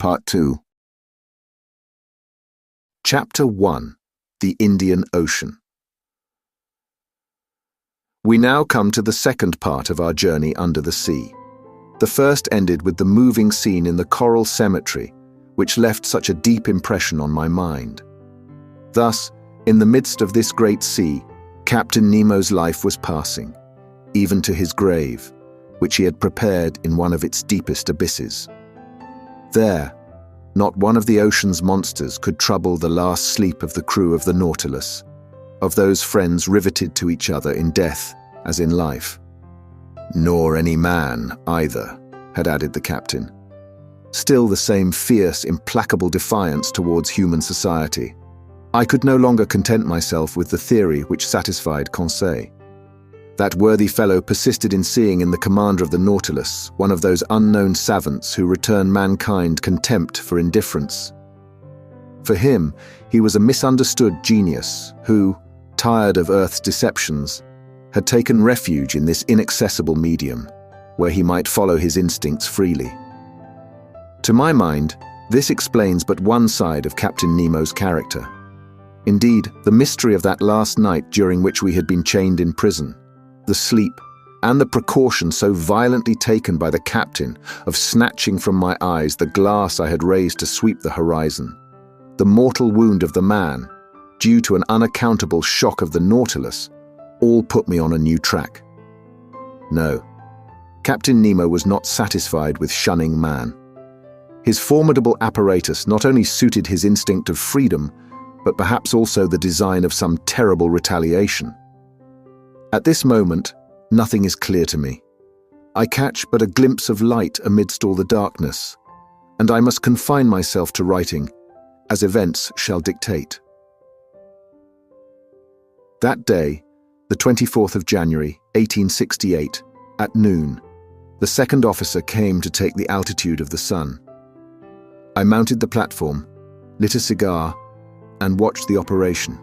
Part 2. Chapter 1. The Indian Ocean. We now come to the second part of our journey under the sea. The first ended with the moving scene in the coral cemetery, which left such a deep impression on my mind. Thus, in the midst of this great sea, Captain Nemo's life was passing, even to his grave, which he had prepared in one of its deepest abysses. There, not one of the ocean's monsters could trouble the last sleep of the crew of the Nautilus, of those friends riveted to each other in death as in life. Nor any man, either, had added the captain. Still the same fierce, implacable defiance towards human society. I could no longer content myself with the theory which satisfied Conseil. That worthy fellow persisted in seeing in the commander of the Nautilus one of those unknown savants who return mankind contempt for indifference. For him, he was a misunderstood genius who, tired of Earth's deceptions, had taken refuge in this inaccessible medium, where he might follow his instincts freely. To my mind, this explains but one side of Captain Nemo's character. Indeed, the mystery of that last night during which we had been chained in prison, the sleep, and the precaution so violently taken by the captain of snatching from my eyes the glass I had raised to sweep the horizon, the mortal wound of the man, due to an unaccountable shock of the Nautilus, all put me on a new track. No, Captain Nemo was not satisfied with shunning man. His formidable apparatus not only suited his instinct of freedom, but perhaps also the design of some terrible retaliation. At this moment, nothing is clear to me. I catch but a glimpse of light amidst all the darkness, and I must confine myself to writing, as events shall dictate. That day, the 24th of January, 1868, at noon, the second officer came to take the altitude of the sun. I mounted the platform, lit a cigar, and watched the operation.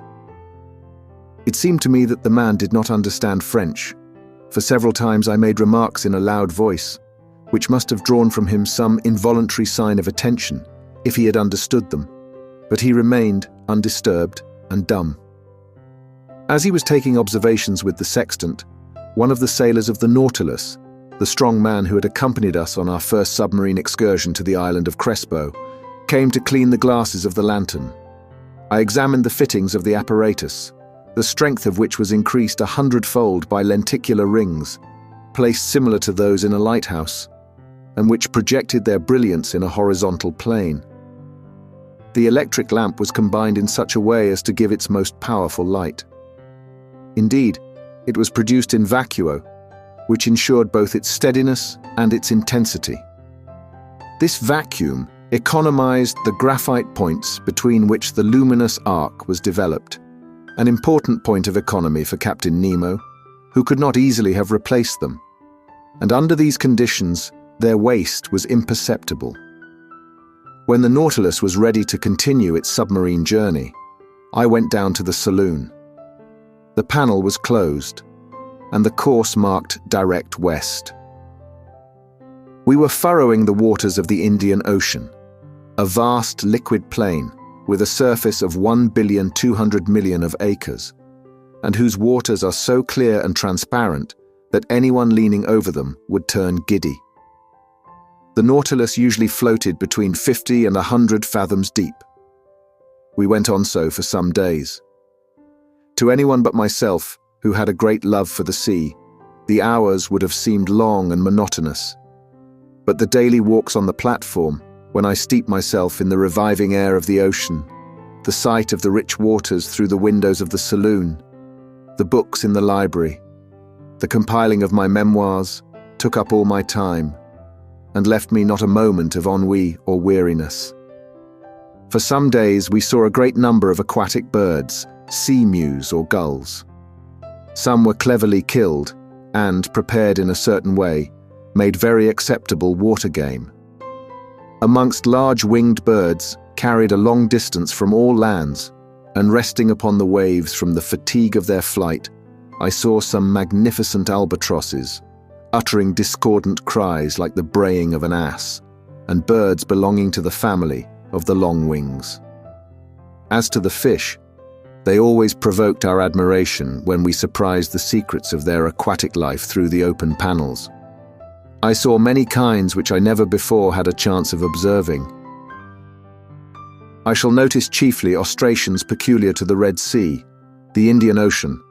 It seemed to me that the man did not understand French, for several times I made remarks in a loud voice, which must have drawn from him some involuntary sign of attention, if he had understood them, but he remained undisturbed and dumb. As he was taking observations with the sextant, one of the sailors of the Nautilus, the strong man who had accompanied us on our first submarine excursion to the island of Crespo, came to clean the glasses of the lantern. I examined the fittings of the apparatus, the strength of which was increased 100-fold by lenticular rings, placed similar to those in a lighthouse, and which projected their brilliance in a horizontal plane. The electric lamp was combined in such a way as to give its most powerful light. Indeed, it was produced in vacuo, which ensured both its steadiness and its intensity. This vacuum economized the graphite points between which the luminous arc was developed, an important point of economy for Captain Nemo, who could not easily have replaced them, and under these conditions their waste was imperceptible. When the Nautilus was ready to continue its submarine journey, I went down to the saloon. The panel was closed, and the course marked direct west. We were furrowing the waters of the Indian Ocean, a vast liquid plain with a surface of 1,200,000,000 of acres, and whose waters are so clear and transparent that anyone leaning over them would turn giddy. The Nautilus usually floated between 50 and 100 fathoms deep. We went on so for some days. To anyone but myself, who had a great love for the sea, the hours would have seemed long and monotonous. But the daily walks on the platform, when I steeped myself in the reviving air of the ocean, the sight of the rich waters through the windows of the saloon, the books in the library, the compiling of my memoirs, took up all my time, and left me not a moment of ennui or weariness. For some days we saw a great number of aquatic birds, sea mews or gulls. Some were cleverly killed and, prepared in a certain way, made very acceptable water game. Amongst large winged birds, carried a long distance from all lands, and resting upon the waves from the fatigue of their flight, I saw some magnificent albatrosses, uttering discordant cries like the braying of an ass, and birds belonging to the family of the longwings. As to the fish, they always provoked our admiration when we surprised the secrets of their aquatic life through the open panels. I saw many kinds which I never before had a chance of observing. I shall notice chiefly ostracions peculiar to the Red Sea, the Indian Ocean,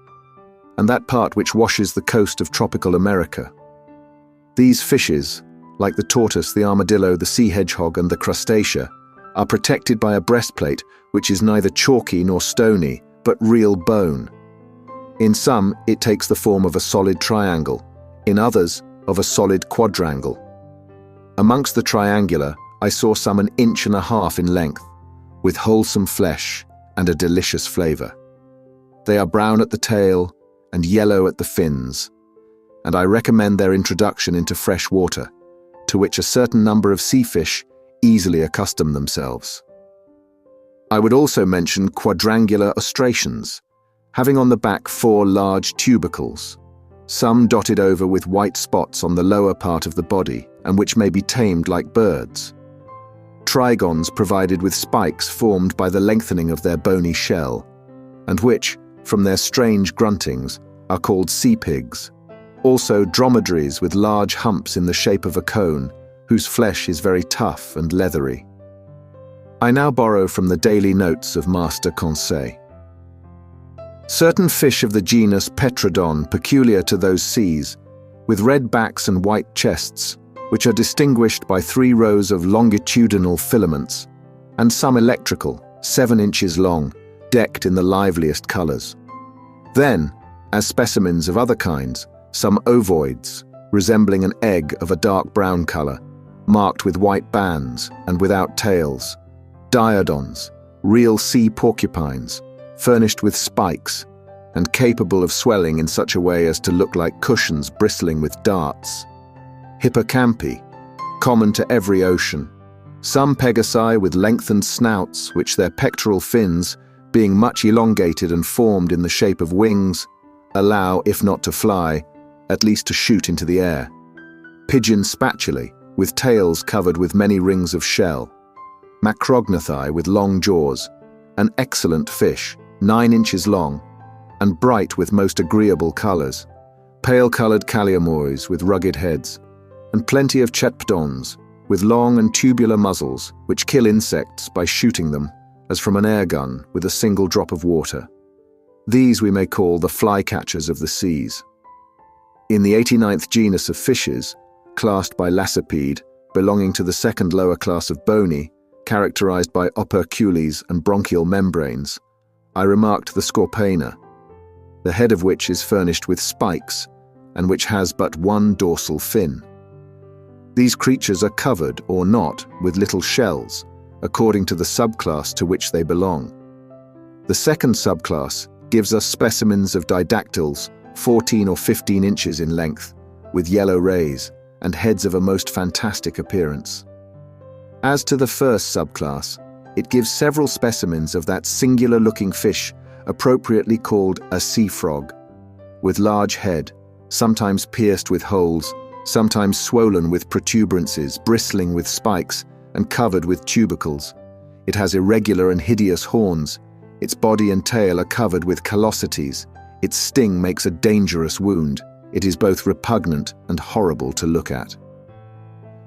and that part which washes the coast of tropical America. These fishes, like the tortoise, the armadillo, the sea hedgehog, and the crustacea, are protected by a breastplate which is neither chalky nor stony, but real bone. In some, it takes the form of a solid triangle, in others, of a solid quadrangle. Amongst the triangular, I saw some 1.5 inches in length, with wholesome flesh and a delicious flavor. They are brown at the tail and yellow at the fins, and I recommend their introduction into fresh water, to which a certain number of sea fish easily accustom themselves. I would also mention quadrangular ostracions, having on the back 4 large tubercles, some dotted over with white spots on the lower part of the body, and which may be tamed like birds. Trigons provided with spikes formed by the lengthening of their bony shell, and which, from their strange gruntings, are called sea pigs. Also dromedaries with large humps in the shape of a cone, whose flesh is very tough and leathery. I now borrow from the daily notes of Master Conseil. Certain fish of the genus Petrodon peculiar to those seas, with red backs and white chests, which are distinguished by 3 rows of longitudinal filaments, and some electrical, 7 inches long, decked in the liveliest colors. Then, as specimens of other kinds, some ovoids, resembling an egg of a dark brown color, marked with white bands and without tails, diodons, real sea porcupines, furnished with spikes, and capable of swelling in such a way as to look like cushions bristling with darts. Hippocampi, common to every ocean. Some pegasi with lengthened snouts, which their pectoral fins, being much elongated and formed in the shape of wings, allow, if not to fly, at least to shoot into the air. Pigeon spatulae, with tails covered with many rings of shell. Macrognathi with long jaws, an excellent fish, 9 inches long, and bright with most agreeable colors. Pale-colored calliamois with rugged heads, and plenty of chetpdons, with long and tubular muzzles, which kill insects by shooting them, as from an air gun with a single drop of water. These we may call the flycatchers of the seas. In the 89th genus of fishes, classed by Lacepede, belonging to the second lower class of bony, characterized by opercules and bronchial membranes, I remarked the Scorpaena, the head of which is furnished with spikes, and which has but 1 dorsal fin. These creatures are covered, or not, with little shells, according to the subclass to which they belong. The second subclass gives us specimens of didactyls 14 or 15 inches in length, with yellow rays, and heads of a most fantastic appearance. As to the first subclass, it gives several specimens of that singular-looking fish appropriately called a sea frog, with large head, sometimes pierced with holes, sometimes swollen with protuberances, bristling with spikes, and covered with tubercles. It has irregular and hideous horns. Its body and tail are covered with callosities. Its sting makes a dangerous wound. It is both repugnant and horrible to look at.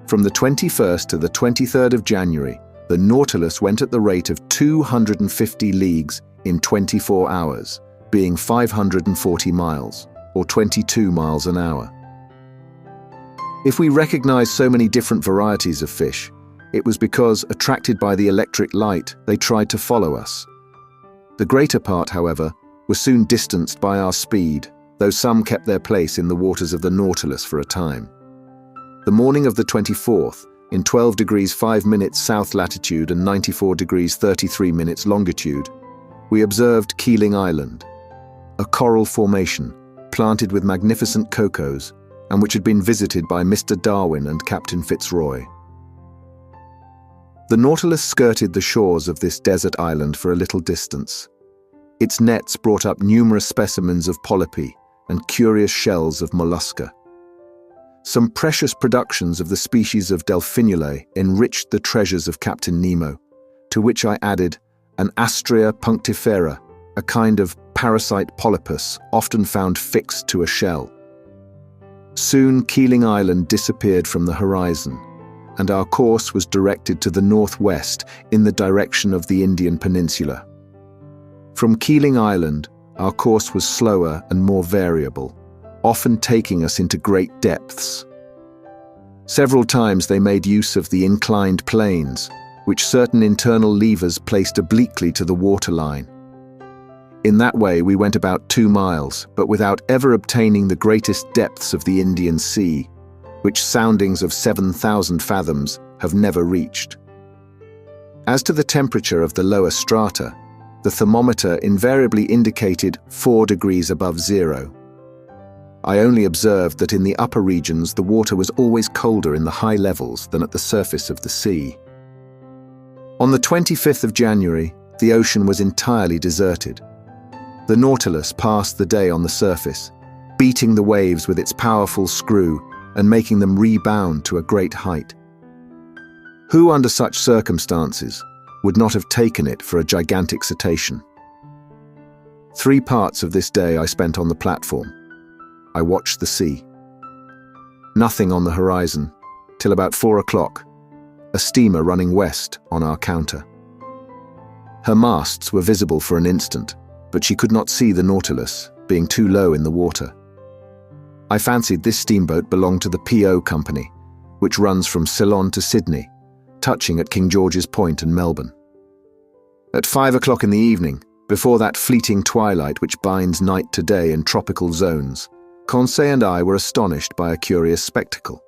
From the 21st to the 23rd of January, the Nautilus went at the rate of 250 leagues in 24 hours, being 540 miles, or 22 miles an hour. If we recognize so many different varieties of fish, it was because, attracted by the electric light, they tried to follow us. The greater part, however, were soon distanced by our speed, though some kept their place in the waters of the Nautilus for a time. The morning of the 24th, in 12 degrees 5 minutes south latitude and 94 degrees 33 minutes longitude, we observed Keeling Island, a coral formation planted with magnificent cocos, and which had been visited by Mr. Darwin and Captain Fitzroy. The Nautilus skirted the shores of this desert island for a little distance. Its nets brought up numerous specimens of polypi and curious shells of mollusca. some precious productions of the species of Delphinulae enriched the treasures of Captain Nemo, to which I added an Astrea punctifera, a kind of parasite polypus often found fixed to a shell. Soon Keeling Island disappeared from the horizon, and our course was directed to the northwest in the direction of the Indian Peninsula. From Keeling Island, our course was slower and more variable, often taking us into great depths. Several times they made use of the inclined planes, which certain internal levers placed obliquely to the waterline. In that way we went about 2 miles, but without ever obtaining the greatest depths of the Indian Sea, which soundings of 7,000 fathoms have never reached. As to the temperature of the lower strata, the thermometer invariably indicated 4 degrees above zero. I only observed that in the upper regions the water was always colder in the high levels than at the surface of the sea. On the 25th of January, the ocean was entirely deserted. The Nautilus passed the day on the surface, beating the waves with its powerful screw and making them rebound to a great height. Who, under such circumstances, would not have taken it for a gigantic cetacean? 3 parts of this day I spent on the platform. I watched the sea. Nothing on the horizon, till about 4 o'clock, a steamer running west on our counter. Her masts were visible for an instant, but she could not see the Nautilus, being too low in the water. I fancied this steamboat belonged to the P.O. Company, which runs from Ceylon to Sydney, touching at King George's Point and Melbourne. At 5 o'clock in the evening, before that fleeting twilight which binds night to day in tropical zones, Conseil and I were astonished by a curious spectacle.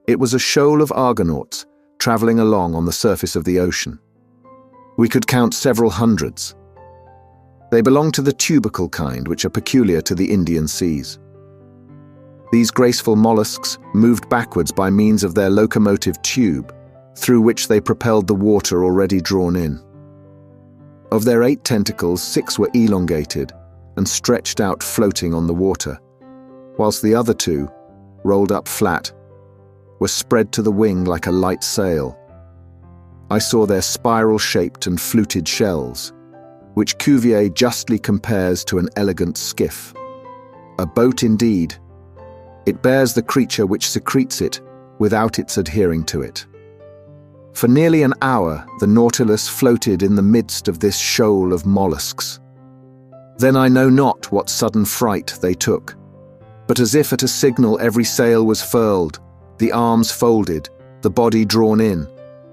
It was a shoal of Argonauts travelling along on the surface of the ocean. We could count several hundreds. They belonged to the tubercle kind, which are peculiar to the Indian seas. These graceful mollusks moved backwards by means of their locomotive tube, through which they propelled the water already drawn in. Of their 8 tentacles, 6 were elongated and stretched out floating on the water, whilst the other 2, rolled up flat, were spread to the wing like a light sail. I saw their spiral-shaped and fluted shells, which Cuvier justly compares to an elegant skiff. A boat indeed. It bears the creature which secretes it without its adhering to it. For nearly an hour, the Nautilus floated in the midst of this shoal of mollusks. Then I know not what sudden fright they took, but as if at a signal every sail was furled, the arms folded, the body drawn in,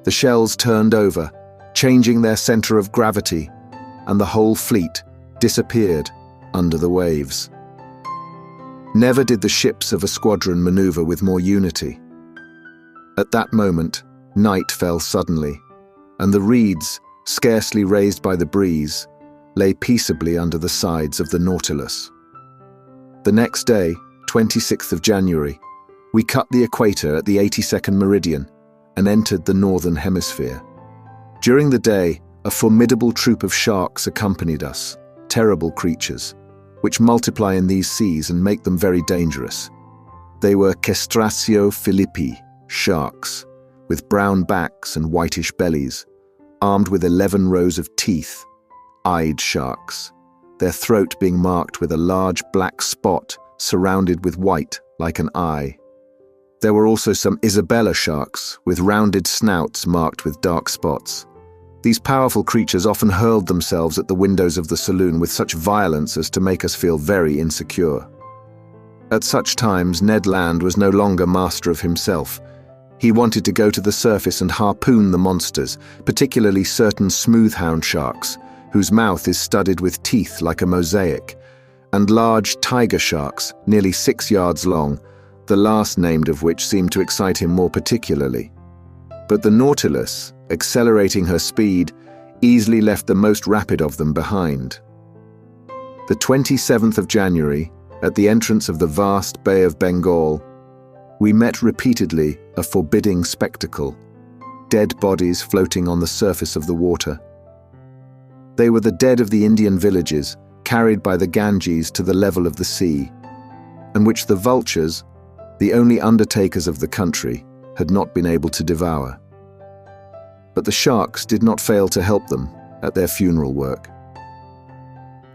the shells turned over, changing their centre of gravity, and the whole fleet disappeared under the waves. Never did the ships of a squadron manoeuvre with more unity. At that moment, night fell suddenly, and the reeds, scarcely raised by the breeze, lay peaceably under the sides of the Nautilus. The next day, 26th of January, we cut the equator at the 82nd meridian and entered the northern hemisphere. During the day, a formidable troop of sharks accompanied us, terrible creatures, which multiply in these seas and make them very dangerous. They were Caestratio philippi, sharks, with brown backs and whitish bellies, armed with 11 rows of teeth, eyed sharks, their throat being marked with a large black spot surrounded with white like an eye. There were also some Isabella sharks with rounded snouts marked with dark spots. These powerful creatures often hurled themselves at the windows of the saloon with such violence as to make us feel very insecure. At such times, Ned Land was no longer master of himself. He wanted to go to the surface and harpoon the monsters, particularly certain smooth-hound sharks, whose mouth is studded with teeth like a mosaic, and large tiger sharks, nearly 6 yards long, the last named of which seemed to excite him more particularly. But the Nautilus, accelerating her speed, easily left the most rapid of them behind. The 27th of January, at the entrance of the vast Bay of Bengal, we met repeatedly a forbidding spectacle, dead bodies floating on the surface of the water. They were the dead of the Indian villages, carried by the Ganges to the level of the sea, and which the vultures, the only undertakers of the country, had not been able to devour. But the sharks did not fail to help them at their funeral work.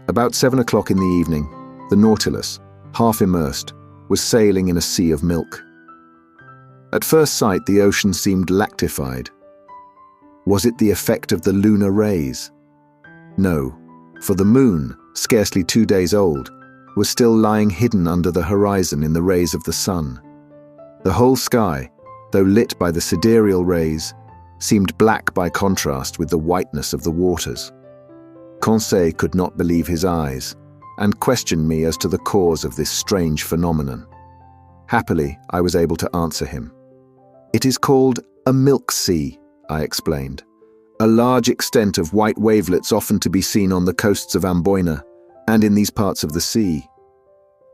About 7 o'clock in the evening, the Nautilus, half immersed, was sailing in a sea of milk. At first sight, the ocean seemed lactified. Was it the effect of the lunar rays? No, for the moon, scarcely 2 days old, was still lying hidden under the horizon in the rays of the sun. The whole sky, though lit by the sidereal rays, seemed black by contrast with the whiteness of the waters. Conseil could not believe his eyes, and questioned me as to the cause of this strange phenomenon. Happily, I was able to answer him. "It is called a milk sea," I explained. "A large extent of white wavelets often to be seen on the coasts of Amboina, and in these parts of the sea."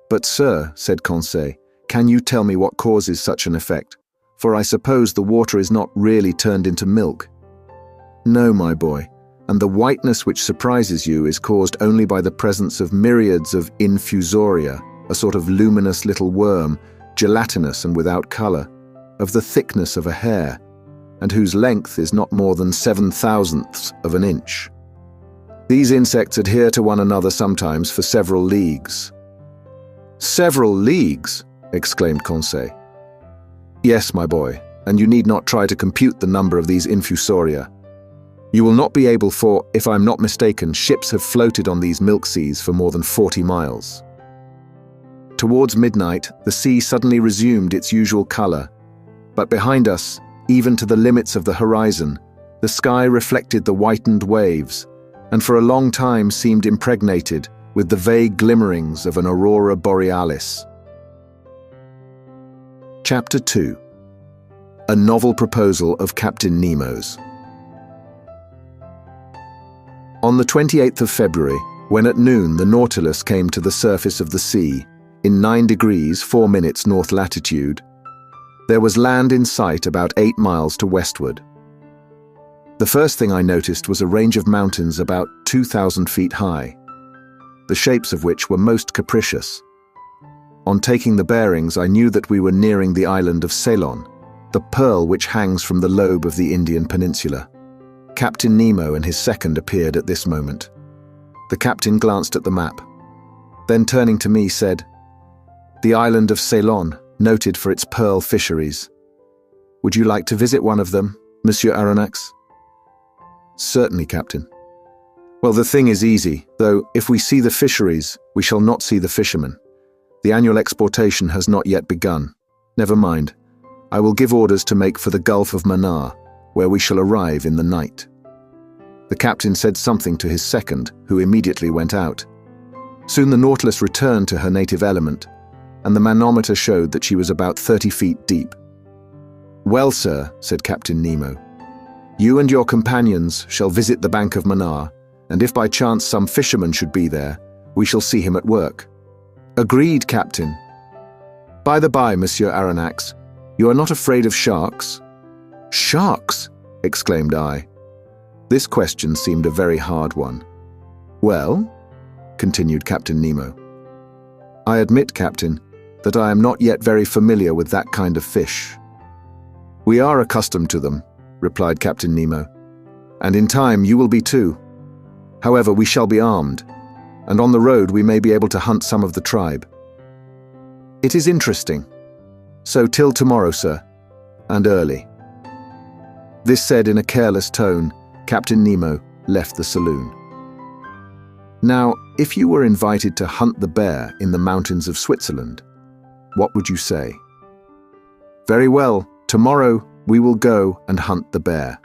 "But sir," said Conseil, "can you tell me what causes such an effect? For I suppose the water is not really turned into milk." "No, my boy, and the whiteness which surprises you is caused only by the presence of myriads of infusoria, a sort of luminous little worm, gelatinous and without color, of the thickness of a hair, and whose length is not more than 7/1000ths of an inch. These insects adhere to one another sometimes for several leagues." "Several leagues?" exclaimed Conseil. "Yes, my boy, and you need not try to compute the number of these infusoria. You will not be able, for, if I'm not mistaken, ships have floated on these milk seas for more than 40 miles. Towards midnight, the sea suddenly resumed its usual color, but behind us, even to the limits of the horizon, the sky reflected the whitened waves, and for a long time seemed impregnated with the vague glimmerings of an aurora borealis. Chapter 2. A novel proposal of Captain Nemo's. On the 28th of February, when at noon the Nautilus came to the surface of the sea, in 9 degrees 4 minutes north latitude, there was land in sight about 8 miles to westward. The first thing I noticed was a range of mountains about 2,000 feet high, the shapes of which were most capricious. On taking the bearings, I knew that we were nearing the island of Ceylon, the pearl which hangs from the lobe of the Indian peninsula. Captain Nemo and his second appeared at this moment. The captain glanced at the map, then turning to me said, "The island of Ceylon, noted for its pearl fisheries. Would you like to visit one of them, Monsieur Aronnax?" "Certainly, Captain." "Well, the thing is easy, though if we see the fisheries, we shall not see the fishermen. The annual exportation has not yet begun. Never mind. I will give orders to make for the Gulf of Mannar, where we shall arrive in the night." The captain said something to his second, who immediately went out. Soon the Nautilus returned to her native element, and the manometer showed that she was about 30 feet deep. "Well, sir," said Captain Nemo, "you and your companions shall visit the bank of Mannar, and if by chance some fisherman should be there, we shall see him at work." "Agreed, Captain." "By the by, Monsieur Aronnax, you are not afraid of sharks?" "Sharks?" exclaimed I. This question seemed a very hard one. "Well," continued Captain Nemo, "I admit, Captain, that I am not yet very familiar with that kind of fish." "We are accustomed to them," replied Captain Nemo, "and in time you will be too. However, we shall be armed, and on the road we may be able to hunt some of the tribe." "It is interesting. So till tomorrow, sir, and early." This said in a careless tone, Captain Nemo left the saloon. Now, if you were invited to hunt the bear in the mountains of Switzerland, what would you say? "Very well, tomorrow we will go and hunt the bear."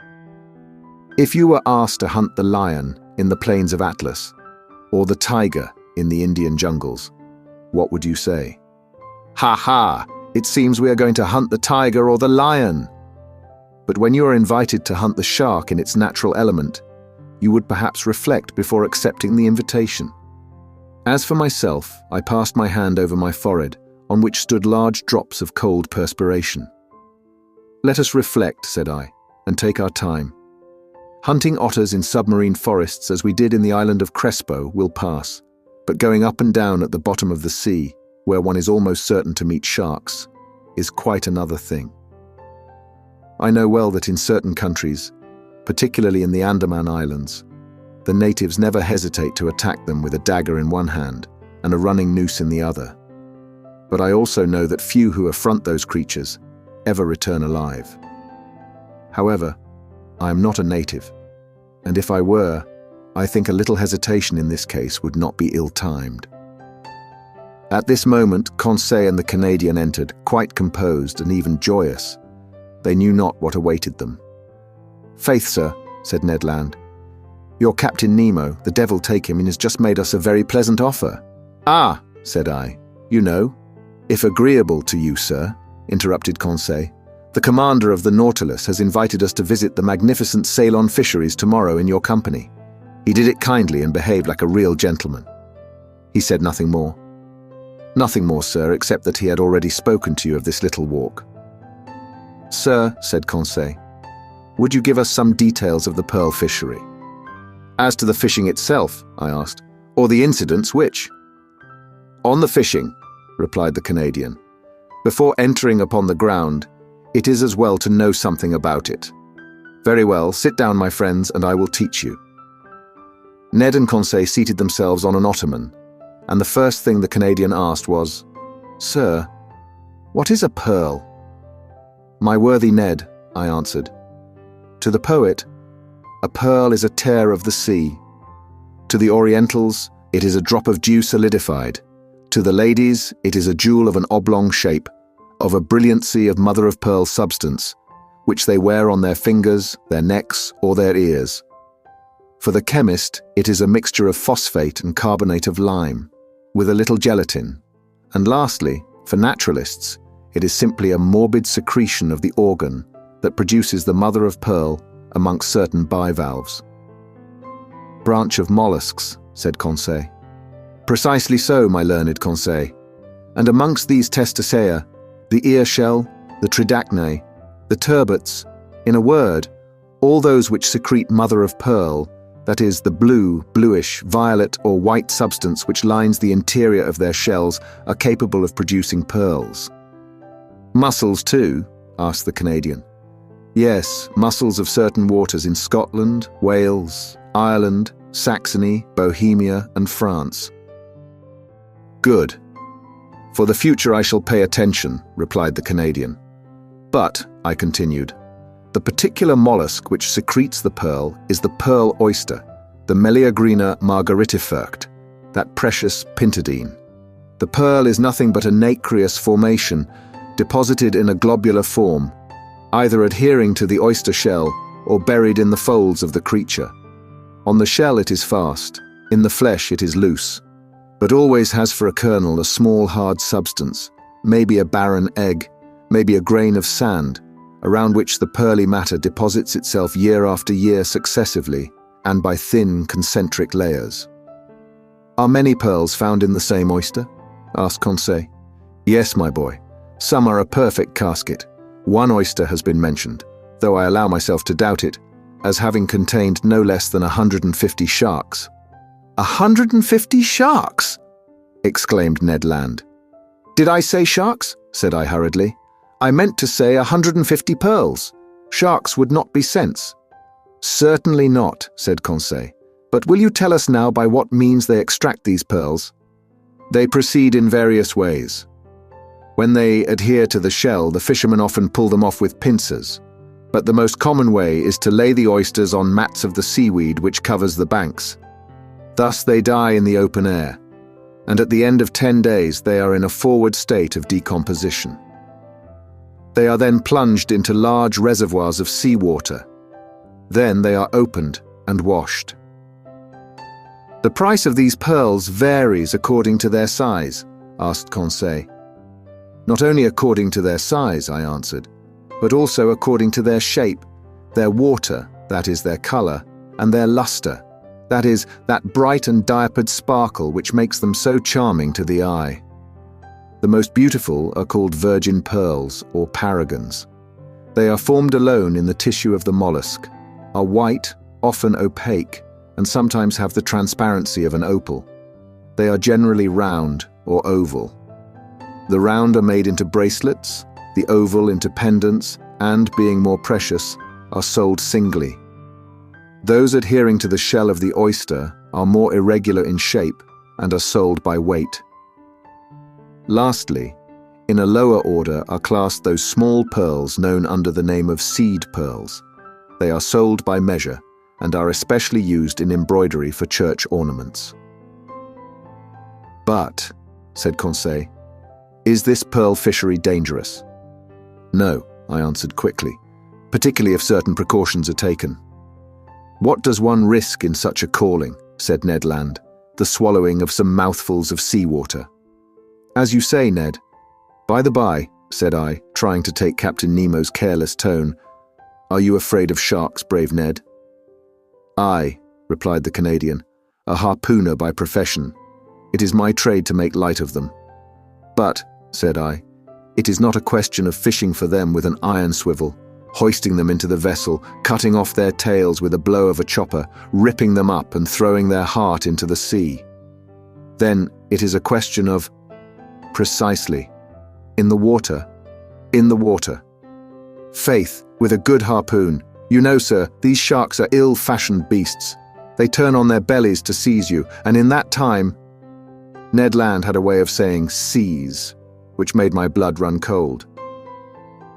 If you were asked to hunt the lion in the plains of Atlas, or the tiger in the Indian jungles, what would you say? "Ha ha! It seems we are going to hunt the tiger or the lion." But when you are invited to hunt the shark in its natural element, you would perhaps reflect before accepting the invitation. As for myself, I passed my hand over my forehead, on which stood large drops of cold perspiration. "Let us reflect," said I, "and take our time. Hunting otters in submarine forests as we did in the island of Crespo will pass, but going up and down at the bottom of the sea, where one is almost certain to meet sharks, is quite another thing. I know well that in certain countries, particularly in the Andaman Islands, the natives never hesitate to attack them with a dagger in one hand and a running noose in the other. But I also know that few who affront those creatures ever return alive. However, I am not a native, and if I were, I think a little hesitation in this case would not be ill-timed. At this moment, Conseil and the Canadian entered, quite composed and even joyous. They knew not what awaited them. "Faith, sir," said Ned Land, "your Captain Nemo, the devil take him, has just made us a very pleasant offer." "Ah," said I, "you know." "If agreeable to you, sir," interrupted Conseil, "the commander of the Nautilus has invited us to visit the magnificent Ceylon fisheries tomorrow in your company. He did it kindly and behaved like a real gentleman." He said nothing more. "Nothing more, sir, except that he had already spoken to you of this little walk." "Sir," said Conseil, "would you give us some details of the pearl fishery?" "As to the fishing itself," I asked, "or the incidents which?" "On the fishing," replied the Canadian. "Before entering upon the ground, it is as well to know something about it." "Very well, sit down, my friends, and I will teach you." Ned and Conseil seated themselves on an ottoman, and the first thing the Canadian asked was, "Sir, what is a pearl?" "My worthy Ned," I answered, "to the poet, a pearl is a tear of the sea. To the Orientals, it is a drop of dew solidified. To the ladies, it is a jewel of an oblong shape, of a brilliancy of mother-of-pearl substance, which they wear on their fingers, their necks, or their ears. For the chemist, it is a mixture of phosphate and carbonate of lime, with a little gelatin. And lastly, for naturalists, it is simply a morbid secretion of the organ that produces the mother-of-pearl amongst certain bivalves." "Branch of mollusks," said Conseil. "Precisely so, my learned Conseil. And amongst these testacea, the ear shell, the tridacnae, the turbots, in a word, all those which secrete mother-of-pearl, that is, the blue, bluish, violet or white substance which lines the interior of their shells, are capable of producing pearls." "Mussels too?" asked the Canadian. "Yes, mussels of certain waters in Scotland, Wales, Ireland, Saxony, Bohemia, and France." "Good. For the future I shall pay attention," replied the Canadian. "But," I continued, "the particular mollusk which secretes the pearl is the pearl oyster, the Meleagrina margaritifruct, that precious pintadine. The pearl is nothing but a nacreous formation, deposited in a globular form, either adhering to the oyster shell or buried in the folds of the creature. On the shell it is fast, in the flesh it is loose, but always has for a kernel a small hard substance, maybe a barren egg, maybe a grain of sand, around which the pearly matter deposits itself year after year successively and by thin concentric layers." "Are many pearls found in the same oyster?" asked Conseil. "Yes, my boy. Some are a perfect casket. One oyster has been mentioned, though I allow myself to doubt it, as having contained no less than 150 sharks." 150 sharks!" exclaimed Ned Land. "Did I say sharks?" said I hurriedly. "I meant to say 150 pearls. Sharks would not be sense." "Certainly not," said Conseil. "But will you tell us now by what means they extract these pearls?" "They proceed in various ways. When they adhere to the shell, the fishermen often pull them off with pincers, but the most common way is to lay the oysters on mats of the seaweed which covers the banks. Thus they die in the open air, and at the end of 10 days they are in a forward state of decomposition. They are then plunged into large reservoirs of seawater. Then they are opened and washed." "The price of these pearls varies according to their size?" asked Conseil. "Not only according to their size," I answered, "but also according to their shape, their water, that is, their color, and their luster, that is, that bright and diapered sparkle which makes them so charming to the eye. The most beautiful are called virgin pearls, or paragons. They are formed alone in the tissue of the mollusk, are white, often opaque, and sometimes have the transparency of an opal. They are generally round or oval. The round are made into bracelets, the oval into pendants, and, being more precious, are sold singly. Those adhering to the shell of the oyster are more irregular in shape and are sold by weight. Lastly, in a lower order are classed those small pearls known under the name of seed pearls. They are sold by measure and are especially used in embroidery for church ornaments. "But," said Conseil, "is this pearl fishery dangerous?" "No," I answered quickly, "particularly if certain precautions are taken." "What does one risk in such a calling?" said Ned Land, "the swallowing of some mouthfuls of seawater." "As you say, Ned. By the by," said I, trying to take Captain Nemo's careless tone, "are you afraid of sharks, brave Ned?" "Aye," replied the Canadian, "a harpooner by profession. It is my trade to make light of them. But," said I, "it is not a question of fishing for them with an iron swivel, hoisting them into the vessel, cutting off their tails with a blow of a chopper, ripping them up and throwing their heart into the sea. Then it is a question of—" "Precisely. In the water. In the water. Faith, with a good harpoon. You know, sir, these sharks are ill-fashioned beasts. They turn on their bellies to seize you, and in that time—" Ned Land had a way of saying "seize," which made my blood run cold.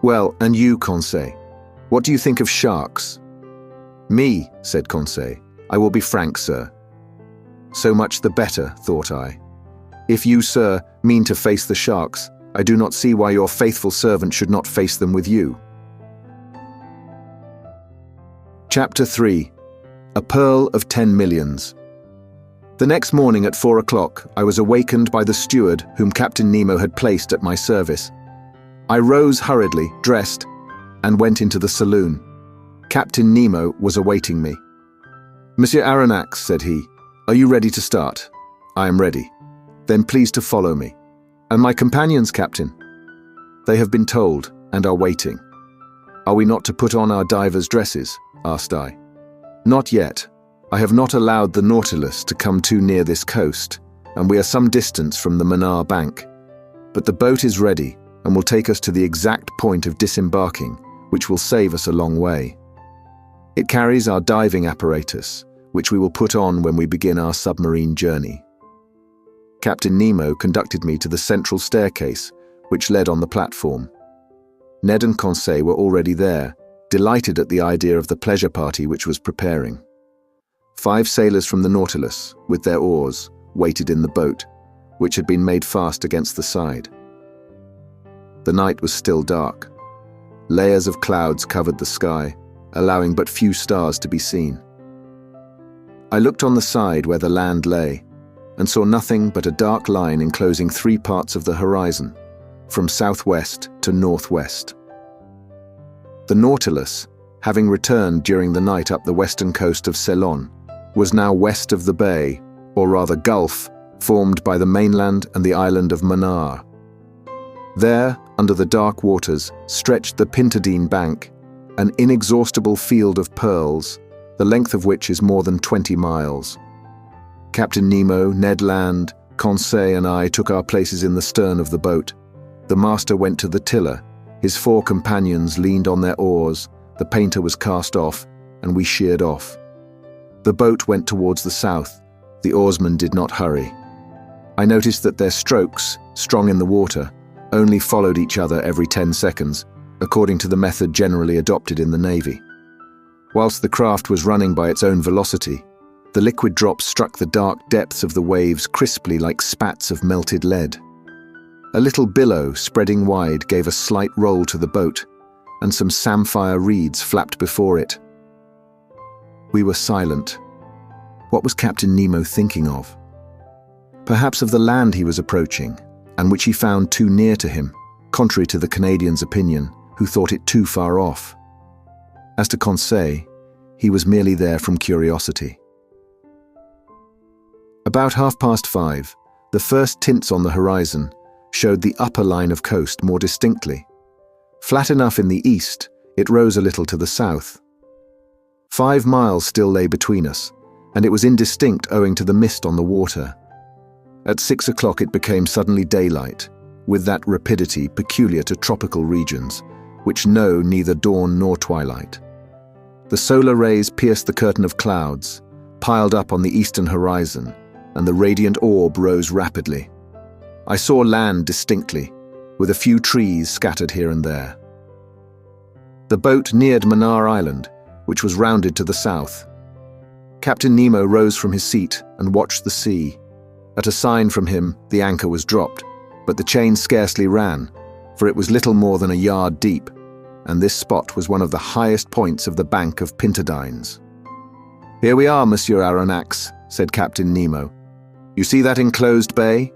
"Well, and you, Conseil, what do you think of sharks?" "Me," said Conseil, "I will be frank, sir." "So much the better," thought I. "If you, sir, mean to face the sharks, I do not see why your faithful servant should not face them with you." Chapter 3. A Pearl of 10 Millions. The next morning at 4 o'clock, I was awakened by the steward whom Captain Nemo had placed at my service. I rose hurriedly, dressed, and went into the saloon. Captain Nemo was awaiting me. "Monsieur Aronnax," said he, "are you ready to start?" "I am ready." "Then please to follow me." "And my companions, Captain?" "They have been told, and are waiting." "Are we not to put on our divers' dresses?" asked I. "Not yet. I have not allowed the Nautilus to come too near this coast, and we are some distance from the Manar bank. But the boat is ready, and will take us to the exact point of disembarking, which will save us a long way. It carries our diving apparatus, which we will put on when we begin our submarine journey." Captain Nemo conducted me to the central staircase, which led on the platform. Ned and Conseil were already there, delighted at the idea of the pleasure party which was preparing. 5 sailors from the Nautilus, with their oars, waited in the boat, which had been made fast against the side. The night was still dark. Layers of clouds covered the sky, allowing but few stars to be seen. I looked on the side where the land lay, and saw nothing but a dark line enclosing 3 parts of the horizon, from southwest to northwest. The Nautilus, having returned during the night up the western coast of Ceylon, was now west of the bay, or rather gulf, formed by the mainland and the island of Manar. There, under the dark waters, stretched the Pintadine Bank, an inexhaustible field of pearls, the length of which is more than 20 miles. Captain Nemo, Ned Land, Conseil and I took our places in the stern of the boat. The master went to the tiller, his 4 companions leaned on their oars, the painter was cast off, and we sheered off. The boat went towards the south. The oarsmen did not hurry. I noticed that their strokes, strong in the water, only followed each other every 10 seconds, according to the method generally adopted in the Navy. Whilst the craft was running by its own velocity, the liquid drops struck the dark depths of the waves crisply like spats of melted lead. A little billow spreading wide gave a slight roll to the boat, and some samphire reeds flapped before it. We were silent. What was Captain Nemo thinking of? Perhaps of the land he was approaching, and which he found too near to him, contrary to the Canadian's opinion, who thought it too far off. As to Conseil, he was merely there from curiosity. About 5:30, the first tints on the horizon showed the upper line of coast more distinctly. Flat enough in the east, it rose a little to the south. 5 miles still lay between us, and it was indistinct owing to the mist on the water. At 6 o'clock it became suddenly daylight, with that rapidity peculiar to tropical regions, which know neither dawn nor twilight. The solar rays pierced the curtain of clouds, piled up on the eastern horizon, and the radiant orb rose rapidly. I saw land distinctly, with a few trees scattered here and there. The boat neared Manar Island, which was rounded to the south. Captain Nemo rose from his seat and watched the sea. At a sign from him, the anchor was dropped, but the chain scarcely ran, for it was little more than a yard deep, and this spot was one of the highest points of the bank of Pintadines. "Here we are, Monsieur Aronnax," said Captain Nemo. "You see that enclosed bay?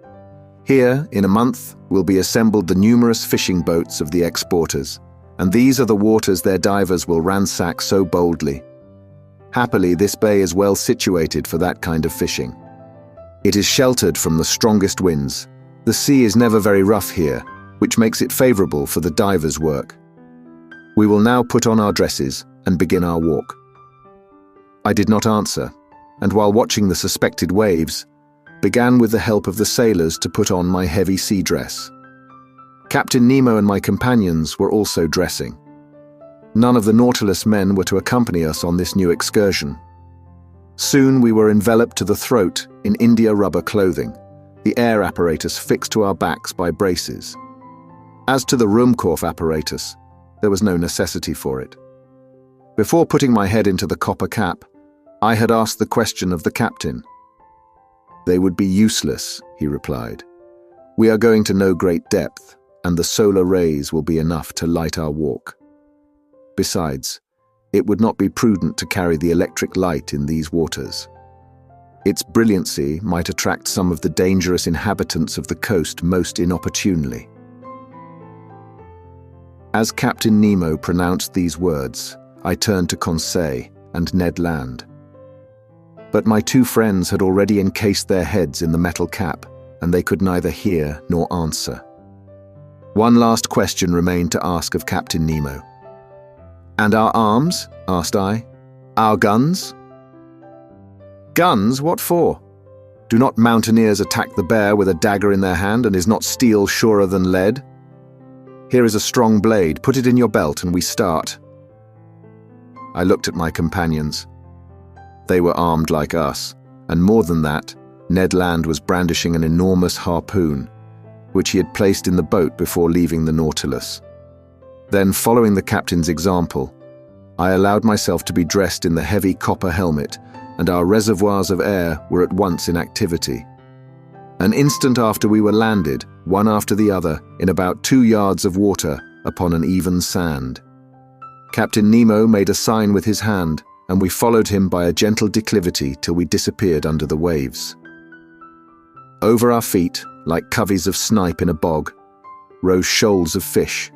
Here, in a month, will be assembled the numerous fishing boats of the exporters, and these are the waters their divers will ransack so boldly. Happily, this bay is well situated for that kind of fishing. It is sheltered from the strongest winds. The sea is never very rough here, which makes it favorable for the divers' work. We will now put on our dresses and begin our walk." I did not answer, and while watching the suspected waves, began with the help of the sailors to put on my heavy sea dress. Captain Nemo and my companions were also dressing. None of the Nautilus men were to accompany us on this new excursion. Soon we were enveloped to the throat in India rubber clothing, the air apparatus fixed to our backs by braces. As to the Ruhmkorff apparatus, there was no necessity for it. Before putting my head into the copper cap, I had asked the question of the captain. "They would be useless," he replied. "We are going to no great depth, and the solar rays will be enough to light our walk. Besides, it would not be prudent to carry the electric light in these waters. Its brilliancy might attract some of the dangerous inhabitants of the coast most inopportunely." As Captain Nemo pronounced these words, I turned to Conseil and Ned Land. But my two friends had already encased their heads in the metal cap, and they could neither hear nor answer. One last question remained to ask of Captain Nemo. "And our arms?" asked I. "Our guns?" "Guns? What for? Do not mountaineers attack the bear with a dagger in their hand, and is not steel surer than lead? Here is a strong blade, put it in your belt and we start." I looked at my companions. They were armed like us, and more than that, Ned Land was brandishing an enormous harpoon, which he had placed in the boat before leaving the Nautilus. Then, following the captain's example, I allowed myself to be dressed in the heavy copper helmet, and our reservoirs of air were at once in activity. An instant after we were landed, one after the other, in about 2 yards of water upon an even sand. Captain Nemo made a sign with his hand, and we followed him by a gentle declivity till we disappeared under the waves. Over our feet, like coveys of snipe in a bog, rose shoals of fish,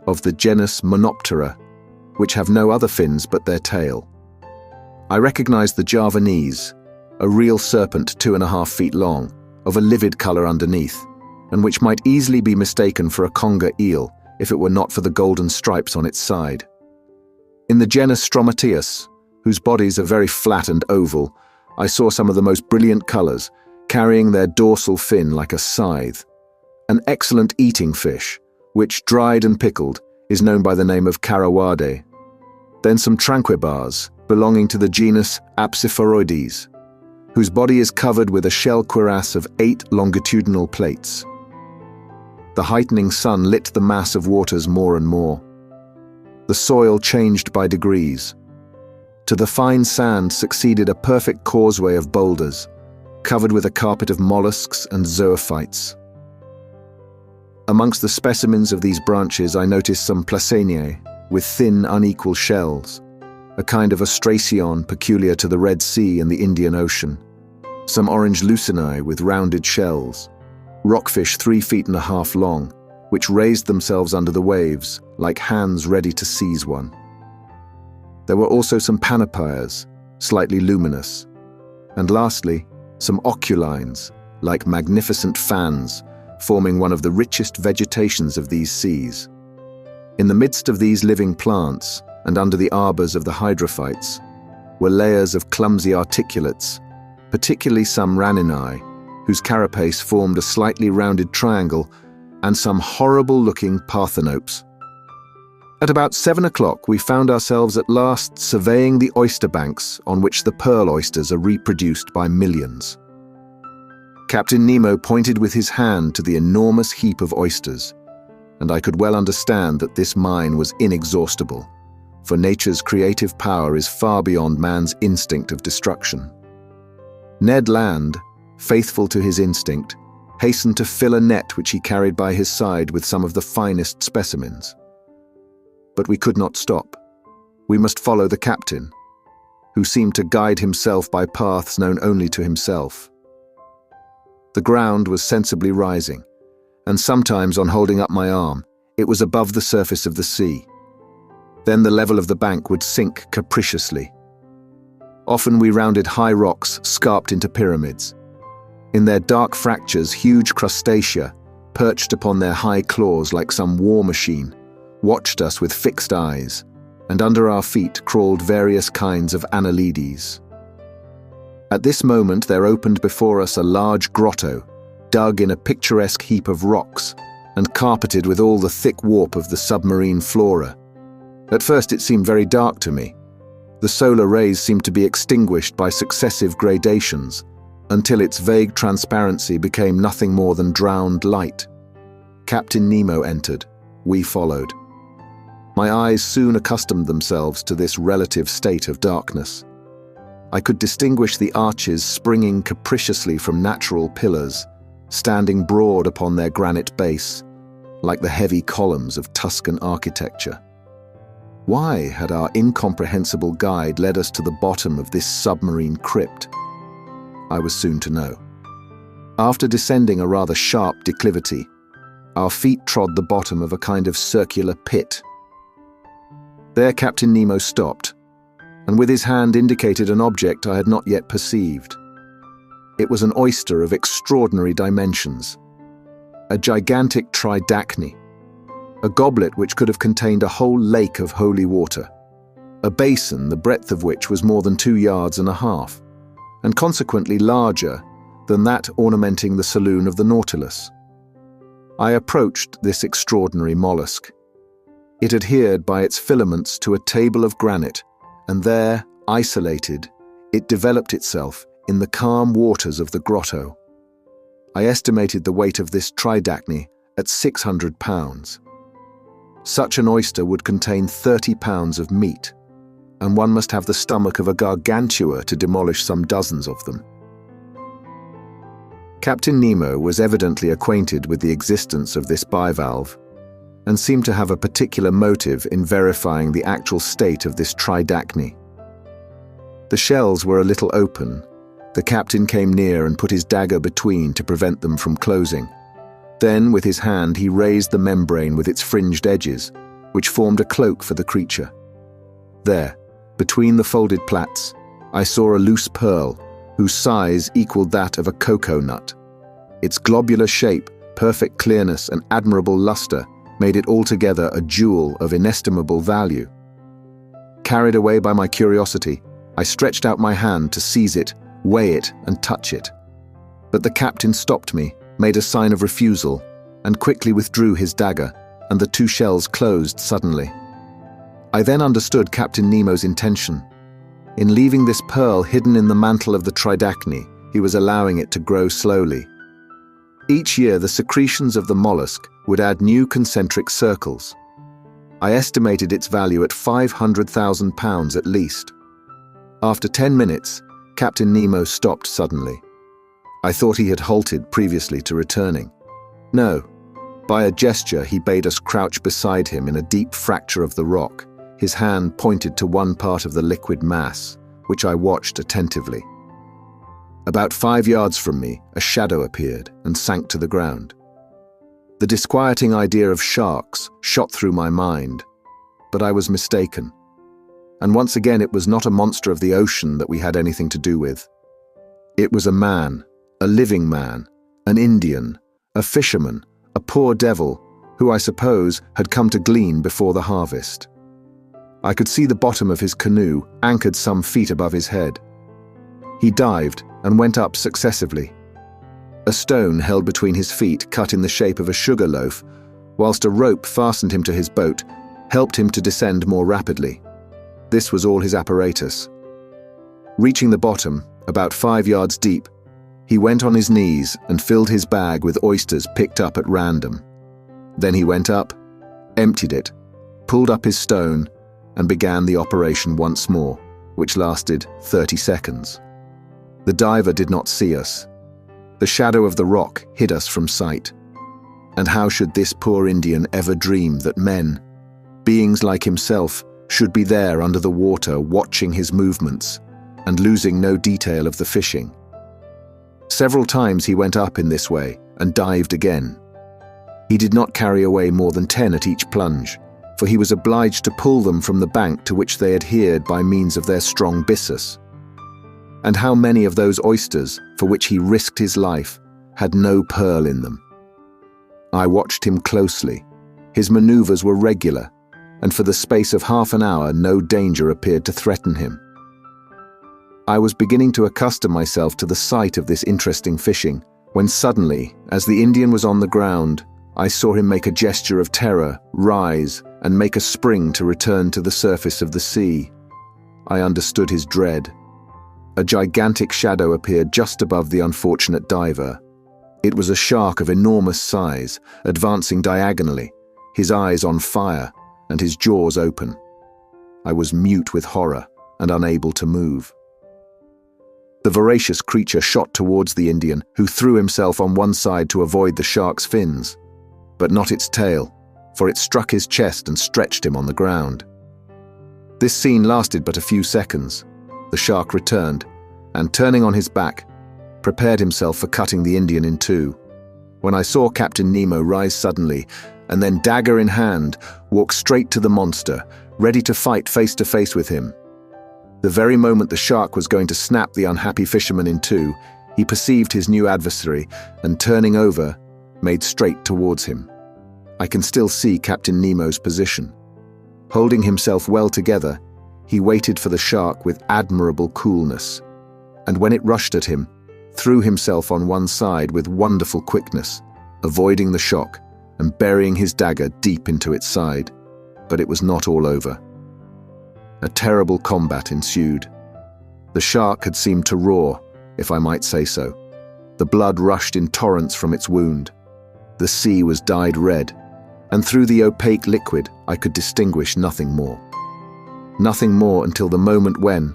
of the genus Monoptera, which have no other fins but their tail. I recognized the Javanese, a real serpent 2.5 feet long, of a livid color underneath, and which might easily be mistaken for a conger eel if it were not for the golden stripes on its side. In the genus Stromateus, whose bodies are very flat and oval, I saw some of the most brilliant colors, carrying their dorsal fin like a scythe. An excellent eating fish, which, dried and pickled, is known by the name of carawade. Then some tranquibars, belonging to the genus Apsiphoroides, whose body is covered with a shell cuirass of 8 longitudinal plates. The heightening sun lit the mass of waters more and more. The soil changed by degrees. To the fine sand succeeded a perfect causeway of boulders, covered with a carpet of mollusks and zoophytes. Amongst the specimens of these branches I noticed some Placeniae, with thin, unequal shells, a kind of ostracion peculiar to the Red Sea and the Indian Ocean, some orange lucinae with rounded shells, rockfish 3.5 feet long, which raised themselves under the waves, like hands ready to seize one. There were also some panopyres, slightly luminous, and lastly, some oculines, like magnificent fans, forming one of the richest vegetations of these seas. In the midst of these living plants, and under the arbors of the hydrophytes, were layers of clumsy articulates, particularly some raninae, whose carapace formed a slightly rounded triangle, and some horrible-looking parthenopes. At about 7 o'clock, we found ourselves at last surveying the oyster banks on which the pearl oysters are reproduced by millions. Captain Nemo pointed with his hand to the enormous heap of oysters, and I could well understand that this mine was inexhaustible, for nature's creative power is far beyond man's instinct of destruction. Ned Land, faithful to his instinct, hastened to fill a net which he carried by his side with some of the finest specimens. But we could not stop. We must follow the captain, who seemed to guide himself by paths known only to himself. The ground was sensibly rising, and sometimes on holding up my arm, it was above the surface of the sea. Then the level of the bank would sink capriciously. Often we rounded high rocks scarped into pyramids. In their dark fractures, huge crustacea, perched upon their high claws like some war machine, watched us with fixed eyes, and under our feet crawled various kinds of annelides. At this moment there opened before us a large grotto, dug in a picturesque heap of rocks, and carpeted with all the thick warp of the submarine flora. At first it seemed very dark to me. The solar rays seemed to be extinguished by successive gradations, until its vague transparency became nothing more than drowned light. Captain Nemo entered. We followed. My eyes soon accustomed themselves to this relative state of darkness. I could distinguish the arches springing capriciously from natural pillars, standing broad upon their granite base, like the heavy columns of Tuscan architecture. Why had our incomprehensible guide led us to the bottom of this submarine crypt? I was soon to know. After descending a rather sharp declivity, our feet trod the bottom of a kind of circular pit. There Captain Nemo stopped, and with his hand indicated an object I had not yet perceived. It was an oyster of extraordinary dimensions, a gigantic tridacne, a goblet which could have contained a whole lake of holy water, a basin the breadth of which was more than 2.5 yards, and consequently larger than that ornamenting the saloon of the Nautilus. I approached this extraordinary mollusk. It adhered by its filaments to a table of granite, and there, isolated, it developed itself in the calm waters of the grotto. I estimated the weight of this tridacne at 600 pounds. Such an oyster would contain 30 pounds of meat, and one must have the stomach of a gargantua to demolish some dozens of them. Captain Nemo was evidently acquainted with the existence of this bivalve, and seemed to have a particular motive in verifying the actual state of this tridacne. The shells were a little open. The captain came near and put his dagger between to prevent them from closing. Then, with his hand, he raised the membrane with its fringed edges, which formed a cloak for the creature. There, between the folded plaits, I saw a loose pearl, whose size equaled that of a cocoa nut. Its globular shape, perfect clearness, and admirable luster made it altogether a jewel of inestimable value. Carried away by my curiosity, I stretched out my hand to seize it, weigh it, and touch it. But the captain stopped me, made a sign of refusal, and quickly withdrew his dagger, and the 2 shells closed suddenly. I then understood Captain Nemo's intention. In leaving this pearl hidden in the mantle of the tridacne, he was allowing it to grow slowly. Each year the secretions of the mollusk would add new concentric circles. I estimated its value at 500,000 pounds at least. After 10 minutes, Captain Nemo stopped suddenly. I thought he had halted previously to returning. No. By a gesture he bade us crouch beside him in a deep fracture of the rock. His hand pointed to one part of the liquid mass, which I watched attentively. About 5 yards from me, a shadow appeared and sank to the ground. The disquieting idea of sharks shot through my mind, but I was mistaken. And once again it was not a monster of the ocean that we had anything to do with. It was a man, a living man, an Indian, a fisherman, a poor devil, who I suppose had come to glean before the harvest. I could see the bottom of his canoe, anchored some feet above his head. He dived and went up successively. A stone held between his feet, cut in the shape of a sugar loaf, whilst a rope fastened him to his boat, helped him to descend more rapidly. This was all his apparatus. Reaching the bottom, about 5 yards deep, he went on his knees and filled his bag with oysters picked up at random. Then he went up, emptied it, pulled up his stone, and began the operation once more, which lasted 30 seconds. The diver did not see us. The shadow of the rock hid us from sight. And how should this poor Indian ever dream that men, beings like himself, should be there under the water watching his movements and losing no detail of the fishing? Several times he went up in this way and dived again. He did not carry away more than 10 at each plunge, for he was obliged to pull them from the bank to which they adhered by means of their strong byssus. And how many of those oysters, for which he risked his life, had no pearl in them? I watched him closely. His maneuvers were regular, and for the space of half an hour no danger appeared to threaten him. I was beginning to accustom myself to the sight of this interesting fishing, when suddenly, as the Indian was on the ground, I saw him make a gesture of terror, rise, and make a spring to return to the surface of the sea. I understood his dread. A gigantic shadow appeared just above the unfortunate diver. It was a shark of enormous size, advancing diagonally, his eyes on fire and his jaws open. I was mute with horror and unable to move. The voracious creature shot towards the Indian, who threw himself on one side to avoid the shark's fins, but not its tail, for it struck his chest and stretched him on the ground. This scene lasted but a few seconds. The shark returned, and turning on his back, prepared himself for cutting the Indian in two, when I saw Captain Nemo rise suddenly, and then dagger in hand, walk straight to the monster, ready to fight face to face with him. The very moment the shark was going to snap the unhappy fisherman in two, he perceived his new adversary, and turning over, made straight towards him. I can still see Captain Nemo's position. Holding himself well together, he waited for the shark with admirable coolness, and when it rushed at him, threw himself on one side with wonderful quickness, avoiding the shock and burying his dagger deep into its side. But it was not all over. A terrible combat ensued. The shark had seemed to roar, if I might say so. The blood rushed in torrents from its wound. The sea was dyed red, and through the opaque liquid I could distinguish nothing more. Nothing more until the moment when,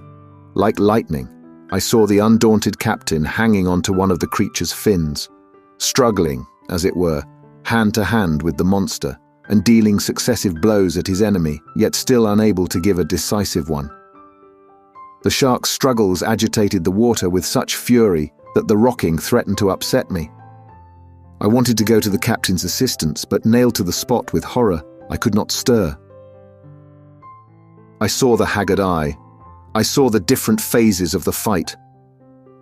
like lightning, I saw the undaunted captain hanging onto one of the creature's fins, struggling, as it were, hand to hand with the monster, and dealing successive blows at his enemy, yet still unable to give a decisive one. The shark's struggles agitated the water with such fury that the rocking threatened to upset me. I wanted to go to the captain's assistance, but nailed to the spot with horror, I could not stir. I saw the haggard eye. I saw the different phases of the fight.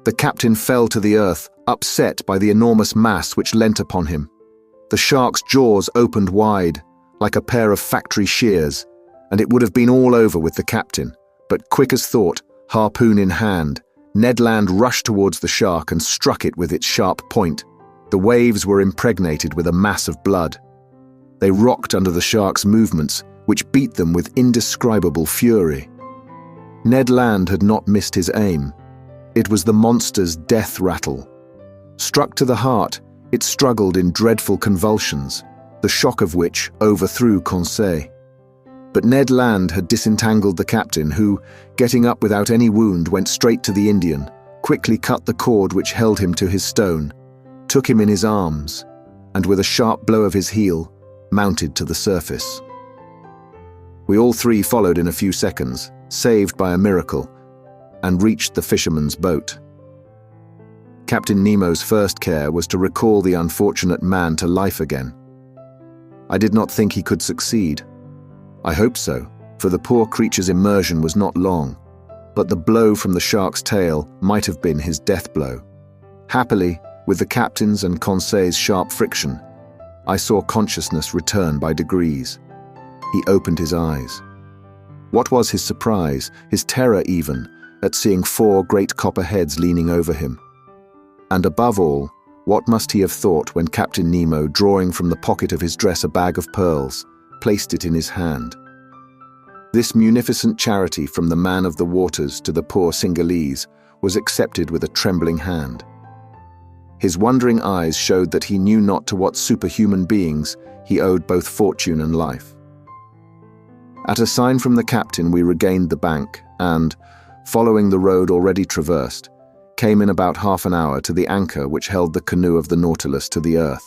The captain fell to the earth, upset by the enormous mass which leant upon him. The shark's jaws opened wide, like a pair of factory shears, and it would have been all over with the captain, but quick as thought, harpoon in hand, Ned Land rushed towards the shark and struck it with its sharp point. The waves were impregnated with a mass of blood. They rocked under the shark's movements, which beat them with indescribable fury. Ned Land had not missed his aim. It was the monster's death rattle. Struck to the heart, it struggled in dreadful convulsions, the shock of which overthrew Conseil. But Ned Land had disentangled the captain who, getting up without any wound, went straight to the Indian, quickly cut the cord which held him to his stone, took him in his arms, and with a sharp blow of his heel, mounted to the surface. We all three followed in a few seconds, saved by a miracle, and reached the fisherman's boat. Captain Nemo's first care was to recall the unfortunate man to life again. I did not think he could succeed. I hoped so, for the poor creature's immersion was not long, but the blow from the shark's tail might have been his death blow. Happily, with the captain's and Conseil's sharp friction, I saw consciousness return by degrees. He opened his eyes. What was his surprise, his terror even, at seeing 4 great copper heads leaning over him. And above all, What must he have thought when Captain Nemo, drawing from the pocket of his dress a bag of pearls, placed it in his hand? This munificent charity from the man of the waters to the poor Singalese was accepted with a trembling hand. His wondering eyes showed that he knew not to what superhuman beings he owed both fortune and life. At a sign from the captain, we regained the bank and, following the road already traversed, came in about half an hour to the anchor which held the canoe of the Nautilus to the earth.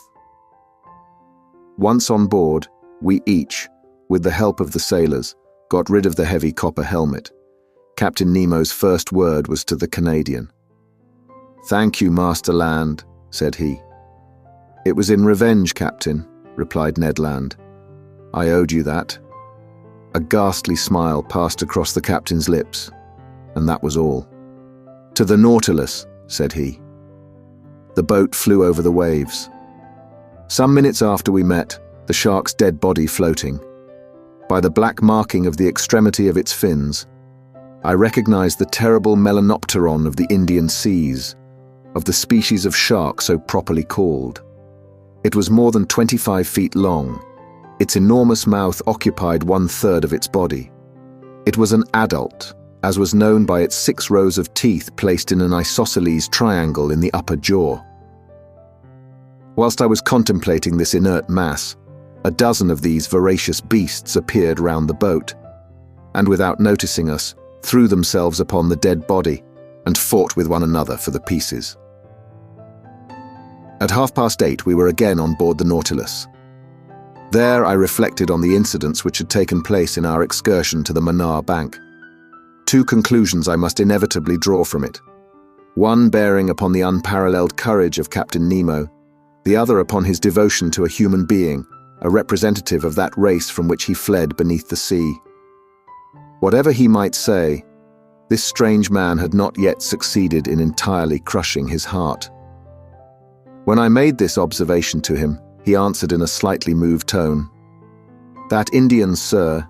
Once on board, we each, with the help of the sailors, got rid of the heavy copper helmet. Captain Nemo's first word was to the Canadian. "Thank you, Master Land," said he. "It was in revenge, Captain," replied Ned Land. "I owed you that." A ghastly smile passed across the captain's lips, and that was all. "To the Nautilus," said he. The boat flew over the waves. Some minutes after we met, the shark's dead body floating. By the black marking of the extremity of its fins, I recognized the terrible melanopteron of the Indian seas, of the species of shark so properly called. It was more than 25 feet long. Its enormous mouth occupied 1/3 of its body. It was an adult, as was known by its 6 rows of teeth placed in an isosceles triangle in the upper jaw. Whilst I was contemplating this inert mass, a dozen of these voracious beasts appeared round the boat, and without noticing us, threw themselves upon the dead body and fought with one another for the pieces. At 8:30 we were again on board the Nautilus. There I reflected on the incidents which had taken place in our excursion to the Mannar Bank. 2 conclusions I must inevitably draw from it. One bearing upon the unparalleled courage of Captain Nemo, the other upon his devotion to a human being, a representative of that race from which he fled beneath the sea. Whatever he might say, this strange man had not yet succeeded in entirely crushing his heart. When I made this observation to him, he answered in a slightly moved tone, "That Indian, sir,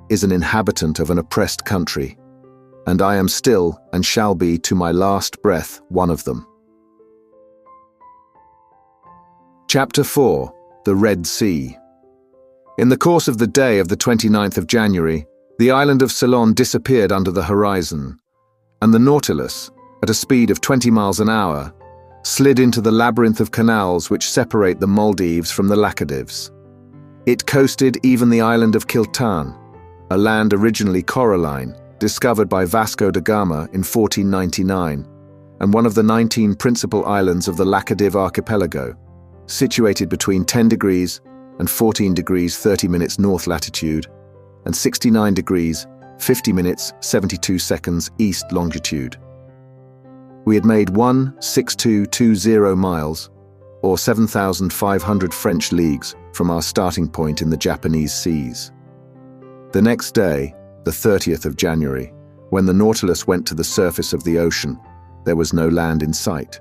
is an inhabitant of an oppressed country, and I am still, and shall be to my last breath, one of them." Chapter 4. The Red Sea. In the course of the day of the 29th of January, the island of Ceylon disappeared under the horizon, and the Nautilus, at a speed of 20 miles an hour, slid into the labyrinth of canals which separate the Maldives from the Laccadives. It coasted even the island of Kiltan, a land originally coralline, discovered by Vasco da Gama in 1499, and one of the 19 principal islands of the Laccadive archipelago, situated between 10 degrees and 14 degrees 30 minutes north latitude, and 69 degrees 50 minutes 72 seconds east longitude. We had made 16220 miles, or 7,500 French leagues, from our starting point in the Japanese seas. The next day, the 30th of January, when the Nautilus went to the surface of the ocean, there was no land in sight.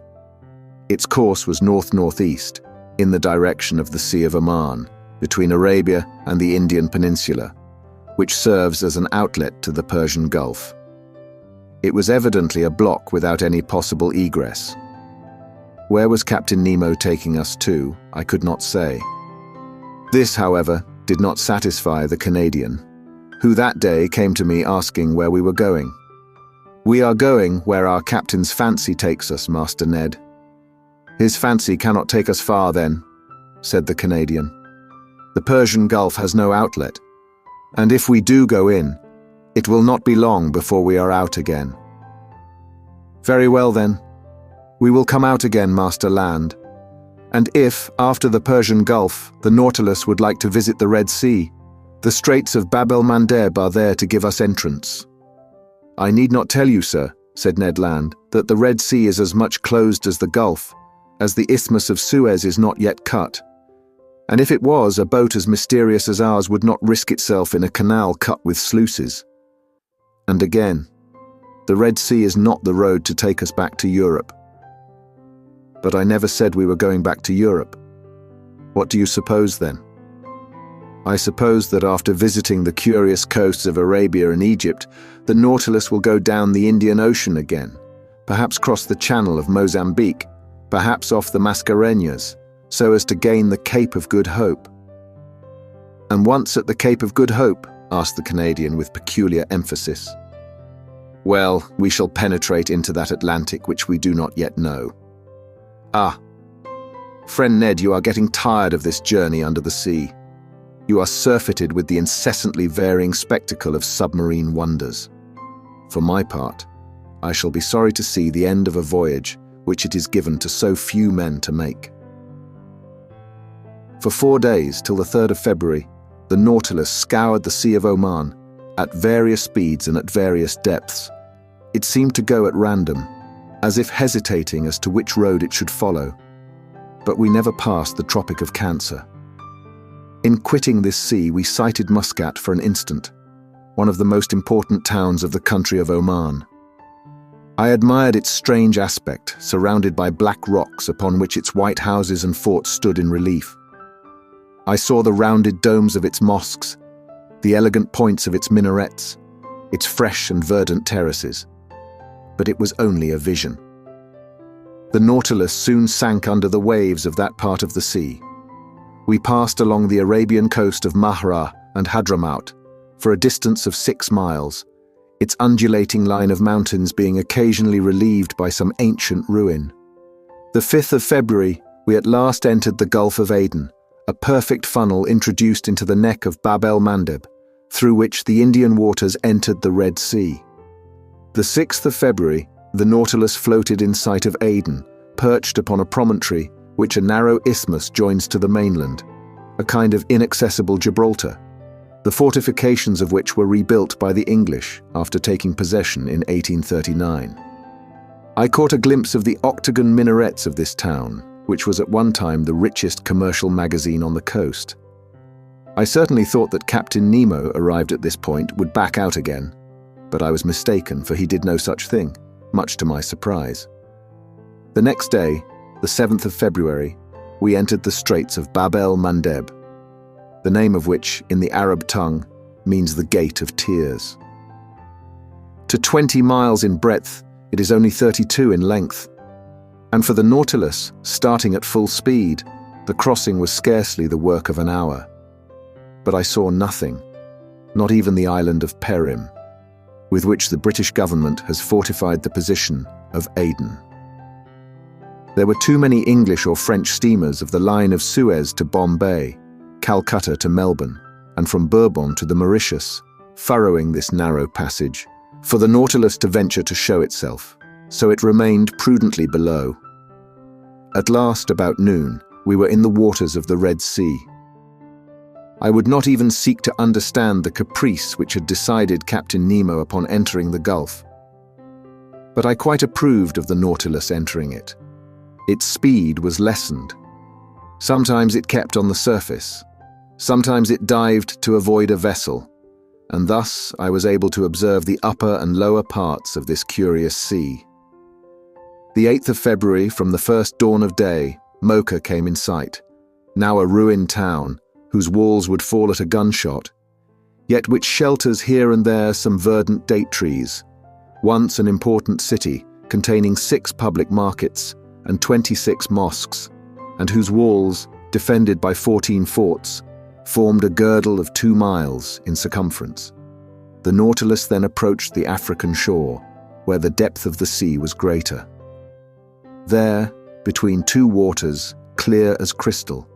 Its course was north-northeast, in the direction of the Sea of Oman, between Arabia and the Indian Peninsula, which serves as an outlet to the Persian Gulf. It was evidently a block without any possible egress. Where was Captain Nemo taking us to, I could not say. This, however, did not satisfy the Canadian, who that day came to me asking where we were going. "We are going where our captain's fancy takes us, Master Ned." "His fancy cannot take us far, then," said the Canadian. "The Persian Gulf has no outlet, and if we do go in, it will not be long before we are out again." "Very well, then. We will come out again, Master Land. And if, after the Persian Gulf, the Nautilus would like to visit the Red Sea, the Straits of Bab el-Mandeb are there to give us entrance." "I need not tell you, sir," said Ned Land, "that the Red Sea is as much closed as the Gulf, as the Isthmus of Suez is not yet cut. And if it was, a boat as mysterious as ours would not risk itself in a canal cut with sluices. And again, the Red Sea is not the road to take us back to Europe." "But I never said we were going back to Europe. What do you suppose, then?" "I suppose that after visiting the curious coasts of Arabia and Egypt, the Nautilus will go down the Indian Ocean again, perhaps cross the Channel of Mozambique, perhaps off the Mascareñas, so as to gain the Cape of Good Hope. "And once at the Cape of Good Hope?" asked the Canadian with peculiar emphasis. "Well, we shall penetrate into that Atlantic which we do not yet know." "Ah, friend Ned, you are getting tired of this journey under the sea. You are surfeited with the incessantly varying spectacle of submarine wonders. For my part, I shall be sorry to see the end of a voyage which it is given to so few men to make." For 4 days, till the 3rd of February, the Nautilus scoured the Sea of Oman at various speeds and at various depths. It seemed to go at random, as if hesitating as to which road it should follow. But we never passed the Tropic of Cancer. In quitting this sea, we sighted Muscat for an instant, one of the most important towns of the country of Oman. I admired its strange aspect, surrounded by black rocks upon which its white houses and forts stood in relief. I saw the rounded domes of its mosques, the elegant points of its minarets, its fresh and verdant terraces. But it was only a vision. The Nautilus soon sank under the waves of that part of the sea. We passed along the Arabian coast of Mahra and Hadramaut for a distance of 6 miles, its undulating line of mountains being occasionally relieved by some ancient ruin. The 5th of February, we at last entered the Gulf of Aden, a perfect funnel introduced into the neck of Bab el-Mandeb, through which the Indian waters entered the Red Sea. The 6th of February, the Nautilus floated in sight of Aden, perched upon a promontory which a narrow isthmus joins to the mainland, a kind of inaccessible Gibraltar, the fortifications of which were rebuilt by the English after taking possession in 1839. I caught a glimpse of the octagon minarets of this town, which was at one time the richest commercial magazine on the coast. I certainly thought that Captain Nemo arrived at this point would back out again, but I was mistaken, for he did no such thing, much to my surprise. The next day, the 7th of February, we entered the Straits of Bab el-Mandeb, the name of which, in the Arab tongue, means the Gate of Tears. To 20 miles in breadth, it is only 32 in length, and for the Nautilus, starting at full speed, the crossing was scarcely the work of an hour. But I saw nothing, not even the island of Perim, with which the British government has fortified the position of Aden. There were too many English or French steamers of the line of Suez to Bombay, Calcutta to Melbourne, and from Bourbon to the Mauritius, furrowing this narrow passage, for the Nautilus to venture to show itself, so it remained prudently below. At last, about noon, we were in the waters of the Red Sea. I would not even seek to understand the caprice which had decided Captain Nemo upon entering the Gulf. But I quite approved of the Nautilus entering it. Its speed was lessened. Sometimes it kept on the surface. Sometimes it dived to avoid a vessel, and thus I was able to observe the upper and lower parts of this curious sea. The 8th of February, from the first dawn of day, Mocha came in sight, now a ruined town, whose walls would fall at a gunshot, yet which shelters here and there some verdant date trees, once an important city containing 6 public markets and 26 mosques, and whose walls, defended by 14 forts, formed a girdle of 2 miles in circumference. The Nautilus then approached the African shore, where the depth of the sea was greater. There, between 2 waters, clear as crystal,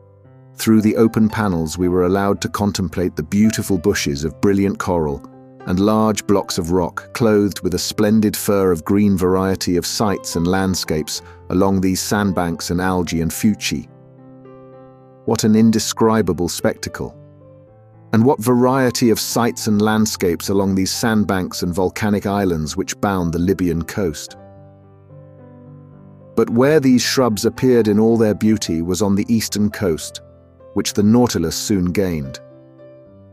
through the open panels we were allowed to contemplate the beautiful bushes of brilliant coral and large blocks of rock clothed with a splendid fur of green variety of sites and landscapes along these sandbanks and algae and fuci. What an indescribable spectacle! And what variety of sites and landscapes along these sandbanks and volcanic islands which bound the Libyan coast! But where these shrubs appeared in all their beauty was on the eastern coast, which the Nautilus soon gained.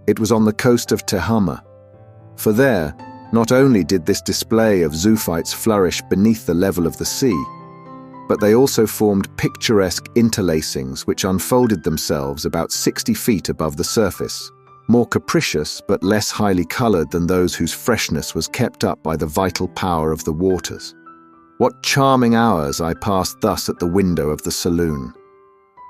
It was on the coast of Tehama, for there, not only did this display of zoophytes flourish beneath the level of the sea, but they also formed picturesque interlacings which unfolded themselves about 60 feet above the surface, more capricious but less highly colored than those whose freshness was kept up by the vital power of the waters. What charming hours I passed thus at the window of the saloon.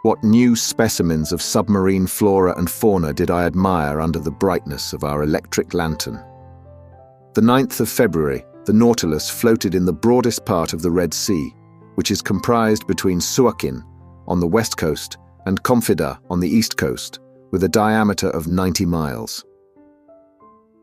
What new specimens of submarine flora and fauna did I admire under the brightness of our electric lantern. The 9th of February, the Nautilus floated in the broadest part of the Red Sea, which is comprised between Suakin on the west coast and Confida on the east coast, with a diameter of 90 miles.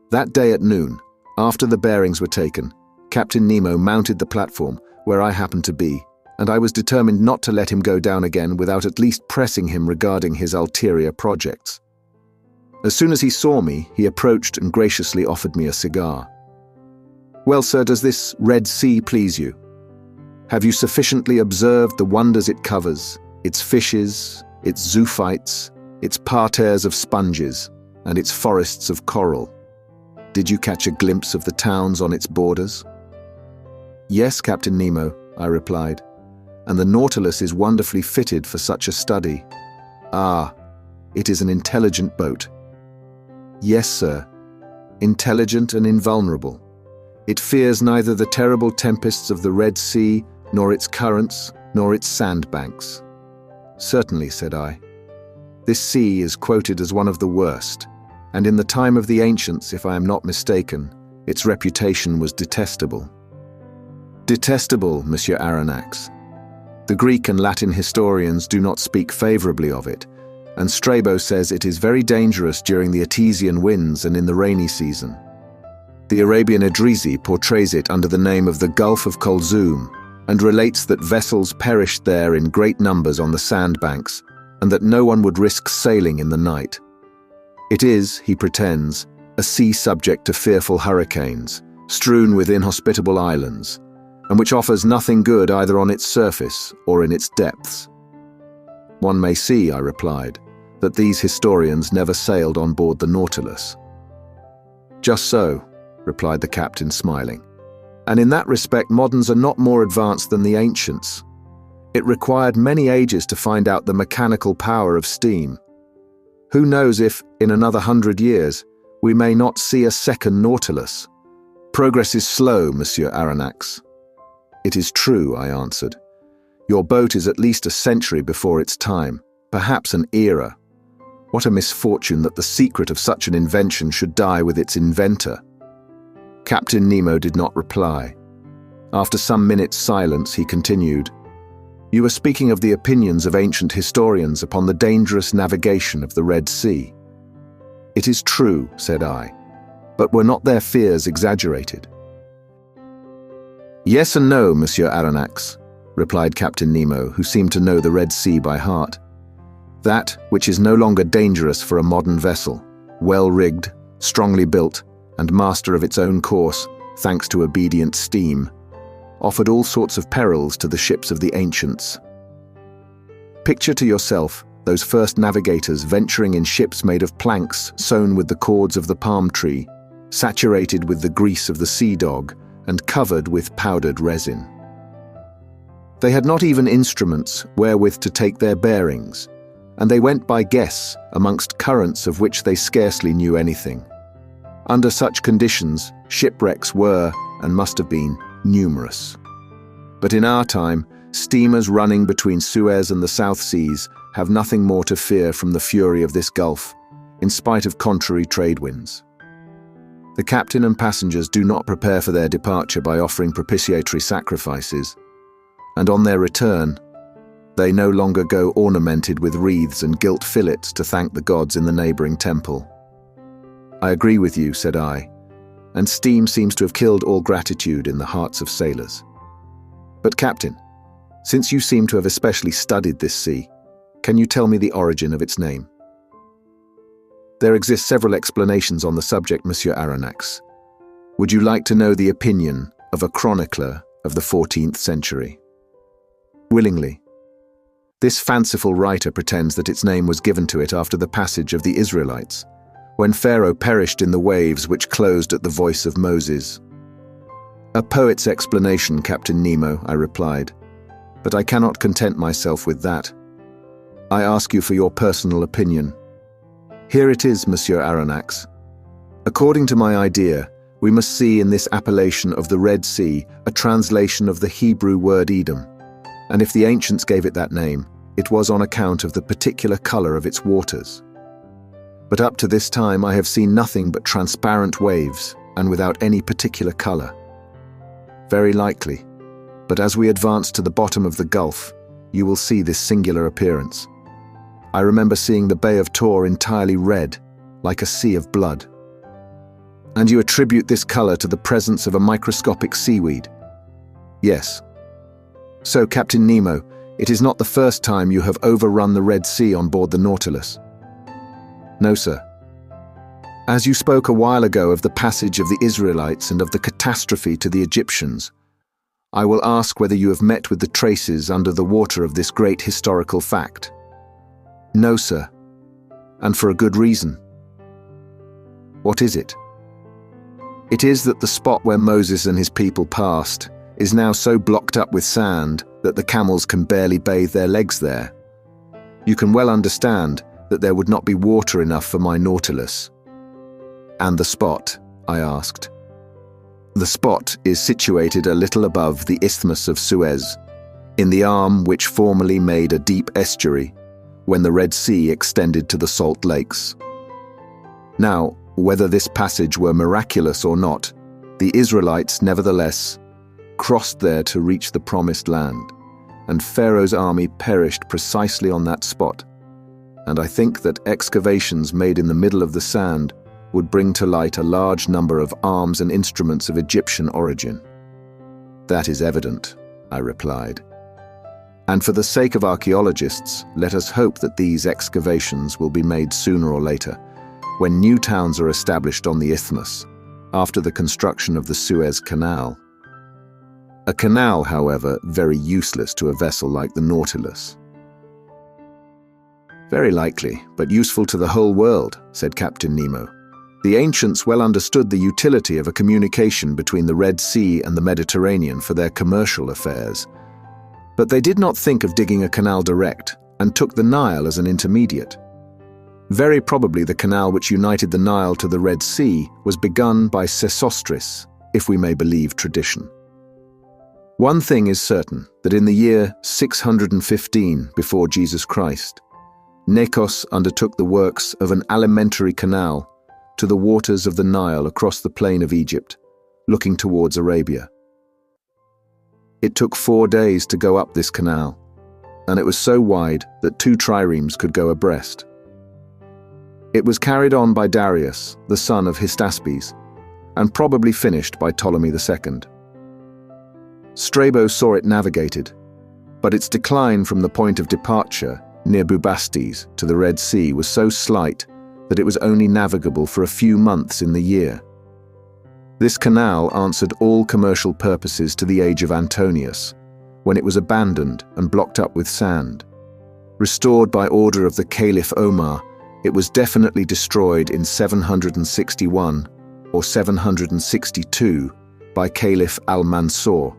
That day at noon, after the bearings were taken, Captain Nemo mounted the platform where I happened to be, and I was determined not to let him go down again without at least pressing him regarding his ulterior projects. As soon as he saw me, he approached and graciously offered me a cigar. "Well, sir, does this Red Sea please you? Have you sufficiently observed the wonders it covers, its fishes, its zoophytes, its parterres of sponges, and its forests of coral? Did you catch a glimpse of the towns on its borders?" "Yes, Captain Nemo," I replied, "and the Nautilus is wonderfully fitted for such a study." "Ah, it is an intelligent boat." "Yes, sir, intelligent and invulnerable. It fears neither the terrible tempests of the Red Sea, nor its currents, nor its sandbanks." "Certainly," said I. "This sea is quoted as one of the worst, and in the time of the ancients, if I am not mistaken, its reputation was detestable." "Detestable, Monsieur Aronnax. The Greek and Latin historians do not speak favorably of it, and Strabo says it is very dangerous during the Etesian winds and in the rainy season. The Arabian Idrisi portrays it under the name of the Gulf of Kulzum and relates that vessels perished there in great numbers on the sandbanks and that no one would risk sailing in the night. It is, he pretends, a sea subject to fearful hurricanes, strewn with inhospitable islands, and which offers nothing good either on its surface or in its depths." "One may see," I replied, "that these historians never sailed on board the Nautilus." "Just so," replied the captain, smiling. "And in that respect moderns are not more advanced than the ancients. It required many ages to find out the mechanical power of steam. Who knows if, in another 100 years, we may not see a second Nautilus? Progress is slow, Monsieur Aronnax." "It is true," I answered. "Your boat is at least a century before its time, perhaps an era. What a misfortune that the secret of such an invention should die with its inventor." Captain Nemo did not reply. After some minutes' silence, he continued, "You were speaking of the opinions of ancient historians upon the dangerous navigation of the Red Sea." "It is true," said I, "but were not their fears exaggerated?" "Yes and no, Monsieur Aronnax," replied Captain Nemo, who seemed to know the Red Sea by heart. "That which is no longer dangerous for a modern vessel, well-rigged, strongly built, and master of its own course, thanks to obedient steam, offered all sorts of perils to the ships of the ancients. Picture to yourself those first navigators venturing in ships made of planks sewn with the cords of the palm tree, saturated with the grease of the sea dog, and covered with powdered resin. They had not even instruments wherewith to take their bearings, and they went by guess amongst currents of which they scarcely knew anything. Under such conditions, shipwrecks were, and must have been, numerous. But in our time, steamers running between Suez and the South Seas have nothing more to fear from the fury of this gulf, in spite of contrary trade winds. The captain and passengers do not prepare for their departure by offering propitiatory sacrifices, and on their return, they no longer go ornamented with wreaths and gilt fillets to thank the gods in the neighboring temple. "I agree with you," said I, "and steam seems to have killed all gratitude in the hearts of sailors. But Captain, since you seem to have especially studied this sea, can you tell me the origin of its name?" "There exist several explanations on the subject, Monsieur Aronnax. Would you like to know the opinion of a chronicler of the 14th century?" "Willingly." This fanciful writer pretends that its name was given to it after the passage of the Israelites, when Pharaoh perished in the waves which closed at the voice of Moses. "A poet's explanation, Captain Nemo," I replied, "but I cannot content myself with that. I ask you for your personal opinion. Here it is, Monsieur Aronnax. According to my idea, We must see in this appellation of the Red Sea a translation of the Hebrew word Edom, and if the ancients gave it that name, it was on account of the particular color of its waters. But up to this time I have seen nothing but transparent waves, and without any particular color. Very likely, but as we advance to the bottom of the gulf, you will see this singular appearance. I remember seeing the Bay of Tor entirely red, like a sea of blood. And you attribute this color to the presence of a microscopic seaweed? Yes. So, Captain Nemo, it is not the first time you have overrun the Red Sea on board the Nautilus. No, sir. As you spoke a while ago of the passage of the Israelites and of the catastrophe to the Egyptians, I will ask whether you have met with the traces under the water of this great historical fact. No, sir. And for a good reason. What is it? It is that the spot where Moses and his people passed is now so blocked up with sand that the camels can barely bathe their legs there. You can well understand that there would not be water enough for my Nautilus. And the spot? I asked. The spot is situated a little above the Isthmus of Suez, in the arm which formerly made a deep estuary when the Red Sea extended to the salt lakes. Now, whether this passage were miraculous or not, the Israelites nevertheless crossed there to reach the promised land, and Pharaoh's army perished precisely on that spot. And I think that excavations made in the middle of the sand would bring to light a large number of arms and instruments of Egyptian origin. That is evident, I replied. And for the sake of archaeologists, let us hope that these excavations will be made sooner or later, when new towns are established on the isthmus, after the construction of the Suez Canal. A canal, however, very useless to a vessel like the Nautilus. Very likely, but useful to the whole world, said Captain Nemo. The ancients well understood the utility of a communication between the Red Sea and the Mediterranean for their commercial affairs. But they did not think of digging a canal direct, and took the Nile as an intermediate. Very probably the canal which united the Nile to the Red Sea was begun by Sesostris, if we may believe tradition. One thing is certain, that in the year 615 before Jesus Christ, Nekos undertook the works of an alimentary canal to the waters of the Nile across the plain of Egypt, looking towards Arabia. It took 4 days to go up this canal, and it was so wide that 2 triremes could go abreast. It was carried on by Darius, the son of Hystaspes, and probably finished by Ptolemy II. Strabo saw it navigated, but its decline from the point of departure near Bubastes to the Red Sea was so slight that it was only navigable for a few months in the year. This canal answered all commercial purposes to the age of Antonius, when it was abandoned and blocked up with sand. Restored by order of the Caliph Omar, it was definitely destroyed in 761 or 762 by Caliph al-Mansur,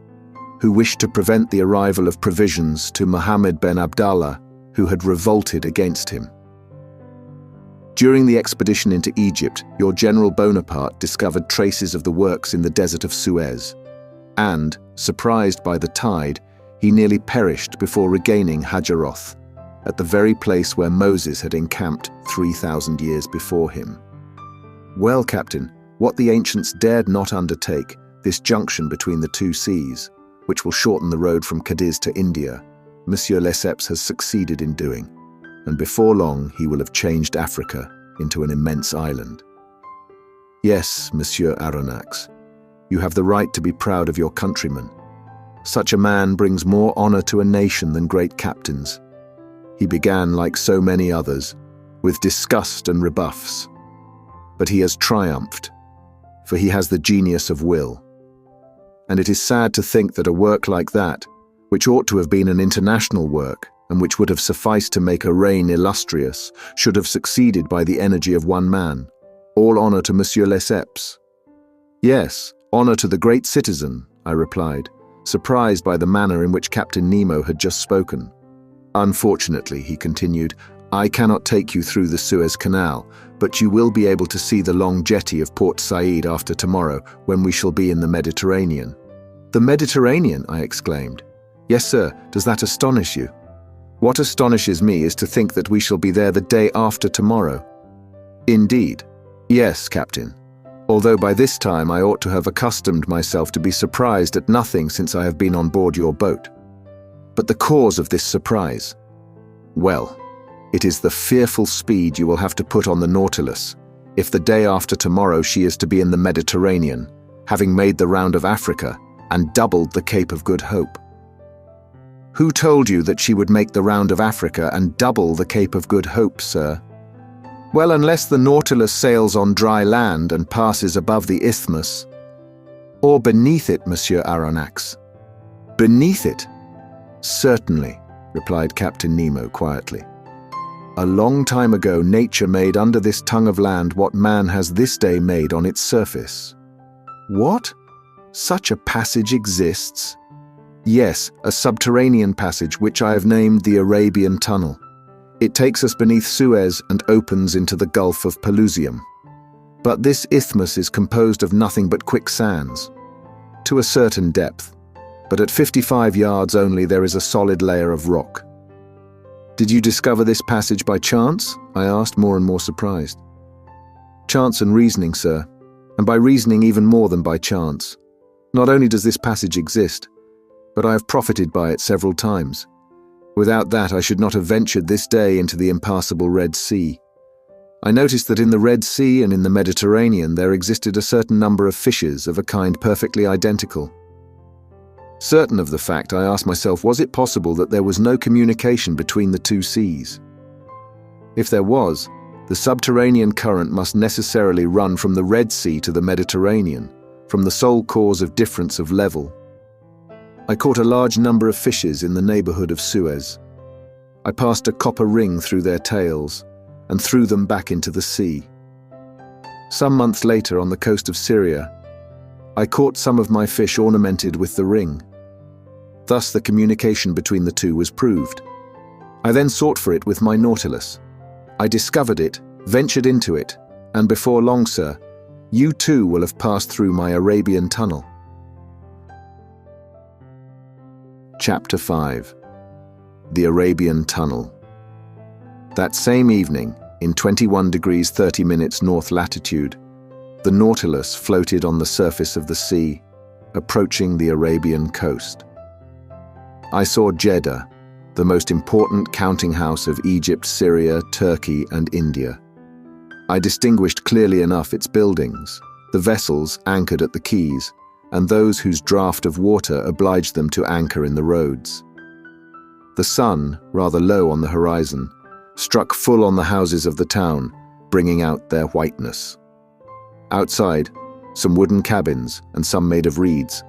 who wished to prevent the arrival of provisions to Muhammad ben Abdallah, who had revolted against him. During the expedition into Egypt, your General Bonaparte discovered traces of the works in the desert of Suez, and, surprised by the tide, he nearly perished before regaining Hajaroth, at the very place where Moses had encamped 3,000 years before him. Well, Captain, what the ancients dared not undertake, this junction between the 2 seas, which will shorten the road from Cadiz to India, Monsieur Lesseps has succeeded in doing, and before long he will have changed Africa into an immense island. Yes, Monsieur Aronnax, you have the right to be proud of your countrymen. Such a man brings more honor to a nation than great captains. He began, like so many others, with disgust and rebuffs. But he has triumphed, for he has the genius of will. And it is sad to think that a work like that, which ought to have been an international work, and which would have sufficed to make a reign illustrious, should have succeeded by the energy of one man. All honor to Monsieur Lesseps. Yes, honor to the great citizen, I replied, surprised by the manner in which Captain Nemo had just spoken. Unfortunately, he continued, I cannot take you through the Suez Canal, but you will be able to see the long jetty of Port Said after tomorrow, when we shall be in the Mediterranean." "The Mediterranean?" I exclaimed. "Yes, sir. Does that astonish you?" "What astonishes me is to think that we shall be there the day after tomorrow." "Indeed." "Yes, Captain. Although by this time I ought to have accustomed myself to be surprised at nothing since I have been on board your boat. But the cause of this surprise? Well, it is the fearful speed you will have to put on the Nautilus, if the day after tomorrow she is to be in the Mediterranean, having made the round of Africa and doubled the Cape of Good Hope." "Who told you that she would make the round of Africa and double the Cape of Good Hope, sir?" "Well, unless the Nautilus sails on dry land and passes above the isthmus." "Or beneath it, Monsieur Aronnax." "Beneath it?" "Certainly," replied Captain Nemo quietly. "A long time ago nature made under this tongue of land what man has this day made on its surface." "What? Such a passage exists?" "Yes, a subterranean passage which I have named the Arabian Tunnel. It takes us beneath Suez and opens into the Gulf of Pelusium. But this isthmus is composed of nothing but quicksands, to a certain depth, but at 55 yards only there is a solid layer of rock." "Did you discover this passage by chance?" I asked, more and more surprised. "Chance and reasoning, sir, and by reasoning even more than by chance. Not only does this passage exist, but I have profited by it several times. Without that, I should not have ventured this day into the impassable Red Sea. I noticed that in the Red Sea and in the Mediterranean there existed a certain number of fishes of a kind perfectly identical. Certain of the fact, I asked myself, was it possible that there was no communication between the two seas? If there was, the subterranean current must necessarily run from the Red Sea to the Mediterranean, from the sole cause of difference of level. I caught a large number of fishes in the neighborhood of Suez. I passed a copper ring through their tails and threw them back into the sea. Some months later, on the coast of Syria, I caught some of my fish ornamented with the ring. Thus the communication between the two was proved. I then sought for it with my Nautilus. I discovered it, ventured into it, and before long, sir, you too will have passed through my Arabian Tunnel. Chapter 5. The Arabian Tunnel. That same evening, in 21 degrees 30 minutes north latitude, the Nautilus floated on the surface of the sea, approaching the Arabian coast. I saw Jeddah, the most important counting house of Egypt, Syria, Turkey, and India. I distinguished clearly enough its buildings, the vessels anchored at the quays, and those whose draught of water obliged them to anchor in the roads. The sun, rather low on the horizon, struck full on the houses of the town, bringing out their whiteness. Outside, some wooden cabins, and some made of reeds,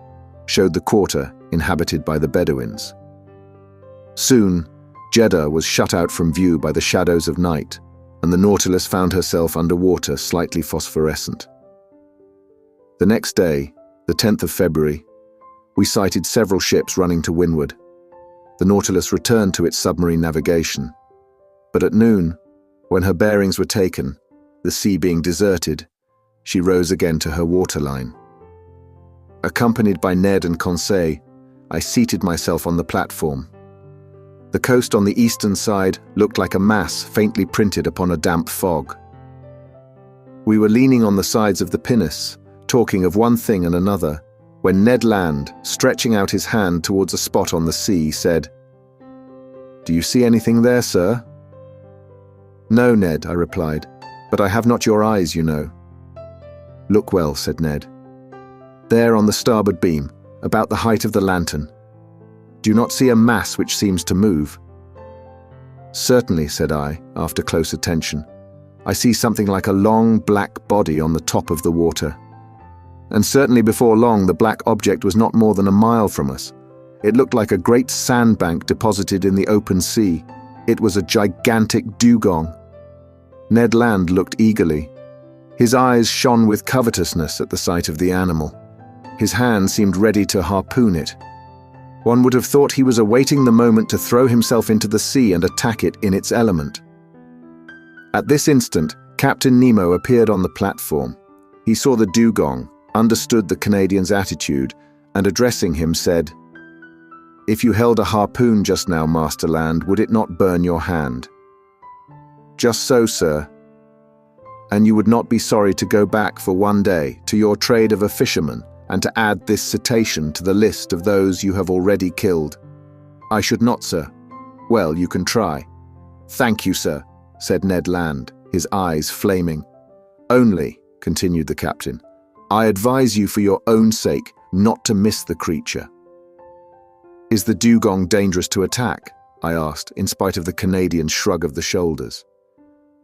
showed the quarter inhabited by the Bedouins. Soon, Jeddah was shut out from view by the shadows of night, and the Nautilus found herself under water, slightly phosphorescent. The next day, the 10th of February, we sighted several ships running to windward. The Nautilus returned to its submarine navigation, but at noon, when her bearings were taken, the sea being deserted, she rose again to her waterline. Accompanied by Ned and Conseil, I seated myself on the platform. The coast on the eastern side looked like a mass faintly printed upon a damp fog. We were leaning on the sides of the pinnace, talking of one thing and another, when Ned Land, stretching out his hand towards a spot on the sea, said, "Do you see anything there, sir?" "No, Ned," I replied, "but I have not your eyes, you know." "Look well," said Ned. "There on the starboard beam, about the height of the lantern. Do you not see a mass which seems to move?" "Certainly," said I, after close attention. "I see something like a long black body on the top of the water. And certainly before long the black object was not more than a mile from us. It looked like a great sandbank deposited in the open sea. It was a gigantic dugong." Ned Land looked eagerly. His eyes shone with covetousness at the sight of the animal. His hand seemed ready to harpoon it. One would have thought he was awaiting the moment to throw himself into the sea and attack it in its element. At this instant, Captain Nemo appeared on the platform. He saw the dugong, understood the Canadian's attitude, and addressing him said, "If you held a harpoon just now, Master Land, would it not burn your hand?" "Just so, sir. And you would not be sorry to go back for one day to your trade of a fisherman and to add this cetacean to the list of those you have already killed?" "I should not, sir." "Well, you can try." "Thank you, sir," said Ned Land, his eyes flaming. "Only," continued the captain, "I advise you for your own sake not to miss the creature." "Is the dugong dangerous to attack?" I asked, in spite of the Canadian's shrug of the shoulders.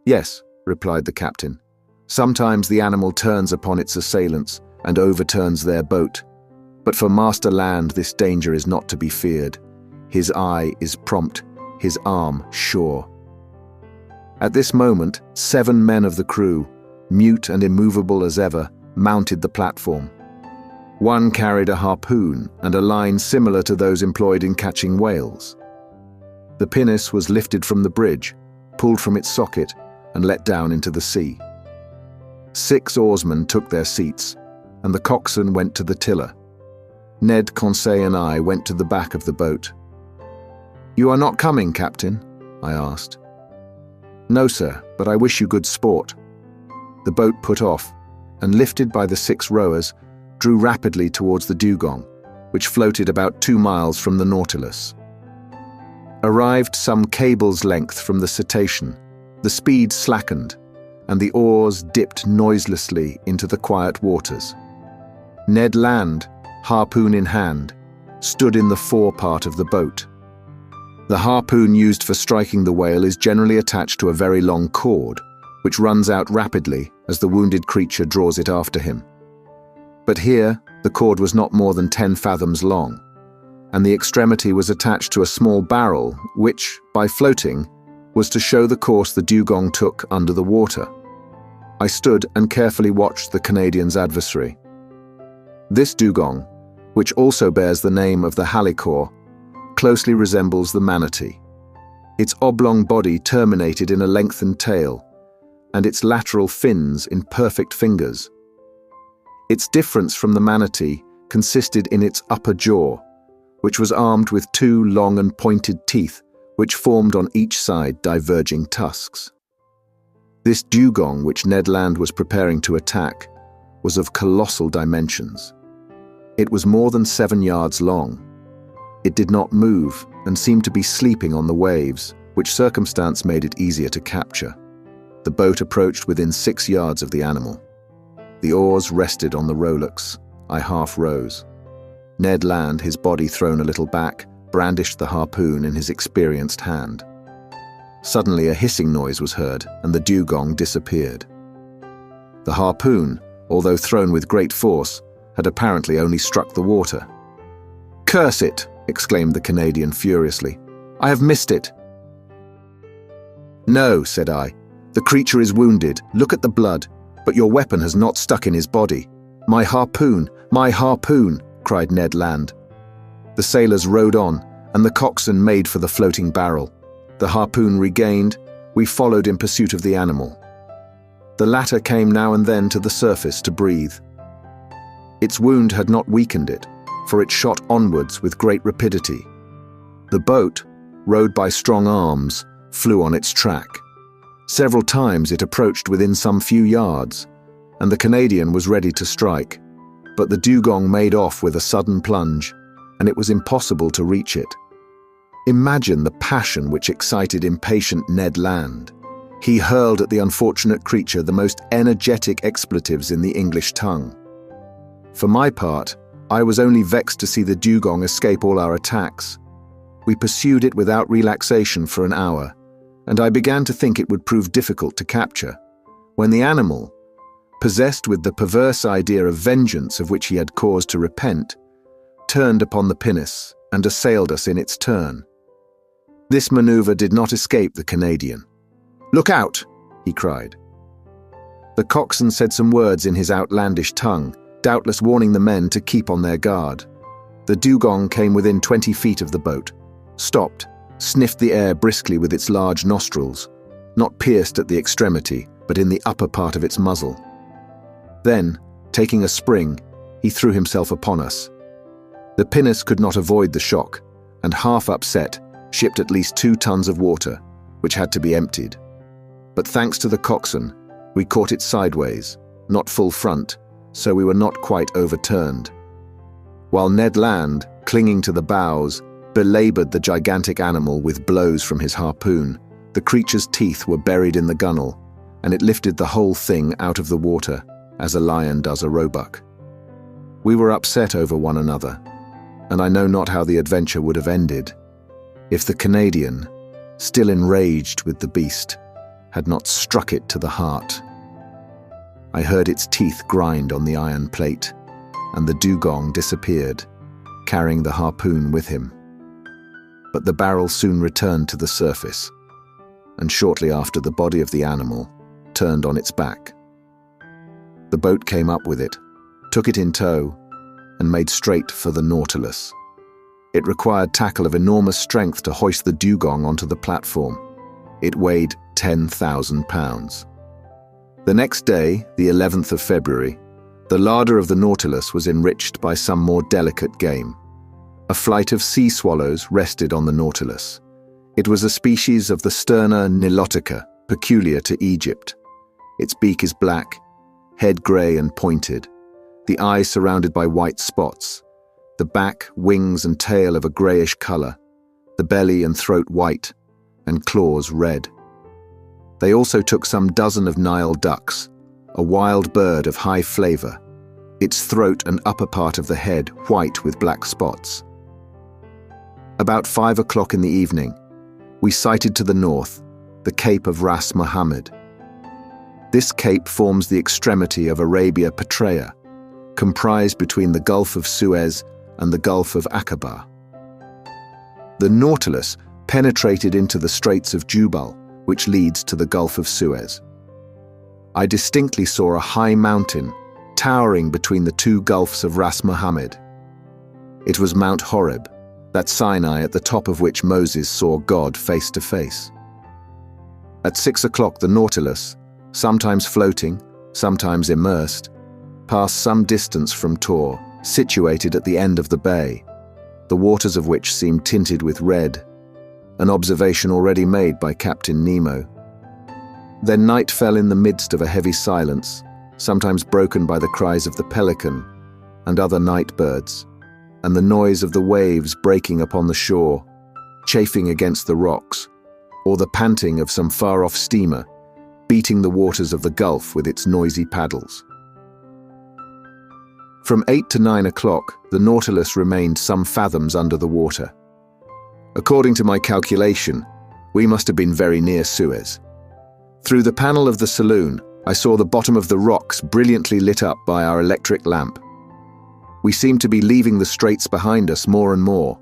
"Yes," replied the captain. "Sometimes the animal turns upon its assailants and overturns their boat. But for Master Land this danger is not to be feared. His eye is prompt, his arm sure." At this moment, 7 men of the crew, mute and immovable as ever, mounted the platform. One carried a harpoon and a line similar to those employed in catching whales. The pinnace was lifted from the bridge, pulled from its socket, and let down into the sea. 6 oarsmen took their seats, and the coxswain went to the tiller. Ned, Conseil, and I went to the back of the boat. "You are not coming, Captain?" I asked. "No, sir, but I wish you good sport." The boat put off, and lifted by the 6 rowers, drew rapidly towards the dugong, which floated about 2 miles from the Nautilus. Arrived some cable's length from the cetacean, the speed slackened, and the oars dipped noiselessly into the quiet waters. Ned Land, harpoon in hand, stood in the forepart of the boat. The harpoon used for striking the whale is generally attached to a very long cord, which runs out rapidly as the wounded creature draws it after him. But here, the cord was not more than 10 fathoms long, and the extremity was attached to a small barrel which, by floating, was to show the course the dugong took under the water. I stood and carefully watched the Canadian's adversary. This dugong, which also bears the name of the halicore, closely resembles the manatee. Its oblong body terminated in a lengthened tail, and its lateral fins in perfect fingers. Its difference from the manatee consisted in its upper jaw, which was armed with 2 long and pointed teeth which formed on each side diverging tusks. This dugong, which Ned Land was preparing to attack, was of colossal dimensions. It was more than 7 yards long. It did not move and seemed to be sleeping on the waves, which circumstance made it easier to capture. The boat approached within 6 yards of the animal. The oars rested on the rowlocks. I half rose. Ned Land, his body thrown a little back, brandished the harpoon in his experienced hand. Suddenly a hissing noise was heard, and the dugong disappeared. The harpoon, although thrown with great force, had apparently only struck the water. "Curse it!" exclaimed the Canadian furiously. "I have missed it." "No," said I. "The creature is wounded. Look at the blood. But your weapon has not stuck in his body." "My harpoon! My harpoon!" cried Ned Land. The sailors rowed on, and the coxswain made for the floating barrel. The harpoon regained, we followed in pursuit of the animal. The latter came now and then to the surface to breathe. Its wound had not weakened it, for it shot onwards with great rapidity. The boat, rowed by strong arms, flew on its track. Several times it approached within some few yards, and the Canadian was ready to strike, but the dugong made off with a sudden plunge, and it was impossible to reach it. Imagine the passion which excited impatient Ned Land. He hurled at the unfortunate creature the most energetic expletives in the English tongue. For my part, I was only vexed to see the dugong escape all our attacks. We pursued it without relaxation for an hour, and I began to think it would prove difficult to capture, when the animal, possessed with the perverse idea of vengeance of which he had cause to repent, turned upon the pinnace and assailed us in its turn. This maneuver did not escape the Canadian. "Look out!" he cried. The coxswain said some words in his outlandish tongue, doubtless warning the men to keep on their guard. The dugong came within 20 feet of the boat, stopped, sniffed the air briskly with its large nostrils, not pierced at the extremity, but in the upper part of its muzzle. Then, taking a spring, he threw himself upon us. The pinnace could not avoid the shock, and half upset, shipped at least 2 tons of water, which had to be emptied. But thanks to the coxswain, we caught it sideways, not full front, so we were not quite overturned. While Ned Land, clinging to the bows, belabored the gigantic animal with blows from his harpoon, the creature's teeth were buried in the gunwale, and it lifted the whole thing out of the water, as a lion does a roebuck. We were upset over one another, and I know not how the adventure would have ended if the Canadian, still enraged with the beast, had not struck it to the heart. I heard its teeth grind on the iron plate, and the dugong disappeared, carrying the harpoon with him. But the barrel soon returned to the surface, and shortly after the body of the animal turned on its back. The boat came up with it, took it in tow, and made straight for the Nautilus. It required tackle of enormous strength to hoist the dugong onto the platform. It weighed 10,000 pounds. The next day, the 11th of February, the larder of the Nautilus was enriched by some more delicate game. A flight of sea swallows rested on the Nautilus. It was a species of the Sterna nilotica, peculiar to Egypt. Its beak is black, head grey and pointed, the eyes surrounded by white spots, the back, wings and tail of a greyish colour, the belly and throat white, and claws red. They also took some dozen of Nile ducks, a wild bird of high flavour, its throat and upper part of the head white with black spots. About 5 o'clock in the evening, we sighted to the north the Cape of Ras Mohammed. This cape forms the extremity of Arabia Petraea, comprised between the Gulf of Suez and the Gulf of Aqaba. The Nautilus penetrated into the Straits of Jubal, which leads to the Gulf of Suez. I distinctly saw a high mountain towering between the 2 gulfs of Ras Mohammed. It was Mount Horeb, that Sinai at the top of which Moses saw God face to face. At 6 o'clock the Nautilus, sometimes floating, sometimes immersed, passed some distance from Tor, situated at the end of the bay, the waters of which seemed tinted with red, an observation already made by Captain Nemo. Then night fell in the midst of a heavy silence, sometimes broken by the cries of the pelican and other night birds, and the noise of the waves breaking upon the shore, chafing against the rocks, or the panting of some far-off steamer, beating the waters of the Gulf with its noisy paddles. From 8 to 9 o'clock, the Nautilus remained some fathoms under the water. According to my calculation, we must have been very near Suez. Through the panel of the saloon, I saw the bottom of the rocks brilliantly lit up by our electric lamp. We seemed to be leaving the straits behind us more and more.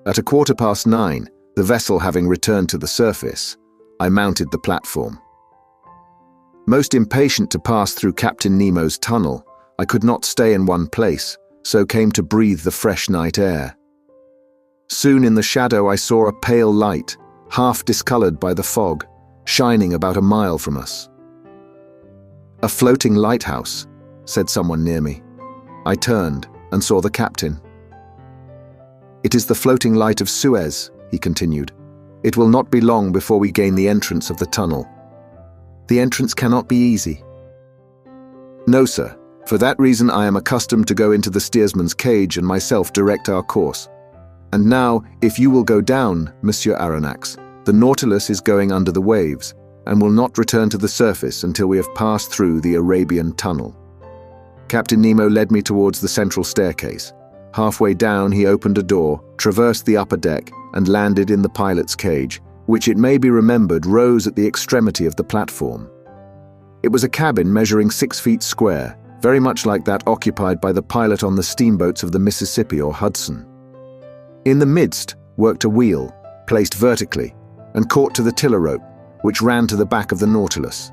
At 9:15, the vessel having returned to the surface, I mounted the platform. Most impatient to pass through Captain Nemo's tunnel, I could not stay in one place, so came to breathe the fresh night air. Soon in the shadow I saw a pale light, half discoloured by the fog, shining about a mile from us. "A floating lighthouse," said someone near me. I turned and saw the captain. "It is the floating light of Suez," he continued. "It will not be long before we gain the entrance of the tunnel. The entrance cannot be easy." "No, sir. For that reason I am accustomed to go into the steersman's cage and myself direct our course. And now, if you will go down, Monsieur Aronnax, the Nautilus is going under the waves, and will not return to the surface until we have passed through the Arabian Tunnel." Captain Nemo led me towards the central staircase. Halfway down he opened a door, traversed the upper deck, and landed in the pilot's cage, which it may be remembered rose at the extremity of the platform. It was a cabin measuring 6 feet square, very much like that occupied by the pilot on the steamboats of the Mississippi or Hudson. In the midst worked a wheel, placed vertically, and caught to the tiller rope, which ran to the back of the Nautilus.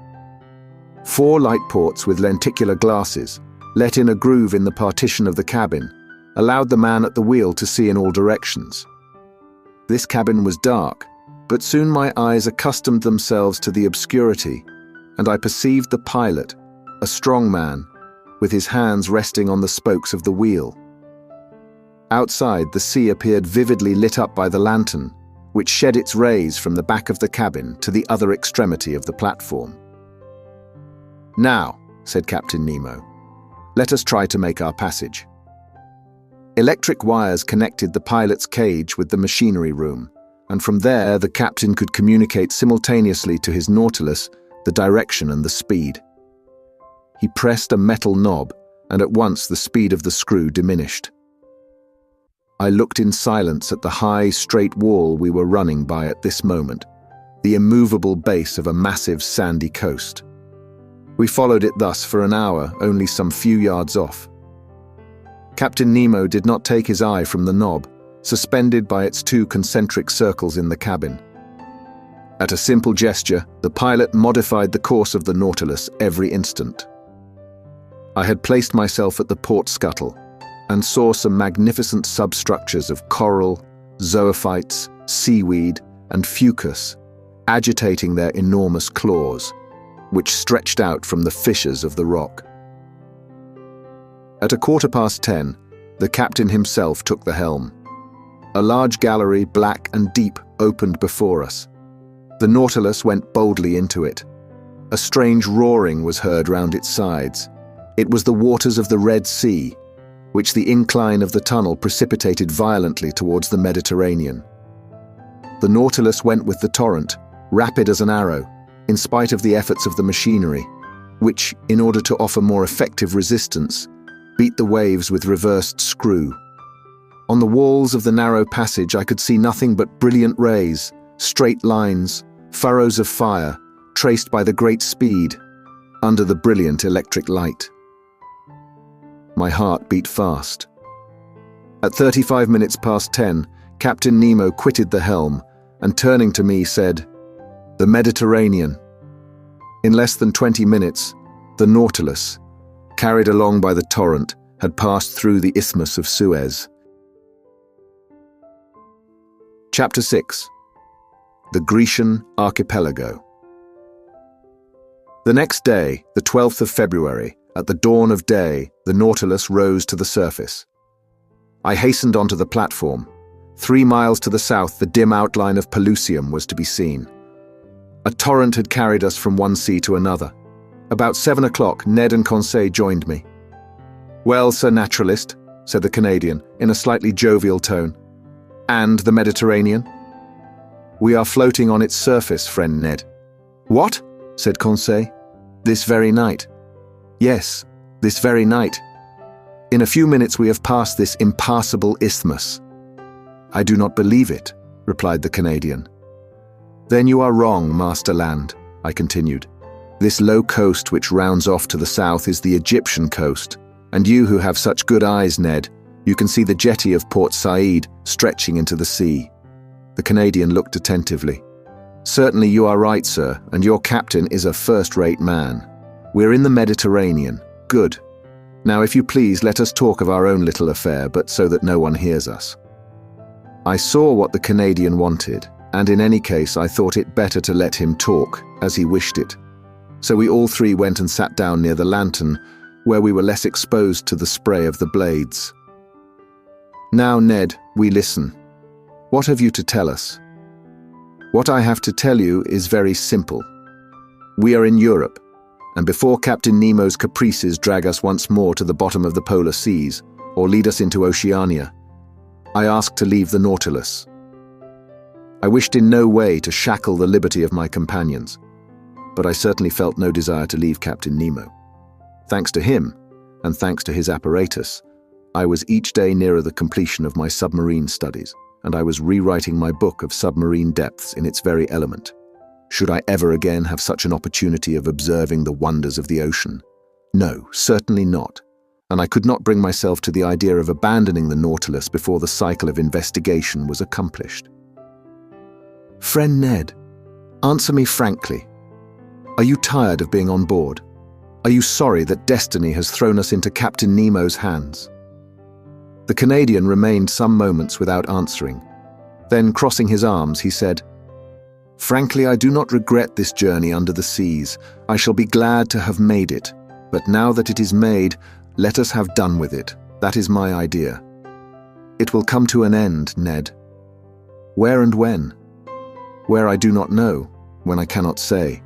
4 light ports with lenticular glasses, let in a groove in the partition of the cabin, allowed the man at the wheel to see in all directions. This cabin was dark, But soon my eyes accustomed themselves to the obscurity, and I perceived the pilot, a strong man, with his hands resting on the spokes of the wheel. Outside, the sea appeared vividly lit up by the lantern, which shed its rays from the back of the cabin to the other extremity of the platform. "Now," said Captain Nemo, "let us try to make our passage." Electric wires connected the pilot's cage with the machinery room, and from there the captain could communicate simultaneously to his Nautilus the direction and the speed. He pressed a metal knob, and at once the speed of the screw diminished. I looked in silence at the high, straight wall we were running by at this moment, the immovable base of a massive sandy coast. We followed it thus for an hour, only some few yards off. Captain Nemo did not take his eye from the knob, suspended by its two concentric circles in the cabin. At a simple gesture, the pilot modified the course of the Nautilus every instant. I had placed myself at the port scuttle and saw some magnificent substructures of coral, zoophytes, seaweed, and fucus agitating their enormous claws, which stretched out from the fissures of the rock. At 10:15, the captain himself took the helm. A large gallery, black and deep, opened before us. The Nautilus went boldly into it. A strange roaring was heard round its sides. It was the waters of the Red Sea, which the incline of the tunnel precipitated violently towards the Mediterranean. The Nautilus went with the torrent, rapid as an arrow, in spite of the efforts of the machinery, which, in order to offer more effective resistance, beat the waves with reversed screw. On the walls of the narrow passage I could see nothing but brilliant rays, straight lines, furrows of fire, traced by the great speed, under the brilliant electric light. My heart beat fast. At 10:35, Captain Nemo quitted the helm and, turning to me, said, "The Mediterranean." In less than 20 minutes, the Nautilus, carried along by the torrent, had passed through the Isthmus of Suez. Chapter 6. The Grecian Archipelago. The next day, the 12th of February, at the dawn of day, the Nautilus rose to the surface. I hastened onto the platform. 3 miles to the south, the dim outline of Pelusium was to be seen. A torrent had carried us from one sea to another. About 7 o'clock, Ned and Conseil joined me. "Well, Sir Naturalist," said the Canadian, in a slightly jovial tone. "And the Mediterranean?" "We are floating on its surface, friend Ned." "What?" said Conseil. "This very night." "Yes, this very night. In a few minutes we have passed this impassable isthmus." "I do not believe it," replied the Canadian. "Then you are wrong, Master Land," I continued. "This low coast which rounds off to the south is the Egyptian coast, and you who have such good eyes, Ned, you can see the jetty of Port Said stretching into the sea." The Canadian looked attentively. "Certainly you are right, sir, and your captain is a first-rate man. We're in the Mediterranean. Good. Now, if you please, let us talk of our own little affair, but so that no one hears us." I saw what the Canadian wanted, and in any case I thought it better to let him talk, as he wished it. So we all three went and sat down near the lantern, where we were less exposed to the spray of the blades. "Now, Ned, we listen. What have you to tell us?" "What I have to tell you is very simple. We are in Europe, and before Captain Nemo's caprices drag us once more to the bottom of the polar seas, or lead us into Oceania, I ask to leave the Nautilus. I wished in no way to shackle the liberty of my companions, but I certainly felt no desire to leave Captain Nemo. Thanks to him, and thanks to his apparatus, I was each day nearer the completion of my submarine studies, and I was rewriting my book of submarine depths in its very element. Should I ever again have such an opportunity of observing the wonders of the ocean? No, certainly not, and I could not bring myself to the idea of abandoning the Nautilus before the cycle of investigation was accomplished. Friend Ned, answer me frankly. Are you tired of being on board? Are you sorry that destiny has thrown us into Captain Nemo's hands? The Canadian remained some moments without answering. Then, crossing his arms, he said, Frankly, I do not regret this journey under the seas. I shall be glad to have made it. But now that it is made, let us have done with it. That is my idea. It will come to an end, Ned. Where and when? Where I do not know, when I cannot say.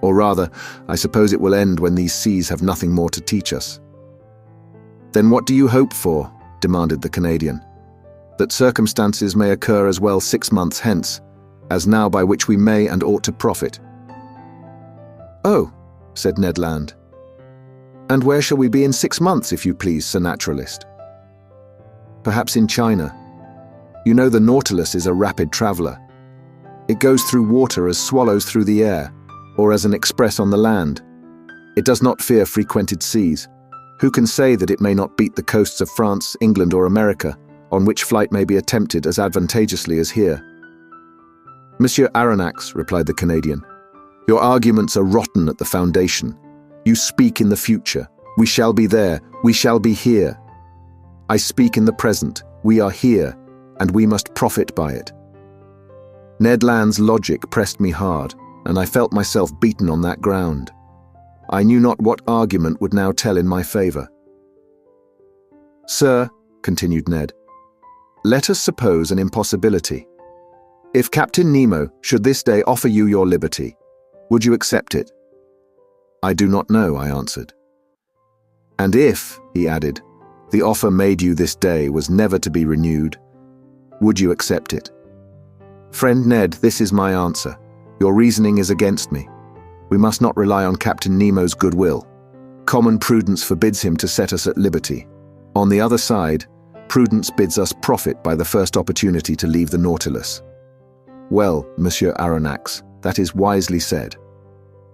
Or rather, I suppose it will end when these seas have nothing more to teach us. Then what do you hope for? Demanded the Canadian. That circumstances may occur as well 6 months hence, as now by which we may and ought to profit. Oh, said Ned Land. And where shall we be in 6 months, if you please, Sir Naturalist? Perhaps in China. You know the Nautilus is a rapid traveller. It goes through water as swallows through the air, or as an express on the land. It does not fear frequented seas. Who can say that it may not beat the coasts of France, England, or America, on which flight may be attempted as advantageously as here? Monsieur Aronnax, replied the Canadian, your arguments are rotten at the foundation. You speak in the future. We shall be there. We shall be here. I speak in the present. We are here, and we must profit by it. Ned Land's logic pressed me hard, and I felt myself beaten on that ground. I knew not what argument would now tell in my favour. Sir, continued Ned, let us suppose an impossibility. If Captain Nemo should this day offer you your liberty, would you accept it? I do not know, I answered. And if, he added, the offer made you this day was never to be renewed, would you accept it? Friend Ned, this is my answer. Your reasoning is against me. We must not rely on Captain Nemo's goodwill. Common prudence forbids him to set us at liberty. On the other side, prudence bids us profit by the first opportunity to leave the Nautilus. Well, Monsieur Aronnax, that is wisely said.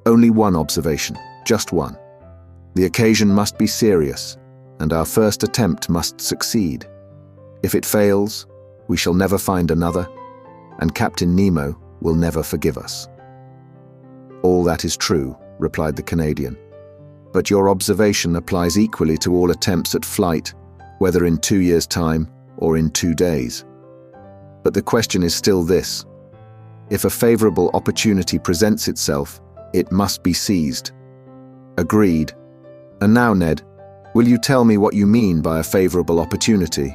Only one observation, just one. The occasion must be serious, and our first attempt must succeed. If it fails, we shall never find another, and Captain Nemo will never forgive us. All that is true, replied the Canadian, but your observation applies equally to all attempts at flight, whether in 2 years' time or in 2 days. But the question is still this. If a favourable opportunity presents itself, it must be seized. Agreed. And now, Ned, will you tell me what you mean by a favourable opportunity?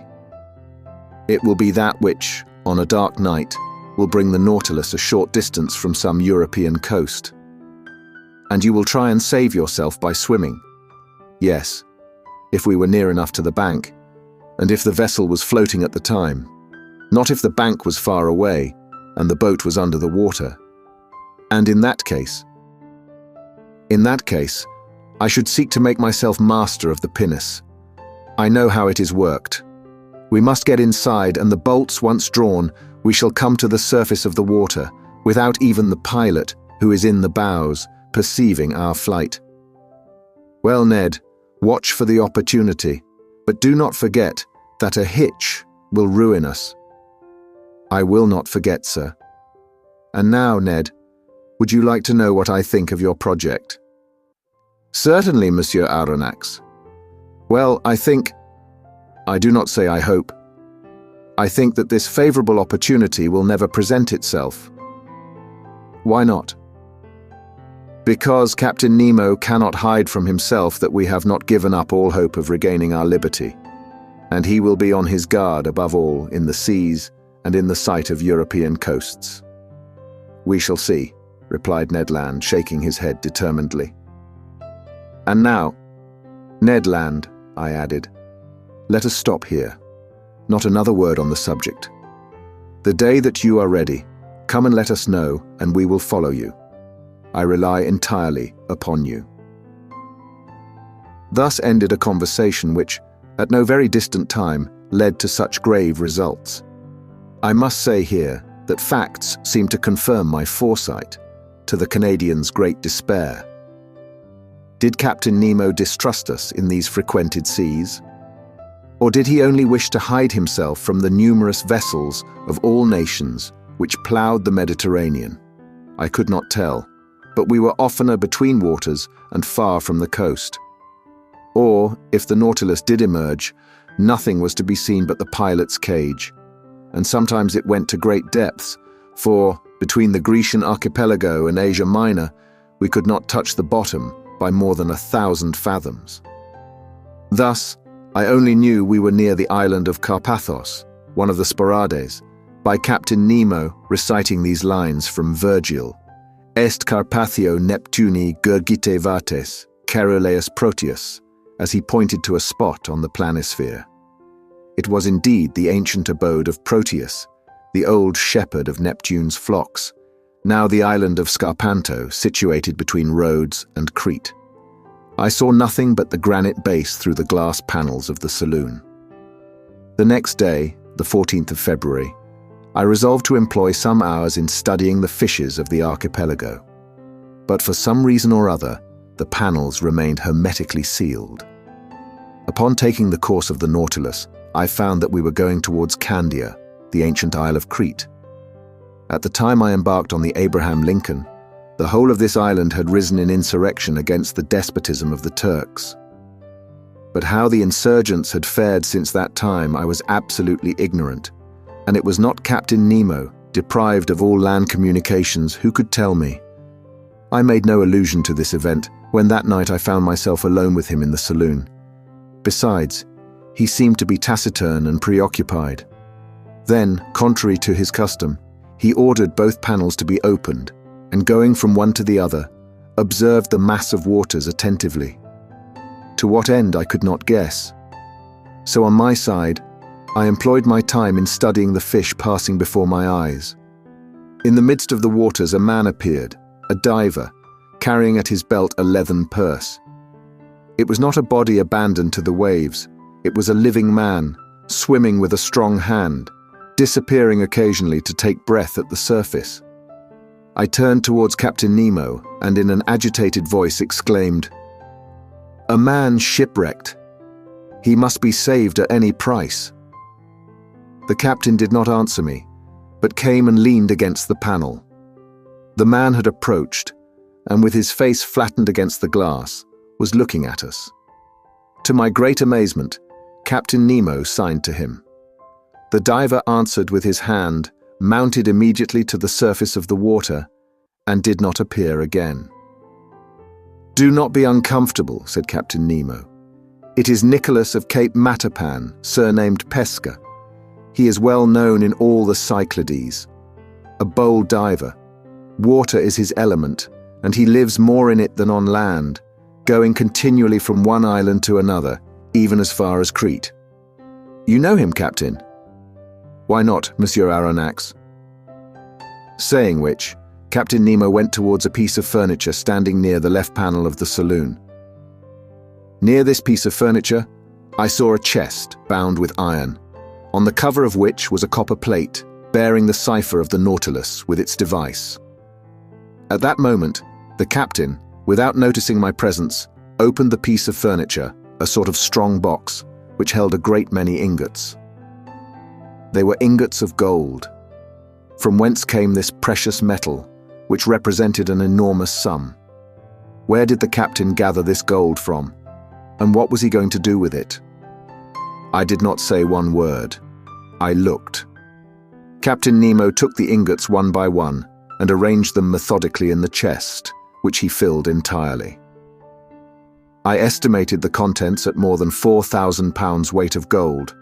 It will be that which, on a dark night, will bring the Nautilus a short distance from some European coast. And you will try and save yourself by swimming. Yes, if we were near enough to the bank, and if the vessel was floating at the time. Not if the bank was far away, and the boat was under the water. And in that case, I should seek to make myself master of the pinnace. I know how it is worked. We must get inside, and the bolts once drawn, we shall come to the surface of the water, without even the pilot, who is in the bows, perceiving our flight. Well, Ned, watch for the opportunity, but do not forget that a hitch will ruin us. I will not forget, sir. And now, Ned, would you like to know what I think of your project? Certainly, Monsieur Aronnax. Well, I do not say I hope. I think that this favourable opportunity will never present itself. Why not? Because Captain Nemo cannot hide from himself that we have not given up all hope of regaining our liberty, and he will be on his guard above all in the seas and in the sight of European coasts. We shall see, replied Ned Land, shaking his head determinedly. And now, Ned Land, I added, let us stop here. Not another word on the subject. The day that you are ready, come and let us know, and we will follow you. I rely entirely upon you. Thus ended a conversation which, at no very distant time, led to such grave results. I must say here that facts seem to confirm my foresight, to the Canadian's great despair. Did Captain Nemo distrust us in these frequented seas? Or did he only wish to hide himself from the numerous vessels of all nations which ploughed the Mediterranean? I could not tell, but we were oftener between waters and far from the coast. Or, if the Nautilus did emerge, nothing was to be seen but the pilot's cage, and sometimes it went to great depths, for, Between the Grecian archipelago and Asia Minor, we could not touch the bottom by more than 1,000 fathoms. Thus, I only knew we were near the island of Carpathos, one of the Sporades, by Captain Nemo reciting these lines from Virgil: Est Carpathio Neptuni gurgite vates, caruleus Proteus, as he pointed to a spot on the planisphere. It was indeed the ancient abode of Proteus, the old shepherd of Neptune's flocks, now the island of Scarpanto, situated between Rhodes and Crete. I saw nothing but the granite base through the glass panels of the saloon. The next day, the 14th of February, I resolved to employ some hours in studying the fishes of the archipelago. But for some reason or other, the panels remained hermetically sealed. Upon taking the course of the Nautilus, I found that we were going towards Candia, the ancient Isle of Crete. At the time I embarked on the Abraham Lincoln, the whole of this island had risen in insurrection against the despotism of the Turks. But how the insurgents had fared since that time I was absolutely ignorant, and it was not Captain Nemo, deprived of all land communications, who could tell me. I made no allusion to this event when that night I found myself alone with him in the saloon. Besides, he seemed to be taciturn and preoccupied. Then, contrary to his custom, he ordered both panels to be opened, and going from one to the other, observed the mass of waters attentively. To what end I could not guess. So on my side, I employed my time in studying the fish passing before my eyes. In the midst of the waters a man appeared, a diver, carrying at his belt a leathern purse. It was not a body abandoned to the waves, it was a living man, swimming with a strong hand, disappearing occasionally to take breath at the surface. I turned towards Captain Nemo and in an agitated voice exclaimed, "A man shipwrecked. He must be saved at any price." The captain did not answer me, but came and leaned against the panel. The man had approached, and with his face flattened against the glass, was looking at us. To my great amazement, Captain Nemo signed to him. The diver answered with his hand, mounted immediately to the surface of the water, and did not appear again. "Do not be uncomfortable," said Captain Nemo. "It is Nicholas of Cape Matapan, surnamed Pesca. He is well known in all the Cyclades. A bold diver. Water is his element, and he lives more in it than on land, going continually from one island to another, even as far as Crete. You know him, Captain?" "Why not, Monsieur Aronnax?" Saying which, Captain Nemo went towards a piece of furniture standing near the left panel of the saloon. Near this piece of furniture, I saw a chest bound with iron, on the cover of which was a copper plate bearing the cipher of the Nautilus with its device. At that moment, the captain, without noticing my presence, opened the piece of furniture, a sort of strong box, which held a great many ingots. They were ingots of gold. From whence came this precious metal, which represented an enormous sum? Where did the captain gather this gold from, and what was he going to do with it? I did not say one word. I looked. Captain Nemo took the ingots one by one and arranged them methodically in the chest, which he filled entirely. I estimated the contents at more than 4,000 pounds weight of gold,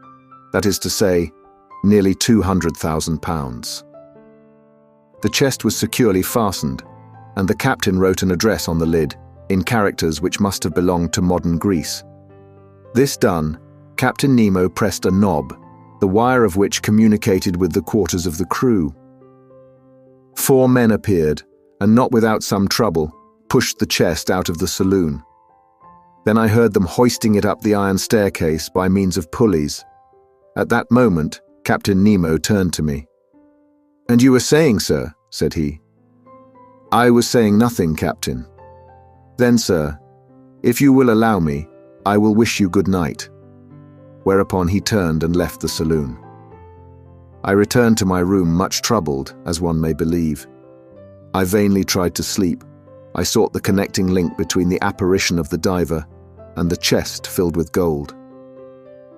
that is to say, nearly 200,000 pounds. The chest was securely fastened, and the captain wrote an address on the lid, in characters which must have belonged to modern Greece. This done, Captain Nemo pressed a knob, the wire of which communicated with the quarters of the crew. 4 men appeared, and not without some trouble, pushed the chest out of the saloon. Then I heard them hoisting it up the iron staircase by means of pulleys. At that moment, Captain Nemo turned to me. "And you were saying, sir," said he. "I was saying nothing, Captain." "Then, sir, if you will allow me, I will wish you good night." Whereupon he turned and left the saloon. I returned to my room much troubled, as one may believe. I vainly tried to sleep. I sought the connecting link between the apparition of the diver and the chest filled with gold.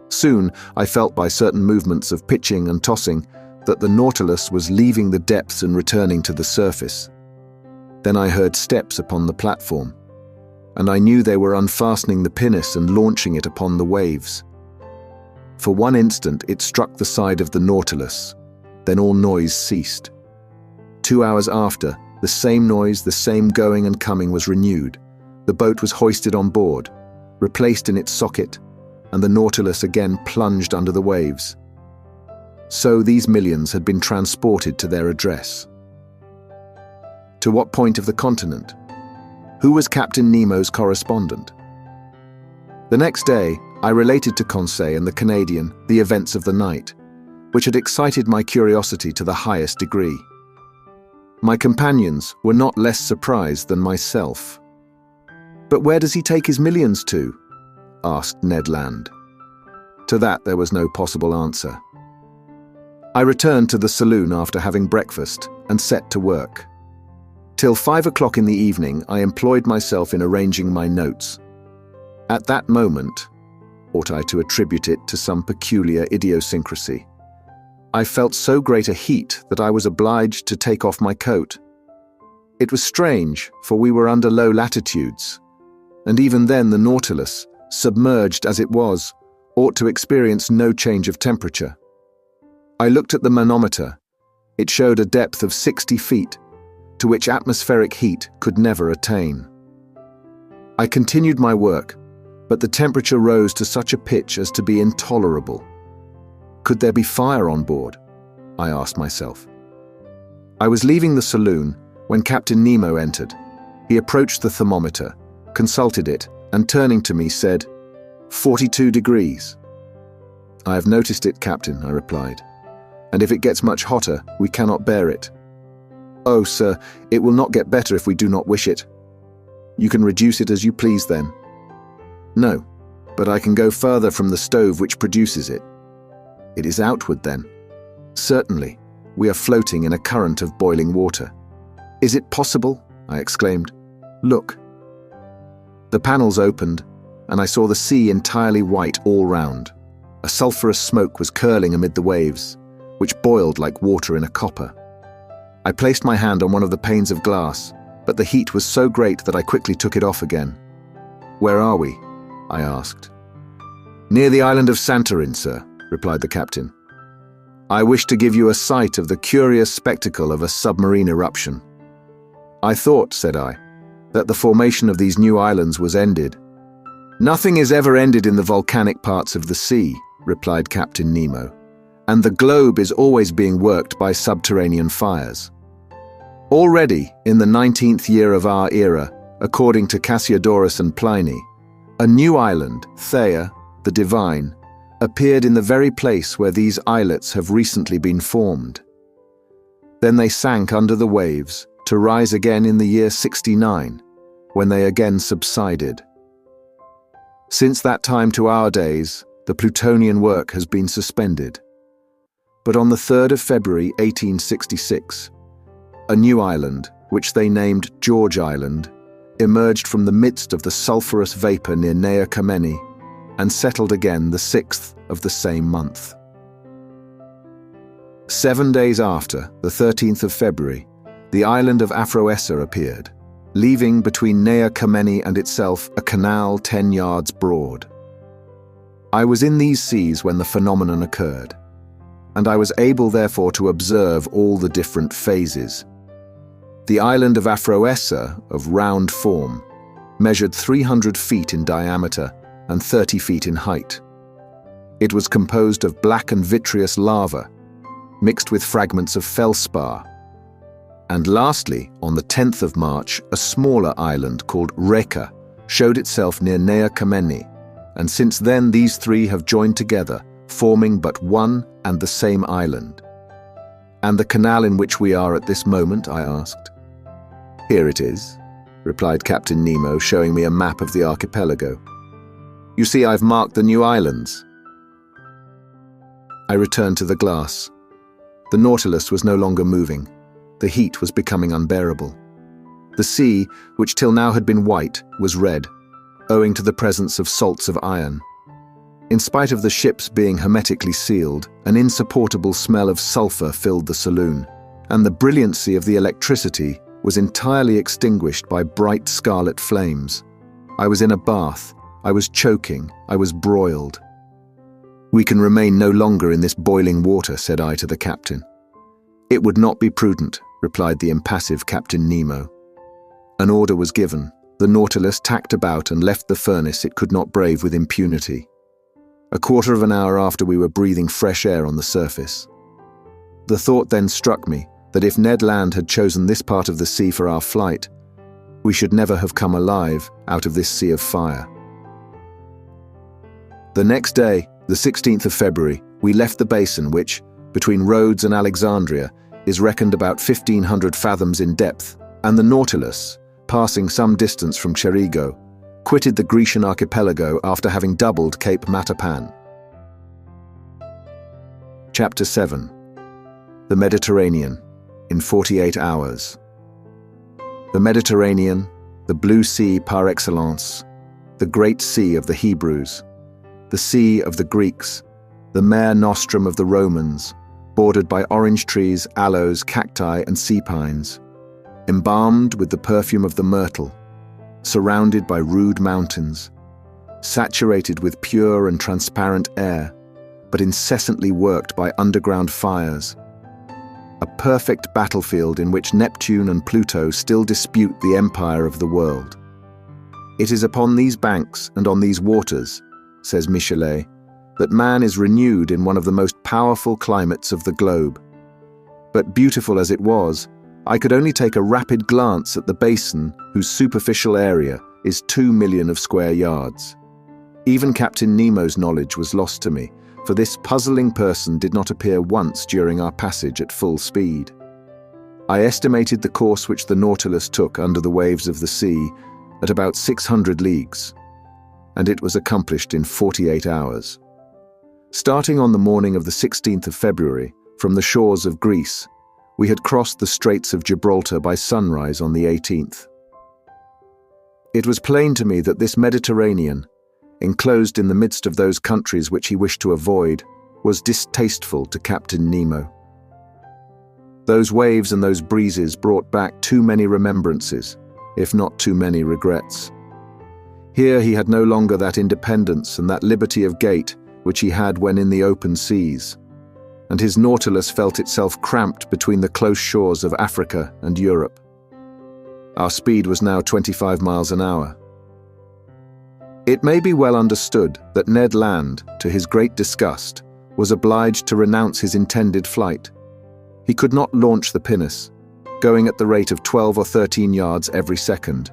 Soon, I felt by certain movements of pitching and tossing that the Nautilus was leaving the depths and returning to the surface. Then I heard steps upon the platform, and I knew they were unfastening the pinnace and launching it upon the waves. For one instant it struck the side of the Nautilus, then all noise ceased. 2 hours after, the same noise, the same going and coming was renewed. The boat was hoisted on board, replaced in its socket, and the Nautilus again plunged under the waves. So these millions had been transported to their address. To what point of the continent? Who was Captain Nemo's correspondent? The next day, I related to Conseil and the Canadian the events of the night, which had excited my curiosity to the highest degree. My companions were not less surprised than myself. "But where does he take his millions to?" asked Ned Land. To that there was no possible answer. I returned to the saloon after having breakfast and set to work. Till 5 o'clock in the evening, I employed myself in arranging my notes. At that moment, ought I to attribute it to some peculiar idiosyncrasy, I felt so great a heat that I was obliged to take off my coat. It was strange, for we were under low latitudes, and even then the Nautilus, submerged as it was, ought to experience no change of temperature. I looked at the manometer. It showed a depth of 60 feet, to which atmospheric heat could never attain. I continued my work, but the temperature rose to such a pitch as to be intolerable. Could there be fire on board? I asked myself. I was leaving the saloon when Captain Nemo entered. He approached the thermometer, consulted it, and turning to me said, 42 degrees. "I have noticed it, Captain," I replied, "and if it gets much hotter, we cannot bear it." "Oh, sir, it will not get better if we do not wish it." "You can reduce it as you please then." "No, but I can go further from the stove which produces it." "It is outward then." "Certainly. We are floating in a current of boiling water." "Is it possible?" I exclaimed. "Look." The panels opened, and I saw the sea entirely white all round. A sulphurous smoke was curling amid the waves, which boiled like water in a copper. I placed my hand on one of the panes of glass, but the heat was so great that I quickly took it off again. "Where are we?" I asked. "Near the island of Santorin, sir," replied the captain. "I wish to give you a sight of the curious spectacle of a submarine eruption." "I thought," said I, "that the formation of these new islands was ended." "Nothing is ever ended in the volcanic parts of the sea," replied Captain Nemo, "and the globe is always being worked by subterranean fires. Already, in the 19th year of our era, according to Cassiodorus and Pliny, a new island, Theia, the Divine, appeared in the very place where these islets have recently been formed. Then they sank under the waves, to rise again in the year 69, when they again subsided. Since that time to our days, the Plutonian work has been suspended. But on the 3rd of February 1866, a new island, which they named George Island, emerged from the midst of the sulphurous vapor near Nea Kamenni and settled again the 6th of the same month. 7 days after, the 13th of February, the island of Aphroessa appeared, leaving between Nea Kamenni and itself a canal 10 yards broad. I was in these seas when the phenomenon occurred, and I was able therefore to observe all the different phases. The island of Aphroessa, of round form, measured 300 feet in diameter and 30 feet in height. It was composed of black and vitreous lava, mixed with fragments of feldspar. And lastly, on the 10th of March, a smaller island called Reka showed itself near Nea Kamenni, and since then these three have joined together, forming but one and the same island. "And the canal in which we are at this moment?" I asked. "Here it is," replied Captain Nemo, showing me a map of the archipelago. "You see, I've marked the new islands." I returned to the glass. The Nautilus was no longer moving. The heat was becoming unbearable. The sea, which till now had been white, was red, owing to the presence of salts of iron. In spite of the ships being hermetically sealed, an insupportable smell of sulfur filled the saloon, and the brilliancy of the electricity was entirely extinguished by bright scarlet flames. I was in a bath. I was choking. I was broiled. "We can remain no longer in this boiling water," said I to the captain. "It would not be prudent," replied the impassive Captain Nemo. An order was given. The Nautilus tacked about and left the furnace it could not brave with impunity. A quarter of an hour after, we were breathing fresh air on the surface. The thought then struck me that if Ned Land had chosen this part of the sea for our flight, we should never have come alive out of this sea of fire. The next day, the 16th of February, we left the basin which, between Rhodes and Alexandria, is reckoned about 1,500 fathoms in depth, and the Nautilus, passing some distance from Cerigo, quitted the Grecian archipelago after having doubled Cape Matapan. Chapter 7. The Mediterranean, in 48 hours. The Mediterranean, the blue sea par excellence, the great sea of the Hebrews, the sea of the Greeks, the mare nostrum of the Romans, bordered by orange trees, aloes, cacti, and sea pines, embalmed with the perfume of the myrtle, surrounded by rude mountains, saturated with pure and transparent air, but incessantly worked by underground fires. A perfect battlefield in which Neptune and Pluto still dispute the empire of the world. It is upon these banks and on these waters, says Michelet, that man is renewed in one of the most powerful climates of the globe. But beautiful as it was, I could only take a rapid glance at the basin whose superficial area is 2 million of square yards. Even Captain Nemo's knowledge was lost to me, for this puzzling person did not appear once during our passage at full speed. I estimated the course which the Nautilus took under the waves of the sea at about 600 leagues, and it was accomplished in 48 hours. Starting on the morning of the 16th of February, from the shores of Greece, we had crossed the Straits of Gibraltar by sunrise on the 18th. It was plain to me that this Mediterranean, enclosed in the midst of those countries which he wished to avoid, was distasteful to Captain Nemo. Those waves and those breezes brought back too many remembrances, if not too many regrets. Here he had no longer that independence and that liberty of gait which he had when in the open seas, and his Nautilus felt itself cramped between the close shores of Africa and Europe. Our speed was now 25 miles an hour. It may be well understood that Ned Land, to his great disgust, was obliged to renounce his intended flight. He could not launch the pinnace, going at the rate of 12 or 13 yards every second.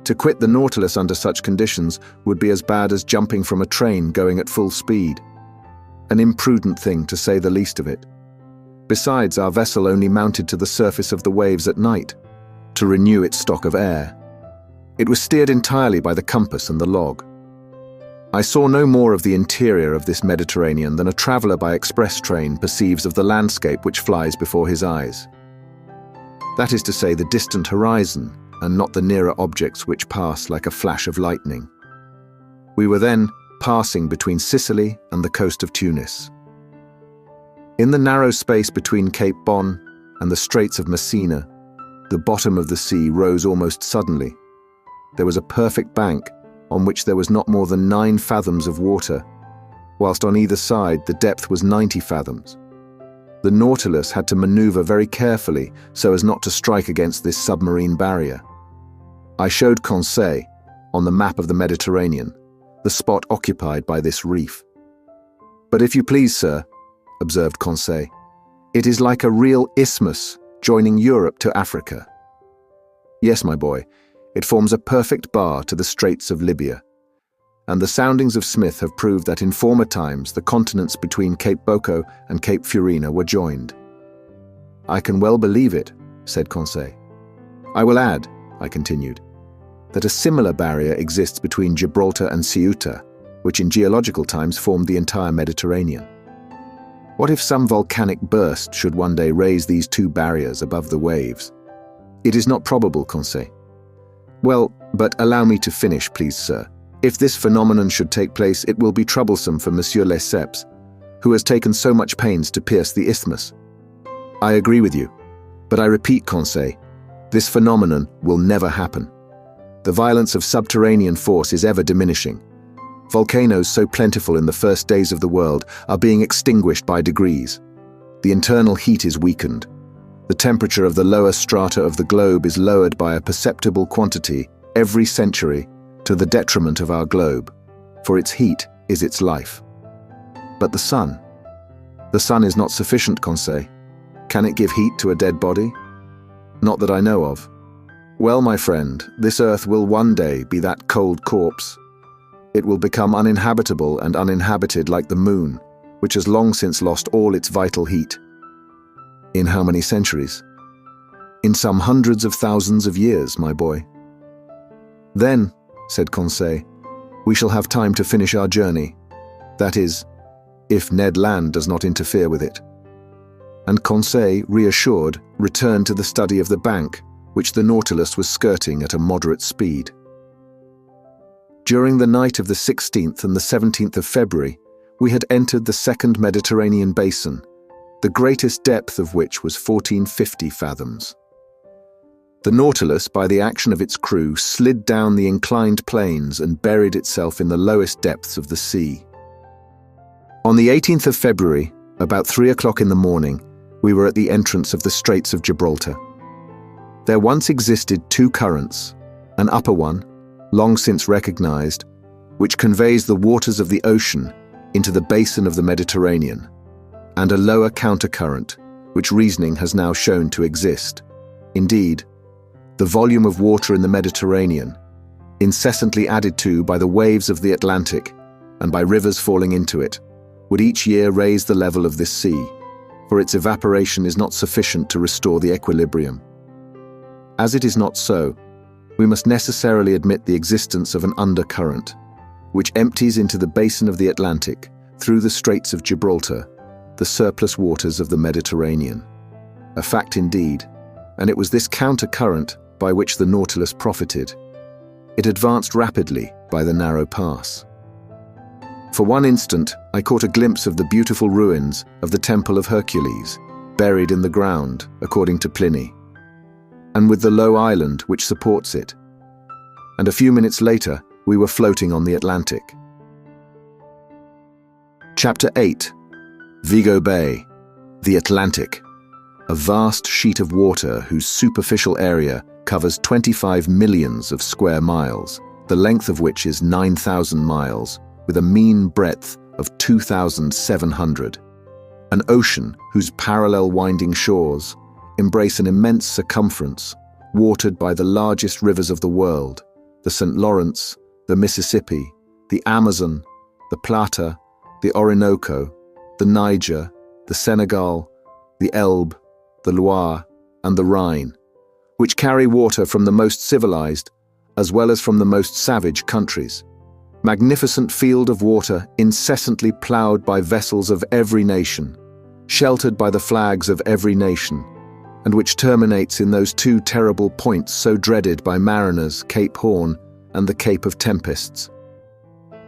To quit the Nautilus under such conditions would be as bad as jumping from a train going at full speed. An imprudent thing, to say the least of it. Besides, our vessel only mounted to the surface of the waves at night, to renew its stock of air. It was steered entirely by the compass and the log. I saw no more of the interior of this Mediterranean than a traveller by express train perceives of the landscape which flies before his eyes. That is to say, the distant horizon, and not the nearer objects which pass like a flash of lightning. We were then passing between Sicily and the coast of Tunis. In the narrow space between Cape Bon and the Straits of Messina, the bottom of the sea rose almost suddenly. There was a perfect bank on which there was not more than 9 fathoms of water, whilst on either side the depth was 90 fathoms. The Nautilus had to maneuver very carefully so as not to strike against this submarine barrier. I showed Conseil, on the map of the Mediterranean, the spot occupied by this reef. "But if you please, sir," observed Conseil, "it is like a real isthmus joining Europe to Africa." "Yes, my boy, it forms a perfect bar to the Straits of Libya, and the soundings of Smith have proved that in former times the continents between Cape Bocco and Cape Furina were joined." "I can well believe it," said Conseil. "I will add," I continued, "that a similar barrier exists between Gibraltar and Ceuta, which in geological times formed the entire Mediterranean. What if some volcanic burst should one day raise these 2 barriers above the waves? It is not probable, Conseil." "Well, but allow me to finish, please, sir," If this phenomenon should take place, it will be troublesome for Monsieur Lesseps, who has taken so much pains to pierce the isthmus. I agree with you, but I repeat, Conseil, this phenomenon will never happen. The violence of subterranean force is ever diminishing. Volcanoes so plentiful in the first days of the world are being extinguished by degrees. The internal heat is weakened. The temperature of the lower strata of the globe is lowered by a perceptible quantity every century to the detriment of our globe, for its heat is its life. But the sun is not sufficient, Conseil. Can it give heat to a dead body? Not that I know of. Well, my friend, this Earth will one day be that cold corpse. It will become uninhabitable and uninhabited like the moon, which has long since lost all its vital heat. In how many centuries? In some hundreds of thousands of years, my boy. Then, said Conseil, we shall have time to finish our journey. That is, if Ned Land does not interfere with it. And Conseil, reassured, returned to the study of the bank, which the Nautilus was skirting at a moderate speed. During the night of the 16th and the 17th of February, we had entered the second Mediterranean basin, the greatest depth of which was 1450 fathoms. The Nautilus, by the action of its crew, slid down the inclined planes and buried itself in the lowest depths of the sea. On the 18th of February, about 3 o'clock in the morning, we were at the entrance of the Straits of Gibraltar. There once existed two currents, an upper one, long since recognized, which conveys the waters of the ocean into the basin of the Mediterranean, and a lower countercurrent, which reasoning has now shown to exist. Indeed, the volume of water in the Mediterranean, incessantly added to by the waves of the Atlantic and by rivers falling into it, would each year raise the level of this sea, for its evaporation is not sufficient to restore the equilibrium. As it is not so, we must necessarily admit the existence of an undercurrent, which empties into the basin of the Atlantic through the Straits of Gibraltar, the surplus waters of the Mediterranean. A fact indeed, and it was this countercurrent by which the Nautilus profited. It advanced rapidly by the narrow pass. For one instant, I caught a glimpse of the beautiful ruins of the Temple of Hercules, buried in the ground, according to Pliny, and with the low island which supports it. And a few minutes later, we were floating on the Atlantic. Chapter 8. Vigo Bay, the Atlantic, a vast sheet of water whose superficial area covers 25 millions of square miles, the length of which is 9,000 miles, with a mean breadth of 2,700. An ocean whose parallel winding shores embrace an immense circumference, watered by the largest rivers of the world, the St. Lawrence, the Mississippi, the Amazon, the Plata, the Orinoco, the Niger, the Senegal, the Elbe, the Loire, and the Rhine, which carry water from the most civilized as well as from the most savage countries. Magnificent field of water incessantly ploughed by vessels of every nation, sheltered by the flags of every nation, and which terminates in those two terrible points so dreaded by mariners, Cape Horn and the Cape of Tempests.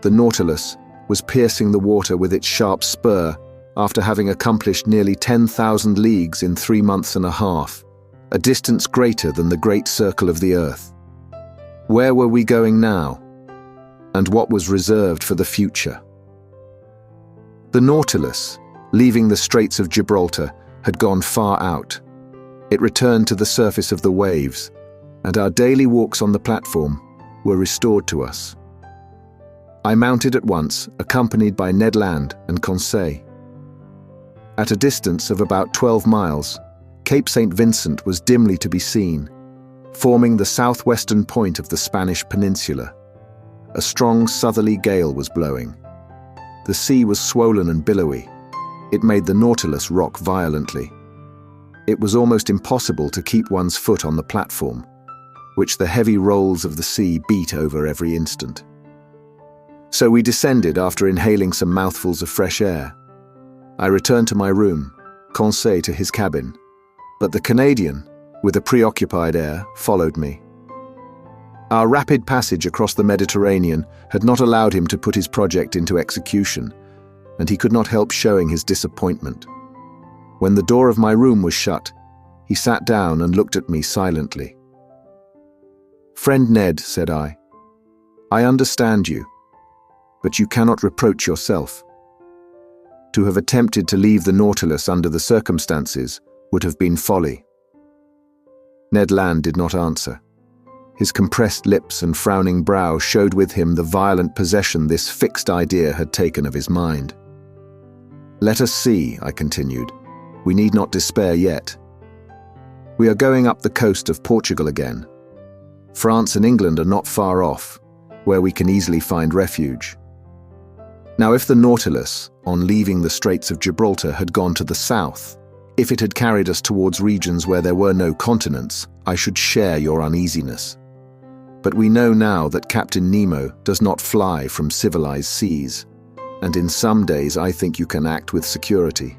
The Nautilus was piercing the water with its sharp spur after having accomplished nearly 10,000 leagues in 3 months and a half, a distance greater than the great circle of the earth. Where were we going now? And what was reserved for the future? The Nautilus, leaving the Straits of Gibraltar, had gone far out. It returned to the surface of the waves, and our daily walks on the platform were restored to us. I mounted at once, accompanied by Ned Land and Conseil. At a distance of about 12 miles, Cape St. Vincent was dimly to be seen, forming the southwestern point of the Spanish peninsula. A strong southerly gale was blowing. The sea was swollen and billowy. It made the Nautilus rock violently. It was almost impossible to keep one's foot on the platform, which the heavy rolls of the sea beat over every instant. So we descended after inhaling some mouthfuls of fresh air. I returned to my room, Conseil to his cabin, but the Canadian, with a preoccupied air, followed me. Our rapid passage across the Mediterranean had not allowed him to put his project into execution, and he could not help showing his disappointment. When the door of my room was shut, he sat down and looked at me silently. "Friend Ned," said I understand you, but you cannot reproach yourself. To have attempted to leave the Nautilus under the circumstances would have been folly." Ned Land did not answer. His compressed lips and frowning brow showed with him the violent possession this fixed idea had taken of his mind. "Let us see," I continued. "We need not despair yet. We are going up the coast of Portugal again. France and England are not far off, where we can easily find refuge. Now, if the Nautilus, on leaving the Straits of Gibraltar, had gone to the south, if it had carried us towards regions where there were no continents, I should share your uneasiness. But we know now that Captain Nemo does not fly from civilized seas, and in some days I think you can act with security."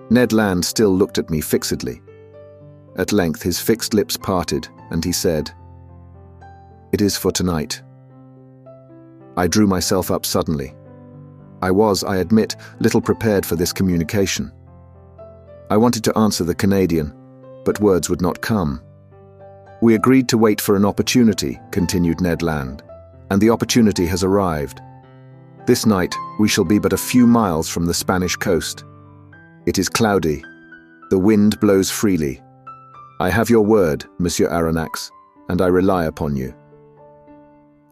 Ned Land still looked at me fixedly. At length his fixed lips parted, and he said, "It is for tonight." I drew myself up suddenly. I was, I admit, little prepared for this communication. I wanted to answer the Canadian, but words would not come. "We agreed to wait for an opportunity," continued Ned Land, "and the opportunity has arrived. This night we shall be but a few miles from the Spanish coast. It is cloudy. The wind blows freely. I have your word, Monsieur Aronnax, and I rely upon you."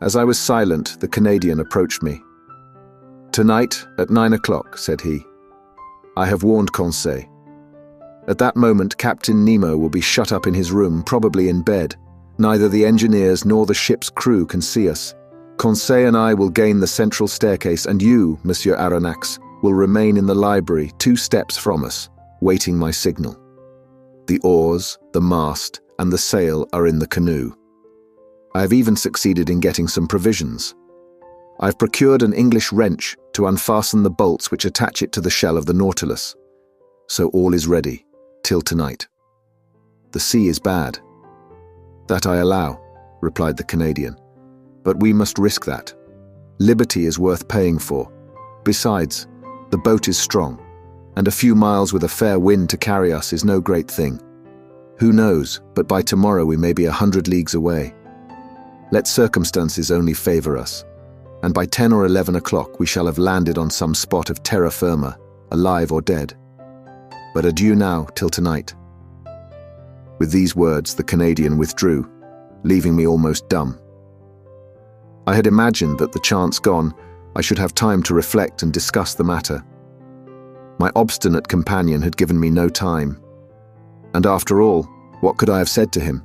As I was silent, the Canadian approached me. "Tonight, at 9 o'clock, said he. "I have warned Conseil. At that moment, Captain Nemo will be shut up in his room, probably in bed. Neither the engineers nor the ship's crew can see us. Conseil and I will gain the central staircase, and you, Monsieur Aronnax, will remain in the library 2 steps from us, waiting my signal. The oars, the mast, and the sail are in the canoe. I have even succeeded in getting some provisions. I've procured an English wrench to unfasten the bolts which attach it to the shell of the Nautilus. So all is ready, till tonight. The sea is bad." "That I allow," replied the Canadian. "But we must risk that. Liberty is worth paying for. Besides, the boat is strong, and a few miles with a fair wind to carry us is no great thing. Who knows, but by tomorrow we may be 100 leagues away. Let circumstances only favor us, and by 10 or 11 o'clock we shall have landed on some spot of terra firma, alive or dead. But adieu now, till tonight." With these words, the Canadian withdrew, leaving me almost dumb. I had imagined that, the chance gone, I should have time to reflect and discuss the matter. My obstinate companion had given me no time. And after all, what could I have said to him?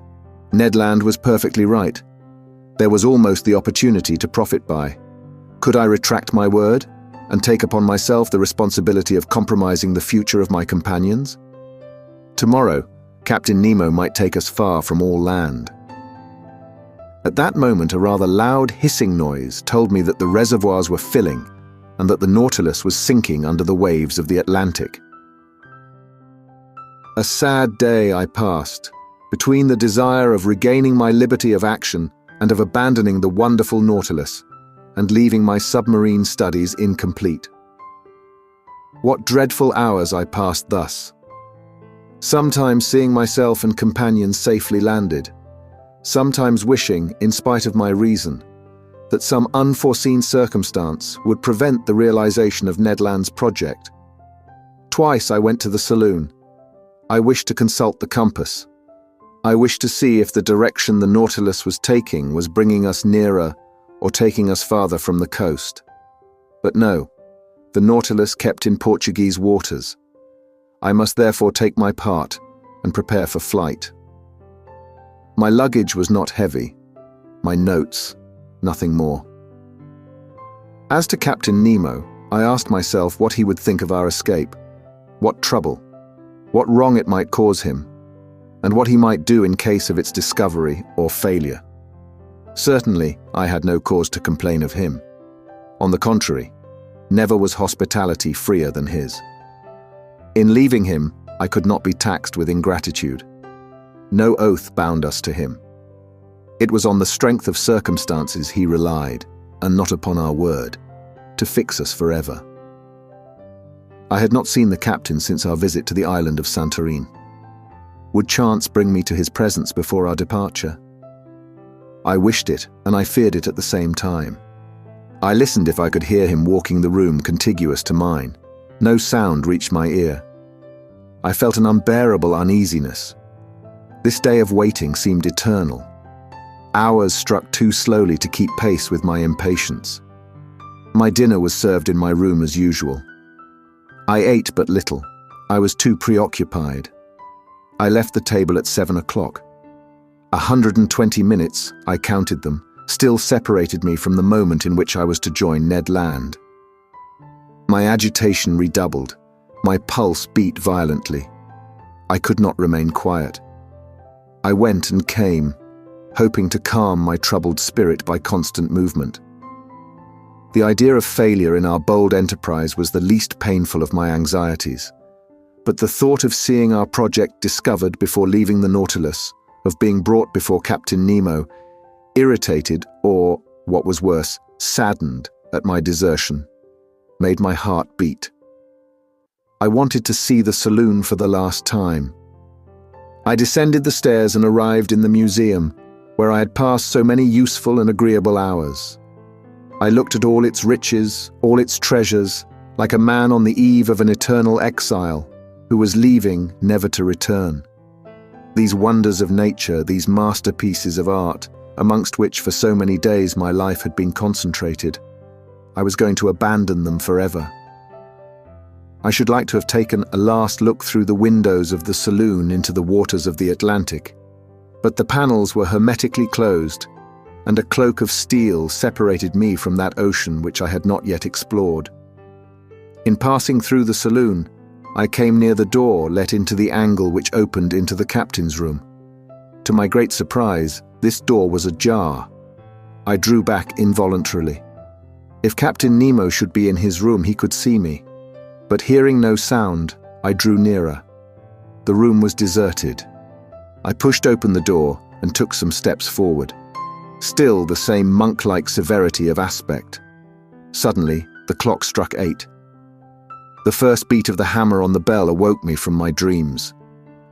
Ned Land was perfectly right. There was almost the opportunity to profit by. Could I retract my word and take upon myself the responsibility of compromising the future of my companions? Tomorrow, Captain Nemo might take us far from all land. At that moment, a rather loud hissing noise told me that the reservoirs were filling and that the Nautilus was sinking under the waves of the Atlantic. A sad day I passed, between the desire of regaining my liberty of action and of abandoning the wonderful Nautilus, and leaving my submarine studies incomplete. What dreadful hours I passed thus. Sometimes seeing myself and companions safely landed, sometimes wishing, in spite of my reason, that some unforeseen circumstance would prevent the realization of Ned Land's project. Twice I went to the saloon. I wished to consult the compass. I wished to see if the direction the Nautilus was taking was bringing us nearer or taking us farther from the coast. But no, the Nautilus kept in Portuguese waters. I must therefore take my part and prepare for flight. My luggage was not heavy, my notes, nothing more. As to Captain Nemo, I asked myself what he would think of our escape, what trouble, what wrong it might cause him, and what he might do in case of its discovery or failure. Certainly, I had no cause to complain of him. On the contrary, never was hospitality freer than his. In leaving him, I could not be taxed with ingratitude. No oath bound us to him. It was on the strength of circumstances he relied, and not upon our word, to fix us forever. I had not seen the captain since our visit to the island of Santorin. Would chance bring me to his presence before our departure? I wished it, and I feared it at the same time. I listened if I could hear him walking the room contiguous to mine. No sound reached my ear. I felt an unbearable uneasiness. This day of waiting seemed eternal. Hours struck too slowly to keep pace with my impatience. My dinner was served in my room as usual. I ate but little. I was too preoccupied. I left the table at 7 o'clock. 120 minutes, I counted them, still separated me from the moment in which I was to join Ned Land. My agitation redoubled. My pulse beat violently. I could not remain quiet. I went and came, hoping to calm my troubled spirit by constant movement. The idea of failure in our bold enterprise was the least painful of my anxieties, but the thought of seeing our project discovered before leaving the Nautilus, of being brought before Captain Nemo, irritated or, what was worse, saddened at my desertion, made my heart beat. I wanted to see the saloon for the last time. I descended the stairs and arrived in the museum, where I had passed so many useful and agreeable hours. I looked at all its riches, all its treasures, like a man on the eve of an eternal exile, who was leaving never to return. These wonders of nature, these masterpieces of art, amongst which for so many days my life had been concentrated, I was going to abandon them forever. I should like to have taken a last look through the windows of the saloon into the waters of the Atlantic, but the panels were hermetically closed, and a cloak of steel separated me from that ocean which I had not yet explored. In passing through the saloon, I came near the door let into the angle which opened into the captain's room. To my great surprise, this door was ajar. I drew back involuntarily. If Captain Nemo should be in his room, he could see me. But hearing no sound, I drew nearer. The room was deserted. I pushed open the door and took some steps forward. Still the same monk-like severity of aspect. Suddenly, the clock struck 8. The first beat of the hammer on the bell awoke me from my dreams.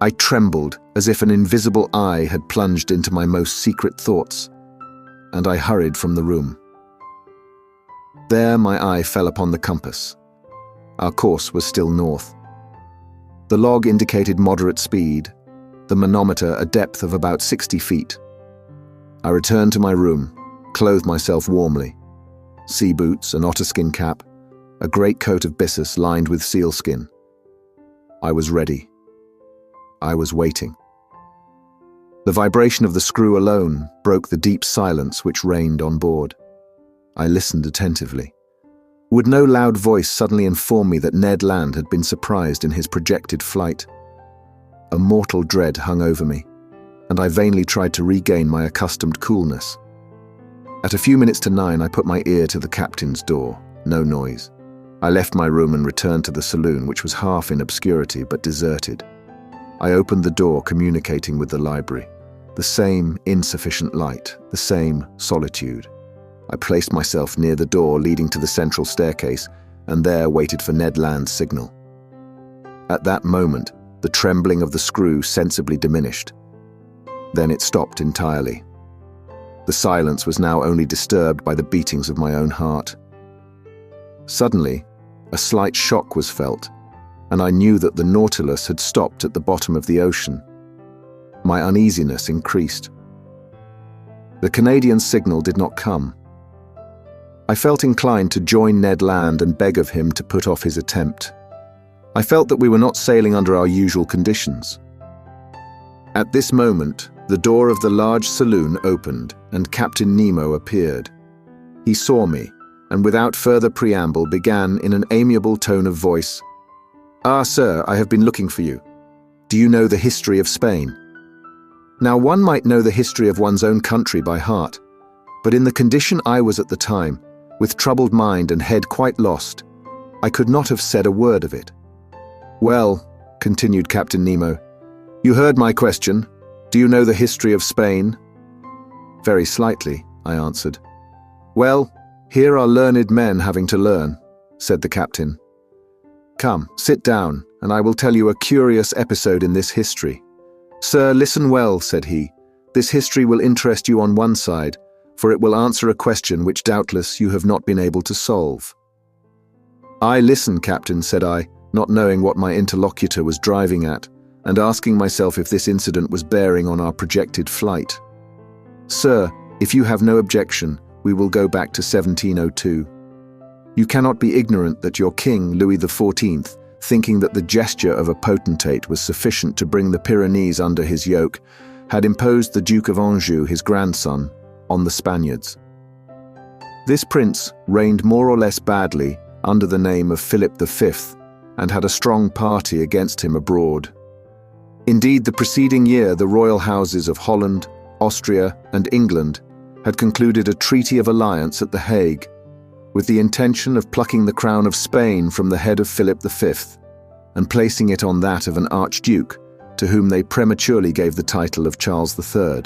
I trembled as if an invisible eye had plunged into my most secret thoughts, and I hurried from the room. There my eye fell upon the compass. Our course was still north. The log indicated moderate speed, the manometer a depth of about 60 feet. I returned to my room, clothed myself warmly. Sea boots, an otterskin cap, a great coat of byssus lined with sealskin. I was ready. I was waiting. The vibration of the screw alone broke the deep silence which reigned on board. I listened attentively. Would no loud voice suddenly inform me that Ned Land had been surprised in his projected flight? A mortal dread hung over me, and I vainly tried to regain my accustomed coolness. At a few minutes to 9, I put my ear to the captain's door. No noise. I left my room and returned to the saloon, which was half in obscurity but deserted. I opened the door communicating with the library. The same insufficient light, the same solitude. I placed myself near the door leading to the central staircase, and there waited for Ned Land's signal. At that moment, the trembling of the screw sensibly diminished. Then it stopped entirely. The silence was now only disturbed by the beatings of my own heart. Suddenly, a slight shock was felt, and I knew that the Nautilus had stopped at the bottom of the ocean. My uneasiness increased. The Canadian signal did not come. I felt inclined to join Ned Land and beg of him to put off his attempt. I felt that we were not sailing under our usual conditions. At this moment, the door of the large saloon opened and Captain Nemo appeared. He saw me, and without further preamble began in an amiable tone of voice, "Ah, sir, I have been looking for you. Do you know the history of Spain?" Now, one might know the history of one's own country by heart, but in the condition I was at the time, with troubled mind and head quite lost, I could not have said a word of it. "Well," continued Captain Nemo, "you heard my question. Do you know the history of Spain?" Very slightly, I answered. Well, here are learned men having to learn, said the captain. Come, sit down, and I will tell you a curious episode in this history. Sir, listen well, said he. This history will interest you on one side, for it will answer a question which doubtless you have not been able to solve. I listen, Captain, said I, not knowing what my interlocutor was driving at, and asking myself if this incident was bearing on our projected flight. Sir, if you have no objection, we will go back to 1702. You cannot be ignorant that your king, Louis XIV, thinking that the gesture of a potentate was sufficient to bring the Pyrenees under his yoke, had imposed the Duke of Anjou, his grandson, on the Spaniards. This prince reigned more or less badly under the name of Philip V, and had a strong party against him abroad. Indeed, the preceding year the royal houses of Holland, Austria, and England had concluded a treaty of alliance at The Hague, with the intention of plucking the crown of Spain from the head of Philip V and placing it on that of an archduke, to whom they prematurely gave the title of Charles III.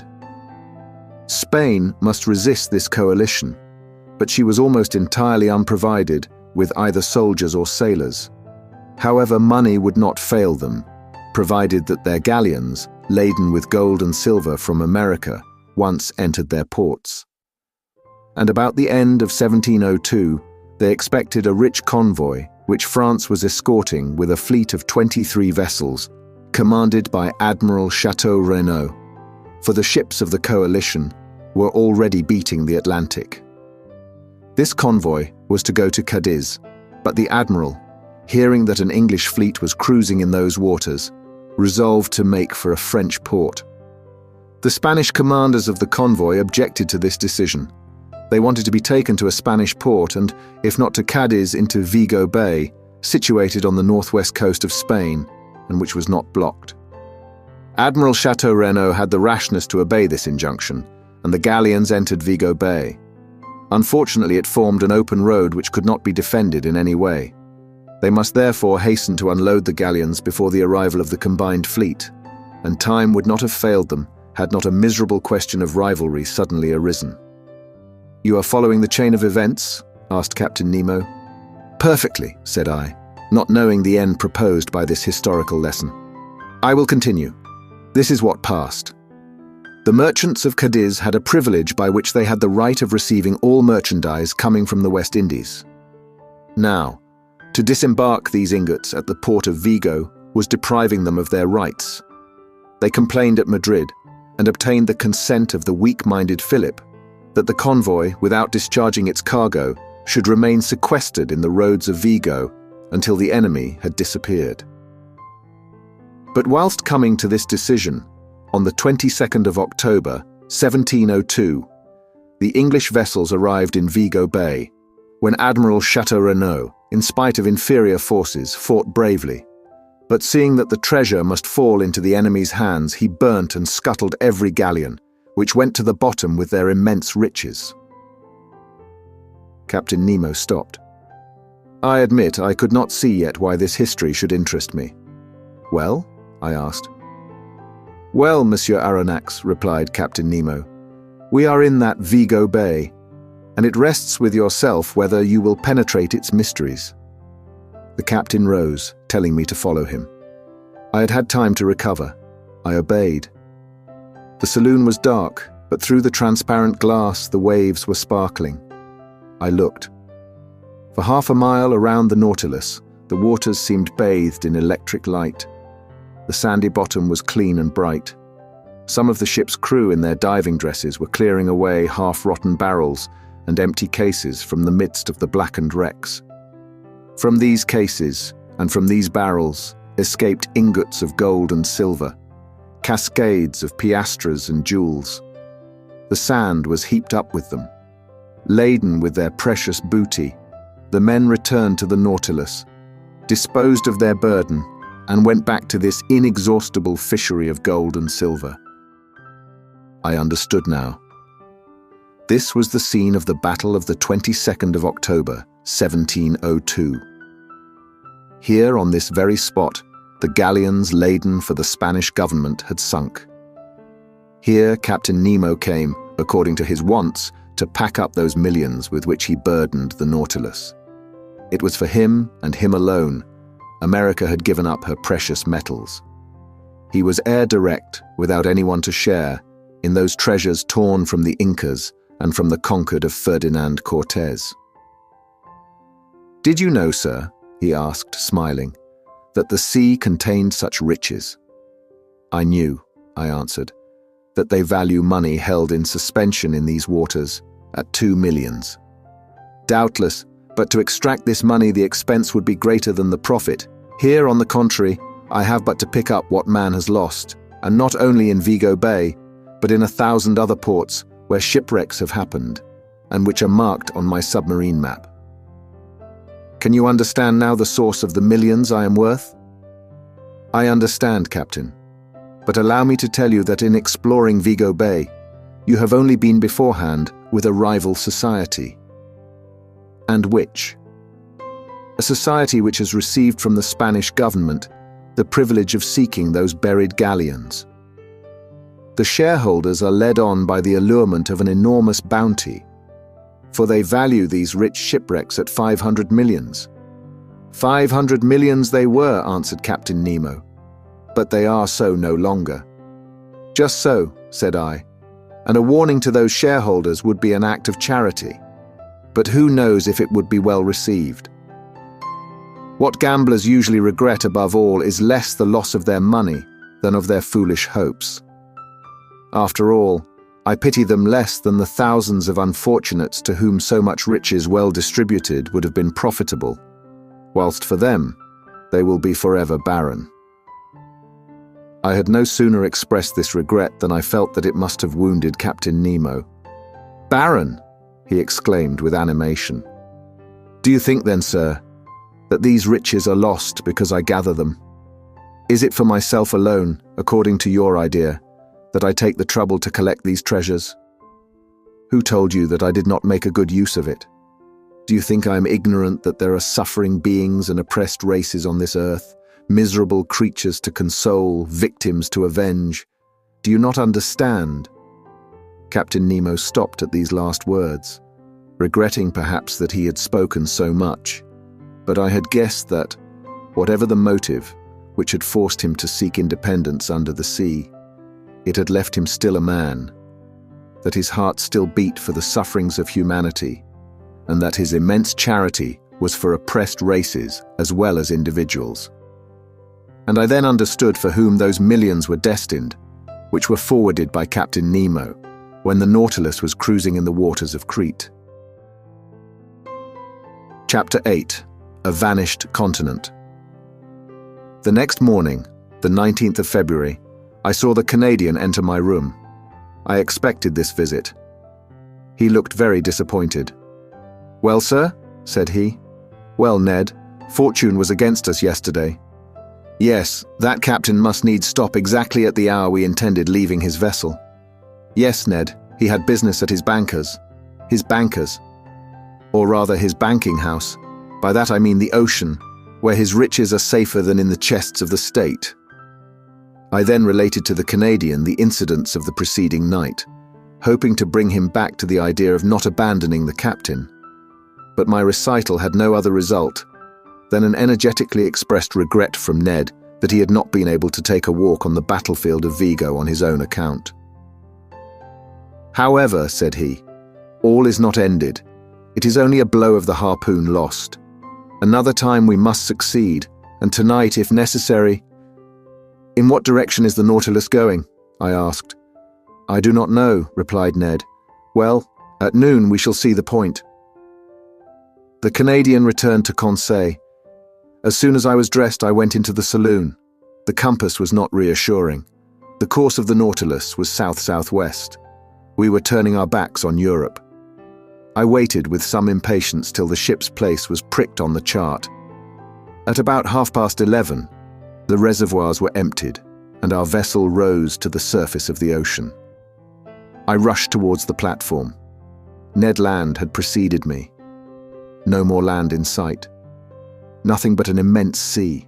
Spain must resist this coalition, but she was almost entirely unprovided with either soldiers or sailors. However, money would not fail them, provided that their galleons, laden with gold and silver from America, once entered their ports. And about the end of 1702, they expected a rich convoy, which France was escorting with a fleet of 23 vessels, commanded by Admiral Chateau Renaud, for the ships of the coalition were already beating the Atlantic. This convoy was to go to Cadiz, but the admiral, hearing that an English fleet was cruising in those waters, resolved to make for a French port. The Spanish commanders of the convoy objected to this decision. They wanted to be taken to a Spanish port and, if not to Cadiz, into Vigo Bay, situated on the northwest coast of Spain, and which was not blocked. Admiral Chateau Renaud had the rashness to obey this injunction, and the galleons entered Vigo Bay. Unfortunately, it formed an open road which could not be defended in any way. They must therefore hasten to unload the galleons before the arrival of the combined fleet, and time would not have failed them had not a miserable question of rivalry suddenly arisen. "You are following the chain of events?" asked Captain Nemo. "Perfectly," said I, not knowing the end proposed by this historical lesson. "I will continue. This is what passed. The merchants of Cadiz had a privilege by which they had the right of receiving all merchandise coming from the West Indies. Now, to disembark these ingots at the port of Vigo was depriving them of their rights. They complained at Madrid and obtained the consent of the weak-minded Philip that the convoy, without discharging its cargo, should remain sequestered in the roads of Vigo until the enemy had disappeared. But whilst coming to this decision, on the 22nd of October, 1702, the English vessels arrived in Vigo Bay, when Admiral Chateau Renaud, in spite of inferior forces, fought bravely. But seeing that the treasure must fall into the enemy's hands, he burnt and scuttled every galleon, which went to the bottom with their immense riches. Captain Nemo stopped. I admit I could not see yet why this history should interest me. "Well?" I asked. "Well, Monsieur Aronnax," replied Captain Nemo, "we are in that Vigo Bay, and it rests with yourself whether you will penetrate its mysteries." The captain rose, telling me to follow him. I had had time to recover. I obeyed. The saloon was dark, but through the transparent glass the waves were sparkling. I looked. For half a mile around the Nautilus, the waters seemed bathed in electric light. The sandy bottom was clean and bright. Some of the ship's crew in their diving dresses were clearing away half-rotten barrels and empty cases from the midst of the blackened wrecks. From these cases and from these barrels escaped ingots of gold and silver, cascades of piastres and jewels. The sand was heaped up with them. Laden with their precious booty, the men returned to the Nautilus, disposed of their burden, and went back to this inexhaustible fishery of gold and silver. I understood now. This was the scene of the Battle of the 22nd of October, 1702. Here, on this very spot, the galleons laden for the Spanish government had sunk. Here Captain Nemo came, according to his wants, to pack up those millions with which he burdened the Nautilus. It was for him and him alone America had given up her precious metals. He was heir direct, without anyone to share, in those treasures torn from the Incas and from the conquered of Ferdinand Cortés. "Did you know, sir," he asked, smiling, "that the sea contained such riches?" "I knew," I answered, "that they value money held in suspension in these waters at 2 millions. Doubtless, but to extract this money the expense would be greater than the profit. Here, on the contrary, I have but to pick up what man has lost, and not only in Vigo Bay, but in 1,000 other ports where shipwrecks have happened, and which are marked on my submarine map. Can you understand now the source of the millions I am worth?" "I understand, Captain. But allow me to tell you that in exploring Vigo Bay, you have only been beforehand with a rival society." "And which?" "A society which has received from the Spanish government the privilege of seeking those buried galleons. The shareholders are led on by the allurement of an enormous bounty, for they value these rich shipwrecks at 500 millions. 500 millions they were," answered Captain Nemo, "but they are so no longer." "Just so," said I, "and a warning to those shareholders would be an act of charity. But who knows if it would be well received? What gamblers usually regret above all is less the loss of their money than of their foolish hopes. After all, I pity them less than the thousands of unfortunates to whom so much riches well distributed would have been profitable, whilst for them they will be forever barren." I had no sooner expressed this regret than I felt that it must have wounded Captain Nemo. "Barren!" he exclaimed with animation. "Do you think then, sir, that these riches are lost because I gather them? Is it for myself alone, according to your idea, that I take the trouble to collect these treasures? Who told you that I did not make a good use of it? Do you think I am ignorant that there are suffering beings and oppressed races on this earth, miserable creatures to console, victims to avenge? Do you not understand?" Captain Nemo stopped at these last words, regretting perhaps that he had spoken so much, but I had guessed that, whatever the motive which had forced him to seek independence under the sea, it had left him still a man, that his heart still beat for the sufferings of humanity, and that his immense charity was for oppressed races as well as individuals. And I then understood for whom those millions were destined, which were forwarded by Captain Nemo when the Nautilus was cruising in the waters of Crete. Chapter 8. A Vanished Continent. The next morning, the 19th of February, I saw the Canadian enter my room. I expected this visit. He looked very disappointed. "Well, sir?" said he. "Well, Ned, fortune was against us yesterday. Yes, that captain must needs stop exactly at the hour we intended leaving his vessel. Yes, Ned, he had business at his bankers. His bankers. Or rather his banking house. By that I mean the ocean, where his riches are safer than in the chests of the state." I then related to the Canadian the incidents of the preceding night, hoping to bring him back to the idea of not abandoning the captain. But my recital had no other result than an energetically expressed regret from Ned that he had not been able to take a walk on the battlefield of Vigo on his own account. "However," said he, "all is not ended. It is only a blow of the harpoon lost. Another time we must succeed, and tonight, if necessary—" "In what direction is the Nautilus going?" I asked. "I do not know," replied Ned. "Well, at noon we shall see the point." The Canadian returned to Conseil. As soon as I was dressed, I went into the saloon. The compass was not reassuring. The course of the Nautilus was south-southwest. We were turning our backs on Europe. I waited with some impatience till the ship's place was pricked on the chart. At about 11:30, the reservoirs were emptied, and our vessel rose to the surface of the ocean. I rushed towards the platform. Ned Land had preceded me. No more land in sight. Nothing but an immense sea.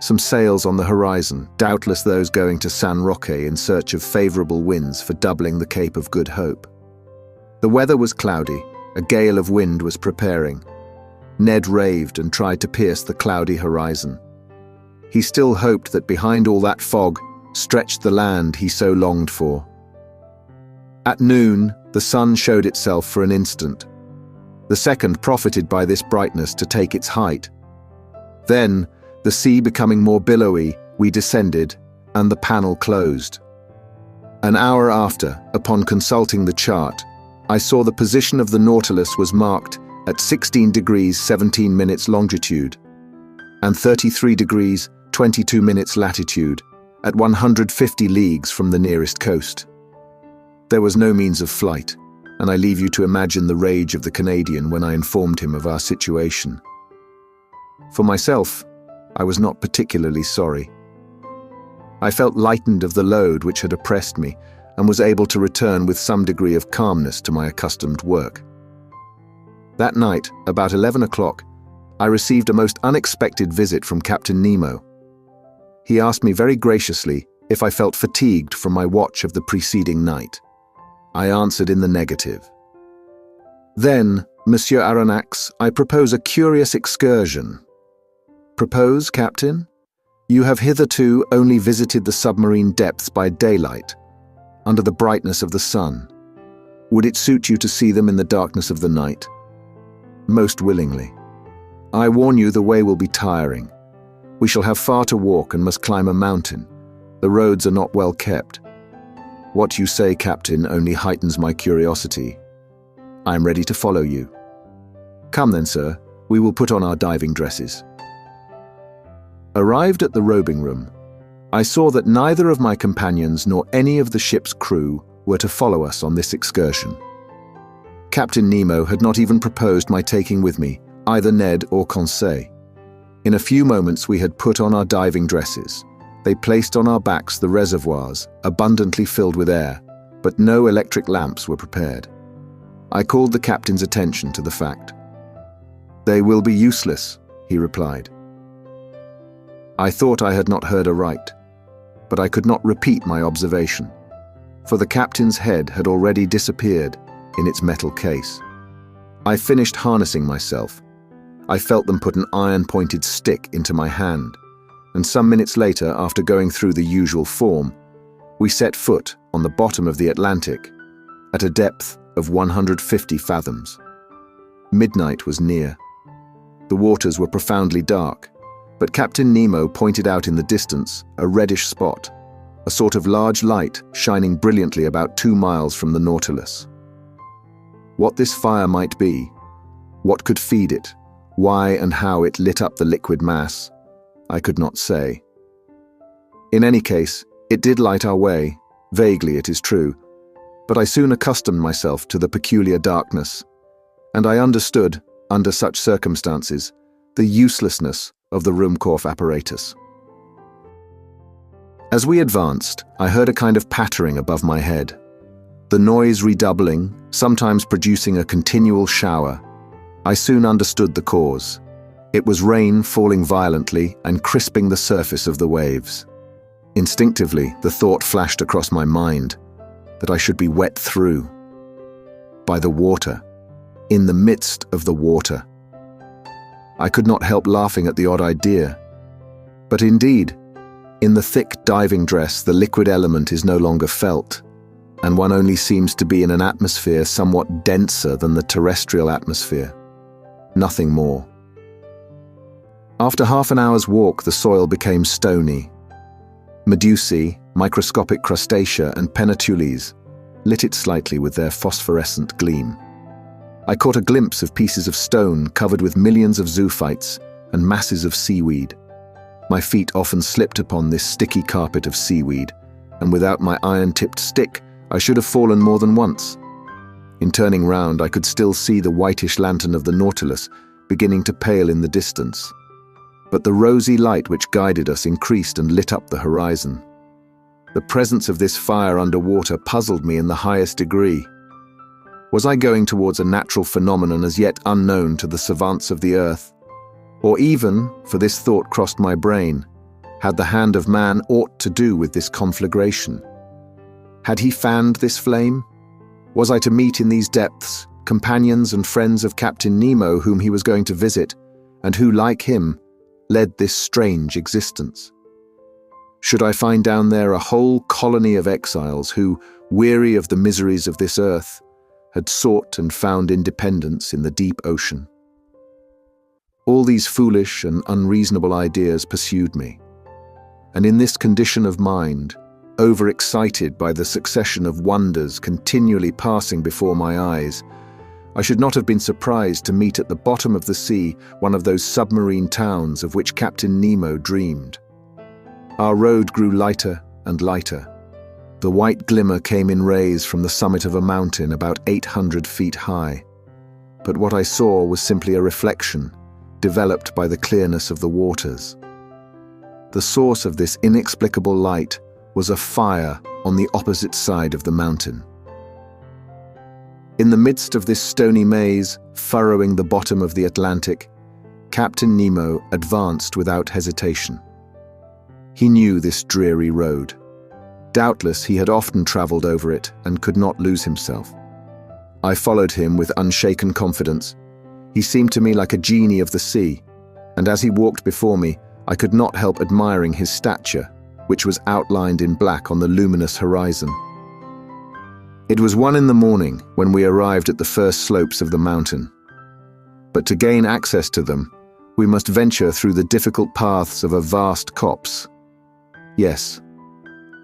Some sails on the horizon, doubtless those going to San Roque in search of favorable winds for doubling the Cape of Good Hope. The weather was cloudy, a gale of wind was preparing. Ned raved and tried to pierce the cloudy horizon. He still hoped that behind all that fog stretched the land he so longed for. At noon, the sun showed itself for an instant. The second profited by this brightness to take its height. Then, the sea becoming more billowy, we descended, and the panel closed. An hour after, upon consulting the chart, I saw the position of the Nautilus was marked at 16 degrees 17 minutes longitude and 33 degrees 22 minutes latitude at 150 leagues from the nearest coast. There was no means of flight, and I leave you to imagine the rage of the Canadian when I informed him of our situation. For myself, I was not particularly sorry. I felt lightened of the load which had oppressed me and was able to return with some degree of calmness to my accustomed work. That night, about 11 o'clock, I received a most unexpected visit from Captain Nemo. He asked me very graciously if I felt fatigued from my watch of the preceding night. I answered in the negative. Then, Monsieur Aronnax, I propose a curious excursion. Propose, Captain? You have hitherto only visited the submarine depths by daylight, under the brightness of the sun. Would it suit you to see them in the darkness of the night? Most willingly. I warn you the way will be tiring. We shall have far to walk and must climb a mountain. The roads are not well kept. What you say, Captain, only heightens my curiosity. I am ready to follow you. Come then, sir, we will put on our diving dresses. Arrived at the robing room, I saw that neither of my companions nor any of the ship's crew were to follow us on this excursion. Captain Nemo had not even proposed my taking with me either Ned or Conseil. In a few moments we had put on our diving dresses. They placed on our backs the reservoirs, abundantly filled with air, but no electric lamps were prepared. I called the captain's attention to the fact. "They will be useless," he replied. I thought I had not heard aright, but I could not repeat my observation, for the captain's head had already disappeared in its metal case. I finished harnessing myself. I felt them put an iron-pointed stick into my hand, and some minutes later, after going through the usual form, we set foot on the bottom of the Atlantic at a depth of 150 fathoms. Midnight was near. The waters were profoundly dark, but Captain Nemo pointed out in the distance a reddish spot, a sort of large light shining brilliantly about 2 miles from the Nautilus. What this fire might be, what could feed it, why and how it lit up the liquid mass, I could not say. In any case, it did light our way, vaguely it is true, but I soon accustomed myself to the peculiar darkness, and I understood, under such circumstances, the uselessness of the Ruhmkorff apparatus. As we advanced, I heard a kind of pattering above my head, the noise redoubling, sometimes producing a continual shower. I soon understood the cause. It was rain falling violently and crisping the surface of the waves. Instinctively, the thought flashed across my mind that I should be wet through by the water, in the midst of the water. I could not help laughing at the odd idea. But indeed, in the thick diving dress, the liquid element is no longer felt, and one only seems to be in an atmosphere somewhat denser than the terrestrial atmosphere. Nothing more. After half an hour's walk, the soil became stony. Medusae, microscopic crustacea, and penetules lit it slightly with their phosphorescent gleam. I caught a glimpse of pieces of stone covered with millions of zoophytes and masses of seaweed. My feet often slipped upon this sticky carpet of seaweed, and without my iron-tipped stick, I should have fallen more than once. In turning round, I could still see the whitish lantern of the Nautilus beginning to pale in the distance. But the rosy light which guided us increased and lit up the horizon. The presence of this fire underwater puzzled me in the highest degree. Was I going towards a natural phenomenon as yet unknown to the savants of the earth? Or even, for this thought crossed my brain, Had the hand of man aught to do with this conflagration? Had he fanned this flame? Was I to meet in these depths companions and friends of Captain Nemo whom he was going to visit, and who, like him, led this strange existence? Should I find down there a whole colony of exiles who, weary of the miseries of this earth, had sought and found independence in the deep ocean? All these foolish and unreasonable ideas pursued me, and in this condition of mind, overexcited by the succession of wonders continually passing before my eyes, I should not have been surprised to meet at the bottom of the sea one of those submarine towns of which Captain Nemo dreamed. Our road grew lighter and lighter. The white glimmer came in rays from the summit of a mountain about 800 feet high. But what I saw was simply a reflection, developed by the clearness of the waters. The source of this inexplicable light was a fire on the opposite side of the mountain. In the midst of this stony maze, furrowing the bottom of the Atlantic, Captain Nemo advanced without hesitation. He knew this dreary road. Doubtless he had often traveled over it and could not lose himself. I followed him with unshaken confidence. He seemed to me like a genie of the sea, and as he walked before me, I could not help admiring his stature, which was outlined in black on the luminous horizon. It was 1 a.m. when we arrived at the first slopes of the mountain. But to gain access to them, we must venture through the difficult paths of a vast copse. Yes,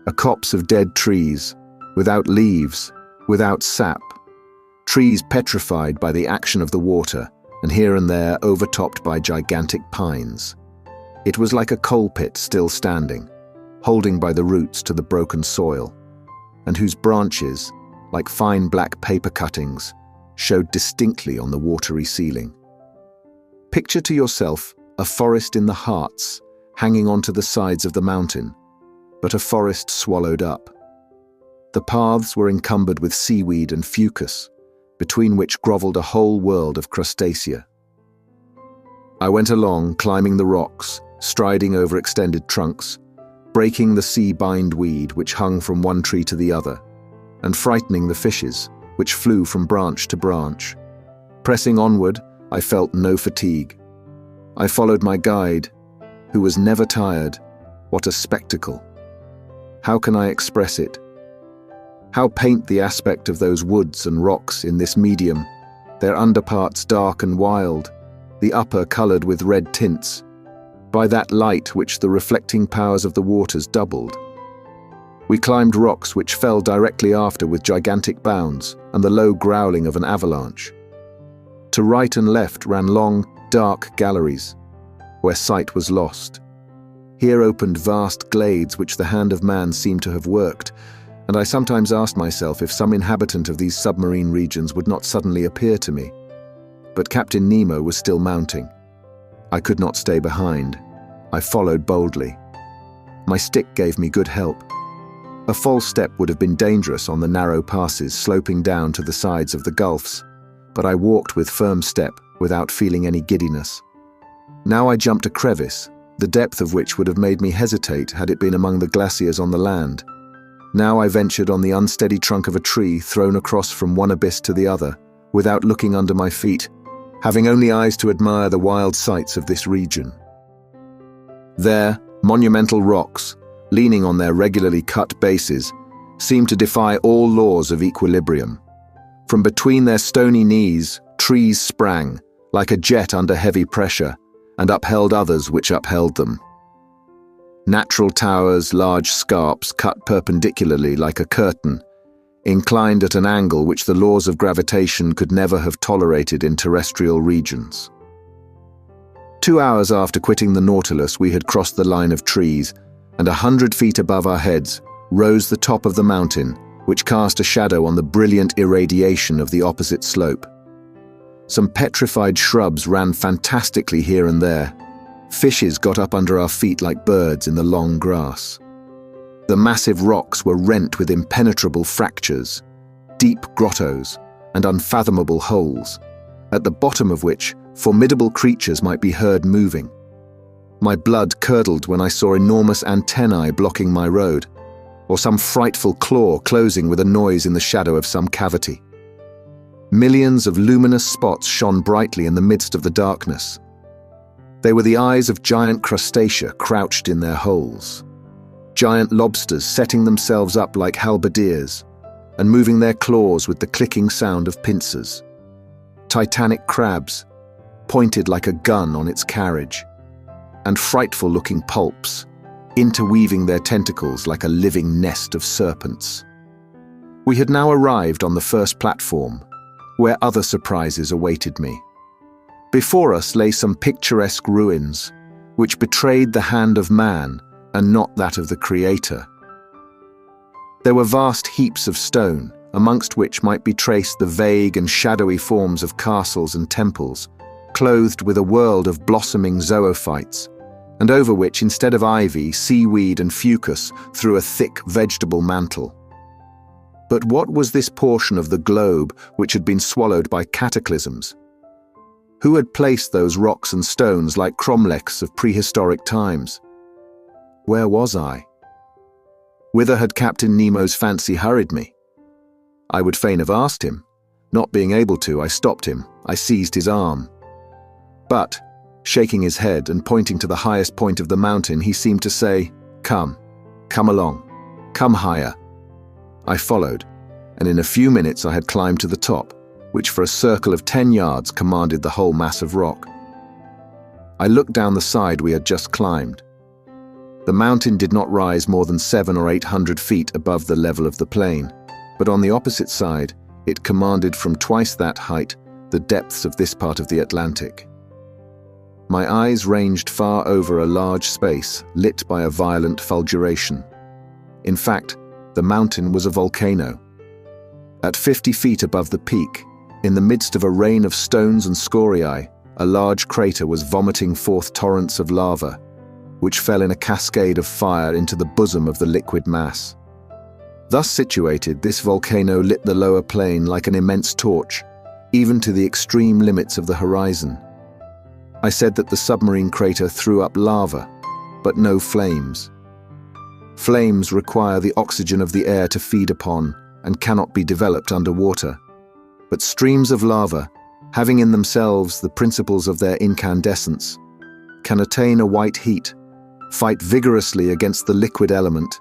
a copse of dead trees, without leaves, without sap, trees petrified by the action of the water, and here and there overtopped by gigantic pines. It was like a coal pit still standing, holding by the roots to the broken soil, and whose branches, like fine black paper cuttings, showed distinctly on the watery ceiling. Picture to yourself a forest in the Harz, hanging onto the sides of the mountain, but a forest swallowed up. The paths were encumbered with seaweed and fucus, between which grovelled a whole world of crustacea. I went along, climbing the rocks, striding over extended trunks, breaking the sea bindweed which hung from one tree to the other, and frightening the fishes, which flew from branch to branch. Pressing onward, I felt no fatigue. I followed my guide, who was never tired. What a spectacle! How can I express it? How paint the aspect of those woods and rocks in this medium, their underparts dark and wild, the upper coloured with red tints, by that light which the reflecting powers of the waters doubled? We climbed rocks which fell directly after with gigantic bounds and the low growling of an avalanche. To right and left ran long, dark galleries, where sight was lost. Here opened vast glades which the hand of man seemed to have worked, and I sometimes asked myself if some inhabitant of these submarine regions would not suddenly appear to me. But Captain Nemo was still mounting. I could not stay behind. I followed boldly. My stick gave me good help. A false step would have been dangerous on the narrow passes sloping down to the sides of the gulfs, but I walked with firm step without feeling any giddiness. Now I jumped a crevice, the depth of which would have made me hesitate had it been among the glaciers on the land. Now I ventured on the unsteady trunk of a tree thrown across from one abyss to the other, without looking under my feet, having only eyes to admire the wild sights of this region. There, monumental rocks, leaning on their regularly cut bases, seemed to defy all laws of equilibrium. From between their stony knees, trees sprang, like a jet under heavy pressure, and upheld others which upheld them. Natural towers, large scarps cut perpendicularly like a curtain, inclined at an angle which the laws of gravitation could never have tolerated in terrestrial regions. 2 hours after quitting the Nautilus, we had crossed the line of trees, and 100 feet above our heads rose the top of the mountain, which cast a shadow on the brilliant irradiation of the opposite slope. Some petrified shrubs ran fantastically here and there. Fishes got up under our feet like birds in the long grass. The massive rocks were rent with impenetrable fractures, deep grottos, and unfathomable holes, at the bottom of which formidable creatures might be heard moving. My blood curdled when I saw enormous antennae blocking my road, or some frightful claw closing with a noise in the shadow of some cavity. Millions of luminous spots shone brightly in the midst of the darkness. They were the eyes of giant crustacea crouched in their holes, giant lobsters setting themselves up like halberdiers and moving their claws with the clicking sound of pincers, titanic crabs, pointed like a gun on its carriage, and frightful-looking pulps, interweaving their tentacles like a living nest of serpents. We had now arrived on the first platform, where other surprises awaited me. Before us lay some picturesque ruins, which betrayed the hand of man and not that of the Creator. There were vast heaps of stone, amongst which might be traced the vague and shadowy forms of castles and temples, clothed with a world of blossoming zoophytes, and over which, instead of ivy, seaweed and fucus threw a thick vegetable mantle. But what was this portion of the globe which had been swallowed by cataclysms? Who had placed those rocks and stones like cromlechs of prehistoric times? Where was I? Whither had Captain Nemo's fancy hurried me? I would fain have asked him. Not being able to, I stopped him. I seized his arm. But, shaking his head and pointing to the highest point of the mountain, he seemed to say, "Come along, come higher." I followed, and in a few minutes I had climbed to the top, which for a circle of 10 yards commanded the whole mass of rock. I looked down the side we had just climbed. The mountain did not rise more than 700 or 800 feet above the level of the plain, but on the opposite side, it commanded from twice that height the depths of this part of the Atlantic. My eyes ranged far over a large space lit by a violent fulguration. In fact, the mountain was a volcano. At 50 feet above the peak, in the midst of a rain of stones and scoriae, a large crater was vomiting forth torrents of lava, which fell in a cascade of fire into the bosom of the liquid mass. Thus situated, this volcano lit the lower plain like an immense torch, even to the extreme limits of the horizon. I said that the submarine crater threw up lava, but no flames. Flames require the oxygen of the air to feed upon and cannot be developed underwater. But streams of lava, having in themselves the principles of their incandescence, can attain a white heat, fight vigorously against the liquid element,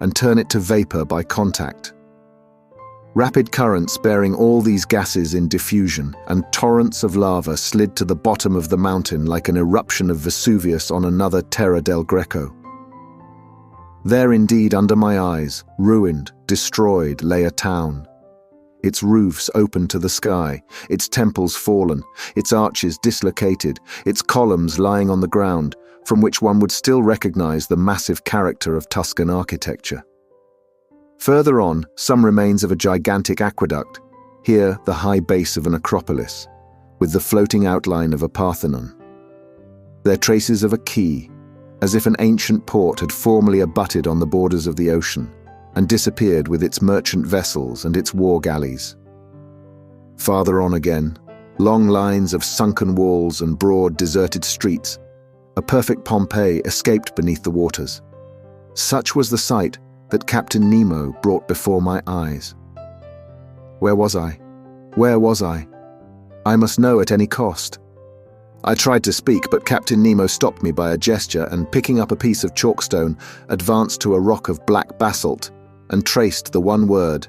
and turn it to vapor by contact. Rapid currents bearing all these gases in diffusion, and torrents of lava slid to the bottom of the mountain like an eruption of Vesuvius on another Terra del Greco. There indeed, under my eyes, ruined, destroyed, lay a town. Its roofs open to the sky, its temples fallen, its arches dislocated, its columns lying on the ground, from which one would still recognize the massive character of Tuscan architecture. Further on, some remains of a gigantic aqueduct, here the high base of an acropolis, with the floating outline of a Parthenon. There traces of a quay, as if an ancient port had formerly abutted on the borders of the ocean, and disappeared with its merchant vessels and its war galleys. Farther on again, long lines of sunken walls and broad deserted streets, a perfect Pompeii escaped beneath the waters. Such was the sight that Captain Nemo brought before my eyes. Where was I? Where was I? I must know at any cost. I tried to speak, but Captain Nemo stopped me by a gesture and, picking up a piece of chalkstone, advanced to a rock of black basalt and traced the one word,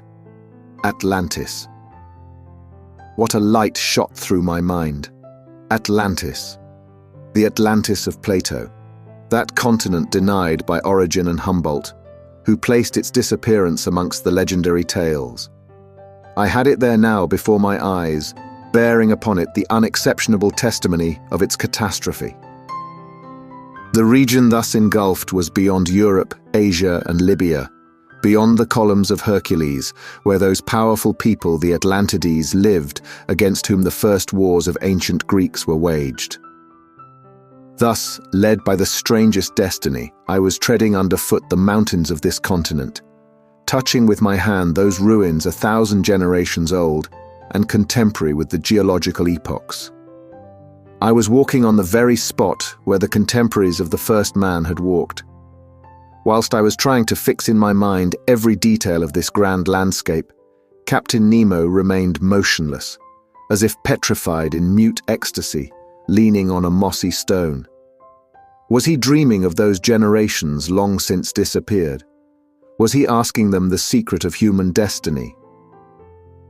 Atlantis. What a light shot through my mind. Atlantis. The Atlantis of Plato. That continent denied by Origen and Humboldt, who placed its disappearance amongst the legendary tales. I had it there now before my eyes, bearing upon it the unexceptionable testimony of its catastrophe. The region thus engulfed was beyond Europe, Asia, and Libya, beyond the columns of Hercules, where those powerful people, the Atlantides, lived, against whom the first wars of ancient Greeks were waged. Thus, led by the strangest destiny, I was treading underfoot the mountains of this continent, touching with my hand those ruins 1,000 generations old and contemporary with the geological epochs. I was walking on the very spot where the contemporaries of the first man had walked. Whilst I was trying to fix in my mind every detail of this grand landscape, Captain Nemo remained motionless, as if petrified in mute ecstasy, leaning on a mossy stone. Was he dreaming of those generations long since disappeared? Was he asking them the secret of human destiny?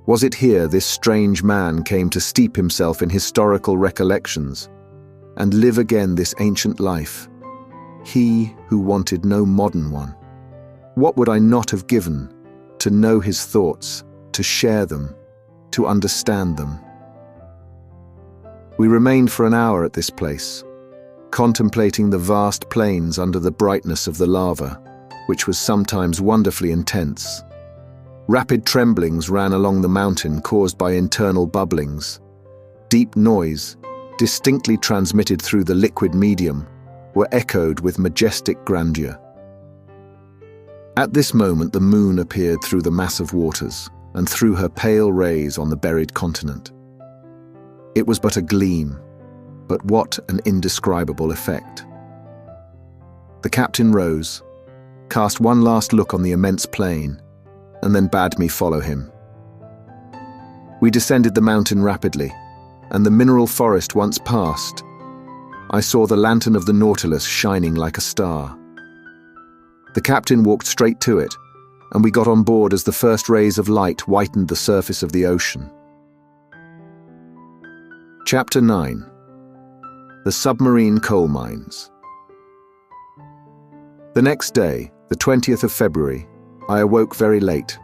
Was it here this strange man came to steep himself in historical recollections and live again this ancient life? He who wanted no modern one. What would I not have given to know his thoughts, to share them, to understand them? We remained for an hour at this place, contemplating the vast plains under the brightness of the lava, which was sometimes wonderfully intense. Rapid tremblings ran along the mountain caused by internal bubblings. Deep noise, distinctly transmitted through the liquid medium, were echoed with majestic grandeur. At this moment the moon appeared through the massive waters and threw her pale rays on the buried continent. It was but a gleam, but what an indescribable effect. The captain rose, cast one last look on the immense plain, and then bade me follow him. We descended the mountain rapidly, and the mineral forest once past, I saw the lantern of the Nautilus shining like a star. The captain walked straight to it, and we got on board as the first rays of light whitened the surface of the ocean. Chapter 9. The Submarine Coal Mines. The next day, the 20th of February, I awoke very late.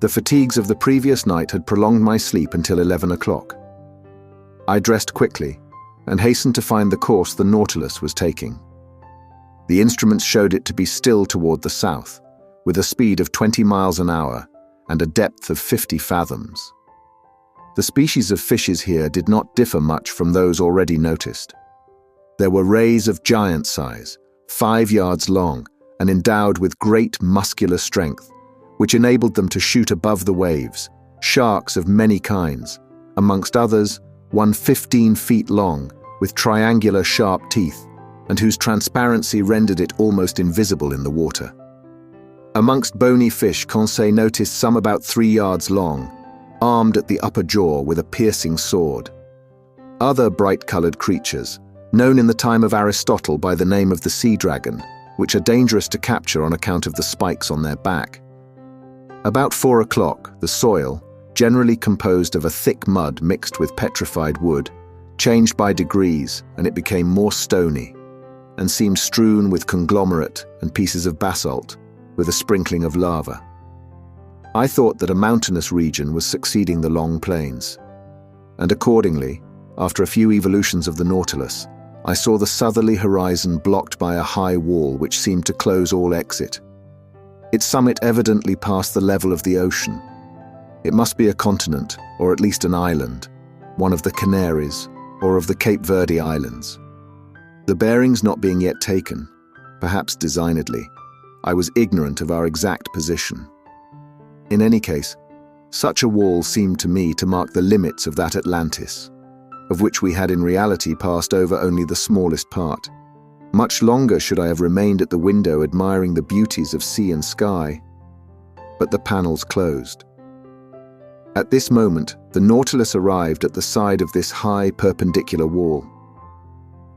The fatigues of the previous night had prolonged my sleep until 11 o'clock. I dressed quickly and hastened to find the course the Nautilus was taking. The instruments showed it to be still toward the south, with a speed of 20 miles an hour and a depth of 50 fathoms. The species of fishes here did not differ much from those already noticed. There were rays of giant size, 5 yards long, and endowed with great muscular strength, which enabled them to shoot above the waves, sharks of many kinds, amongst others, one 15 feet long, with triangular sharp teeth, and whose transparency rendered it almost invisible in the water. Amongst bony fish, Conseil noticed some about 3 yards long, armed at the upper jaw with a piercing sword. Other bright-colored creatures, known in the time of Aristotle by the name of the sea dragon, which are dangerous to capture on account of the spikes on their back. About 4 o'clock, the soil, generally composed of a thick mud mixed with petrified wood, changed by degrees, and it became more stony, and seemed strewn with conglomerate and pieces of basalt, with a sprinkling of lava. I thought that a mountainous region was succeeding the long plains, and accordingly, after a few evolutions of the Nautilus, I saw the southerly horizon blocked by a high wall which seemed to close all exit. Its summit evidently passed the level of the ocean. It must be a continent, or at least an island, one of the Canaries, or of the Cape Verde Islands. The bearings not being yet taken, perhaps designedly, I was ignorant of our exact position. In any case, such a wall seemed to me to mark the limits of that Atlantis, of which we had in reality passed over only the smallest part. Much longer should I have remained at the window admiring the beauties of sea and sky, but the panels closed. At this moment, the Nautilus arrived at the side of this high perpendicular wall.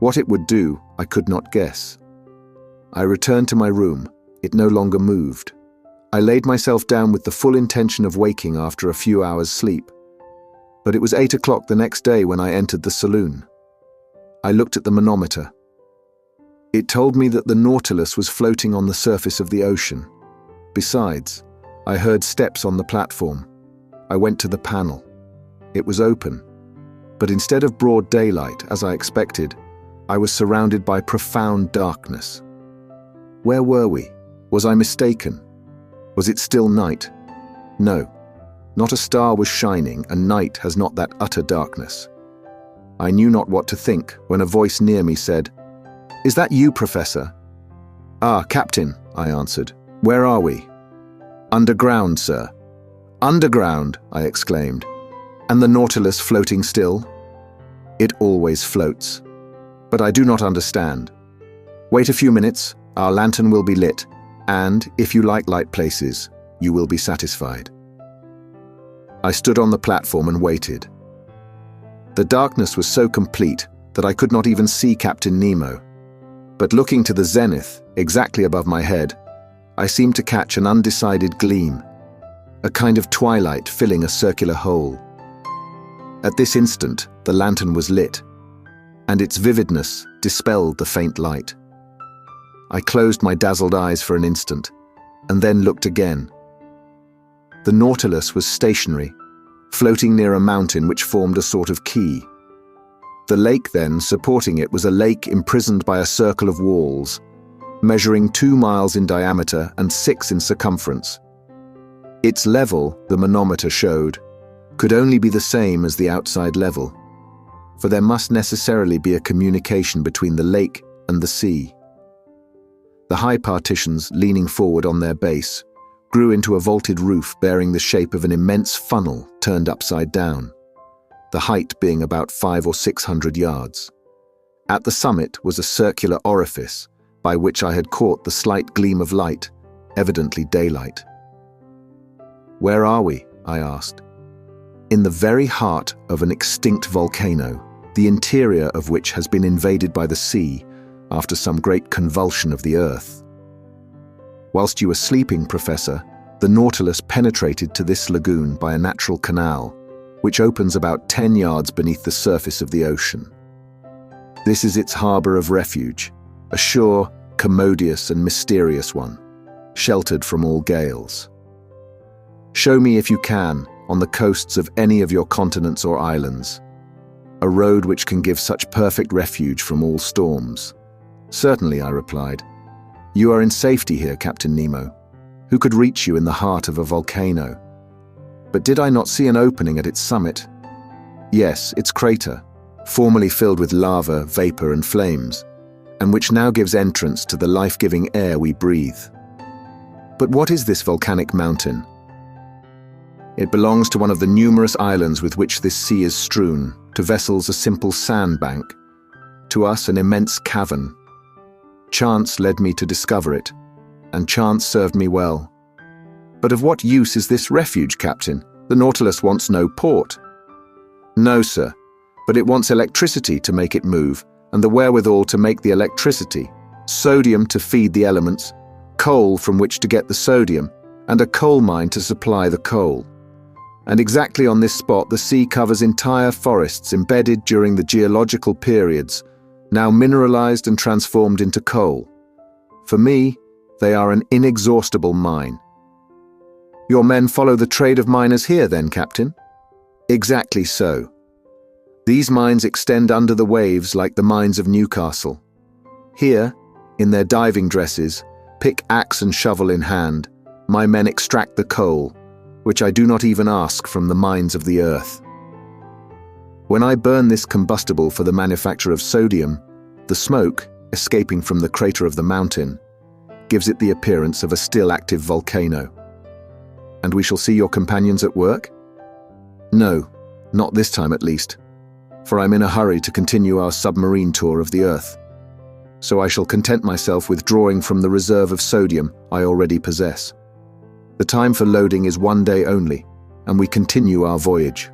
What it would do, I could not guess. I returned to my room. It no longer moved. I laid myself down with the full intention of waking after a few hours' sleep. But it was 8 o'clock the next day when I entered the saloon. I looked at the manometer. It told me that the Nautilus was floating on the surface of the ocean. Besides, I heard steps on the platform. I went to the panel. It was open, but instead of broad daylight, as I expected, I was surrounded by profound darkness. Where were we? Was I mistaken? Was it still night? No, not a star was shining, and night has not that utter darkness. I knew not what to think when a voice near me said, "Is that you, Professor?" "Ah, Captain," I answered. "Where are we?" "Underground, sir." "Underground!" I exclaimed. "And the Nautilus floating still?" It always floats. But I do not understand. Wait a few minutes, our lantern will be lit, and, if you like light places, you will be satisfied. I stood on the platform and waited. The darkness was so complete that I could not even see Captain Nemo. But looking to the zenith, exactly above my head, I seemed to catch an undecided gleam, a kind of twilight filling a circular hole. At this instant, the lantern was lit, and its vividness dispelled the faint light. I closed my dazzled eyes for an instant, and then looked again. The Nautilus was stationary, floating near a mountain which formed a sort of quay. The lake then, supporting it, was a lake imprisoned by a circle of walls, measuring 2 miles in diameter and 6 in circumference. Its level, the manometer showed, could only be the same as the outside level, for there must necessarily be a communication between the lake and the sea. The high partitions, leaning forward on their base, grew into a vaulted roof bearing the shape of an immense funnel turned upside down, the height being about 500 or 600 yards. At the summit was a circular orifice by which I had caught the slight gleam of light, evidently daylight. "Where are we?" I asked. "In the very heart of an extinct volcano, the interior of which has been invaded by the sea after some great convulsion of the earth. Whilst you were sleeping, Professor, the Nautilus penetrated to this lagoon by a natural canal, which opens about 10 yards beneath the surface of the ocean. This is its harbour of refuge, a sure, commodious and mysterious one, sheltered from all gales. Show me, if you can, on the coasts of any of your continents or islands, a road which can give such perfect refuge from all storms." "Certainly," I replied. "You are in safety here, Captain Nemo. Who could reach you in the heart of a volcano? But did I not see an opening at its summit?" "Yes, its crater, formerly filled with lava, vapor and flames, and which now gives entrance to the life-giving air we breathe. But what is this volcanic mountain?" "It belongs to one of the numerous islands with which this sea is strewn, to vessels a simple sandbank, to us an immense cavern. Chance led me to discover it, and chance served me well. But of what use is this refuge, Captain? The Nautilus wants no port." "No, sir, but it wants electricity to make it move, and the wherewithal to make the electricity, sodium to feed the elements, coal from which to get the sodium, and a coal mine to supply the coal. And exactly on this spot the sea covers entire forests embedded during the geological periods, now mineralized and transformed into coal. For me, they are an inexhaustible mine." "Your men follow the trade of miners here then, Captain?" "Exactly so. These mines extend under the waves like the mines of Newcastle. Here, in their diving dresses, pick-axe and shovel in hand, my men extract the coal, which I do not even ask from the mines of the earth. When I burn this combustible for the manufacture of sodium, the smoke, escaping from the crater of the mountain, gives it the appearance of a still active volcano." "And we shall see your companions at work?" "No, not this time at least, for I'm in a hurry to continue our submarine tour of the Earth. So I shall content myself with drawing from the reserve of sodium I already possess. The time for loading is 1 day only, and we continue our voyage.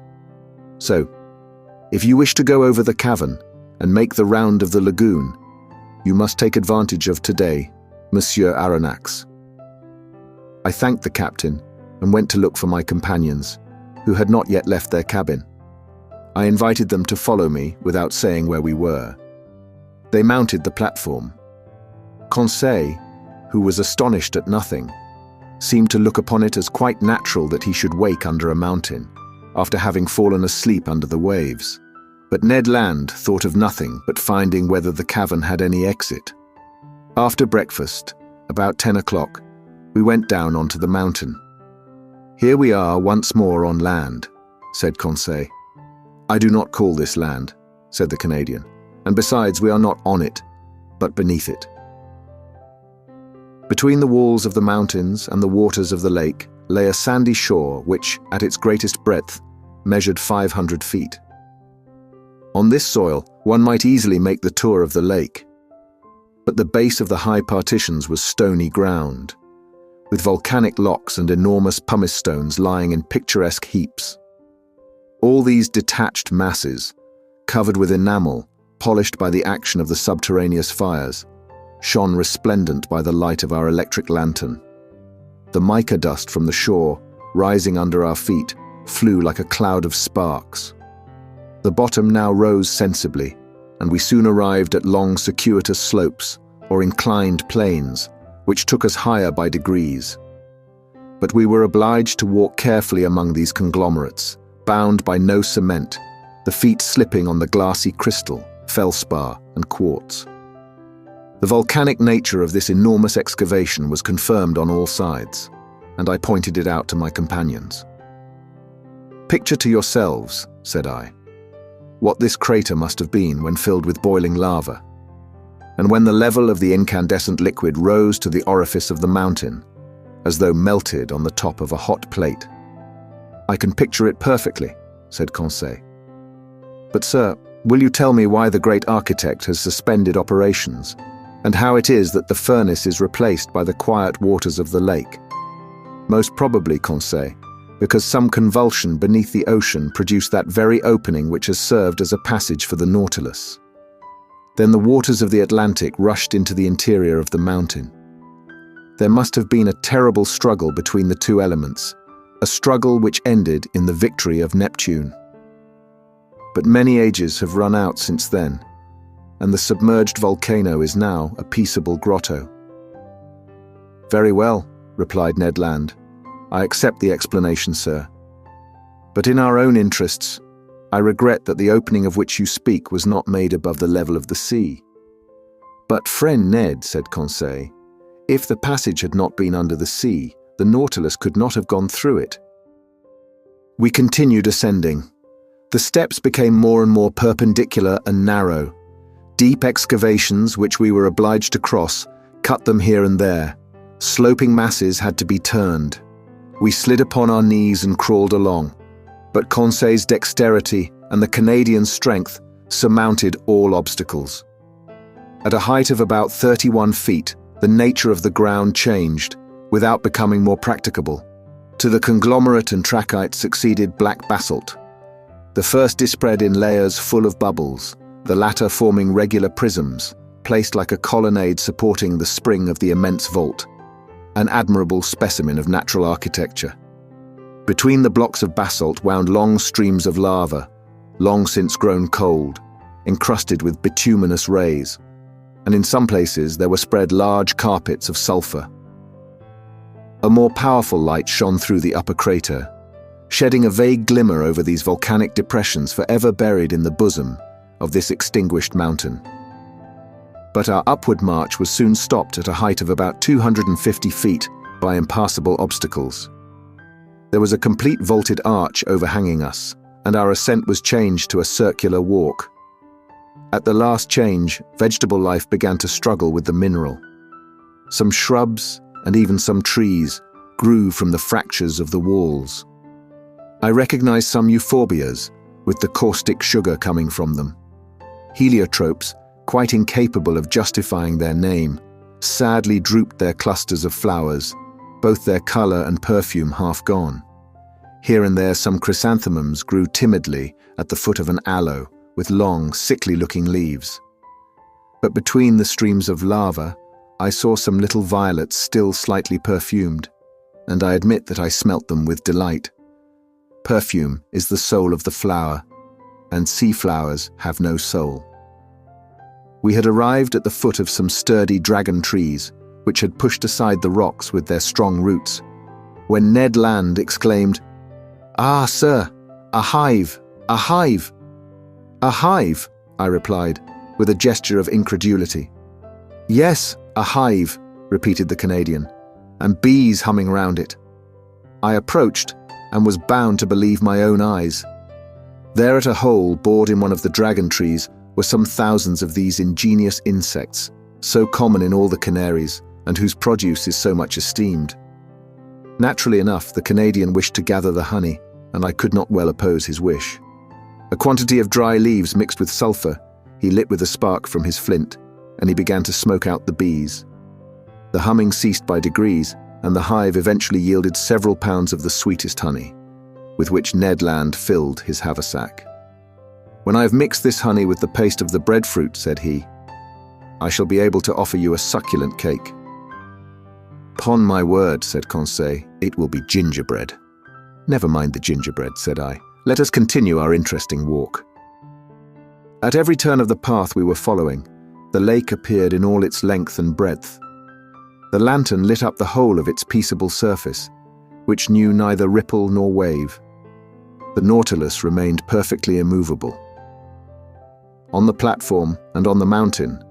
So, if you wish to go over the cavern and make the round of the lagoon, you must take advantage of today, Monsieur Aronnax." I thanked the captain and went to look for my companions, who had not yet left their cabin. I invited them to follow me without saying where we were. They mounted the platform. Conseil, who was astonished at nothing, seemed to look upon it as quite natural that he should wake under a mountain, after having fallen asleep under the waves. But Ned Land thought of nothing but finding whether the cavern had any exit. After breakfast, about 10 o'clock, we went down onto the mountain. "Here we are once more on land," said Conseil. "I do not call this land," said the Canadian, "and besides we are not on it, but beneath it." Between the walls of the mountains and the waters of the lake lay a sandy shore which, at its greatest breadth, measured 500 feet. On this soil, one might easily make the tour of the lake. But the base of the high partitions was stony ground, with volcanic locks and enormous pumice stones lying in picturesque heaps. All these detached masses, covered with enamel, polished by the action of the subterraneous fires, shone resplendent by the light of our electric lantern. The mica dust from the shore, rising under our feet, flew like a cloud of sparks. The bottom now rose sensibly, and we soon arrived at long circuitous slopes, or inclined planes, which took us higher by degrees. But we were obliged to walk carefully among these conglomerates, bound by no cement, the feet slipping on the glassy crystal, felspar, and quartz. The volcanic nature of this enormous excavation was confirmed on all sides, and I pointed it out to my companions. "Picture to yourselves," said I, "what this crater must have been when filled with boiling lava, and when the level of the incandescent liquid rose to the orifice of the mountain, as though melted on the top of a hot plate." "I can picture it perfectly," said Conseil. "But, sir, will you tell me why the great architect has suspended operations, and how it is that the furnace is replaced by the quiet waters of the lake?" "Most probably, Conseil, because some convulsion beneath the ocean produced that very opening which has served as a passage for the Nautilus. Then the waters of the Atlantic rushed into the interior of the mountain. There must have been a terrible struggle between the two elements, a struggle which ended in the victory of Neptune. But many ages have run out since then, and the submerged volcano is now a peaceable grotto." "Very well," replied Ned Land. "I accept the explanation, sir. But in our own interests, I regret that the opening of which you speak was not made above the level of the sea." "But friend Ned," said Conseil, "if the passage had not been under the sea, the Nautilus could not have gone through it." We continued ascending. The steps became more and more perpendicular and narrow. Deep excavations, which we were obliged to cross, cut them here and there. Sloping masses had to be turned. We slid upon our knees and crawled along, but Conseil's dexterity and the Canadian's strength surmounted all obstacles. At a height of about 31 feet, the nature of the ground changed, without becoming more practicable. To the conglomerate and trachyte succeeded black basalt. The first dispread in layers full of bubbles, the latter forming regular prisms, placed like a colonnade supporting the spring of the immense vault, an admirable specimen of natural architecture. Between the blocks of basalt wound long streams of lava, long since grown cold, encrusted with bituminous rays, and in some places there were spread large carpets of sulfur. A more powerful light shone through the upper crater, shedding a vague glimmer over these volcanic depressions forever buried in the bosom of this extinguished mountain. But our upward march was soon stopped at a height of about 250 feet by impassable obstacles. There was a complete vaulted arch overhanging us, and our ascent was changed to a circular walk. At the last change, vegetable life began to struggle with the mineral. Some shrubs, and even some trees, grew from the fractures of the walls. I recognized some euphorbias, with the caustic sugar coming from them. Heliotropes, quite incapable of justifying their name, sadly drooped their clusters of flowers, both their color and perfume half gone. Here and there some chrysanthemums grew timidly at the foot of an aloe, with long, sickly-looking leaves. But between the streams of lava, I saw some little violets still slightly perfumed, and I admit that I smelt them with delight. Perfume is the soul of the flower, and sea flowers have no soul. We had arrived at the foot of some sturdy dragon trees, which had pushed aside the rocks with their strong roots, when Ned Land exclaimed, "Ah, sir, a hive, a hive!" "A hive?" I replied, with a gesture of incredulity. "Yes, a hive," repeated the Canadian, "and bees humming round it." I approached, and was bound to believe my own eyes. There at a hole bored in one of the dragon trees were some thousands of these ingenious insects, so common in all the Canaries, and whose produce is so much esteemed. Naturally enough, the Canadian wished to gather the honey, and I could not well oppose his wish. A quantity of dry leaves mixed with sulfur, he lit with a spark from his flint, and he began to smoke out the bees. The humming ceased by degrees, and the hive eventually yielded several pounds of the sweetest honey, with which Ned Land filled his haversack. "When I have mixed this honey with the paste of the breadfruit," said he, "I shall be able to offer you a succulent cake." "'Pon my word," said Conseil, "it will be gingerbread." "Never mind the gingerbread," said I. "Let us continue our interesting walk." At every turn of the path we were following, the lake appeared in all its length and breadth. The lantern lit up the whole of its peaceable surface, which knew neither ripple nor wave. The Nautilus remained perfectly immovable. On the platform and on the mountain,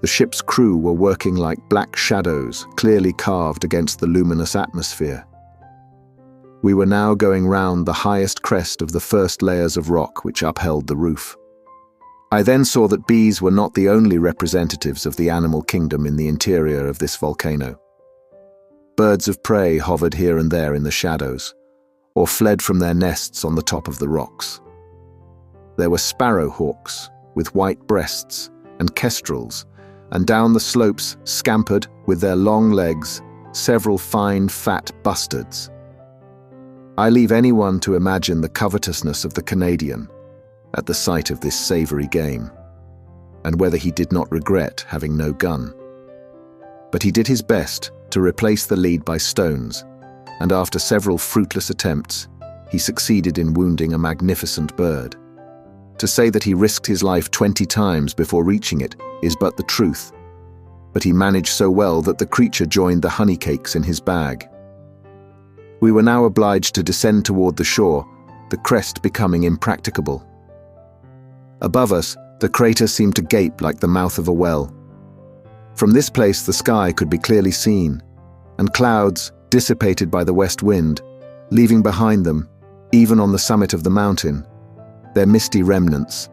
the ship's crew were working like black shadows clearly carved against the luminous atmosphere. We were now going round the highest crest of the first layers of rock which upheld the roof. I then saw that bees were not the only representatives of the animal kingdom in the interior of this volcano. Birds of prey hovered here and there in the shadows, or fled from their nests on the top of the rocks. There were sparrowhawks with white breasts and kestrels, and down the slopes scampered, with their long legs, several fine fat bustards. I leave anyone to imagine the covetousness of the Canadian at the sight of this savoury game, and whether he did not regret having no gun. But he did his best to replace the lead by stones, and after several fruitless attempts, he succeeded in wounding a magnificent bird. To say that he risked his life 20 times before reaching it is but the truth, but he managed so well that the creature joined the honey cakes in his bag. We were now obliged to descend toward the shore, the crest becoming impracticable. Above us, the crater seemed to gape like the mouth of a well. From this place the sky could be clearly seen, and clouds, dissipated by the west wind, leaving behind them, even on the summit of the mountain, their misty remnants,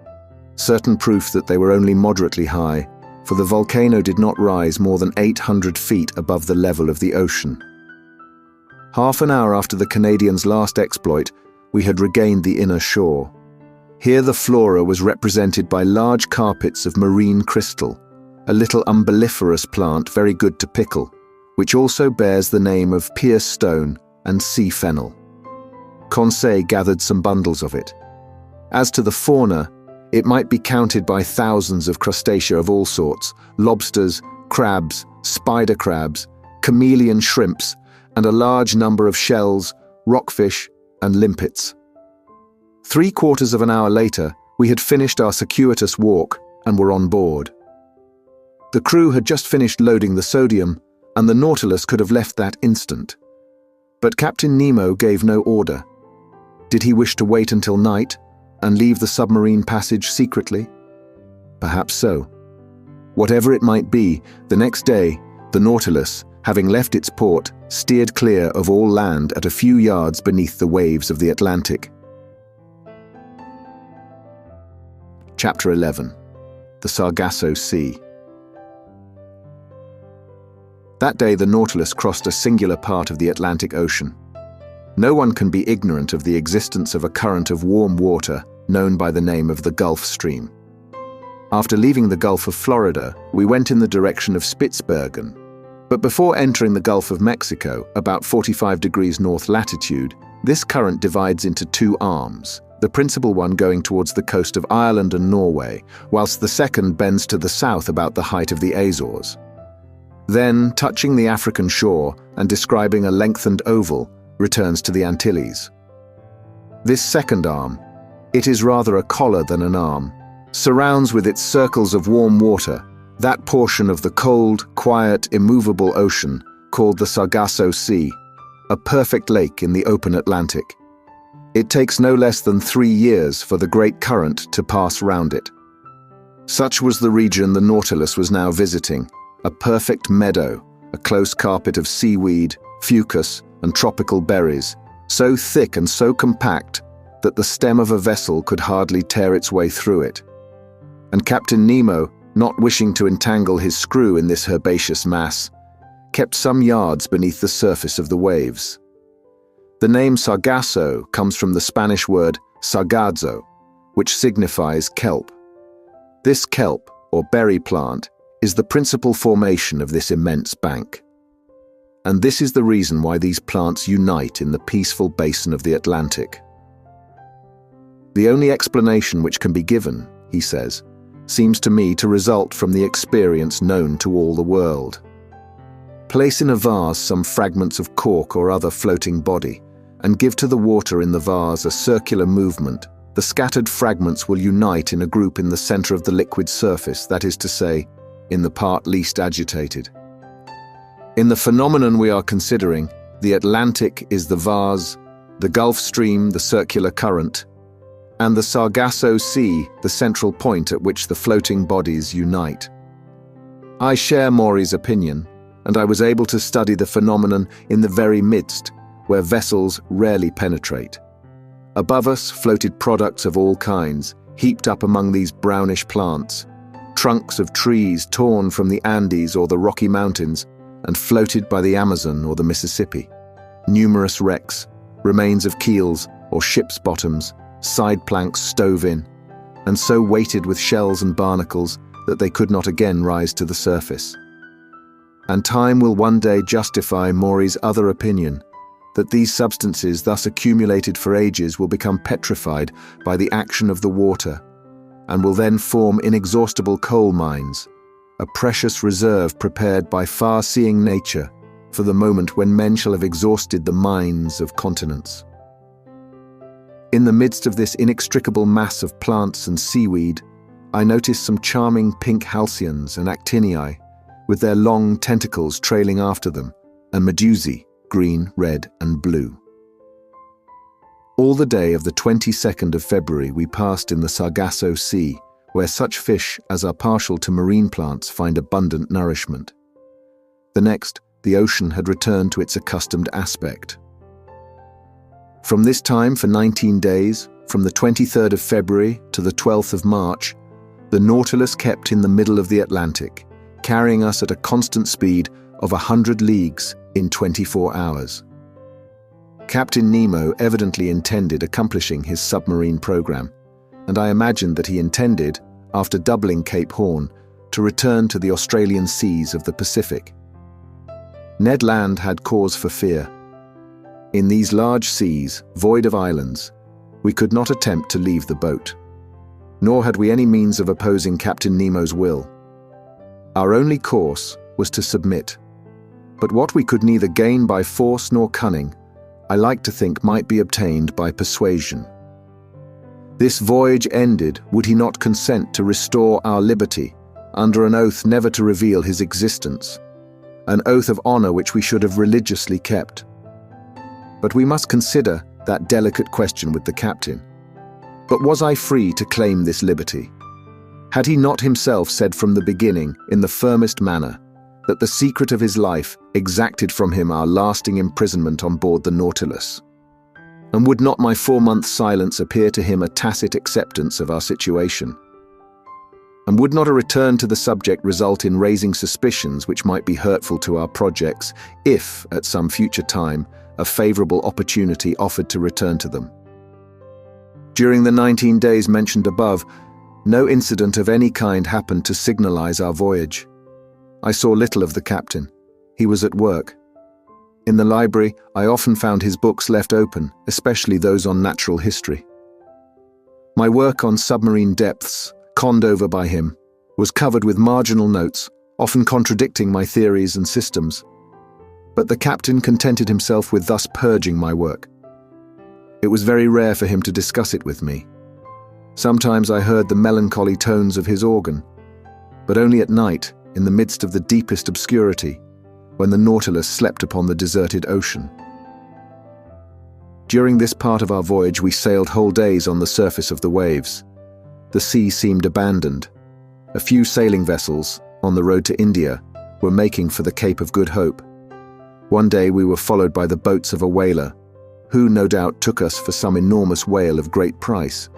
certain proof that they were only moderately high, for the volcano did not rise more than 800 feet above the level of the ocean. Half an hour after the Canadians' last exploit, we had regained the inner shore. Here the flora was represented by large carpets of marine crystal, a little umbelliferous plant very good to pickle, which also bears the name of pierce stone and sea fennel. Conseil gathered some bundles of it. As to the fauna, it might be counted by thousands of crustacea of all sorts, lobsters, crabs, spider crabs, chameleon shrimps, and a large number of shells, rockfish, and limpets. 3/4 of an hour later, we had finished our circuitous walk and were on board. The crew had just finished loading the sodium, and the Nautilus could have left that instant. But Captain Nemo gave no order. Did he wish to wait until night and leave the submarine passage secretly? Perhaps so. Whatever it might be, the next day, the Nautilus, having left its port, steered clear of all land at a few yards beneath the waves of the Atlantic. Chapter 11. The Sargasso Sea. That day the Nautilus crossed a singular part of the Atlantic Ocean. No one can be ignorant of the existence of a current of warm water known by the name of the Gulf Stream. After leaving the Gulf of Florida, we went in the direction of Spitzbergen, but before entering the Gulf of Mexico, about 45 degrees north latitude, this current divides into two arms, the principal one going towards the coast of Ireland and Norway, whilst the second bends to the south about the height of the Azores. Then, touching the African shore and describing a lengthened oval, returns to the Antilles. This second arm, it is rather a collar than an arm, surrounds with its circles of warm water that portion of the cold, quiet, immovable ocean called the Sargasso Sea, a perfect lake in the open Atlantic. It takes no less than 3 years for the great current to pass round it. Such was the region the Nautilus was now visiting, a perfect meadow, a close carpet of seaweed, fucus, and tropical berries, so thick and so compact that the stem of a vessel could hardly tear its way through it. And Captain Nemo, not wishing to entangle his screw in this herbaceous mass, kept some yards beneath the surface of the waves. The name Sargasso comes from the Spanish word sargazo, which signifies kelp. This kelp, or berry plant, is the principal formation of this immense bank. And this is the reason why these plants unite in the peaceful basin of the Atlantic. The only explanation which can be given, he says, seems to me to result from the experience known to all the world. Place in a vase some fragments of cork or other floating body, and give to the water in the vase a circular movement. The scattered fragments will unite in a group in the center of the liquid surface, that is to say, in the part least agitated. In the phenomenon we are considering, the Atlantic is the vase, the Gulf Stream the circular current, and the Sargasso Sea the central point at which the floating bodies unite. I share Maury's opinion, and I was able to study the phenomenon in the very midst, where vessels rarely penetrate. Above us floated products of all kinds, heaped up among these brownish plants, trunks of trees torn from the Andes or the Rocky Mountains and floated by the Amazon or the Mississippi, numerous wrecks, remains of keels or ships' bottoms, side planks stove in, and so weighted with shells and barnacles that they could not again rise to the surface. And time will one day justify Maury's other opinion, that these substances thus accumulated for ages will become petrified by the action of the water, and will then form inexhaustible coal mines, a precious reserve prepared by far-seeing nature for the moment when men shall have exhausted the mines of continents. In the midst of this inextricable mass of plants and seaweed, I noticed some charming pink halcyons and actiniae, with their long tentacles trailing after them, and medusae, green, red, and blue. All the day of the 22nd of February we passed in the Sargasso Sea, where such fish as are partial to marine plants find abundant nourishment. The next, the ocean had returned to its accustomed aspect. From this time for 19 days, from the 23rd of February to the 12th of March, the Nautilus kept in the middle of the Atlantic, carrying us at a constant speed of 100 leagues in 24 hours. Captain Nemo evidently intended accomplishing his submarine program, and I imagined that he intended, after doubling Cape Horn, to return to the Australian seas of the Pacific. Ned Land had cause for fear. In these large seas, void of islands, we could not attempt to leave the boat, nor had we any means of opposing Captain Nemo's will. Our only course was to submit, but what we could neither gain by force nor cunning, I like to think might be obtained by persuasion. This voyage ended, would he not consent to restore our liberty, under an oath never to reveal his existence, an oath of honor which we should have religiously kept? But we must consider that delicate question with the captain. But was I free to claim this liberty? Had he not himself said from the beginning, in the firmest manner, that the secret of his life exacted from him our lasting imprisonment on board the Nautilus? And would not my 4-month silence appear to him a tacit acceptance of our situation? And would not a return to the subject result in raising suspicions which might be hurtful to our projects, if, at some future time, a favorable opportunity offered to return to them? During the 19 days mentioned above, no incident of any kind happened to signalize our voyage. I saw little of the captain. He was at work. In the library, I often found his books left open, especially those on natural history. My work on submarine depths, conned over by him, was covered with marginal notes, often contradicting my theories and systems. But the captain contented himself with thus purging my work. It was very rare for him to discuss it with me. Sometimes I heard the melancholy tones of his organ, but only at night, in the midst of the deepest obscurity, when the Nautilus slept upon the deserted ocean. During this part of our voyage we sailed whole days on the surface of the waves. The sea seemed abandoned. A few sailing vessels, on the road to India, were making for the Cape of Good Hope. One day we were followed by the boats of a whaler, who no doubt took us for some enormous whale of great price.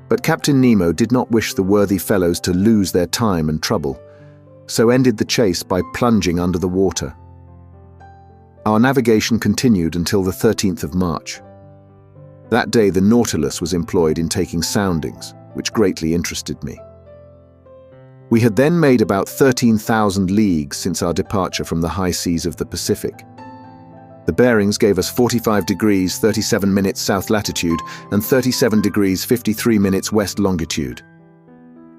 But Captain Nemo did not wish the worthy fellows to lose their time and trouble, so ended the chase by plunging under the water. Our navigation continued until the 13th of March. That day the Nautilus was employed in taking soundings, which greatly interested me. We had then made about 13,000 leagues since our departure from the high seas of the Pacific. The bearings gave us 45 degrees 37 minutes south latitude and 37 degrees 53 minutes west longitude.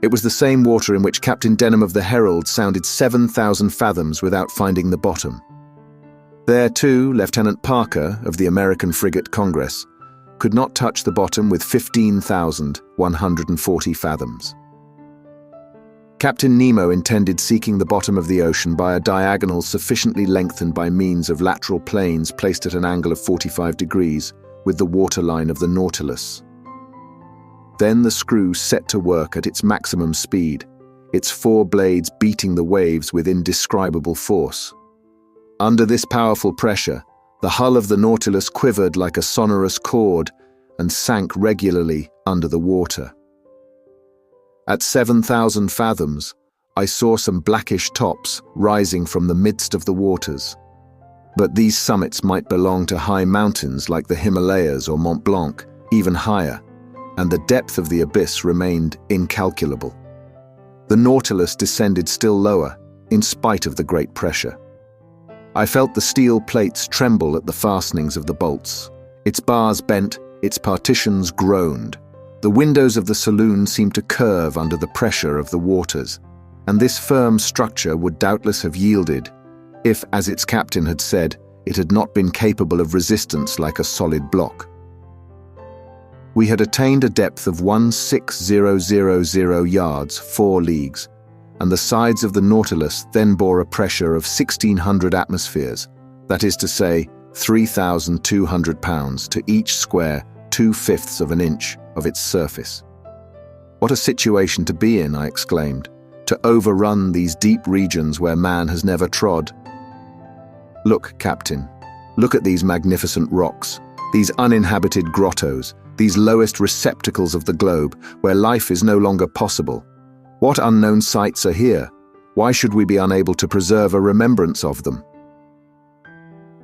It was the same water in which Captain Nemo of the Herald sounded 7,000 fathoms without finding the bottom. There, too, Lieutenant Parker of the American frigate Congress could not touch the bottom with 15,140 fathoms. Captain Nemo intended seeking the bottom of the ocean by a diagonal sufficiently lengthened by means of lateral planes placed at an angle of 45 degrees with the waterline of the Nautilus. Then the screw set to work at its maximum speed, its four blades beating the waves with indescribable force. Under this powerful pressure, the hull of the Nautilus quivered like a sonorous chord and sank regularly under the water. At 7,000 fathoms, I saw some blackish tops rising from the midst of the waters. But these summits might belong to high mountains like the Himalayas or Mont Blanc, even higher, and the depth of the abyss remained incalculable. The Nautilus descended still lower, in spite of the great pressure. I felt the steel plates tremble at the fastenings of the bolts. Its bars bent, its partitions groaned. The windows of the saloon seemed to curve under the pressure of the waters, and this firm structure would doubtless have yielded if, as its captain had said, it had not been capable of resistance like a solid block. We had attained a depth of 16,000 yards, 4 leagues, and the sides of the Nautilus then bore a pressure of 1,600 atmospheres, that is to say, 3,200 pounds to each square 2/5 of an inch of its surface. What a situation to be in, I exclaimed, to overrun these deep regions where man has never trod. Look, Captain, look at these magnificent rocks, these uninhabited grottos, these lowest receptacles of the globe, where life is no longer possible. What unknown sights are here? Why should we be unable to preserve a remembrance of them?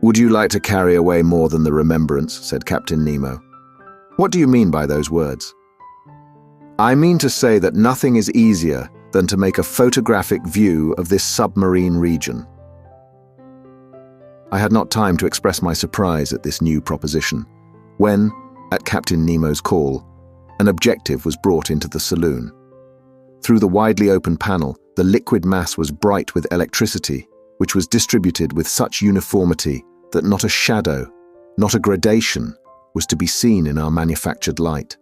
Would you like to carry away more than the remembrance, said Captain Nemo. What do you mean by those words? I mean to say that nothing is easier than to make a photographic view of this submarine region. I had not time to express my surprise at this new proposition, when, at Captain Nemo's call, an objective was brought into the saloon. Through the widely open panel, the liquid mass was bright with electricity, which was distributed with such uniformity that not a shadow, not a gradation, was to be seen in our manufactured light.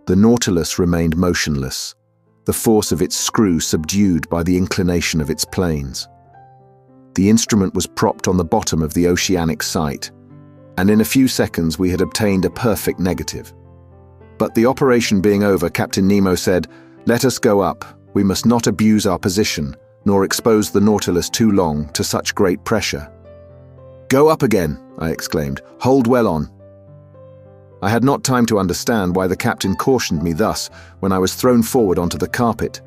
The Nautilus remained motionless, the force of its screw subdued by the inclination of its planes. The instrument was propped on the bottom of the oceanic sight, and in a few seconds we had obtained a perfect negative. But the operation being over, Captain Nemo said, "Let us go up. We must not abuse our position, nor expose the Nautilus too long to such great pressure." "Go up again," I exclaimed. "Hold well on." I had not time to understand why the captain cautioned me thus when I was thrown forward onto the carpet.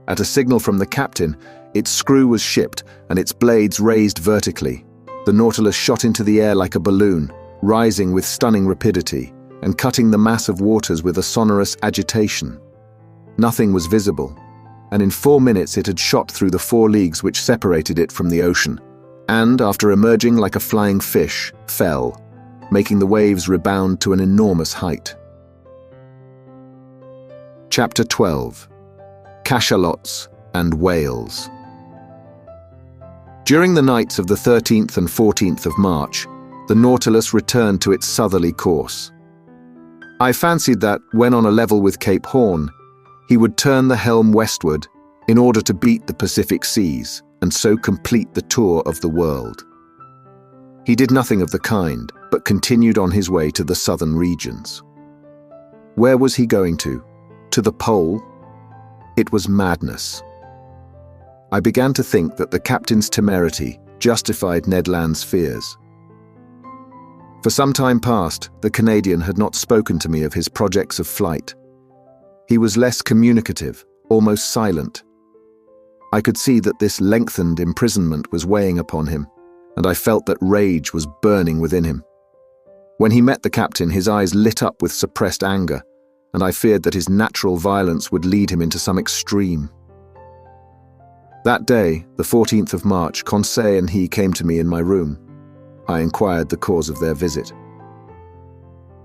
At a signal from the captain, its screw was shipped and its blades raised vertically. The Nautilus shot into the air like a balloon, rising with stunning rapidity and cutting the mass of waters with a sonorous agitation. Nothing was visible, and in 4 minutes it had shot through the 4 leagues which separated it from the ocean, and, after emerging like a flying fish, fell, making the waves rebound to an enormous height. Chapter 12. Cachalots and Whales. During the nights of the 13th and 14th of March, the Nautilus returned to its southerly course. I fancied that, when on a level with Cape Horn, he would turn the helm westward in order to beat the Pacific seas and so complete the tour of the world. He did nothing of the kind, but continued on his way to the southern regions. Where was he going to? To the pole? It was madness. I began to think that the captain's temerity justified Ned Land's fears. For some time past, the Canadian had not spoken to me of his projects of flight. He was less communicative, almost silent. I could see that this lengthened imprisonment was weighing upon him, and I felt that rage was burning within him. When he met the captain, his eyes lit up with suppressed anger, and I feared that his natural violence would lead him into some extreme. That day, the 14th of March, Conseil and he came to me in my room. I inquired the cause of their visit.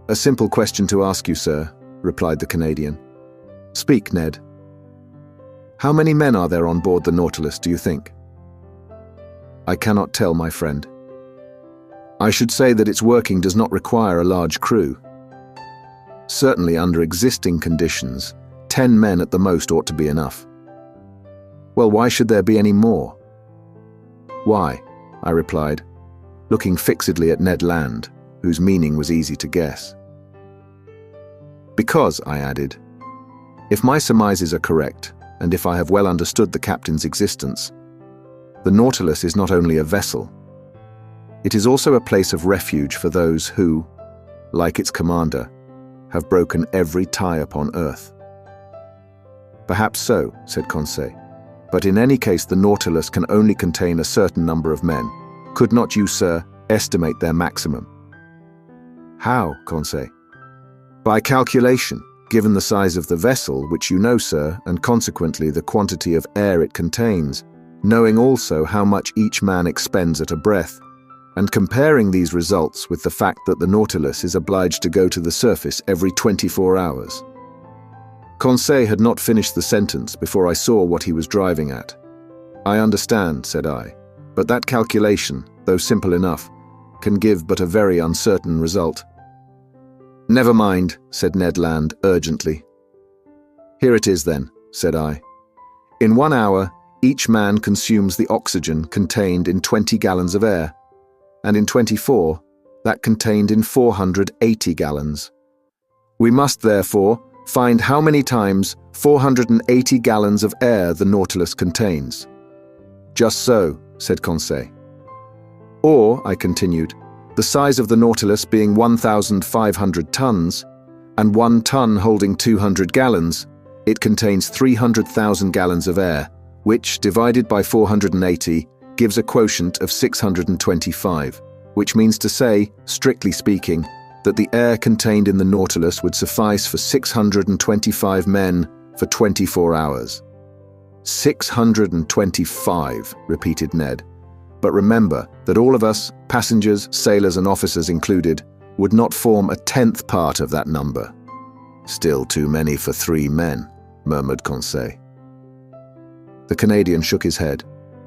"A simple question to ask you, sir," replied the Canadian. "Speak, Ned. How many men are there on board the Nautilus, do you think?" "I cannot tell, my friend. I should say that its working does not require a large crew. Certainly, under existing conditions, 10 men at the most ought to be enough." "Well, why should there be any more?" "Why?" I replied, looking fixedly at Ned Land, whose meaning was easy to guess. "Because," I added, "if my surmises are correct, and if I have well understood the captain's existence, the Nautilus is not only a vessel, it is also a place of refuge for those who, like its commander, have broken every tie upon Earth." "Perhaps so," said Conseil, "but in any case the Nautilus can only contain a certain number of men. Could not you, sir, estimate their maximum?" "How, Conseil?" "By calculation, given the size of the vessel, which you know, sir, and consequently the quantity of air it contains, knowing also how much each man expends at a breath, and comparing these results with the fact that the Nautilus is obliged to go to the surface every 24 hours. Conseil had not finished the sentence before I saw what he was driving at. "I understand," said I, "but that calculation, though simple enough, can give but a very uncertain result." "Never mind," said Ned Land urgently. "Here it is then," said I. "In 1 hour, each man consumes the oxygen contained in 20 gallons of air, and in 24, that contained in 480 gallons. We must, therefore, find how many times 480 gallons of air the Nautilus contains." "Just so," said Conseil. "Or," I continued, "the size of the Nautilus being 1,500 tons, and 1 ton holding 200 gallons, it contains 300,000 gallons of air, which, divided by 480, gives a quotient of 625, which means to say, strictly speaking, that the air contained in the Nautilus would suffice for 625 men for 24 hours. 625, repeated Ned. But remember that all of us, passengers, sailors and officers included, would not form a 10th part of that number. Still too many for 3 men, murmured Conseil. The Canadian shook his head,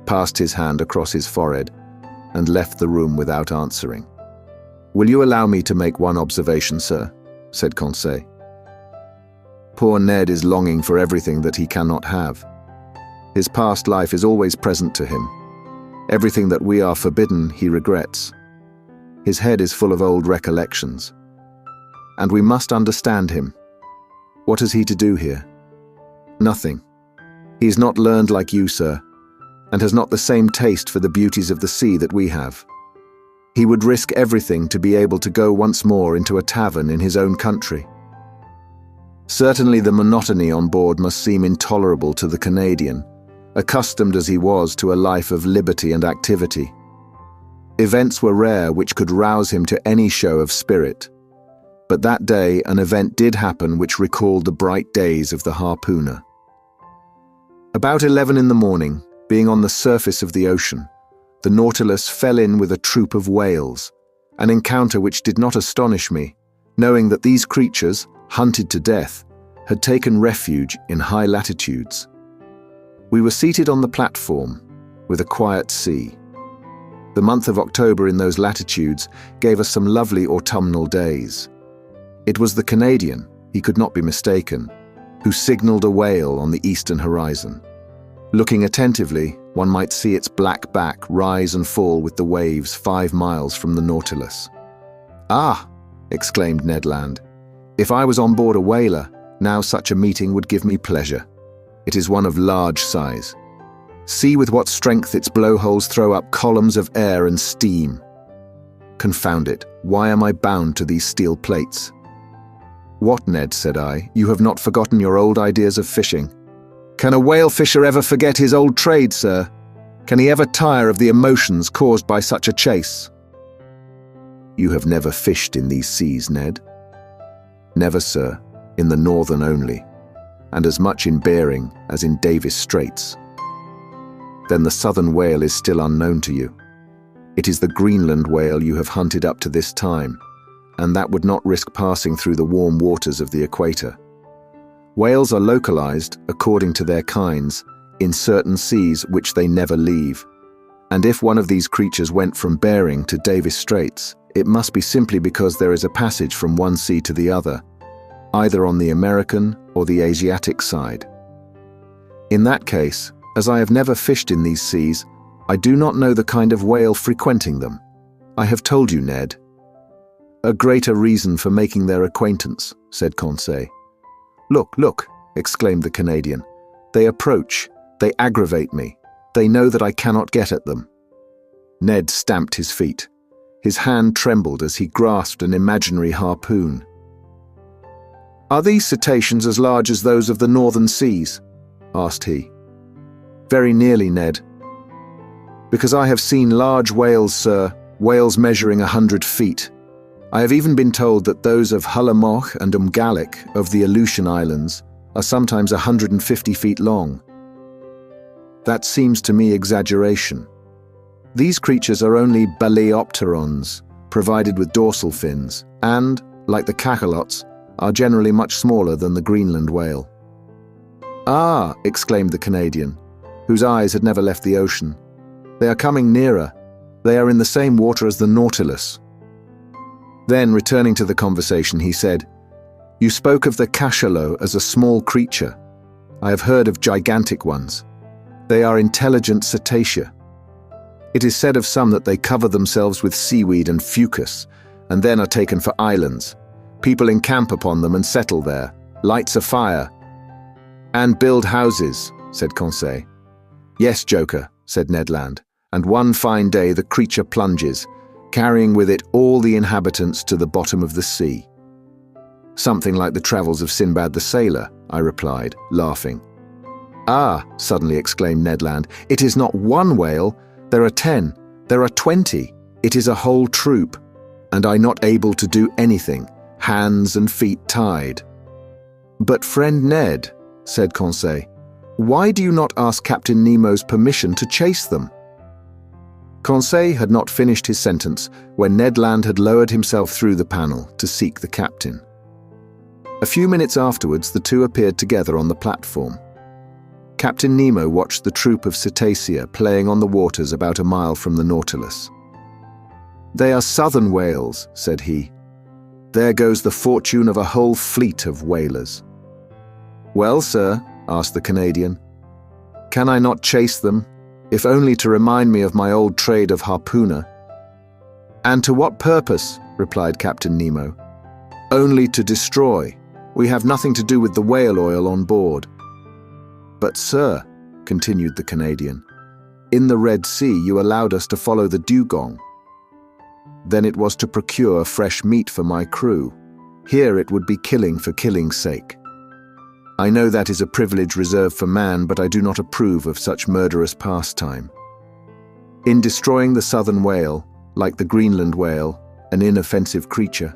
passed his hand across his forehead, and left the room without answering. "Will you allow me to make one observation, sir?" said Conseil. "Poor Ned is longing for everything that he cannot have. His past life is always present to him. Everything that we are forbidden, he regrets. His head is full of old recollections. And we must understand him. What is he to do here? Nothing. He is not learned like you, sir, and has not the same taste for the beauties of the sea that we have. He would risk everything to be able to go once more into a tavern in his own country. Certainly the monotony on board must seem intolerable to the Canadian, accustomed as he was to a life of liberty and activity. Events were rare which could rouse him to any show of spirit. But that day an event did happen which recalled the bright days of the harpooner. About 11 in the morning, being on the surface of the ocean, the Nautilus fell in with a troop of whales, an encounter which did not astonish me, knowing that these creatures, hunted to death, had taken refuge in high latitudes. We were seated on the platform, with a quiet sea. The month of October in those latitudes gave us some lovely autumnal days. It was the Canadian, he could not be mistaken, who signalled a whale on the eastern horizon. Looking attentively, one might see its black back rise and fall with the waves 5 miles from the Nautilus. "Ah!" exclaimed Ned Land. "If I was on board a whaler, now such a meeting would give me pleasure. It is one of large size. See with what strength its blowholes throw up columns of air and steam. Confound it, why am I bound to these steel plates?" "What, Ned," said I, "you have not forgotten your old ideas of fishing?" "Can a whale fisher ever forget his old trade, sir? Can he ever tire of the emotions caused by such a chase?" You have never fished in these seas, Ned? Never, sir, in the northern only, and as much in Bering as in Davis Straits. Then the southern whale is still unknown to you. It is the Greenland whale you have hunted up to this time, and that would not risk passing through the warm waters of the equator. Whales are localized, according to their kinds, in certain seas which they never leave. And if one of these creatures went from Bering to Davis Straits, it must be simply because there is a passage from one sea to the other, either on the American or the Asiatic side. In that case, as I have never fished in these seas, I do not know the kind of whale frequenting them. I have told you, Ned. A greater reason for making their acquaintance, said Conseil. Look, look, exclaimed the Canadian. They approach, they aggravate me, they know that I cannot get at them. Ned stamped his feet. His hand trembled as he grasped an imaginary harpoon. Are these cetaceans as large as those of the northern seas? Asked he. Very nearly, Ned. Because I have seen large whales, sir, whales measuring 100 feet. I have even been told that those of Hullamoch and Umgallick of the Aleutian Islands are sometimes 150 feet long. That seems to me exaggeration. These creatures are only baleopterons, provided with dorsal fins, and, like the cachalots, are generally much smaller than the Greenland whale. Ah, exclaimed the Canadian, whose eyes had never left the ocean. They are coming nearer. They are in the same water as the Nautilus. Then, returning to the conversation, he said, You spoke of the cachalot as a small creature. I have heard of gigantic ones. They are intelligent cetacea. It is said of some that they cover themselves with seaweed and fucus, and then are taken for islands. People encamp upon them and settle there, lights a fire. And build houses, said Conseil. Yes, Joker, said Ned Land, and one fine day the creature plunges, carrying with it all the inhabitants to the bottom of the sea. Something like the travels of Sinbad the Sailor, I replied, laughing. Ah, suddenly exclaimed Ned Land, it is not one whale, there are 10, there are 20, it is a whole troop, and I not able to do anything, hands and feet tied. But friend Ned, said Conseil, why do you not ask Captain Nemo's permission to chase them? Conseil had not finished his sentence when Ned Land had lowered himself through the panel to seek the captain. A few minutes afterwards, the two appeared together on the platform. Captain Nemo watched the troop of cetacea playing on the waters about a mile from the Nautilus. They are southern whales, said he. There goes the fortune of a whole fleet of whalers. Well, sir, asked the Canadian, can I not chase them, if only to remind me of my old trade of harpooner? And to what purpose? Replied Captain Nemo. Only to destroy. We have nothing to do with the whale oil on board. But, sir, continued the Canadian, in the Red Sea you allowed us to follow the dugong. Then it was to procure fresh meat for my crew. Here it would be killing for killing's sake. I know that is a privilege reserved for man, but I do not approve of such murderous pastime. In destroying the southern whale, like the Greenland whale, an inoffensive creature,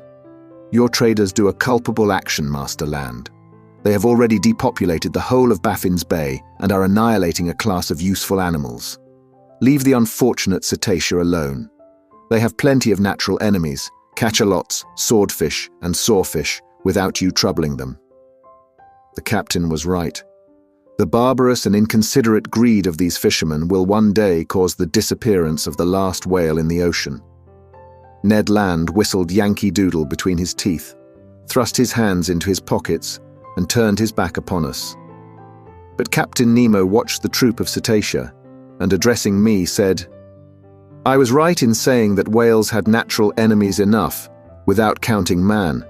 your traders do a culpable action, Master Land. They have already depopulated the whole of Baffin's Bay and are annihilating a class of useful animals. Leave the unfortunate cetacea alone. They have plenty of natural enemies, cachalots, swordfish, and sawfish, without you troubling them. The captain was right. The barbarous and inconsiderate greed of these fishermen will one day cause the disappearance of the last whale in the ocean. Ned Land whistled Yankee Doodle between his teeth, thrust his hands into his pockets, and turned his back upon us. But Captain Nemo watched the troop of cetacea, and addressing me said, I was right in saying that whales had natural enemies enough, without counting man.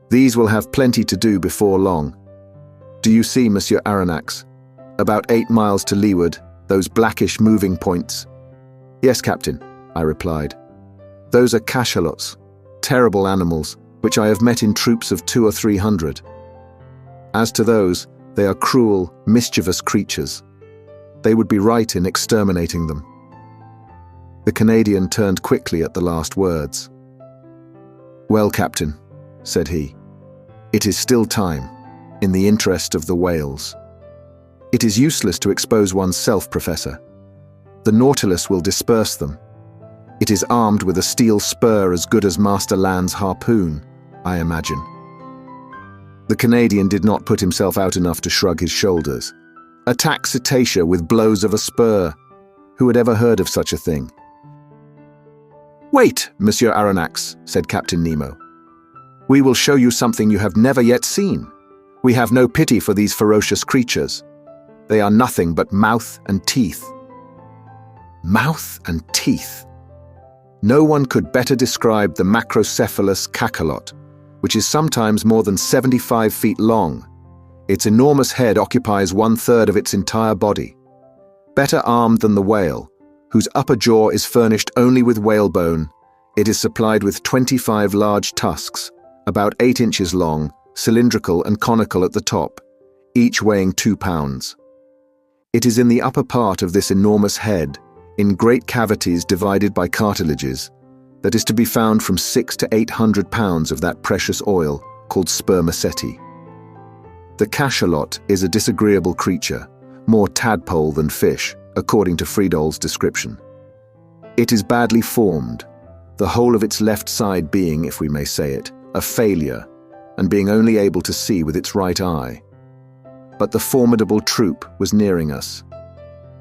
These will have plenty to do before long. Do you see, Monsieur Aronnax, about 8 miles to leeward, those blackish moving points? Yes, Captain, I replied. Those are cachalots, terrible animals, which I have met in troops of 200 or 300. As to those, they are cruel, mischievous creatures. They would be right in exterminating them. The Canadian turned quickly at the last words. "Well, Captain," said he, "it is still time, in the interest of the whales." "It is useless to expose oneself, Professor. The Nautilus will disperse them. It is armed with a steel spur as good as Master Land's harpoon, I imagine." The Canadian did not put himself out enough to shrug his shoulders. Attack cetacea with blows of a spur. Who had ever heard of such a thing? "Wait, Monsieur Aronnax," said Captain Nemo. "We will show you something you have never yet seen. We have no pity for these ferocious creatures. They are nothing but mouth and teeth." Mouth and teeth. No one could better describe the macrocephalous cachalot, which is sometimes more than 75 feet long. Its enormous head occupies 1/3 of its entire body. Better armed than the whale, whose upper jaw is furnished only with whalebone, it is supplied with 25 large tusks, about 8 inches long, cylindrical and conical at the top, each weighing 2 pounds. It is in the upper part of this enormous head, in great cavities divided by cartilages, that is to be found from 600 to 800 pounds of that precious oil called spermaceti. The cachalot is a disagreeable creature, more tadpole than fish, according to Friedol's description. It is badly formed, the whole of its left side being, if we may say it, a failure, and being only able to see with its right eye. But the formidable troop was nearing us.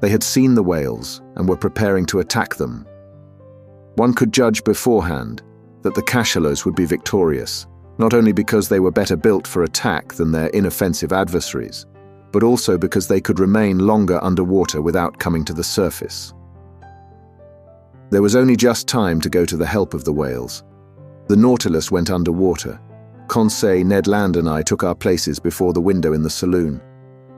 They had seen the whales and were preparing to attack them. One could judge beforehand that the cachalots would be victorious, not only because they were better built for attack than their inoffensive adversaries, but also because they could remain longer underwater without coming to the surface. There was only just time to go to the help of the whales. The Nautilus went underwater. Conseil, Ned Land and I took our places before the window in the saloon,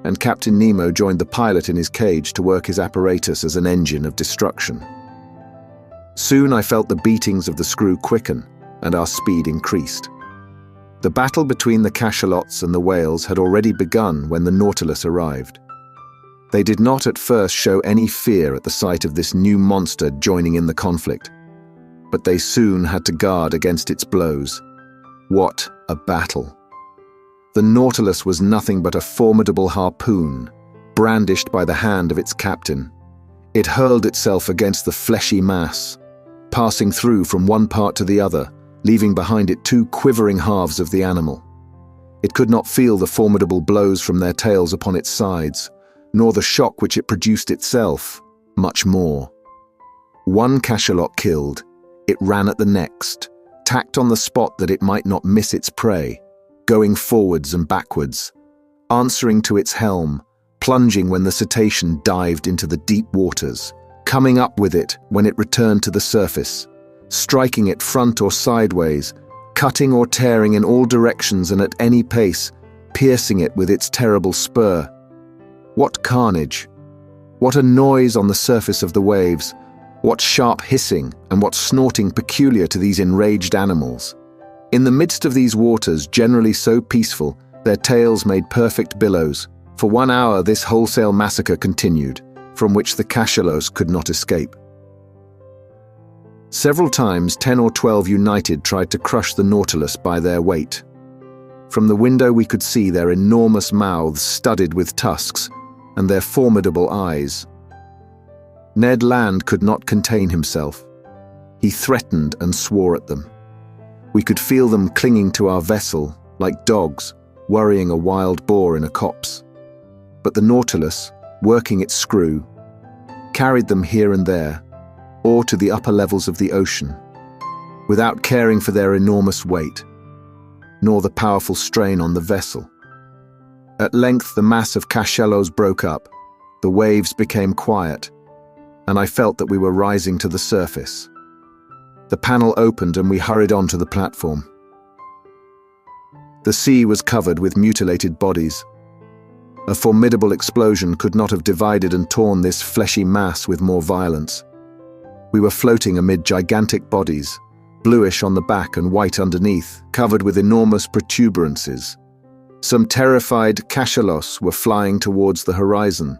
and Captain Nemo joined the pilot in his cage to work his apparatus as an engine of destruction. Soon I felt the beatings of the screw quicken, and our speed increased. The battle between the cachalots and the whales had already begun when the Nautilus arrived. They did not at first show any fear at the sight of this new monster joining in the conflict, but they soon had to guard against its blows. What a battle! The Nautilus was nothing but a formidable harpoon, brandished by the hand of its captain. It hurled itself against the fleshy mass, passing through from one part to the other, leaving behind it 2 quivering halves of the animal. It could not feel the formidable blows from their tails upon its sides, nor the shock which it produced itself, much more. One cachalot killed, it ran at the next, tacked on the spot that it might not miss its prey, going forwards and backwards, answering to its helm, plunging when the cetacean dived into the deep waters, coming up with it when it returned to the surface, striking it front or sideways, cutting or tearing in all directions and at any pace, piercing it with its terrible spur. What carnage! What a noise on the surface of the waves! What sharp hissing and what snorting peculiar to these enraged animals! In the midst of these waters, generally so peaceful, their tails made perfect billows. For 1 hour this wholesale massacre continued, from which the cachalots could not escape. Several times 10 or 12 united tried to crush the Nautilus by their weight. From the window we could see their enormous mouths studded with tusks and their formidable eyes. Ned Land could not contain himself. He threatened and swore at them. We could feel them clinging to our vessel like dogs worrying a wild boar in a copse. But the Nautilus, working its screw, carried them here and there, or to the upper levels of the ocean, without caring for their enormous weight, nor the powerful strain on the vessel. At length the mass of cachalots broke up, the waves became quiet, and I felt that we were rising to the surface. The panel opened and we hurried on to the platform. The sea was covered with mutilated bodies. A formidable explosion could not have divided and torn this fleshy mass with more violence. We were floating amid gigantic bodies, bluish on the back and white underneath, covered with enormous protuberances. Some terrified cachalots were flying towards the horizon.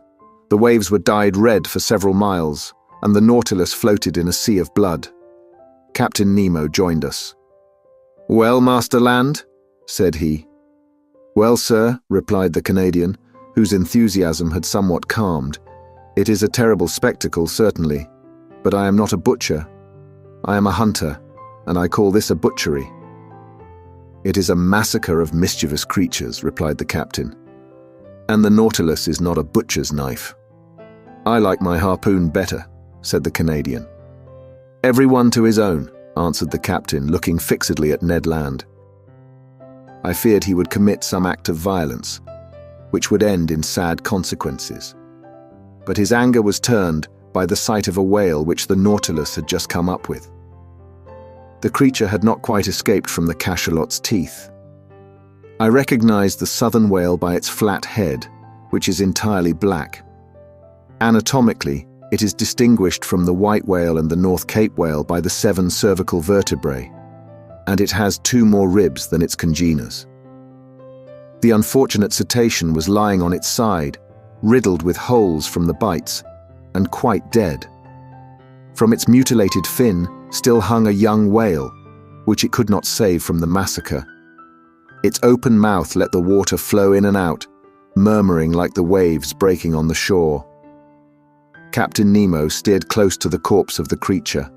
The waves were dyed red for several miles, and the Nautilus floated in a sea of blood. Captain Nemo joined us. "Well, Master Land?" said he. "Well, sir," replied the Canadian, whose enthusiasm had somewhat calmed. "It is a terrible spectacle, certainly, but I am not a butcher. I am a hunter, and I call this a butchery." "It is a massacre of mischievous creatures," replied the captain. "And the Nautilus is not a butcher's knife." "I like my harpoon better," said the Canadian. "Every one to his own," answered the captain, looking fixedly at Ned Land. I feared he would commit some act of violence, which would end in sad consequences. But his anger was turned by the sight of a whale which the Nautilus had just come up with. The creature had not quite escaped from the cachalot's teeth. I recognized the southern whale by its flat head, which is entirely black. Anatomically, it is distinguished from the white whale and the North Cape whale by the 7 cervical vertebrae, and it has 2 more ribs than its congeners. The unfortunate cetacean was lying on its side, riddled with holes from the bites, and quite dead. From its mutilated fin still hung a young whale, which it could not save from the massacre. Its open mouth let the water flow in and out, murmuring like the waves breaking on the shore. Captain Nemo steered close to the corpse of the creature.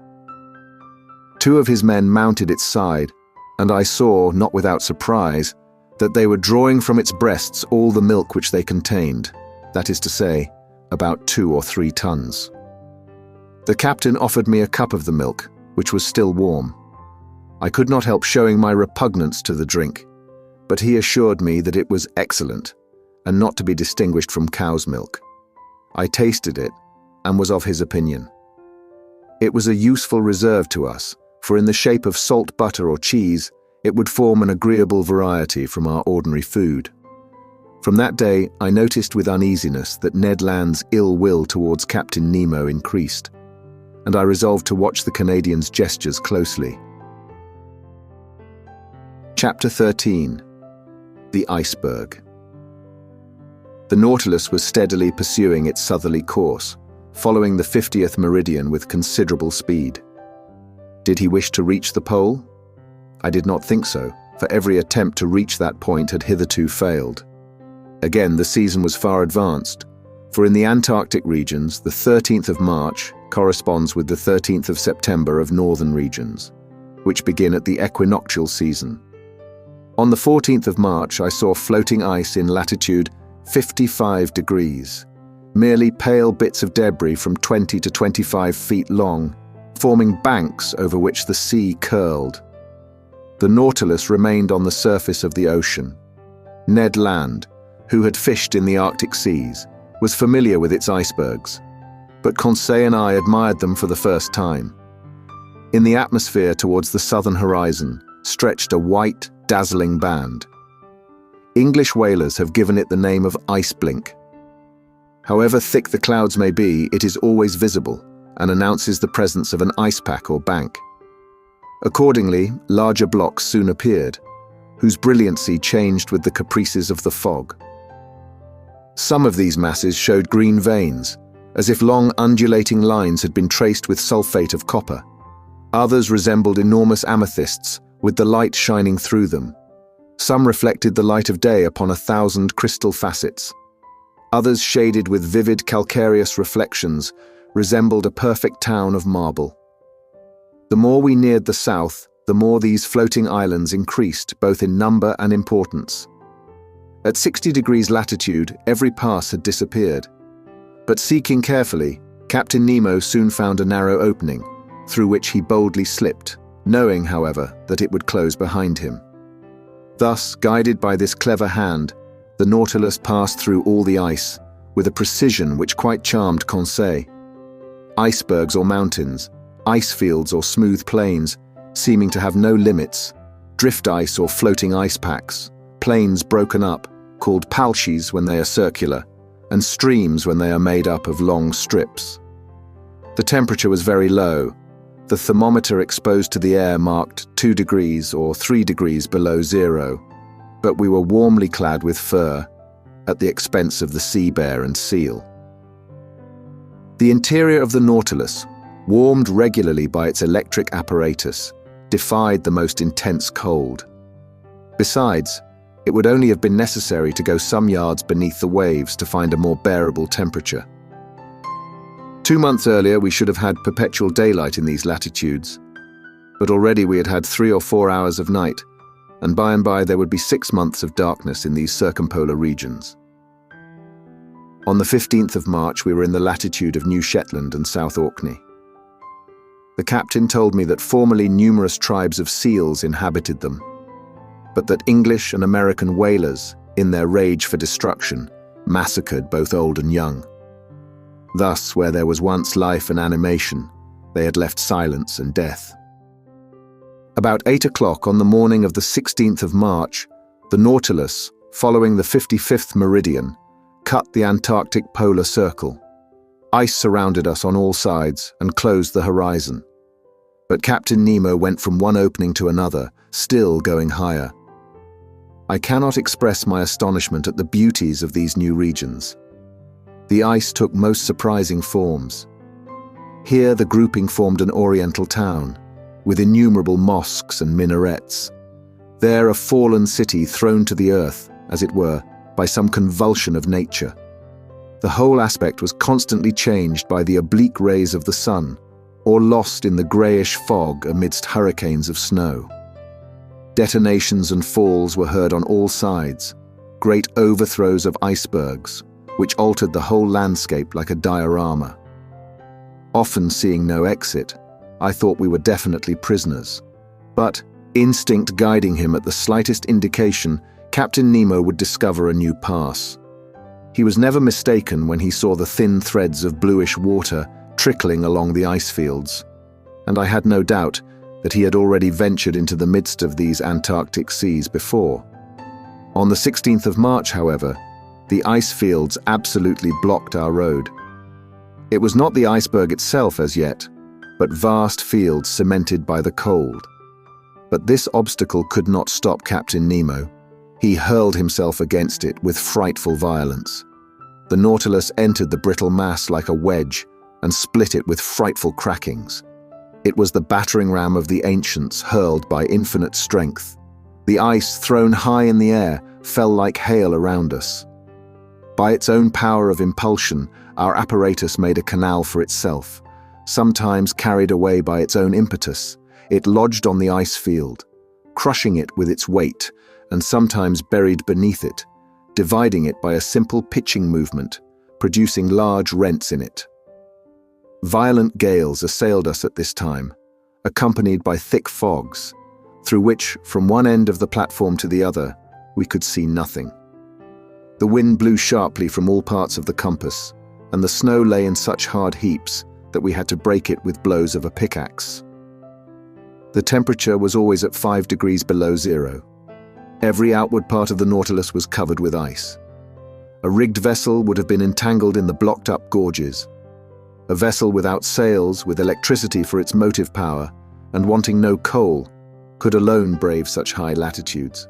2 of his men mounted its side, and I saw, not without surprise, that they were drawing from its breasts all the milk which they contained, that is to say, about 2 or 3 tons. The captain offered me a cup of the milk, which was still warm. I could not help showing my repugnance to the drink, but he assured me that it was excellent, and not to be distinguished from cow's milk. I tasted it, and was of his opinion. It was a useful reserve to us, for in the shape of salt butter or cheese, it would form an agreeable variety from our ordinary food. From that day, I noticed with uneasiness that Ned Land's ill will towards Captain Nemo increased, and I resolved to watch the Canadian's gestures closely. Chapter 13. The Iceberg. The Nautilus was steadily pursuing its southerly course, following the 50th meridian with considerable speed. Did he wish to reach the pole? I did not think so, for every attempt to reach that point had hitherto failed. Again, the season was far advanced, for in the Antarctic regions, the 13th of March corresponds with the 13th of September of northern regions, which begin at the equinoctial season. On the 14th of March, I saw floating ice in latitude 55 degrees, merely pale bits of debris from 20 to 25 feet long, forming banks over which the sea curled. The Nautilus remained on the surface of the ocean. Ned Land, who had fished in the Arctic seas, was familiar with its icebergs, but Conseil and I admired them for the first time. In the atmosphere towards the southern horizon stretched a white, dazzling band. English whalers have given it the name of ice blink. However thick the clouds may be, it is always visible and announces the presence of an ice pack or bank. Accordingly, larger blocks soon appeared, whose brilliancy changed with the caprices of the fog. Some of these masses showed green veins, as if long undulating lines had been traced with sulfate of copper. Others resembled enormous amethysts, with the light shining through them. Some reflected the light of day upon 1,000 crystal facets. Others, shaded with vivid calcareous reflections, resembled a perfect town of marble. The more we neared the south, the more these floating islands increased, both in number and importance. At 60 degrees latitude, every pass had disappeared. But seeking carefully, Captain Nemo soon found a narrow opening, through which he boldly slipped, knowing, however, that it would close behind him. Thus, guided by this clever hand, the Nautilus passed through all the ice, with a precision which quite charmed Conseil. Icebergs or mountains, ice fields or smooth plains, seeming to have no limits, drift ice or floating ice packs, plains broken up, called palchies when they are circular, and streams when they are made up of long strips. The temperature was very low. The thermometer exposed to the air marked 2 degrees or 3 degrees below zero, but we were warmly clad with fur, at the expense of the sea bear and seal. The interior of the Nautilus, warmed regularly by its electric apparatus, defied the most intense cold. Besides, it would only have been necessary to go some yards beneath the waves to find a more bearable temperature. 2 months earlier, we should have had perpetual daylight in these latitudes, but already we had had 3 or 4 hours of night, and by there would be 6 months of darkness in these circumpolar regions. On the 15th of March, we were in the latitude of New Shetland and South Orkney. The captain told me that formerly numerous tribes of seals inhabited them, but that English and American whalers, in their rage for destruction, massacred both old and young. Thus, where there was once life and animation, they had left silence and death. About 8 o'clock on the morning of the 16th of March, the Nautilus, following the 55th meridian, cut the Antarctic polar circle. Ice surrounded us on all sides and closed the horizon. But Captain Nemo went from one opening to another, still going higher. I cannot express my astonishment at the beauties of these new regions. The ice took most surprising forms. Here the grouping formed an oriental town, with innumerable mosques and minarets. There a fallen city thrown to the earth, as it were, by some convulsion of nature. The whole aspect was constantly changed by the oblique rays of the sun, or lost in the greyish fog amidst hurricanes of snow. Detonations and falls were heard on all sides, great overthrows of icebergs, which altered the whole landscape like a diorama. Often seeing no exit, I thought we were definitely prisoners. But, instinct guiding him at the slightest indication, Captain Nemo would discover a new pass. He was never mistaken when he saw the thin threads of bluish water trickling along the ice fields, and I had no doubt that he had already ventured into the midst of these Antarctic seas before. On the 16th of March, however, the ice fields absolutely blocked our road. It was not the iceberg itself as yet, but vast fields cemented by the cold. But this obstacle could not stop Captain Nemo. He hurled himself against it with frightful violence. The Nautilus entered the brittle mass like a wedge and split it with frightful crackings. It was the battering ram of the ancients hurled by infinite strength. The ice, thrown high in the air, fell like hail around us. By its own power of impulsion, our apparatus made a canal for itself. Sometimes carried away by its own impetus, it lodged on the ice field, crushing it with its weight, and sometimes buried beneath it, dividing it by a simple pitching movement, producing large rents in it. Violent gales assailed us at this time, accompanied by thick fogs, through which, from one end of the platform to the other, we could see nothing. The wind blew sharply from all parts of the compass, and the snow lay in such hard heaps that we had to break it with blows of a pickaxe. The temperature was always at 5 degrees below zero. Every outward part of the Nautilus was covered with ice. A rigged vessel would have been entangled in the blocked-up gorges. A vessel without sails, with electricity for its motive power, and wanting no coal, could alone brave such high latitudes.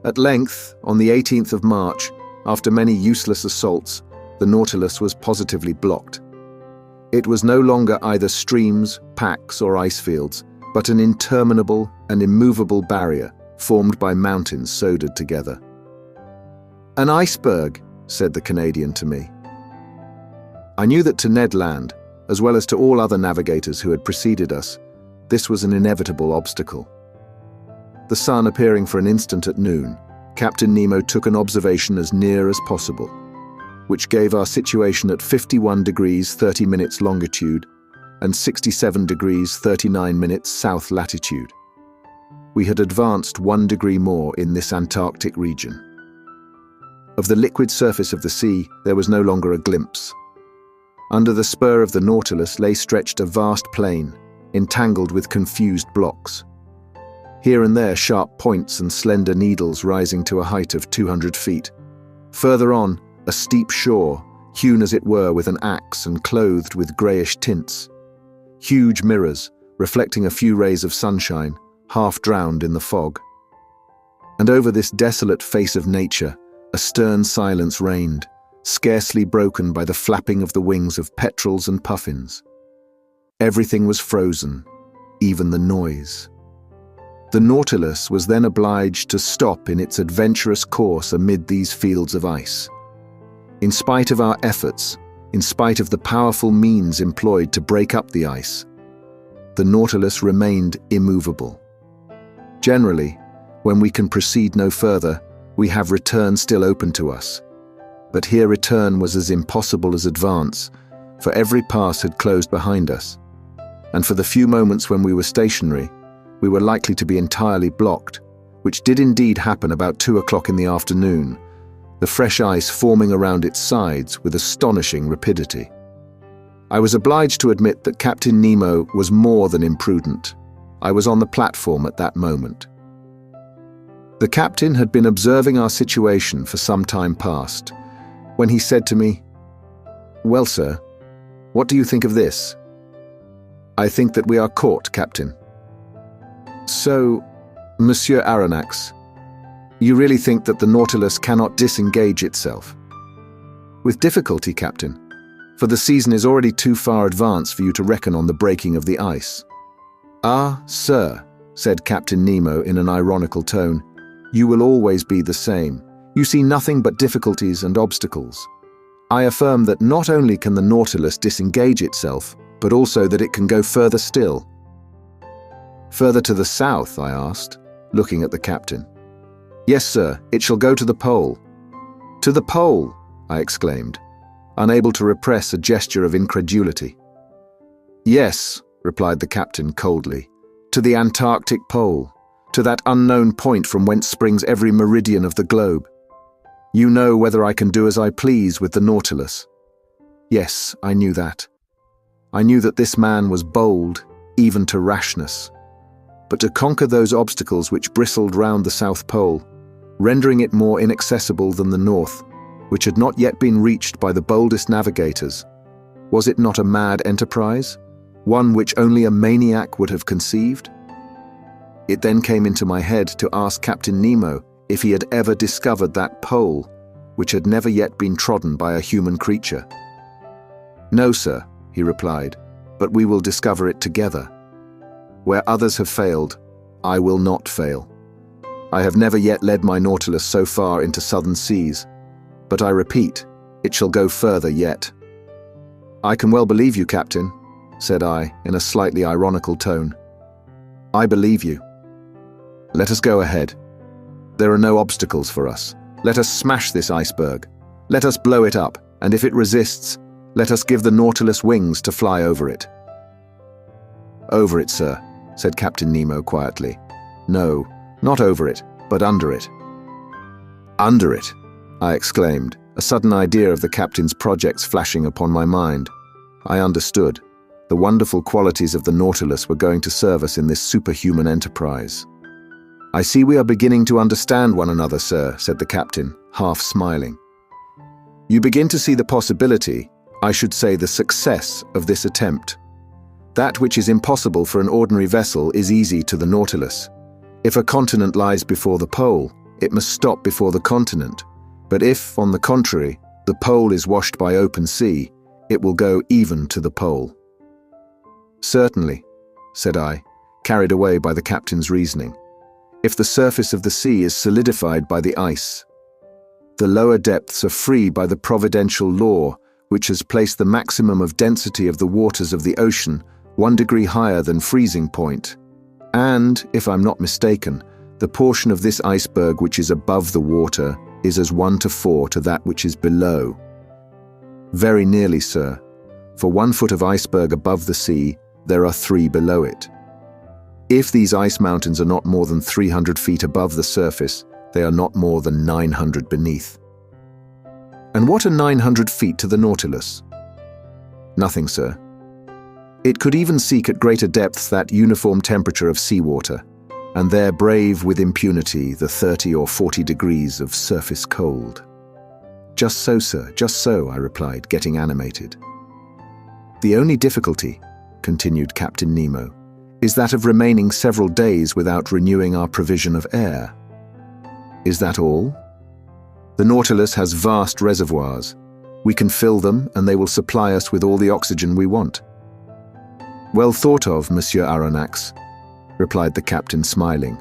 At length, on the 18th of March, after many useless assaults, the Nautilus was positively blocked. It was no longer either streams, packs, or ice fields, but an interminable and immovable barrier formed by mountains soldered together. "An iceberg," said the Canadian to me. I knew that to Ned Land, as well as to all other navigators who had preceded us, this was an inevitable obstacle. The sun appearing for an instant at noon, Captain Nemo took an observation as near as possible, which gave our situation at 51 degrees 30 minutes longitude and 67 degrees 39 minutes south latitude. We had advanced 1 degree more in this Antarctic region. Of the liquid surface of the sea, there was no longer a glimpse. Under the spur of the Nautilus lay stretched a vast plain, entangled with confused blocks. Here and there sharp points and slender needles rising to a height of 200 feet. Further on, a steep shore, hewn as it were with an axe and clothed with greyish tints. Huge mirrors, reflecting a few rays of sunshine, half drowned in the fog. And over this desolate face of nature, a stern silence reigned, scarcely broken by the flapping of the wings of petrels and puffins. Everything was frozen, even the noise. The Nautilus was then obliged to stop in its adventurous course amid these fields of ice. In spite of our efforts, in spite of the powerful means employed to break up the ice, the Nautilus remained immovable. Generally, when we can proceed no further, we have return still open to us. But here return was as impossible as advance, for every pass had closed behind us. And for the few moments when we were stationary, we were likely to be entirely blocked, which did indeed happen about 2 o'clock in the afternoon, the fresh ice forming around its sides with astonishing rapidity. I was obliged to admit that Captain Nemo was more than imprudent. I was on the platform at that moment. The captain had been observing our situation for some time past, when he said to me, "Well, sir, what do you think of this?" "I think that we are caught, Captain." "So, Monsieur Aronnax, you really think that the Nautilus cannot disengage itself?" "With difficulty, Captain, for the season is already too far advanced for you to reckon on the breaking of the ice." "Ah, sir," said Captain Nemo in an ironical tone, "you will always be the same. You see nothing but difficulties and obstacles. I affirm that not only can the Nautilus disengage itself, but also that it can go further still." "Further to the south?" I asked, looking at the captain. "Yes, sir, it shall go to the pole." "To the pole!" I exclaimed, unable to repress a gesture of incredulity. "Yes," replied the captain coldly, "to the Antarctic pole, to that unknown point from whence springs every meridian of the globe. You know whether I can do as I please with the Nautilus." Yes, I knew that. I knew that this man was bold, even to rashness. But to conquer those obstacles which bristled round the South Pole, rendering it more inaccessible than the North, which had not yet been reached by the boldest navigators, was it not a mad enterprise, one which only a maniac would have conceived? It then came into my head to ask Captain Nemo if he had ever discovered that pole, which had never yet been trodden by a human creature. "No, sir," he replied, "but we will discover it together. Where others have failed, I will not fail. I have never yet led my Nautilus so far into southern seas, but I repeat, it shall go further yet." "I can well believe you, Captain," said I in a slightly ironical tone. "I believe you. Let us go ahead. There are no obstacles for us. Let us smash this iceberg. Let us blow it up, and if it resists, let us give the Nautilus wings to fly over it." "Over it, sir," said Captain Nemo quietly. "No, not over it, but under it." "Under it," I exclaimed, a sudden idea of the captain's projects flashing upon my mind. I understood. The wonderful qualities of the Nautilus were going to serve us in this superhuman enterprise. "I see we are beginning to understand one another, sir," said the captain, half smiling. "You begin to see the possibility, I should say the success, of this attempt. That which is impossible for an ordinary vessel is easy to the Nautilus. If a continent lies before the pole, it must stop before the continent. But if, on the contrary, the pole is washed by open sea, it will go even to the pole." "Certainly," said I, carried away by the captain's reasoning. "If the surface of the sea is solidified by the ice, the lower depths are free by the providential law which has placed the maximum of density of the waters of the ocean 1 degree higher than freezing point, and, if I'm not mistaken, the portion of this iceberg which is above the water is as 1 to 4 to that which is below." "Very nearly, sir. For 1 foot of iceberg above the sea, there are 3 below it. If these ice mountains are not more than 300 feet above the surface, they are not more than 900 beneath." "And what are 900 feet to the Nautilus?" "Nothing, sir. It could even seek at greater depths that uniform temperature of seawater, and there brave with impunity the 30 or 40 degrees of surface cold." "Just so, sir, just so," I replied, getting animated. "The only difficulty," continued Captain Nemo, "is that of remaining several days without renewing our provision of air." "Is that all?" "The Nautilus has vast reservoirs. We can fill them, and they will supply us with all the oxygen we want." "Well thought of, Monsieur Aronnax," replied the captain, smiling.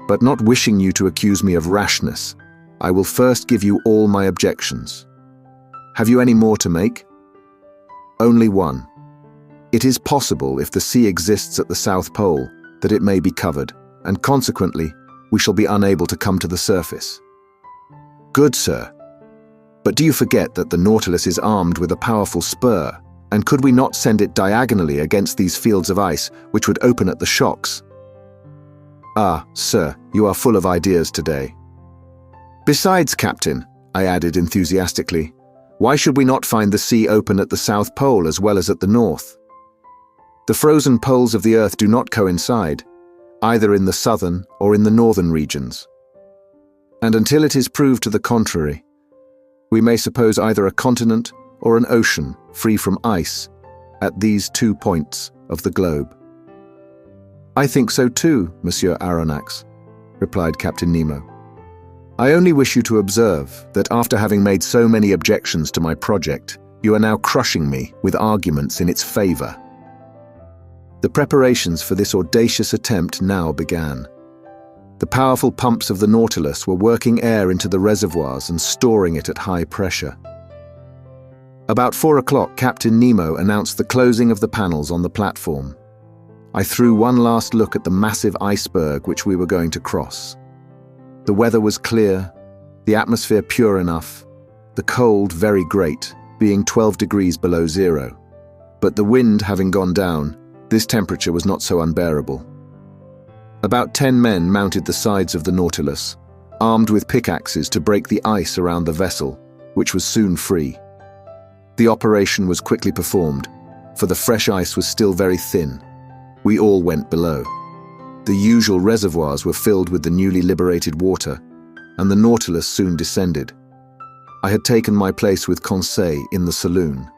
"But not wishing you to accuse me of rashness, I will first give you all my objections. Have you any more to make?" "Only one. It is possible, if the sea exists at the South Pole, that it may be covered, and consequently, we shall be unable to come to the surface." "Good, sir. But do you forget that the Nautilus is armed with a powerful spur, and could we not send it diagonally against these fields of ice, which would open at the shocks?" "Ah, sir, you are full of ideas today." "Besides, Captain," I added enthusiastically, "why should we not find the sea open at the South Pole as well as at the North? The frozen poles of the Earth do not coincide, either in the southern or in the northern regions. And until it is proved to the contrary, we may suppose either a continent or an ocean free from ice at these 2 points of the globe." "I think so too, Monsieur Aronnax," replied Captain Nemo. "I only wish you to observe that after having made so many objections to my project, you are now crushing me with arguments in its favor." The preparations for this audacious attempt now began. The powerful pumps of the Nautilus were working air into the reservoirs and storing it at high pressure. About 4 o'clock, Captain Nemo announced the closing of the panels on the platform. I threw one last look at the massive iceberg which we were going to cross. The weather was clear, the atmosphere pure enough, the cold very great, being 12 degrees below zero. But the wind having gone down, this temperature was not so unbearable. About 10 men mounted the sides of the Nautilus, armed with pickaxes to break the ice around the vessel, which was soon free. The operation was quickly performed, for the fresh ice was still very thin. We all went below. The usual reservoirs were filled with the newly liberated water, and the Nautilus soon descended. I had taken my place with Conseil in the saloon.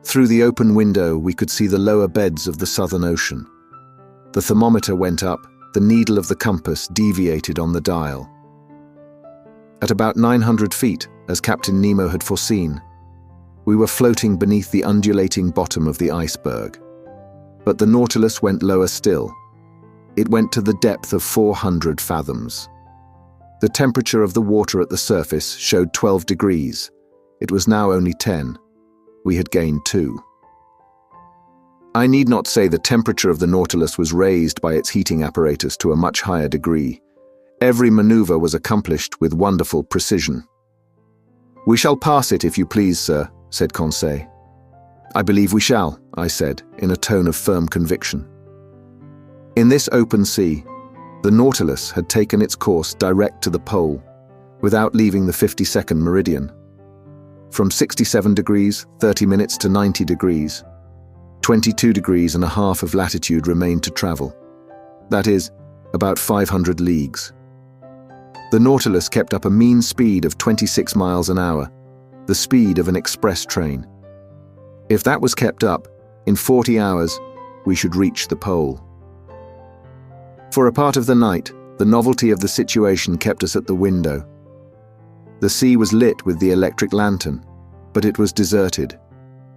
Through the open window we could see the lower beds of the Southern Ocean. The thermometer went up, the needle of the compass deviated on the dial. At about 900 feet, as Captain Nemo had foreseen, we were floating beneath the undulating bottom of the iceberg. But the Nautilus went lower still. It went to the depth of 400 fathoms. The temperature of the water at the surface showed 12 degrees. It was now only 10. We had gained 2. I need not say the temperature of the Nautilus was raised by its heating apparatus to a much higher degree. Every maneuver was accomplished with wonderful precision. "We shall pass it, if you please, sir," said Conseil. "I believe we shall," I said, in a tone of firm conviction. In this open sea, the Nautilus had taken its course direct to the pole, without leaving the 52nd meridian. From 67 degrees, 30 minutes to 90 degrees, 22 degrees and a half of latitude remained to travel. That is, about 500 leagues. The Nautilus kept up a mean speed of 26 miles an hour, the speed of an express train. If that was kept up, in 40 hours, we should reach the pole. For a part of the night, the novelty of the situation kept us at the window. The sea was lit with the electric lantern, but it was deserted.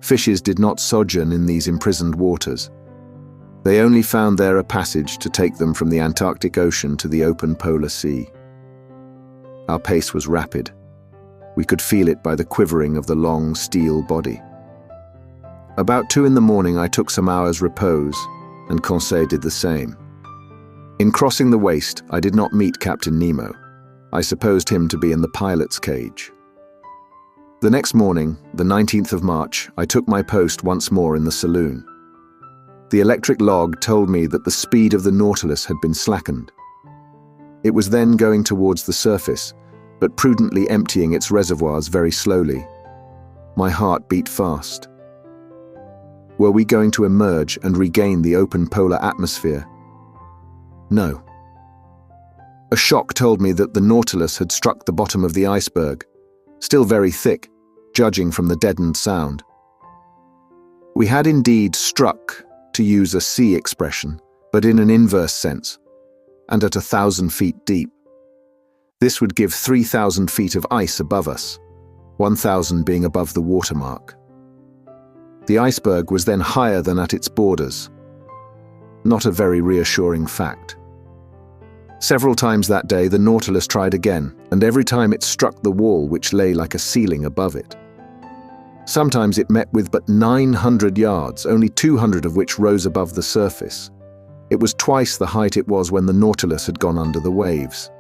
Fishes did not sojourn in these imprisoned waters. They only found there a passage to take them from the Antarctic Ocean to the open polar sea. Our pace was rapid. We could feel it by the quivering of the long steel body. About 2 in the morning I took some hours' repose, and Conseil did the same. In crossing the waist, I did not meet Captain Nemo. I supposed him to be in the pilot's cage. The next morning, the 19th of March, I took my post once more in the saloon. The electric log told me that the speed of the Nautilus had been slackened. It was then going towards the surface, but prudently emptying its reservoirs very slowly. My heart beat fast. Were we going to emerge and regain the open polar atmosphere? No. A shock told me that the Nautilus had struck the bottom of the iceberg, still very thick, judging from the deadened sound. We had indeed struck, to use a sea expression, but in an inverse sense, and at 1,000 feet deep. This would give 3,000 feet of ice above us, 1,000 being above the watermark. The iceberg was then higher than at its borders. not a very reassuring fact. Several times that day, the Nautilus tried again, and every time it struck the wall which lay like a ceiling above it. Sometimes it met with but 900 yards, only 200 of which rose above the surface. It was twice the height it was when the Nautilus had gone under the waves.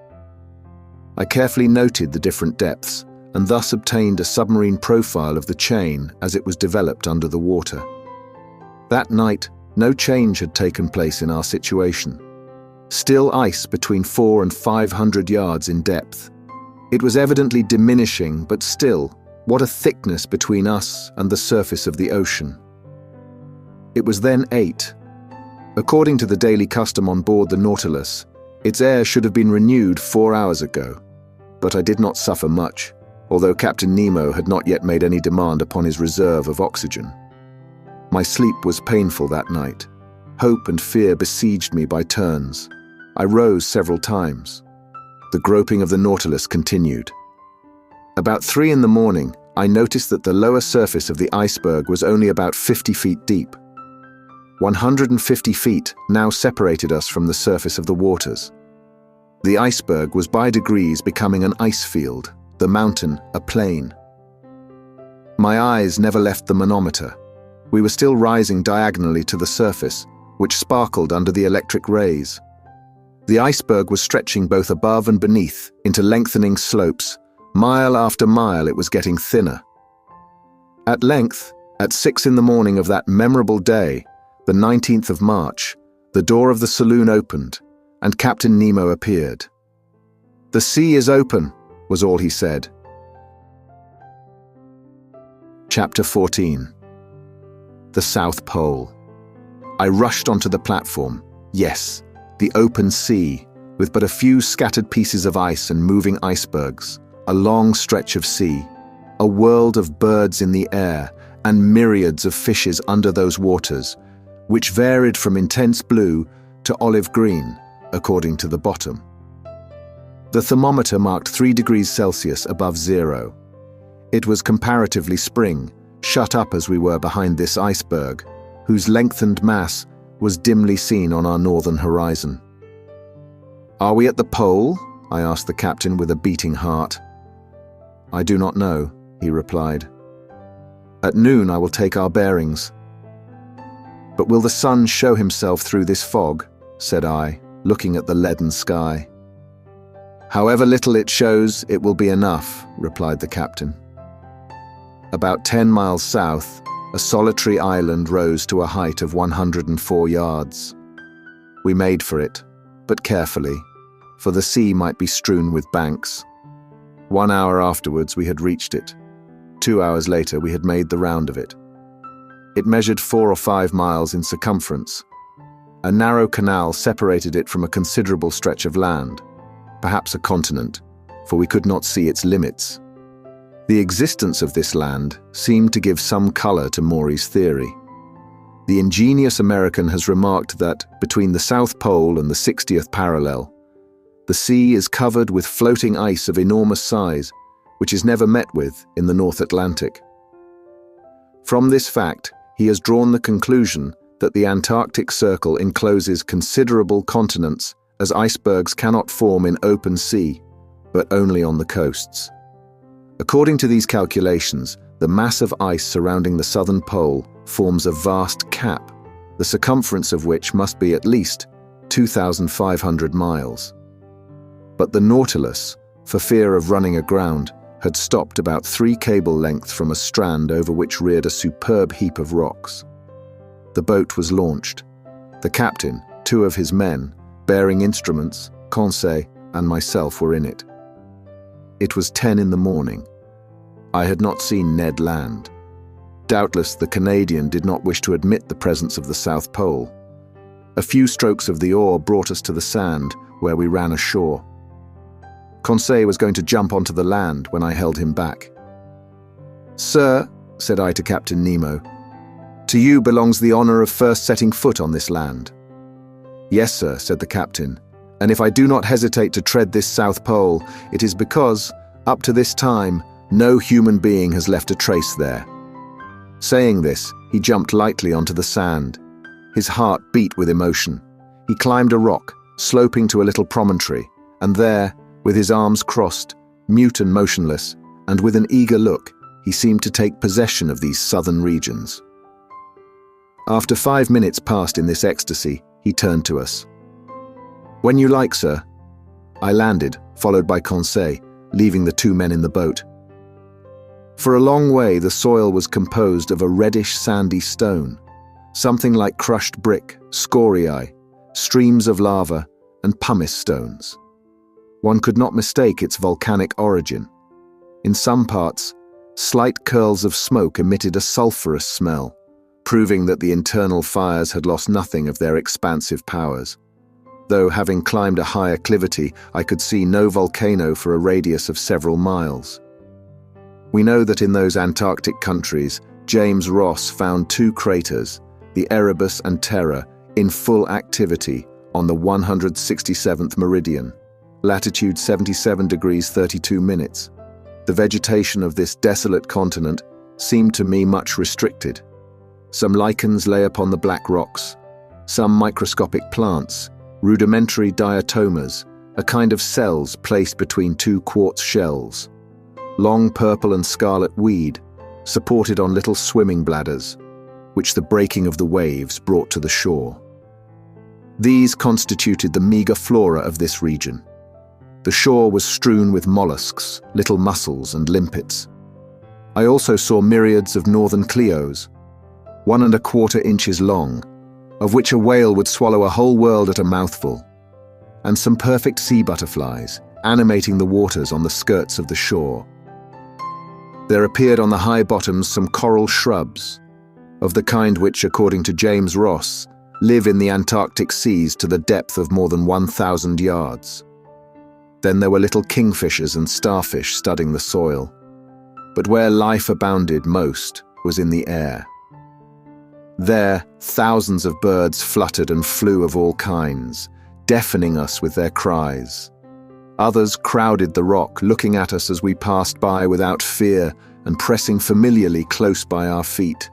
I carefully noted the different depths, and thus obtained a submarine profile of the chain as it was developed under the water. That night, no change had taken place in our situation. Still ice between 400 and 500 yards in depth. It was evidently diminishing, but still, what a thickness between us and the surface of the ocean. It was then 8. According to the daily custom on board the Nautilus, its air should have been renewed 4 hours ago. But I did not suffer much, although Captain Nemo had not yet made any demand upon his reserve of oxygen. My sleep was painful that night. Hope and fear besieged me by turns. I rose several times. The groping of the Nautilus continued. About 3 in the morning, I noticed that the lower surface of the iceberg was only about 50 feet deep. 150 feet now separated us from the surface of the waters. The iceberg was by degrees becoming an ice field, the mountain a plain. My eyes never left the manometer. We were still rising diagonally to the surface, which sparkled under the electric rays. The iceberg was stretching both above and beneath into lengthening slopes. Mile after mile it was getting thinner. At length, at 6 in the morning of that memorable day, the 19th of March, the door of the saloon opened, and Captain Nemo appeared. "The sea is open," was all he said. Chapter 14. The South Pole. I rushed onto the platform. Yes, the open sea, with but a few scattered pieces of ice and moving icebergs, a long stretch of sea, a world of birds in the air, and myriads of fishes under those waters, which varied from intense blue to olive green, according to the bottom. The thermometer marked 3 degrees Celsius above zero. It was comparatively spring, shut up as we were behind this iceberg, whose lengthened mass was dimly seen on our northern horizon. "Are we at the pole?" I asked the captain with a beating heart. "I do not know," he replied. "At noon I will take our bearings." "But will the sun show himself through this fog?" said I, looking at the leaden sky. "However little it shows, it will be enough," replied the captain. About 10 miles south, a solitary island rose to a height of 104 yards. We made for it, but carefully, for the sea might be strewn with banks. 1 hour afterwards we had reached it. 2 hours later we had made the round of it. It measured 4 or 5 miles in circumference. A narrow canal separated it from a considerable stretch of land, perhaps a continent, for we could not see its limits. The existence of this land seemed to give some color to Maury's theory. The ingenious American has remarked that between the South Pole and the 60th parallel, the sea is covered with floating ice of enormous size, which is never met with in the North Atlantic. From this fact, he has drawn the conclusion that the Antarctic Circle encloses considerable continents, as icebergs cannot form in open sea, but only on the coasts. According to these calculations, the mass of ice surrounding the southern pole forms a vast cap, the circumference of which must be at least 2,500 miles. But the Nautilus, for fear of running aground, had stopped about 3 cable lengths from a strand over which reared a superb heap of rocks. The boat was launched. The captain, 2 of his men, bearing instruments, Conseil, and myself were in it. It was 10 in the morning. I had not seen Ned land. Doubtless the Canadian did not wish to admit the presence of the South Pole. A few strokes of the oar brought us to the sand, where we ran ashore. Conseil was going to jump onto the land when I held him back. "Sir," said I to Captain Nemo, "to you belongs the honor of first setting foot on this land." "Yes, sir," said the captain, "and if I do not hesitate to tread this South Pole, it is because, up to this time, no human being has left a trace there." Saying this, he jumped lightly onto the sand. His heart beat with emotion. He climbed a rock, sloping to a little promontory, and there, with his arms crossed, mute and motionless, and with an eager look, he seemed to take possession of these southern regions. After 5 minutes passed in this ecstasy, he turned to us. "When you like, sir." I landed, followed by Conseil, leaving the 2 men in the boat. For a long way, the soil was composed of a reddish sandy stone, something like crushed brick, scoriae, streams of lava, and pumice stones. One could not mistake its volcanic origin. In some parts, slight curls of smoke emitted a sulphurous smell, proving that the internal fires had lost nothing of their expansive powers. Though, having climbed a high acclivity, I could see no volcano for a radius of several miles. We know that in those Antarctic countries, James Ross found 2 craters, the Erebus and Terror, in full activity on the 167th meridian, latitude 77 degrees 32 minutes. The vegetation of this desolate continent seemed to me much restricted. Some lichens lay upon the black rocks, some microscopic plants, rudimentary diatomas, a kind of cells placed between 2 quartz shells, long purple and scarlet weed, supported on little swimming bladders, which the breaking of the waves brought to the shore. These constituted the meager flora of this region. The shore was strewn with mollusks, little mussels and limpets. I also saw myriads of northern Cleos, 1¼ inches long, of which a whale would swallow a whole world at a mouthful, and some perfect sea butterflies, animating the waters on the skirts of the shore. There appeared on the high bottoms some coral shrubs, of the kind which, according to James Ross, live in the Antarctic seas to the depth of more than 1,000 yards. Then there were little kingfishers and starfish studding the soil. But where life abounded most was in the air. There, thousands of birds fluttered and flew of all kinds, deafening us with their cries. Others crowded the rock, looking at us as we passed by without fear and pressing familiarly close by our feet.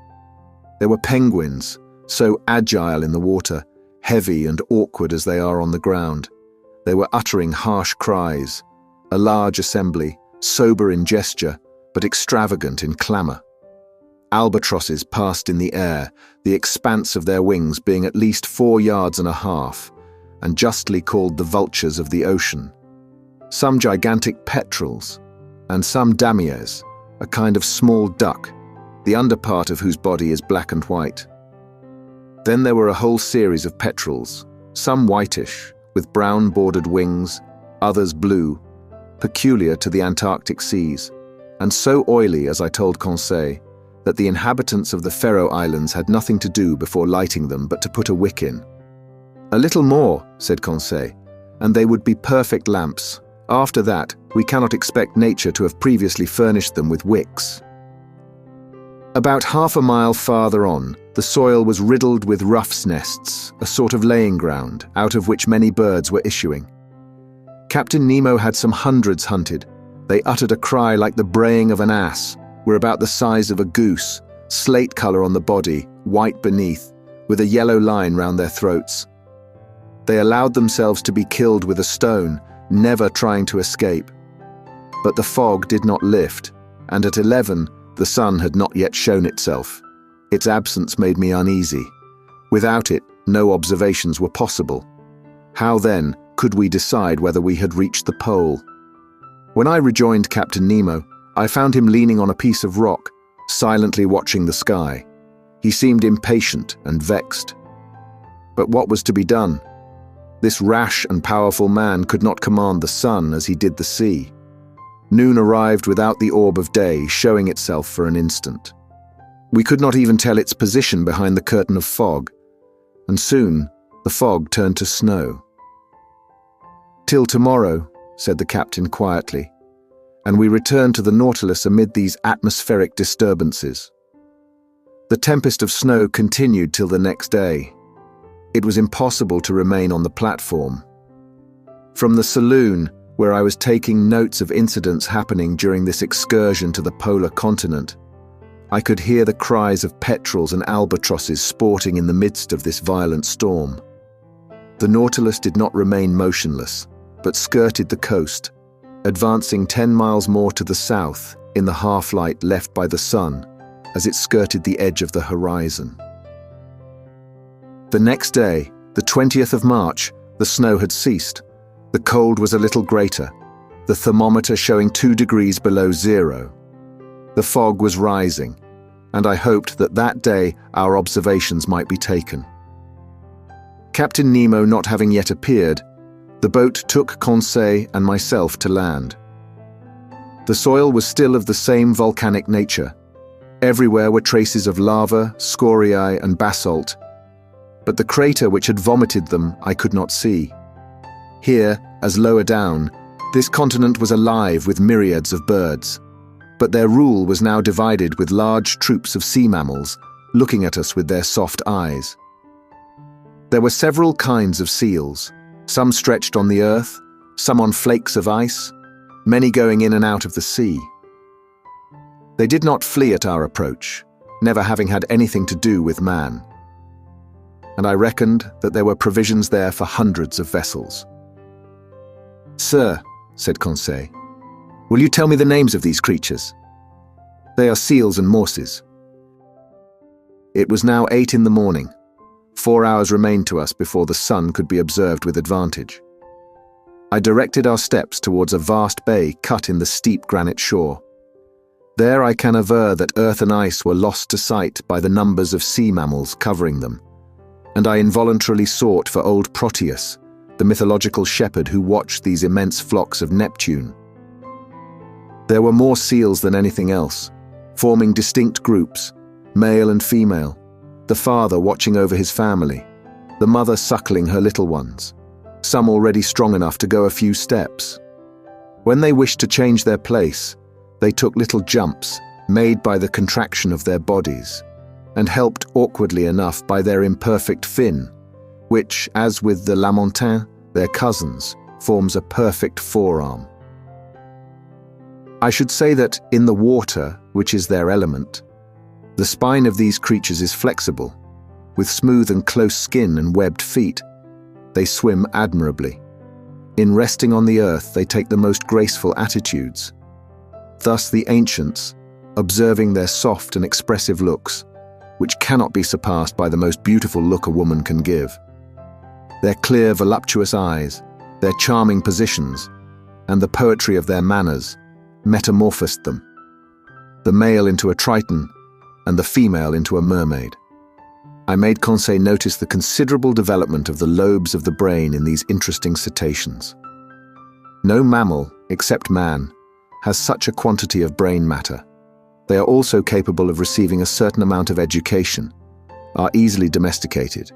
There were penguins, so agile in the water, heavy and awkward as they are on the ground. They were uttering harsh cries, a large assembly, sober in gesture, but extravagant in clamor. Albatrosses passed in the air, the expanse of their wings being at least 4.5 yards, and justly called the vultures of the ocean. Some gigantic petrels, and some damiers, a kind of small duck, the underpart of whose body is black and white. Then there were a whole series of petrels, some whitish, with brown bordered wings, others blue, peculiar to the Antarctic seas, and so oily, as I told Conseil, that the inhabitants of the Faroe Islands had nothing to do before lighting them but to put a wick in. "A little more," said Conseil, "and they would be perfect lamps. After that, we cannot expect nature to have previously furnished them with wicks." About 1/2 mile farther on, the soil was riddled with ruff's nests, a sort of laying ground, out of which many birds were issuing. Captain Nemo had some hundreds hunted. They uttered a cry like the braying of an ass, were about the size of a goose, slate color on the body, white beneath, with a yellow line round their throats. They allowed themselves to be killed with a stone, never trying to escape. But the fog did not lift, and at 11, the sun had not yet shown itself. Its absence made me uneasy. Without it, no observations were possible. How then could we decide whether we had reached the pole? When I rejoined Captain Nemo, I found him leaning on a piece of rock, silently watching the sky. He seemed impatient and vexed. But what was to be done? This rash and powerful man could not command the sun as he did the sea. Noon arrived without the orb of day showing itself for an instant. We could not even tell its position behind the curtain of fog, and soon the fog turned to snow. "Till tomorrow," said the captain quietly, and we returned to the Nautilus amid these atmospheric disturbances. The tempest of snow continued till the next day. It was impossible to remain on the platform. From the saloon, where I was taking notes of incidents happening during this excursion to the polar continent, I could hear the cries of petrels and albatrosses sporting in the midst of this violent storm. The Nautilus did not remain motionless, but skirted the coast, advancing 10 miles more to the south in the half-light left by the sun as it skirted the edge of the horizon. The next day, the 20th of March, the snow had ceased. The cold was a little greater, the thermometer showing 2 degrees below zero. The fog was rising, and I hoped that that day our observations might be taken. Captain Nemo not having yet appeared, the boat took Conseil and myself to land. The soil was still of the same volcanic nature. Everywhere were traces of lava, scoriae, and basalt, but the crater which had vomited them I could not see. Here, as lower down, this continent was alive with myriads of birds, but their rule was now divided with large troops of sea mammals looking at us with their soft eyes. There were several kinds of seals, some stretched on the earth, some on flakes of ice, many going in and out of the sea. They did not flee at our approach, never having had anything to do with man. And I reckoned that there were provisions there for hundreds of vessels. "Sir," said Conseil, "will you tell me the names of these creatures?" "They are seals and morses." It was now 8 in the morning. 4 hours remained to us before the sun could be observed with advantage. I directed our steps towards a vast bay cut in the steep granite shore. There I can aver that earth and ice were lost to sight by the numbers of sea mammals covering them, and I involuntarily sought for old Proteus, the mythological shepherd who watched these immense flocks of Neptune. There were more seals than anything else, forming distinct groups, male and female, the father watching over his family, the mother suckling her little ones, some already strong enough to go a few steps. When they wished to change their place, they took little jumps made by the contraction of their bodies, and helped awkwardly enough by their imperfect fin, which, as with the Lamontin, their cousins, forms a perfect forearm. I should say that in the water, which is their element, the spine of these creatures is flexible. With smooth and close skin and webbed feet, they swim admirably. In resting on the earth, they take the most graceful attitudes. Thus the ancients, observing their soft and expressive looks, which cannot be surpassed by the most beautiful look a woman can give, their clear, voluptuous eyes, their charming positions, and the poetry of their manners, metamorphosed them, the male into a Triton, and the female into a mermaid. I made Conseil notice the considerable development of the lobes of the brain in these interesting cetaceans. No mammal, except man, has such a quantity of brain matter. They are also capable of receiving a certain amount of education, are easily domesticated,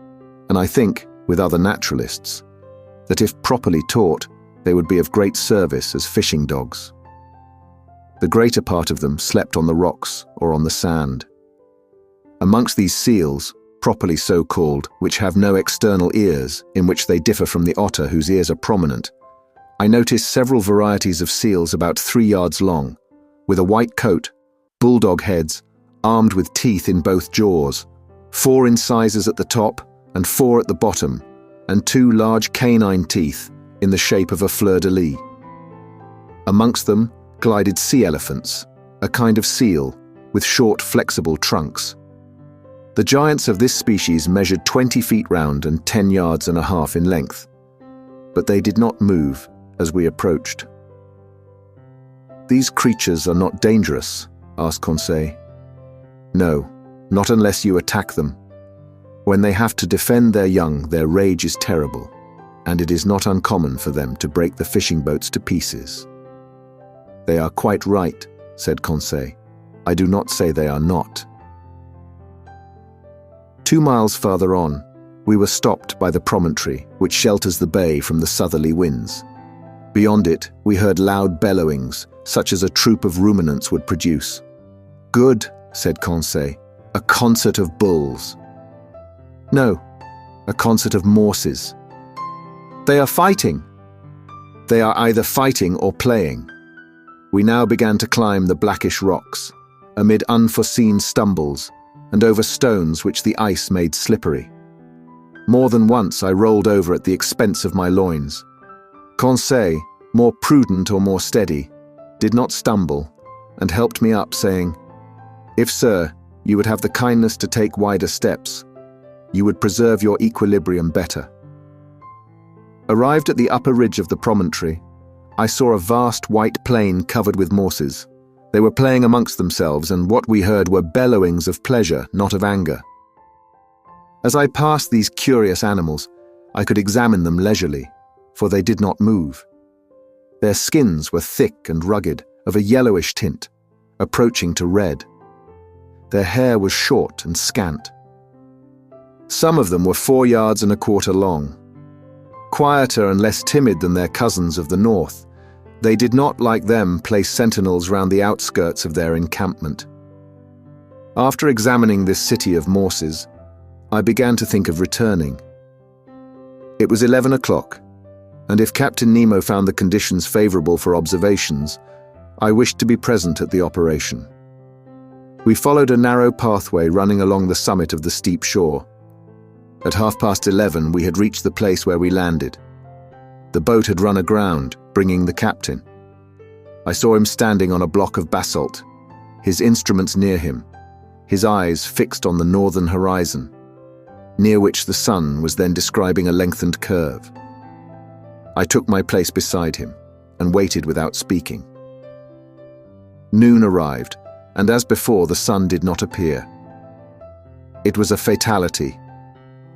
and I think, with other naturalists, that if properly taught, they would be of great service as fishing dogs. The greater part of them slept on the rocks or on the sand. Amongst these seals, properly so called, which have no external ears, in which they differ from the otter whose ears are prominent, I noticed several varieties of seals about 3 yards long, with a white coat, bulldog heads, armed with teeth in both jaws, 4 incisors at the top and 4 at the bottom, and 2 large canine teeth in the shape of a fleur-de-lis. Amongst them glided sea elephants, a kind of seal, with short, flexible trunks. The giants of this species measured 20 feet round and 10 yards and a half in length, but they did not move as we approached. "These creatures are not dangerous?" asked Conseil. "No, not unless you attack them. When they have to defend their young, their rage is terrible, and it is not uncommon for them to break the fishing boats to pieces." "They are quite right," said Conseil. "I do not say they are not." 2 miles farther on, we were stopped by the promontory which shelters the bay from the southerly winds. Beyond it, we heard loud bellowings, such as a troop of ruminants would produce. "Good," said Conseil, "a concert of bulls." "No, a concert of morses." "They are fighting." "They are either fighting or playing." We now began to climb the blackish rocks. amid unforeseen stumbles, and over stones which the ice made slippery. More than once I rolled over at the expense of my loins. Conseil, more prudent or more steady, did not stumble, and helped me up, saying, "If, sir, you would have the kindness to take wider steps, you would preserve your equilibrium better." Arrived at the upper ridge of the promontory, I saw a vast white plain covered with morses. They were playing amongst themselves, and what we heard were bellowings of pleasure, not of anger. As I passed these curious animals, I could examine them leisurely, for they did not move. Their skins were thick and rugged, of a yellowish tint, approaching to red. Their hair was short and scant. Some of them were 4 yards and a quarter long. Quieter and less timid than their cousins of the north, they did not, like them, place sentinels round the outskirts of their encampment. After examining this city of morses, I began to think of returning. It was 11 o'clock, and if Captain Nemo found the conditions favorable for observations, I wished to be present at the operation. We followed a narrow pathway running along the summit of the steep shore. At 11:30, we had reached the place where we landed. The boat had run aground, bringing the captain. I saw him standing on a block of basalt, his instruments near him, his eyes fixed on the northern horizon, near which the sun was then describing a lengthened curve. I took my place beside him and waited without speaking. Noon arrived, and as before, the sun did not appear. It was a fatality.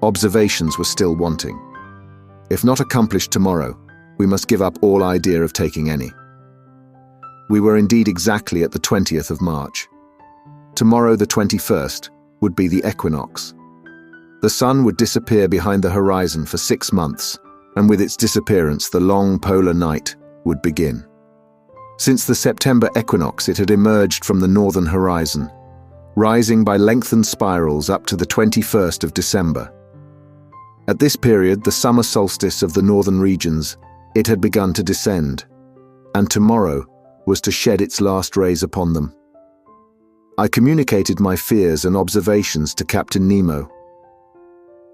Observations were still wanting. If not accomplished tomorrow, we must give up all idea of taking any. We were indeed exactly at the 20th of March. Tomorrow, the 21st, would be the equinox. The sun would disappear behind the horizon for 6 months, and with its disappearance, the long polar night would begin. Since the September equinox, it had emerged from the northern horizon, rising by lengthened spirals up to the 21st of December. At this period, the summer solstice of the northern regions, it had begun to descend, and tomorrow was to shed its last rays upon them. I communicated my fears and observations to Captain Nemo.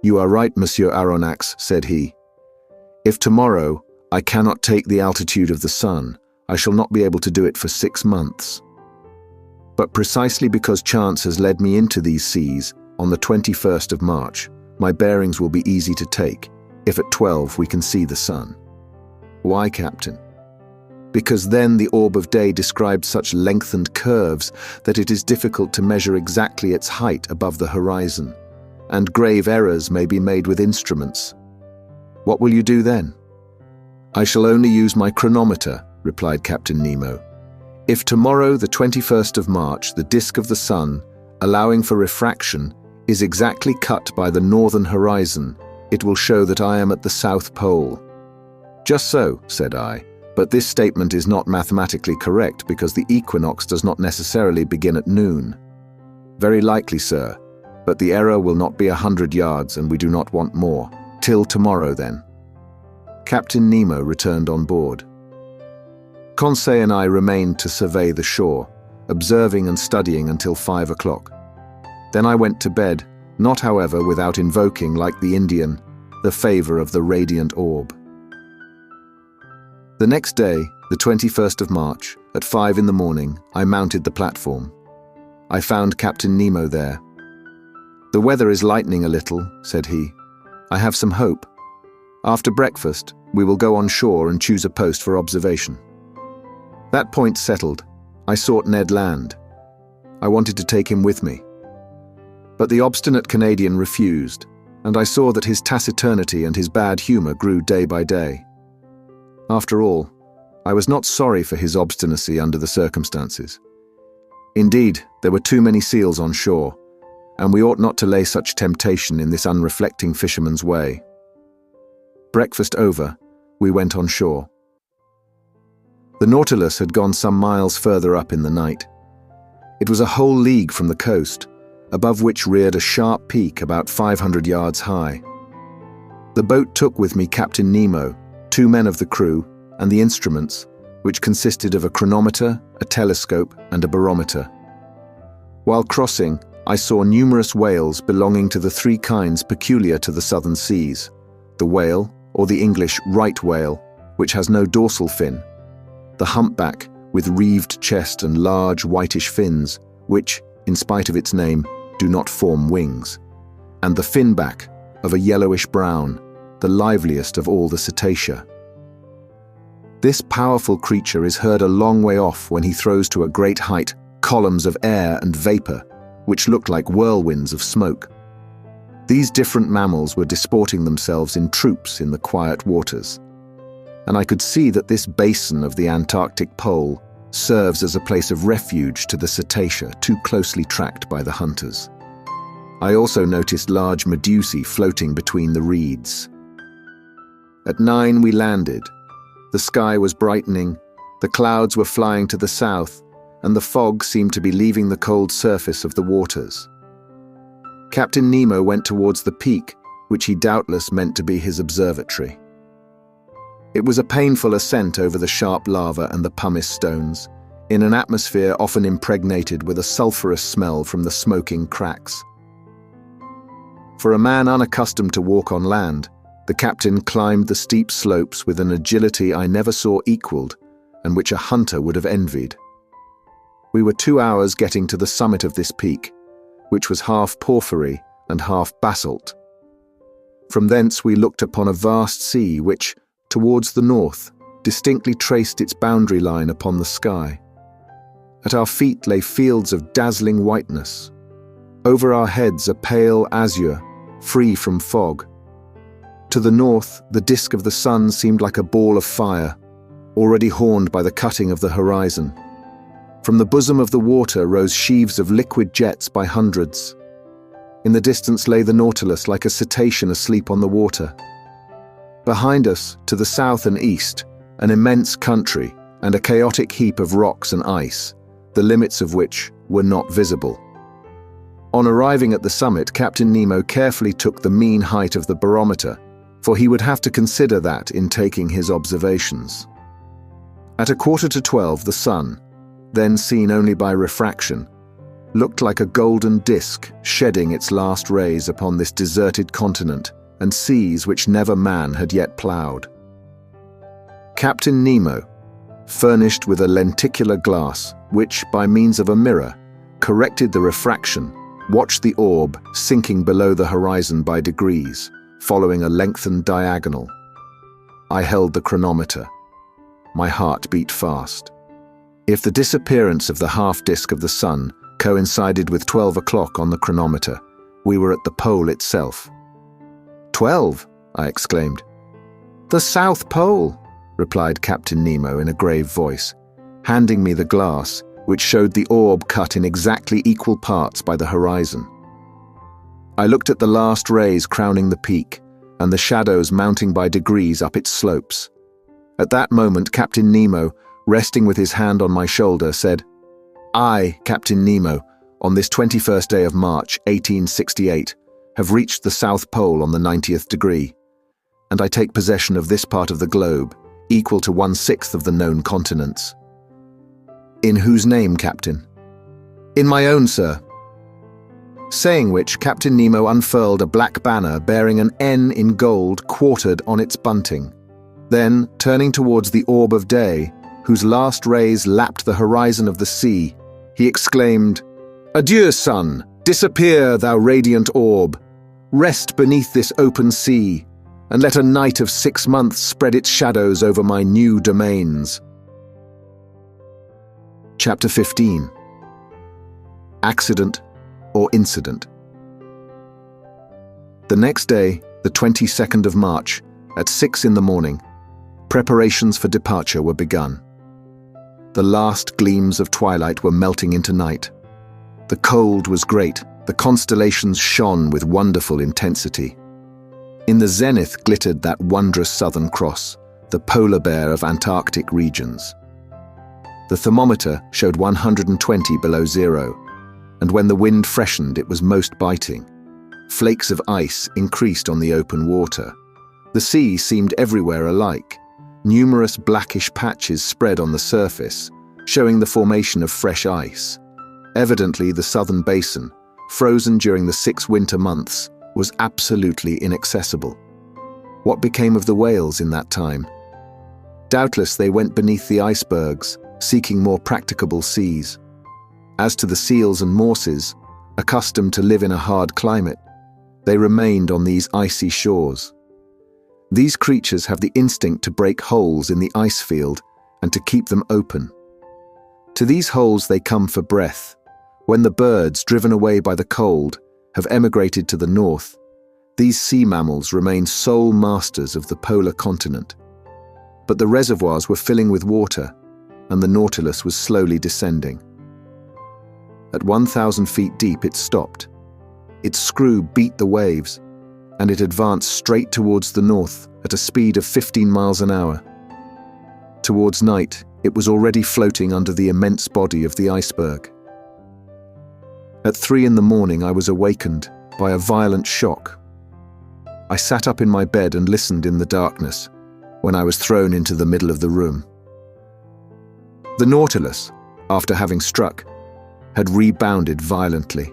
"You are right, Monsieur Aronnax," said he. "If tomorrow I cannot take the altitude of the sun, I shall not be able to do it for 6 months. But precisely because chance has led me into these seas on the 21st of March, my bearings will be easy to take, if at 12 we can see the sun." "Why, Captain?" "Because then the orb of day describes such lengthened curves that it is difficult to measure exactly its height above the horizon, and grave errors may be made with instruments." "What will you do then?" "I shall only use my chronometer," replied Captain Nemo. "If tomorrow, the 21st of March, the disk of the sun, allowing for refraction, is exactly cut by the northern horizon, it will show that I am at the South Pole." "Just so," said I, "but this statement is not mathematically correct because the equinox does not necessarily begin at noon." "Very likely, sir, but the error will not be 100 yards, and we do not want more. Till tomorrow, then." Captain Nemo returned on board. Conseil and I remained to survey the shore, observing and studying until 5 o'clock. Then I went to bed, not, however, without invoking, like the Indian, the favor of the radiant orb. The next day, the 21st of March, at 5 in the morning, I mounted the platform. I found Captain Nemo there. "The weather is lightening a little," said he. "I have some hope. After breakfast, we will go on shore and choose a post for observation." That point settled, I sought Ned Land. I wanted to take him with me. But the obstinate Canadian refused, and I saw that his taciturnity and his bad humor grew day by day. After all, I was not sorry for his obstinacy under the circumstances. Indeed, there were too many seals on shore, and we ought not to lay such temptation in this unreflecting fisherman's way. Breakfast over, we went on shore. The Nautilus had gone some miles further up in the night. It was a whole league from the coast, above which reared a sharp peak about 500 yards high. The boat took with me Captain Nemo, 2 men of the crew, and the instruments, which consisted of a chronometer, a telescope, and a barometer. While crossing, I saw numerous whales belonging to the three kinds peculiar to the southern seas: the whale, or the English right whale, which has no dorsal fin; the humpback, with reeved chest and large whitish fins, which, in spite of its name, do not form wings; and the finback, of a yellowish brown, the liveliest of all the cetacea. This powerful creature is heard a long way off when he throws to a great height columns of air and vapor, which look like whirlwinds of smoke. These different mammals were disporting themselves in troops in the quiet waters, and I could see that this basin of the Antarctic pole serves as a place of refuge to the cetacea too closely tracked by the hunters. I also noticed large medusae floating between the reeds. At 9 we landed. The sky was brightening, the clouds were flying to the south, and the fog seemed to be leaving the cold surface of the waters. Captain Nemo went towards the peak, which he doubtless meant to be his observatory. It was a painful ascent over the sharp lava and the pumice stones, in an atmosphere often impregnated with a sulphurous smell from the smoking cracks. For a man unaccustomed to walk on land, the captain climbed the steep slopes with an agility I never saw equaled, and which a hunter would have envied. We were 2 hours getting to the summit of this peak, which was half porphyry and half basalt. From thence we looked upon a vast sea which, towards the north, distinctly traced its boundary line upon the sky. At our feet lay fields of dazzling whiteness. Over our heads a pale azure, free from fog. To the north, the disk of the sun seemed like a ball of fire, already horned by the cutting of the horizon. From the bosom of the water rose sheaves of liquid jets by hundreds. In the distance lay the Nautilus like a cetacean asleep on the water. Behind us, to the south and east, an immense country and a chaotic heap of rocks and ice, the limits of which were not visible. On arriving at the summit, Captain Nemo carefully took the mean height of the barometer, for he would have to consider that in taking his observations. At 11:45, the sun, then seen only by refraction, looked like a golden disk shedding its last rays upon this deserted continent and seas which never man had yet ploughed. Captain Nemo, furnished with a lenticular glass which, by means of a mirror, corrected the refraction, watched the orb sinking below the horizon by degrees, following a lengthened diagonal. I held the chronometer. My heart beat fast. If the disappearance of the half-disk of the sun coincided with 12 o'clock on the chronometer, we were at the pole itself. 12, I exclaimed. The South Pole, replied Captain Nemo in a grave voice, handing me the glass, which showed the orb cut in exactly equal parts by the horizon. I looked at the last rays crowning the peak, and the shadows mounting by degrees up its slopes. At that moment, Captain Nemo, resting with his hand on my shoulder, said, I, Captain Nemo, on this 21st day of March, 1868, have reached the South Pole on the 90th degree, and I take possession of this part of the globe, equal to 1/6 of the known continents. In whose name, Captain? In my own, sir. Saying which, Captain Nemo unfurled a black banner bearing an N in gold quartered on its bunting. Then, turning towards the orb of day, whose last rays lapped the horizon of the sea, he exclaimed, Adieu, sun! Disappear, thou radiant orb! Rest beneath this open sea, and let a night of 6 months spread its shadows over my new domains. Chapter 15. Accident or Incident. The next day, the 22nd of March, at 6 in the morning, preparations for departure were begun. The last gleams of twilight were melting into night. The cold was great, the constellations shone with wonderful intensity. In the zenith glittered that wondrous Southern Cross, the polar bear of Antarctic regions. The thermometer showed 120 below zero, and when the wind freshened it was most biting. Flakes of ice increased on the open water. The sea seemed everywhere alike. Numerous blackish patches spread on the surface, showing the formation of fresh ice. Evidently, the southern basin, frozen during the 6 winter months, was absolutely inaccessible. What became of the whales in that time? Doubtless they went beneath the icebergs, seeking more practicable seas. As to the seals and morses, accustomed to live in a hard climate, they remained on these icy shores. These creatures have the instinct to break holes in the ice field and to keep them open. To these holes they come for breath. When the birds, driven away by the cold, have emigrated to the north, these sea mammals remain sole masters of the polar continent. But the reservoirs were filling with water, and the Nautilus was slowly descending. At 1,000 feet deep it stopped. Its screw beat the waves, and it advanced straight towards the north at a speed of 15 miles an hour. Towards night, it was already floating under the immense body of the iceberg. At 3 in the morning, I was awakened by a violent shock. I sat up in my bed and listened in the darkness when I was thrown into the middle of the room. The Nautilus, after having struck, had rebounded violently.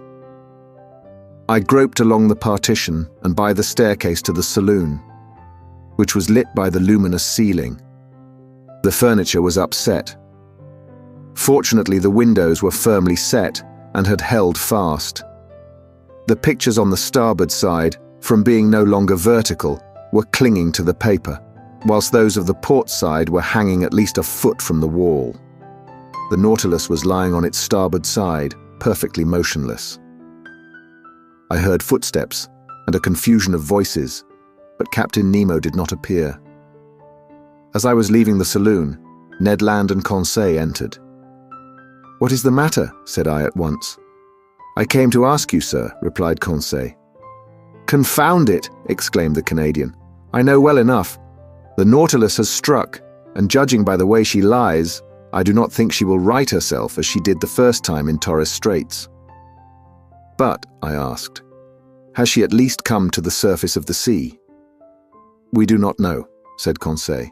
I groped along the partition and by the staircase to the saloon, which was lit by the luminous ceiling. The furniture was upset. Fortunately, the windows were firmly set and had held fast. The pictures on the starboard side, from being no longer vertical, were clinging to the paper, whilst those of the port side were hanging at least a foot from the wall. The Nautilus was lying on its starboard side, perfectly motionless. I heard footsteps and a confusion of voices, but Captain Nemo did not appear. As I was leaving the saloon, Ned Land and Conseil entered. "What is the matter?" said I at once. "I came to ask you, sir," replied Conseil. "Confound it!" exclaimed the Canadian. "I know well enough. The Nautilus has struck, and judging by the way she lies, I do not think she will right herself as she did the first time in Torres Straits." "But," I asked, "has she at least come to the surface of the sea?" "We do not know," said Conseil.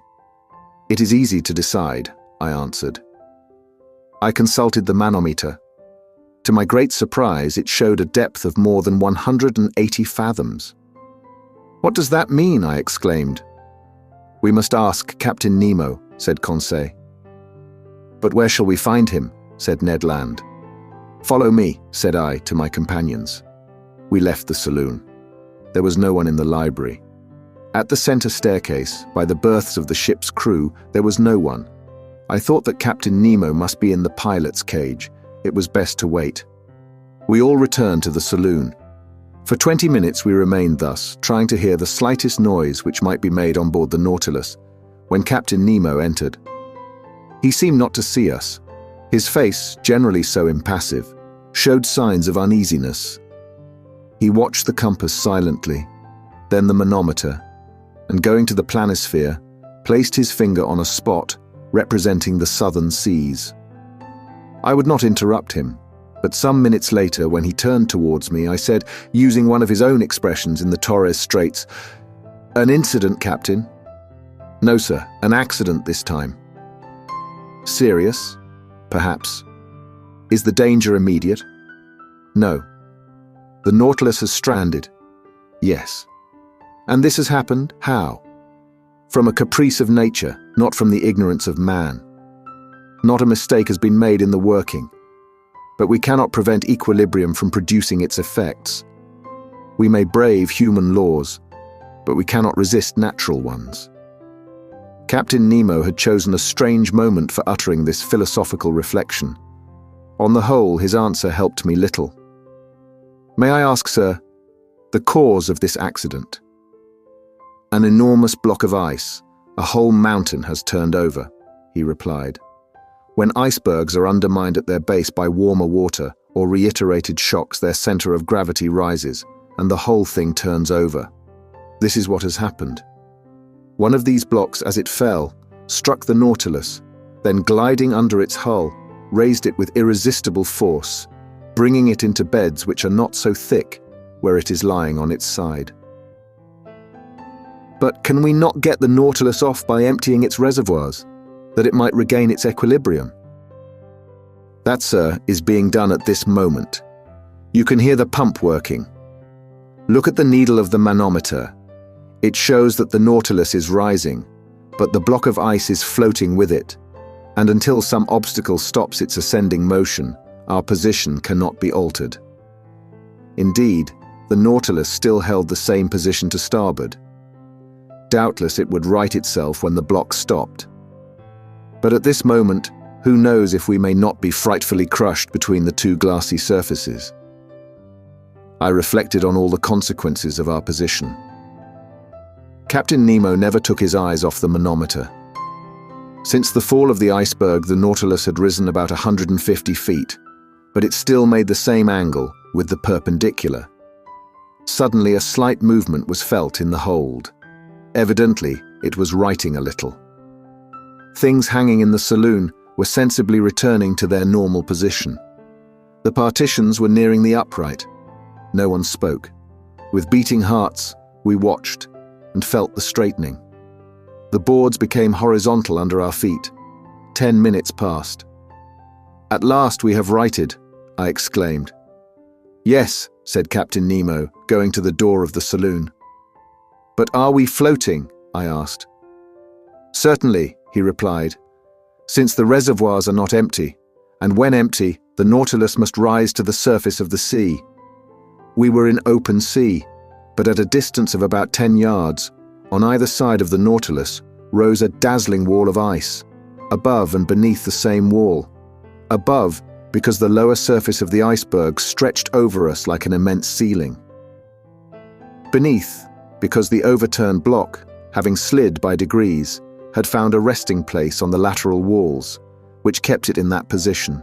"It is easy to decide," I answered. I consulted the manometer. To my great surprise, it showed a depth of more than 180 fathoms. "What does that mean?" I exclaimed. "We must ask Captain Nemo," said Conseil. "But where shall we find him?" said Ned Land. "Follow me," said I to my companions. We left the saloon. There was no one in the library. At the center staircase, by the berths of the ship's crew, there was no one. I thought that Captain Nemo must be in the pilot's cage. It was best to wait. We all returned to the saloon. For 20 minutes we remained thus, trying to hear the slightest noise which might be made on board the Nautilus, when Captain Nemo entered. He seemed not to see us. His face, generally so impassive, showed signs of uneasiness. He watched the compass silently, then the manometer, and going to the planisphere, placed his finger on a spot representing the southern seas. I would not interrupt him, but some minutes later, when he turned towards me, I said, using one of his own expressions in the Torres Straits, "An incident, Captain?" "No, sir, an accident this time." "Serious?" "Perhaps." "Is the danger immediate?" "No." "The Nautilus has stranded?" "Yes." "And this has happened? How?" "From a caprice of nature, not from the ignorance of man. Not a mistake has been made in the working. But we cannot prevent equilibrium from producing its effects. We may brave human laws, but we cannot resist natural ones." Captain Nemo had chosen a strange moment for uttering this philosophical reflection. On the whole, his answer helped me little. "May I ask, sir, the cause of this accident?" "An enormous block of ice, a whole mountain has turned over," he replied. "When icebergs are undermined at their base by warmer water or reiterated shocks, their center of gravity rises, and the whole thing turns over. This is what has happened. One of these blocks, as it fell, struck the Nautilus, then gliding under its hull, raised it with irresistible force, bringing it into beds which are not so thick where it is lying on its side." "But can we not get the Nautilus off by emptying its reservoirs, that it might regain its equilibrium?" That, sir, is being done at this moment. You can hear the pump working. Look at the needle of the manometer. It shows that the Nautilus is rising, but the block of ice is floating with it, and until some obstacle stops its ascending motion, our position cannot be altered. Indeed, the Nautilus still held the same position to starboard. Doubtless it would right itself when the block stopped. But at this moment, who knows if we may not be frightfully crushed between the two glassy surfaces? I reflected on all the consequences of our position. Captain Nemo never took his eyes off the manometer. Since the fall of the iceberg, the Nautilus had risen about 150 feet, but it still made the same angle with the perpendicular. Suddenly, a slight movement was felt in the hold. Evidently, it was righting a little. Things hanging in the saloon were sensibly returning to their normal position. The partitions were nearing the upright. No one spoke. With beating hearts, we watched and felt the straightening. The boards became horizontal under our feet. 10 minutes passed. "At last we have righted," I exclaimed. "Yes," said Captain Nemo, going to the door of the saloon. "But are we floating?" I asked. "Certainly," he replied, "since the reservoirs are not empty, and when empty, the Nautilus must rise to the surface of the sea." We were in open sea, but at a distance of about 10 yards, on either side of the Nautilus, rose a dazzling wall of ice, above and beneath the same wall. Above, because the lower surface of the iceberg stretched over us like an immense ceiling. Beneath, because the overturned block, having slid by degrees, had found a resting place on the lateral walls, which kept it in that position.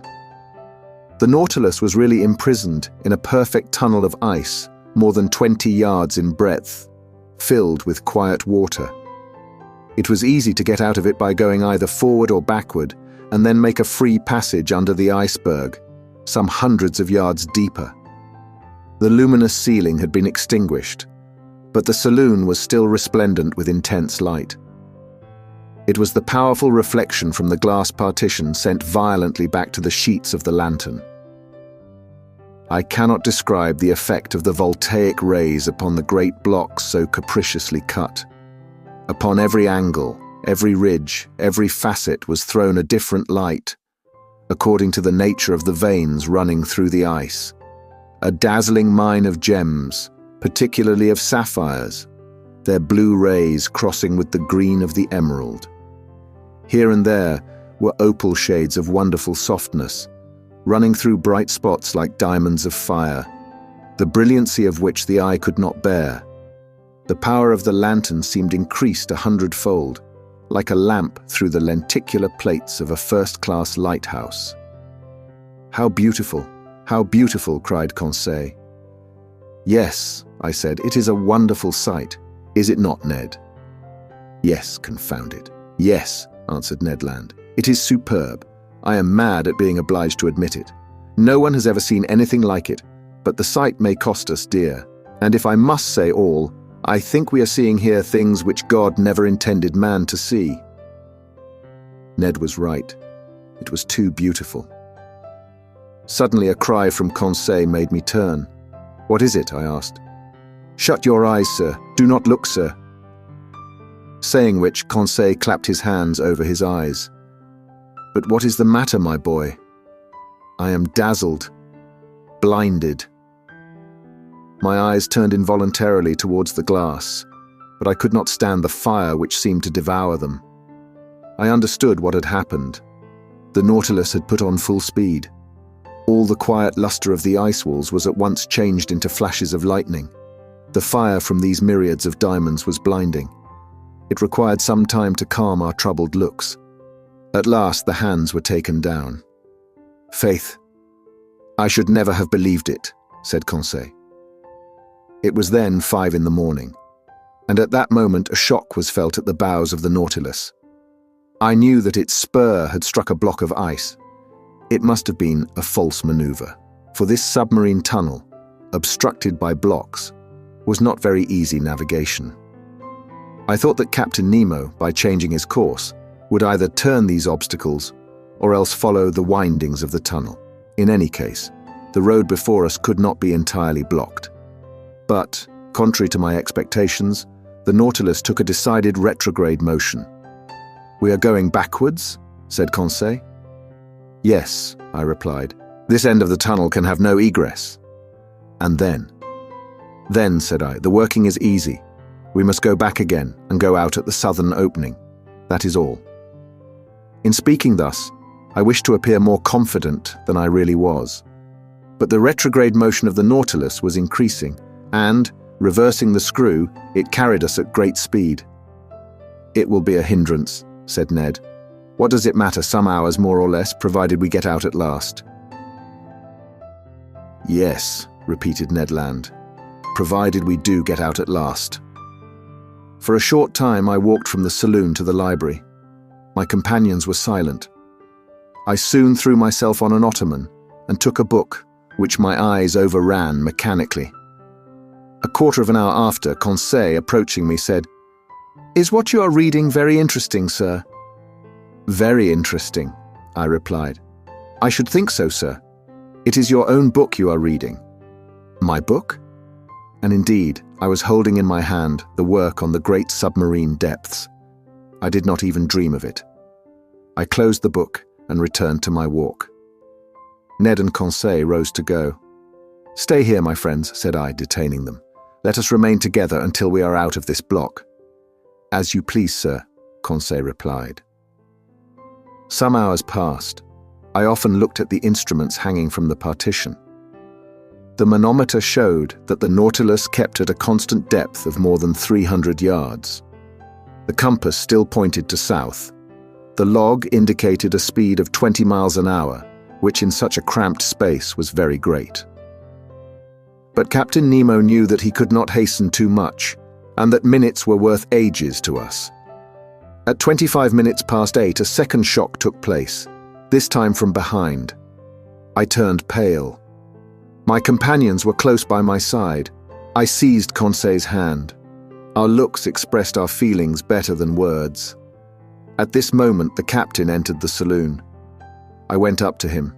The Nautilus was really imprisoned in a perfect tunnel of ice, more than 20 yards in breadth, filled with quiet water. It was easy to get out of it by going either forward or backward, and then make a free passage under the iceberg, some hundreds of yards deeper. The luminous ceiling had been extinguished, but the saloon was still resplendent with intense light. It was the powerful reflection from the glass partition sent violently back to the sheets of the lantern. I cannot describe the effect of the voltaic rays upon the great blocks so capriciously cut. Upon every angle, every ridge, every facet was thrown a different light, according to the nature of the veins running through the ice. A dazzling mine of gems, particularly of sapphires, their blue rays crossing with the green of the emerald. Here and there were opal shades of wonderful softness, running through bright spots like diamonds of fire, the brilliancy of which the eye could not bear. The power of the lantern seemed increased 100-fold, like a lamp through the lenticular plates of a first-class lighthouse. How beautiful, cried Conseil. Yes, I said, it is a wonderful sight. Is it not, Ned? Yes, confound it. Yes, answered Ned Land. It is superb. I am mad at being obliged to admit it. No one has ever seen anything like it, but the sight may cost us dear. And if I must say all, I think we are seeing here things which God never intended man to see. Ned was right. It was too beautiful. Suddenly a cry from Conseil made me turn. What is it? I asked. Shut your eyes, sir. Do not look, sir. Saying which, Conseil clapped his hands over his eyes. But what is the matter, my boy? I am dazzled, blinded. My eyes turned involuntarily towards the glass, but I could not stand the fire which seemed to devour them. I understood what had happened. The Nautilus had put on full speed. All the quiet luster of the ice walls was at once changed into flashes of lightning. The fire from these myriads of diamonds was blinding. It required some time to calm our troubled looks. At last the hands were taken down. Faith, I should never have believed it, said Conseil. It was then 5 a.m, and at that moment a shock was felt at the bows of the Nautilus. I knew that its spur had struck a block of ice. It must have been a false maneuver, for this submarine tunnel, obstructed by blocks, was not very easy navigation. I thought that Captain Nemo, by changing his course, would either turn these obstacles or else follow the windings of the tunnel. In any case, the road before us could not be entirely blocked. But, contrary to my expectations, the Nautilus took a decided retrograde motion. "We are going backwards?" said Conseil. "Yes," I replied. "This end of the tunnel can have no egress." "And then?" "Then," said I, "the working is easy. We must go back again and go out at the southern opening. That is all." In speaking thus, I wished to appear more confident than I really was. But the retrograde motion of the Nautilus was increasing, and, reversing the screw, it carried us at great speed. "It will be a hindrance," said Ned. "What does it matter, some hours more or less, provided we get out at last?" "Yes," repeated Ned Land, "provided we do get out at last." For a short time I walked from the saloon to the library. My companions were silent. I soon threw myself on an ottoman and took a book, which my eyes overran mechanically. A quarter of an hour after, Conseil, approaching me, said, "Is what you are reading very interesting, sir?" "Very interesting," I replied. "I should think so, sir. It is your own book you are reading." "My book?" And indeed, I was holding in my hand the work on the great submarine depths. I did not even dream of it. I closed the book and returned to my walk. Ned and Conseil rose to go. "Stay here, my friends," said I, detaining them. "Let us remain together until we are out of this block." "As you please, sir," Conseil replied. Some hours passed. I often looked at the instruments hanging from the partition. The manometer showed that the Nautilus kept at a constant depth of more than 300 yards. The compass still pointed to south. The log indicated a speed of 20 miles an hour, which in such a cramped space was very great. But Captain Nemo knew that he could not hasten too much, and that minutes were worth ages to us. At 25 minutes past 8, a second shock took place, this time from behind. I turned pale. My companions were close by my side. I seized Conseil's hand. Our looks expressed our feelings better than words. At this moment, the captain entered the saloon. I went up to him.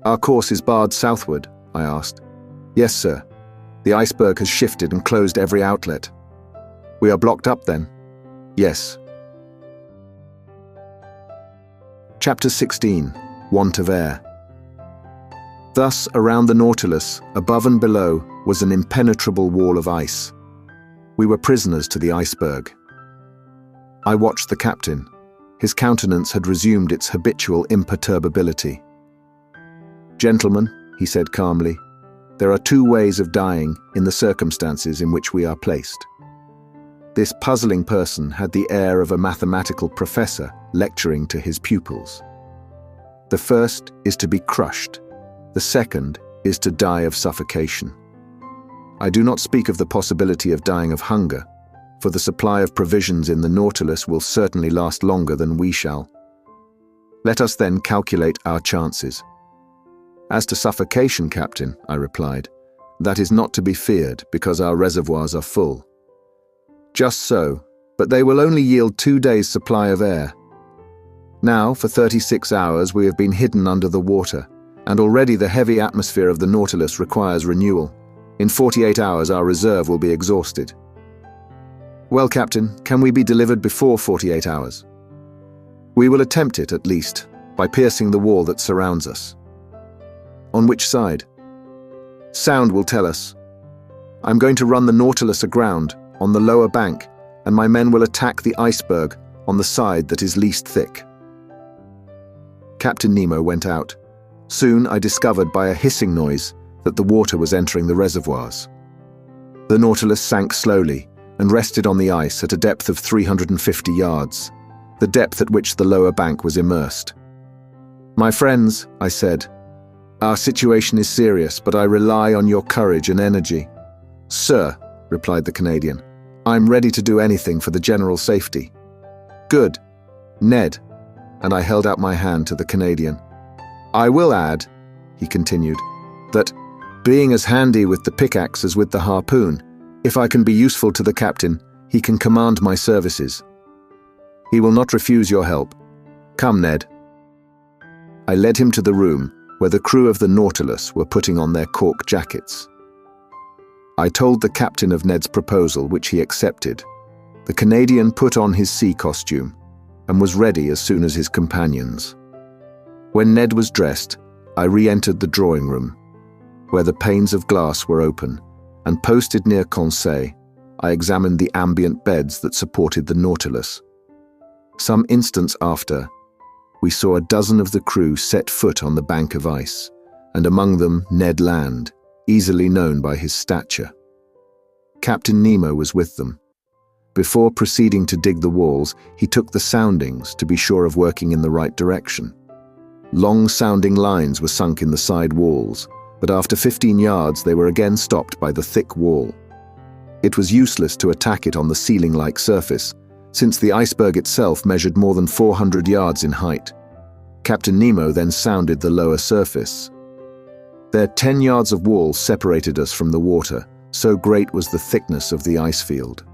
"Our course is barred southward?" I asked. "Yes, sir. The iceberg has shifted and closed every outlet." "We are blocked up then?" "Yes." Chapter 16. Want of Air. Thus, around the Nautilus, above and below, was an impenetrable wall of ice. We were prisoners to the iceberg. I watched the captain. His countenance had resumed its habitual imperturbability. "Gentlemen," he said calmly, "there are two ways of dying in the circumstances in which we are placed." This puzzling person had the air of a mathematical professor lecturing to his pupils. "The first is to be crushed. The second is to die of suffocation. I do not speak of the possibility of dying of hunger, for the supply of provisions in the Nautilus will certainly last longer than we shall. Let us then calculate our chances." "As to suffocation, Captain," I replied, "that is not to be feared because our reservoirs are full." "Just so, but they will only yield 2 days' supply of air. Now, for 36 hours, we have been hidden under the water, and already the heavy atmosphere of the Nautilus requires renewal. In 48 hours, our reserve will be exhausted." "Well, Captain, can we be delivered before 48 hours?" "We will attempt it, at least, by piercing the wall that surrounds us." "On which side?" "Sound will tell us. I'm going to run the Nautilus aground, on the lower bank, and my men will attack the iceberg on the side that is least thick." Captain Nemo went out. Soon I discovered by a hissing noise that the water was entering the reservoirs. The Nautilus sank slowly and rested on the ice at a depth of 350 yards, the depth at which the lower bank was immersed. "My friends," I said, "our situation is serious, but I rely on your courage and energy." "Sir," replied the Canadian, "I'm ready to do anything for the general safety." "Good. Ned," and I held out my hand to the Canadian. "I will add," he continued, "that, being as handy with the pickaxe as with the harpoon, if I can be useful to the captain, he can command my services. He will not refuse your help. Come, Ned." I led him to the room where the crew of the Nautilus were putting on their cork jackets. I told the captain of Ned's proposal, which he accepted. The Canadian put on his sea costume and was ready as soon as his companions. When Ned was dressed, I re-entered the drawing room, where the panes of glass were open, and posted near Conseil, I examined the ambient beds that supported the Nautilus. Some instants after, we saw a dozen of the crew set foot on the bank of ice, and among them Ned Land, easily known by his stature. Captain Nemo was with them. Before proceeding to dig the walls, he took the soundings to be sure of working in the right direction. Long sounding lines were sunk in the side walls, but after 15 yards they were again stopped by the thick wall. It was useless to attack it on the ceiling-like surface, since the iceberg itself measured more than 400 yards in height. Captain Nemo then sounded the lower surface. Their 10 yards of wall separated us from the water, so great was the thickness of the ice field.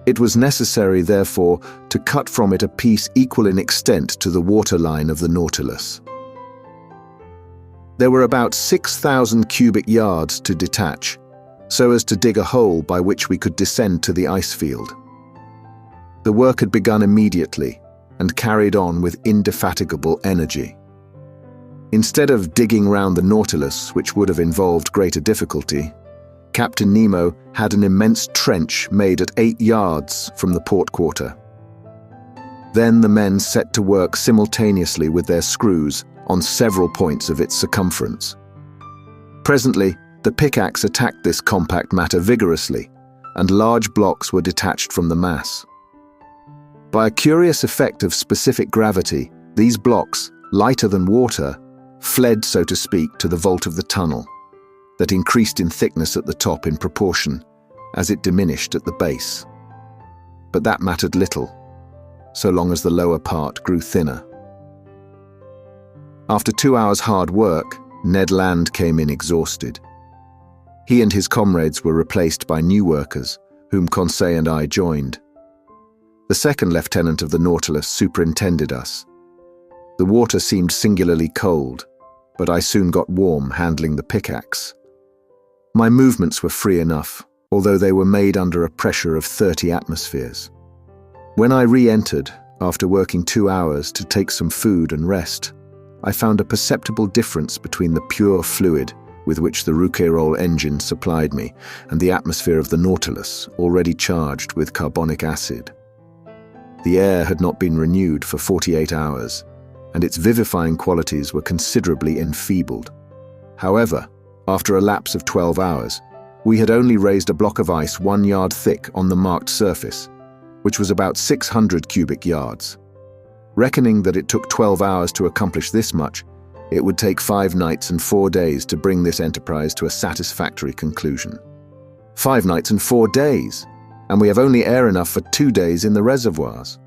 It was necessary, therefore, to cut from it a piece equal in extent to the waterline of the Nautilus. There were about 6,000 cubic yards to detach, so as to dig a hole by which we could descend to the ice field. The work had begun immediately and carried on with indefatigable energy. Instead of digging round the Nautilus, which would have involved greater difficulty, Captain Nemo had an immense trench made at 8 yards from the port quarter. Then the men set to work simultaneously with their screws on several points of its circumference. Presently, the pickaxe attacked this compact matter vigorously, and large blocks were detached from the mass. By a curious effect of specific gravity, these blocks, lighter than water, fled, so to speak, to the vault of the tunnel, that increased in thickness at the top in proportion as it diminished at the base. But that mattered little, so long as the lower part grew thinner. After 2 hours' hard work, Ned Land came in exhausted. He and his comrades were replaced by new workers, whom Conseil and I joined. The second lieutenant of the Nautilus superintended us. The water seemed singularly cold, but I soon got warm handling the pickaxe. My movements were free enough, although they were made under a pressure of 30 atmospheres. When I re-entered, after working 2 hours to take some food and rest, I found a perceptible difference between the pure fluid with which the Rouquayrol engine supplied me and the atmosphere of the Nautilus, already charged with carbonic acid. The air had not been renewed for 48 hours, and its vivifying qualities were considerably enfeebled. However, after a lapse of 12 hours, we had only raised a block of ice 1 yard thick on the marked surface, which was about 600 cubic yards. Reckoning that it took 12 hours to accomplish this much, it would take 5 nights and 4 days to bring this enterprise to a satisfactory conclusion. 5 nights and 4 days, and we have only air enough for 2 days in the reservoirs.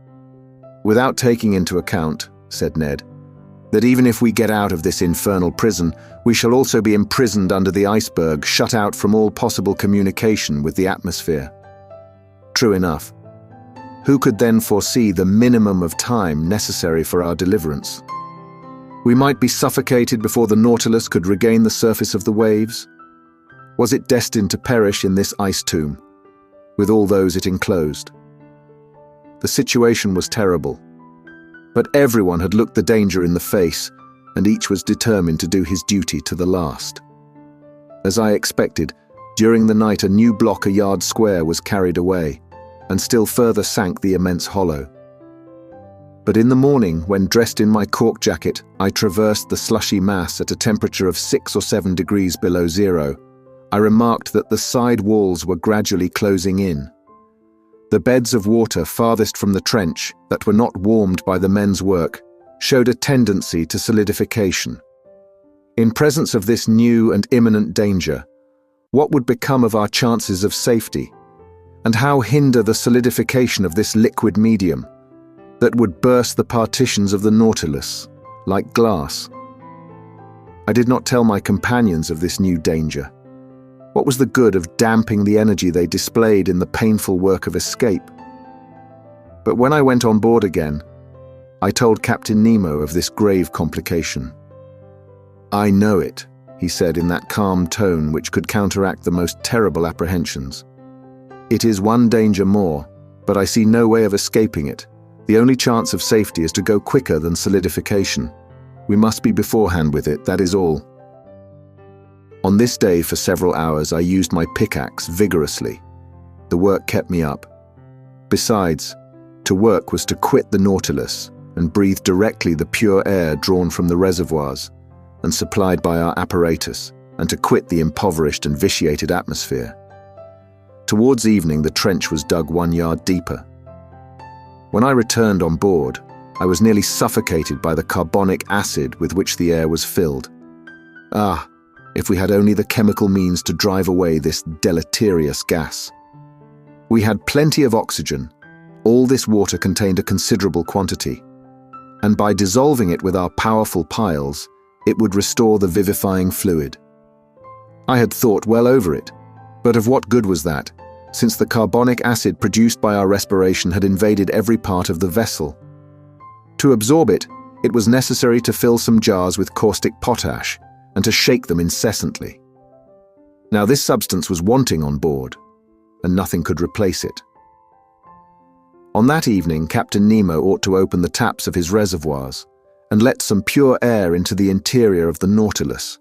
Without taking into account, said Ned, that even if we get out of this infernal prison, we shall also be imprisoned under the iceberg, shut out from all possible communication with the atmosphere. True enough. Who could then foresee the minimum of time necessary for our deliverance? We might be suffocated before the Nautilus could regain the surface of the waves. Was it destined to perish in this ice tomb, with all those it enclosed? The situation was terrible, but everyone had looked the danger in the face, and each was determined to do his duty to the last. As I expected, during the night a new block a yard square was carried away, and still further sank the immense hollow. But in the morning, when dressed in my cork jacket, I traversed the slushy mass at a temperature of 6 or 7 degrees below zero. I remarked that the side walls were gradually closing in. The beds of water farthest from the trench, that were not warmed by the men's work, showed a tendency to solidification. In presence of this new and imminent danger, what would become of our chances of safety, and how hinder the solidification of this liquid medium that would burst the partitions of the Nautilus like glass? I did not tell my companions of this new danger. What was the good of damping the energy they displayed in the painful work of escape? But when I went on board again, I told Captain Nemo of this grave complication. "I know it," he said in that calm tone which could counteract the most terrible apprehensions. "It is one danger more, but I see no way of escaping it. The only chance of safety is to go quicker than solidification. We must be beforehand with it, that is all." On this day for several hours I used my pickaxe vigorously. The work kept me up. Besides, to work was to quit the Nautilus and breathe directly the pure air drawn from the reservoirs and supplied by our apparatus, and to quit the impoverished and vitiated atmosphere. Towards evening the trench was dug 1 yard deeper. When I returned on board, I was nearly suffocated by the carbonic acid with which the air was filled. Ah, if we had only the chemical means to drive away this deleterious gas. We had plenty of oxygen. All this water contained a considerable quantity, and by dissolving it with our powerful piles, it would restore the vivifying fluid. I had thought well over it, but of what good was that, since the carbonic acid produced by our respiration had invaded every part of the vessel? To absorb it, it was necessary to fill some jars with caustic potash and to shake them incessantly. Now this substance was wanting on board, and nothing could replace it. On that evening, Captain Nemo ought to open the taps of his reservoirs and let some pure air into the interior of the Nautilus.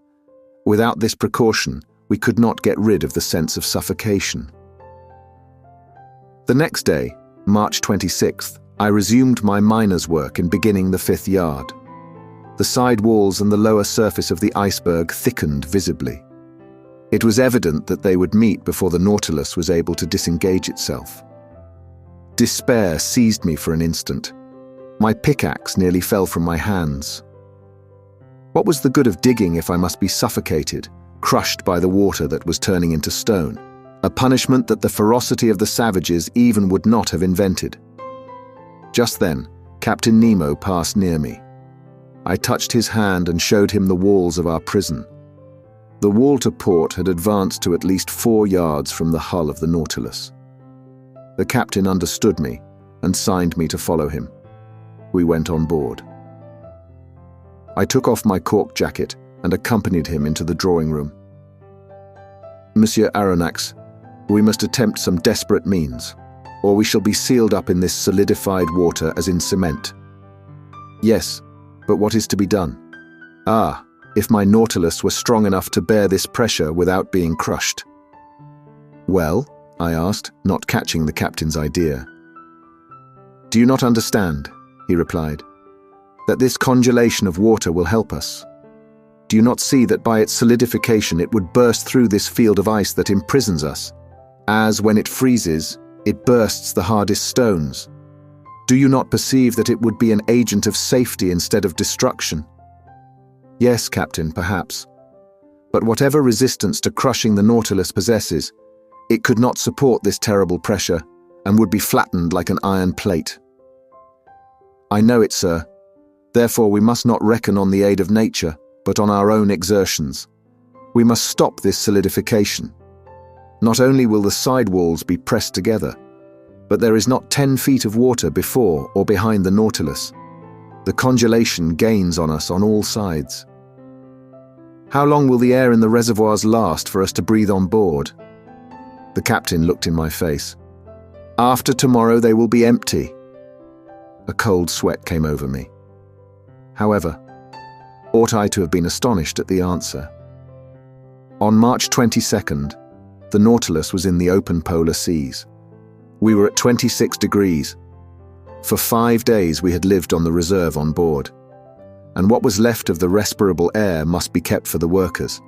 Without this precaution, we could not get rid of the sense of suffocation. The next day, March 26th, I resumed my miner's work in beginning the 5th yard. The side walls and the lower surface of the iceberg thickened visibly. It was evident that they would meet before the Nautilus was able to disengage itself. Despair seized me for an instant. My pickaxe nearly fell from my hands. What was the good of digging if I must be suffocated, crushed by the water that was turning into stone, a punishment that the ferocity of the savages even would not have invented? Just then, Captain Nemo passed near me. I touched his hand and showed him the walls of our prison. The wall to port had advanced to at least 4 yards from the hull of the Nautilus. The captain understood me and signed me to follow him. We went on board. I took off my cork jacket and accompanied him into the drawing room. "Monsieur Aronnax, we must attempt some desperate means, or we shall be sealed up in this solidified water as in cement." "Yes, but what is to be done?" "Ah, if my Nautilus were strong enough to bear this pressure without being crushed." "Well?" I asked, not catching the captain's idea. "Do you not understand," he replied, "that this congelation of water will help us? Do you not see that by its solidification it would burst through this field of ice that imprisons us, as, when it freezes, it bursts the hardest stones? Do you not perceive that it would be an agent of safety instead of destruction?" "Yes, Captain, perhaps. But whatever resistance to crushing the Nautilus possesses, it could not support this terrible pressure and would be flattened like an iron plate." "I know it, sir. Therefore we must not reckon on the aid of nature, but on our own exertions. We must stop this solidification. Not only will the side walls be pressed together, but there is not 10 feet of water before or behind the Nautilus. The congelation gains on us on all sides." "How long will the air in the reservoirs last for us to breathe on board?" The captain looked in my face. "After tomorrow they will be empty." A cold sweat came over me. However, ought I to have been astonished at the answer? On March 22nd, the Nautilus was in the open polar seas. We were at 26 degrees. For 5 days we had lived on the reserve on board, and what was left of the respirable air must be kept for the workers.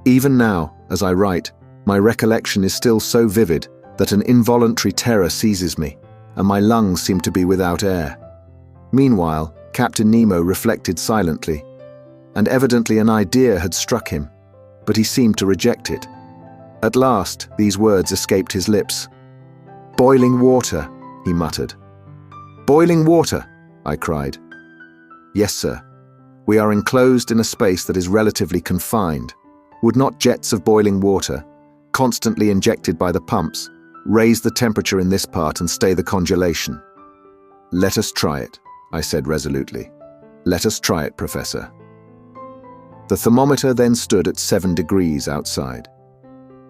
Even now, as I write, my recollection is still so vivid that an involuntary terror seizes me, and my lungs seem to be without air. Meanwhile, Captain Nemo reflected silently, and evidently an idea had struck him, but he seemed to reject it. At last, these words escaped his lips. "Boiling water," he muttered. "Boiling water," I cried. "Yes, sir. We are enclosed in a space that is relatively confined. Would not jets of boiling water, constantly injected by the pumps, raise the temperature in this part and stay the congelation? Let us try it," I said resolutely. "Let us try it, Professor." The thermometer then stood at 7 degrees outside.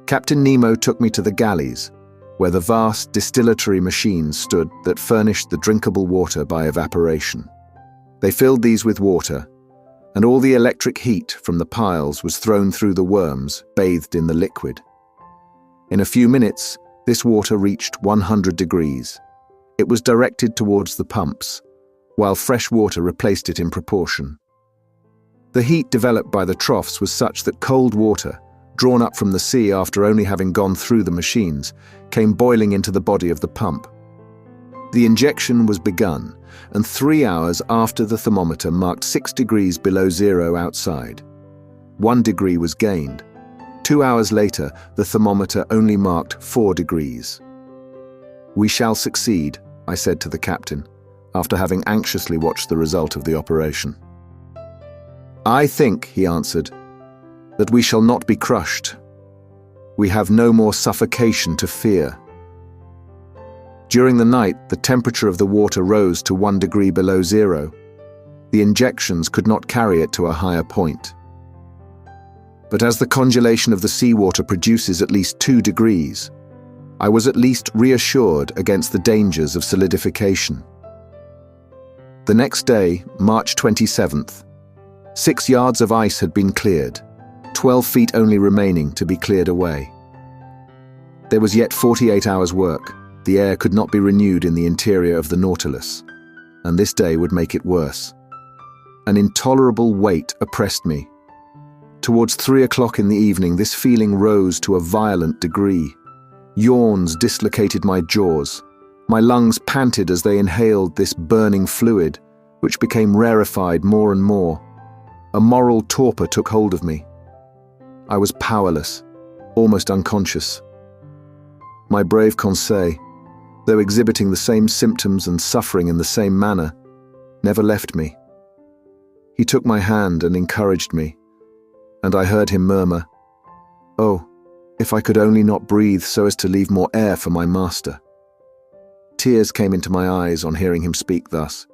Captain Nemo took me to the galleys, where the vast distillatory machines stood that furnished the drinkable water by evaporation. They filled these with water, and all the electric heat from the piles was thrown through the worms, bathed in the liquid. In a few minutes, this water reached 100 degrees. It was directed towards the pumps, while fresh water replaced it in proportion. The heat developed by the troughs was such that cold water, drawn up from the sea after only having gone through the machines, came boiling into the body of the pump. The injection was begun, and 3 hours after the thermometer marked 6 degrees below zero outside. 1 degree was gained. 2 hours later, the thermometer only marked 4 degrees. "We shall succeed," I said to the captain, after having anxiously watched the result of the operation. "I think," he answered, "that we shall not be crushed. We have no more suffocation to fear." During the night, the temperature of the water rose to 1 degree below zero. The injections could not carry it to a higher point. But as the congelation of the seawater produces at least 2 degrees, I was at least reassured against the dangers of solidification. The next day, March 27th, 6 yards of ice had been cleared, 12 feet only remaining to be cleared away. There was yet 48 hours' work. The air could not be renewed in the interior of the Nautilus, and this day would make it worse. An intolerable weight oppressed me. Towards 3 o'clock in the evening, this feeling rose to a violent degree. Yawns dislocated my jaws. My lungs panted as they inhaled this burning fluid, which became rarefied more and more. A moral torpor took hold of me. I was powerless, almost unconscious. My brave Conseil, though exhibiting the same symptoms and suffering in the same manner, never left me. He took my hand and encouraged me, and I heard him murmur, "Oh, if I could only not breathe so as to leave more air for my master." Tears came into my eyes on hearing him speak thus.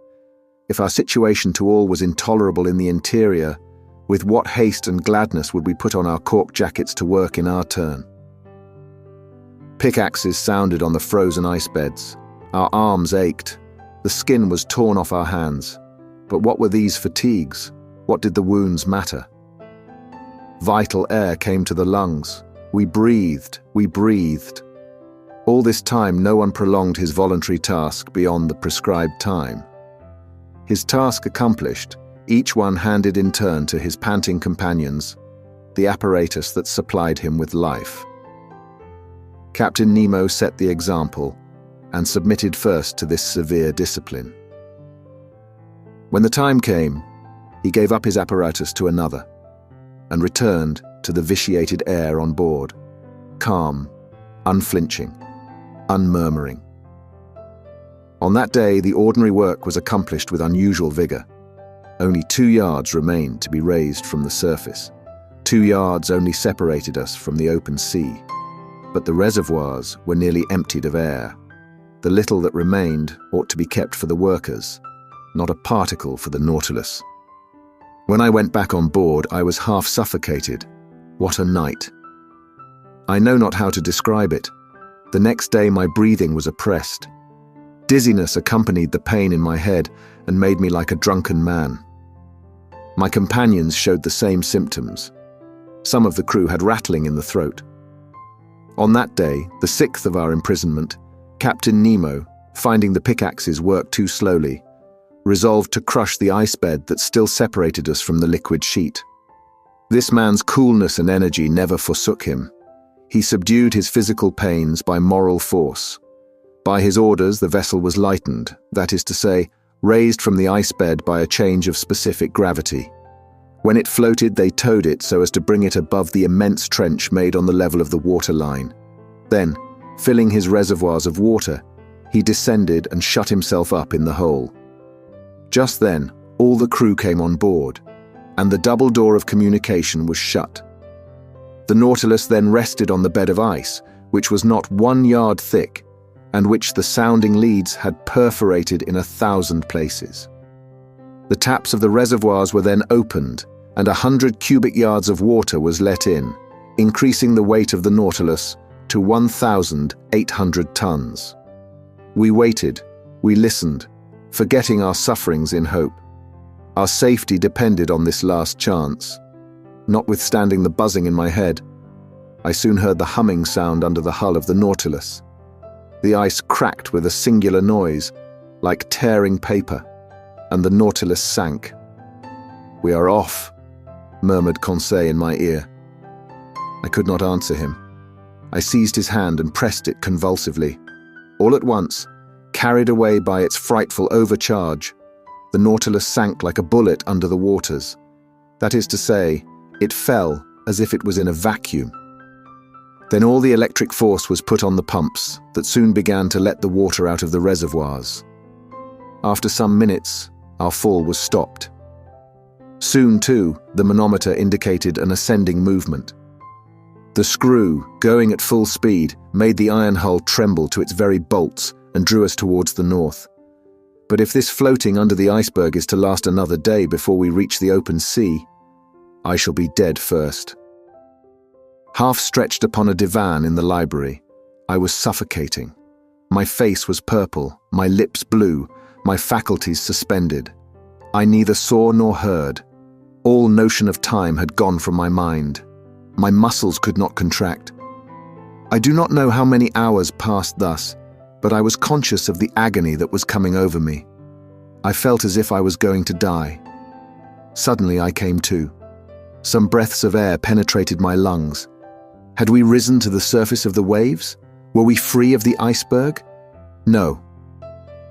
If our situation to all was intolerable in the interior, with what haste and gladness would we put on our cork jackets to work in our turn? Pickaxes sounded on the frozen ice beds. Our arms ached. The skin was torn off our hands. But what were these fatigues? What did the wounds matter? Vital air came to the lungs. We breathed. All this time, no one prolonged his voluntary task beyond the prescribed time. His task accomplished, each one handed in turn to his panting companions the apparatus that supplied him with life. Captain Nemo set the example and submitted first to this severe discipline. When the time came, he gave up his apparatus to another and returned to the vitiated air on board, calm, unflinching, unmurmuring. On that day, the ordinary work was accomplished with unusual vigor. Only 2 yards remained to be raised from the surface. 2 yards only separated us from the open sea, but the reservoirs were nearly emptied of air. The little that remained ought to be kept for the workers, not a particle for the Nautilus. When I went back on board, I was half suffocated. What a night! I know not how to describe it. The next day my breathing was oppressed. Dizziness accompanied the pain in my head and made me like a drunken man. My companions showed the same symptoms. Some of the crew had rattling in the throat. On that day, the 6th of our imprisonment, Captain Nemo, finding the pickaxes work too slowly, resolved to crush the ice bed that still separated us from the liquid sheet. This man's coolness and energy never forsook him. He subdued his physical pains by moral force. By his orders, the vessel was lightened, that is to say, raised from the ice bed by a change of specific gravity. When it floated, they towed it so as to bring it above the immense trench made on the level of the waterline. Then, filling his reservoirs of water, he descended and shut himself up in the hole. Just then, all the crew came on board, and the double door of communication was shut. The Nautilus then rested on the bed of ice, which was not 1 yard thick, and which the sounding leads had perforated in 1,000 places. The taps of the reservoirs were then opened, and 100 cubic yards of water was let in, increasing the weight of the Nautilus to 1,800 tons. We waited, we listened, forgetting our sufferings in hope. Our safety depended on this last chance. Notwithstanding the buzzing in my head, I soon heard the humming sound under the hull of the Nautilus. The ice cracked with a singular noise, like tearing paper, and the Nautilus sank. "We are off," murmured Conseil in my ear. I could not answer him. I seized his hand and pressed it convulsively. All at once, carried away by its frightful overcharge, the Nautilus sank like a bullet under the waters. That is to say, it fell as if it was in a vacuum. Then all the electric force was put on the pumps that soon began to let the water out of the reservoirs. After some minutes, our fall was stopped. Soon, too, the manometer indicated an ascending movement. The screw, going at full speed, made the iron hull tremble to its very bolts and drew us towards the north. But if this floating under the iceberg is to last another day before we reach the open sea, I shall be dead first. Half stretched upon a divan in the library, I was suffocating. My face was purple, my lips blue, my faculties suspended. I neither saw nor heard. All notion of time had gone from my mind. My muscles could not contract. I do not know how many hours passed thus, but I was conscious of the agony that was coming over me. I felt as if I was going to die. Suddenly I came to. Some breaths of air penetrated my lungs. Had we risen to the surface of the waves? Were we free of the iceberg? No.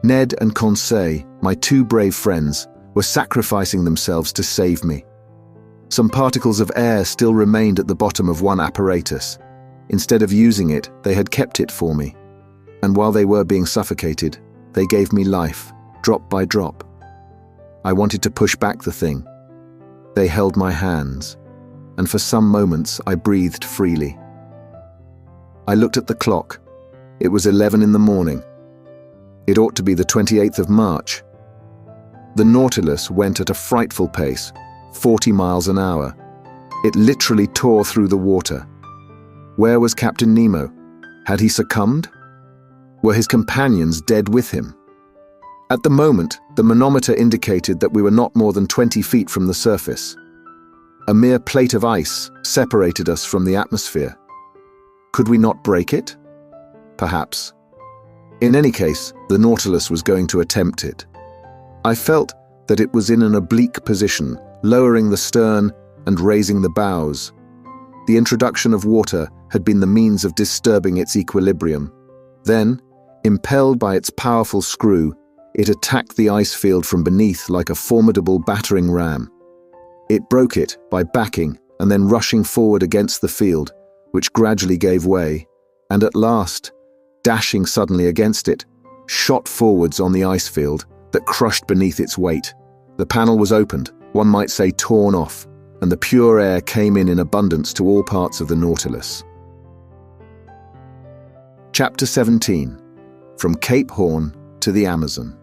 Ned and Conseil, my two brave friends, were sacrificing themselves to save me. Some particles of air still remained at the bottom of one apparatus. Instead of using it, they had kept it for me. And while they were being suffocated, they gave me life, drop by drop. I wanted to push back the thing. They held my hands, and for some moments I breathed freely. I looked at the clock. It was 11 in the morning. It ought to be the 28th of March. The Nautilus went at a frightful pace, 40 miles an hour. It literally tore through the water. Where was Captain Nemo? Had he succumbed? Were his companions dead with him? At the moment, the manometer indicated that we were not more than 20 feet from the surface. A mere plate of ice separated us from the atmosphere. Could we not break it? Perhaps. In any case, the Nautilus was going to attempt it. I felt that it was in an oblique position, lowering the stern and raising the bows. The introduction of water had been the means of disturbing its equilibrium. Then, impelled by its powerful screw, it attacked the ice field from beneath like a formidable battering ram. It broke it by backing and then rushing forward against the field, which gradually gave way, and at last, dashing suddenly against it, shot forwards on the ice field that crushed beneath its weight. The panel was opened, one might say torn off, and the pure air came in abundance to all parts of the Nautilus. Chapter 17. From Cape Horn to the Amazon.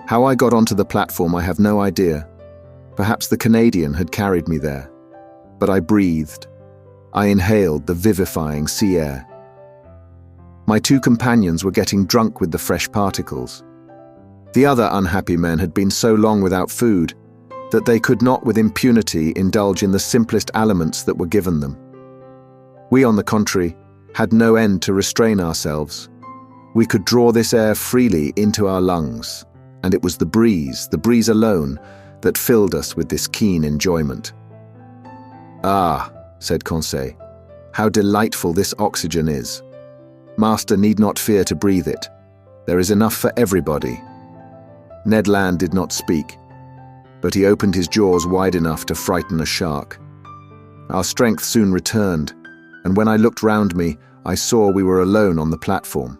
How I got onto the platform I have no idea. Perhaps the Canadian had carried me there. But I breathed. I inhaled the vivifying sea air. My two companions were getting drunk with the fresh particles. The other unhappy men had been so long without food that they could not with impunity indulge in the simplest aliments that were given them. We, on the contrary, had no end to restrain ourselves. We could draw this air freely into our lungs, and it was the breeze alone, that filled us with this keen enjoyment. "Ah," said Conseil, "how delightful this oxygen is. Master need not fear to breathe it. There is enough for everybody." Ned Land did not speak, but he opened his jaws wide enough to frighten a shark. Our strength soon returned, and when I looked round me, I saw we were alone on the platform.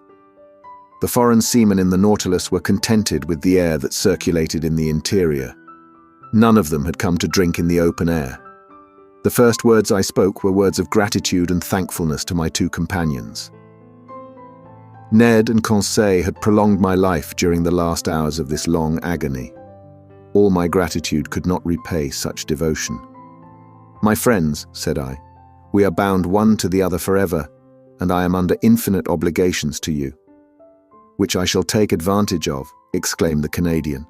The foreign seamen in the Nautilus were contented with the air that circulated in the interior. None of them had come to drink in the open air. The first words I spoke were words of gratitude and thankfulness to my two companions. Ned and Conseil had prolonged my life during the last hours of this long agony. All my gratitude could not repay such devotion. "My friends," said I, "we are bound one to the other forever, and I am under infinite obligations to you." "Which I shall take advantage of," exclaimed the Canadian.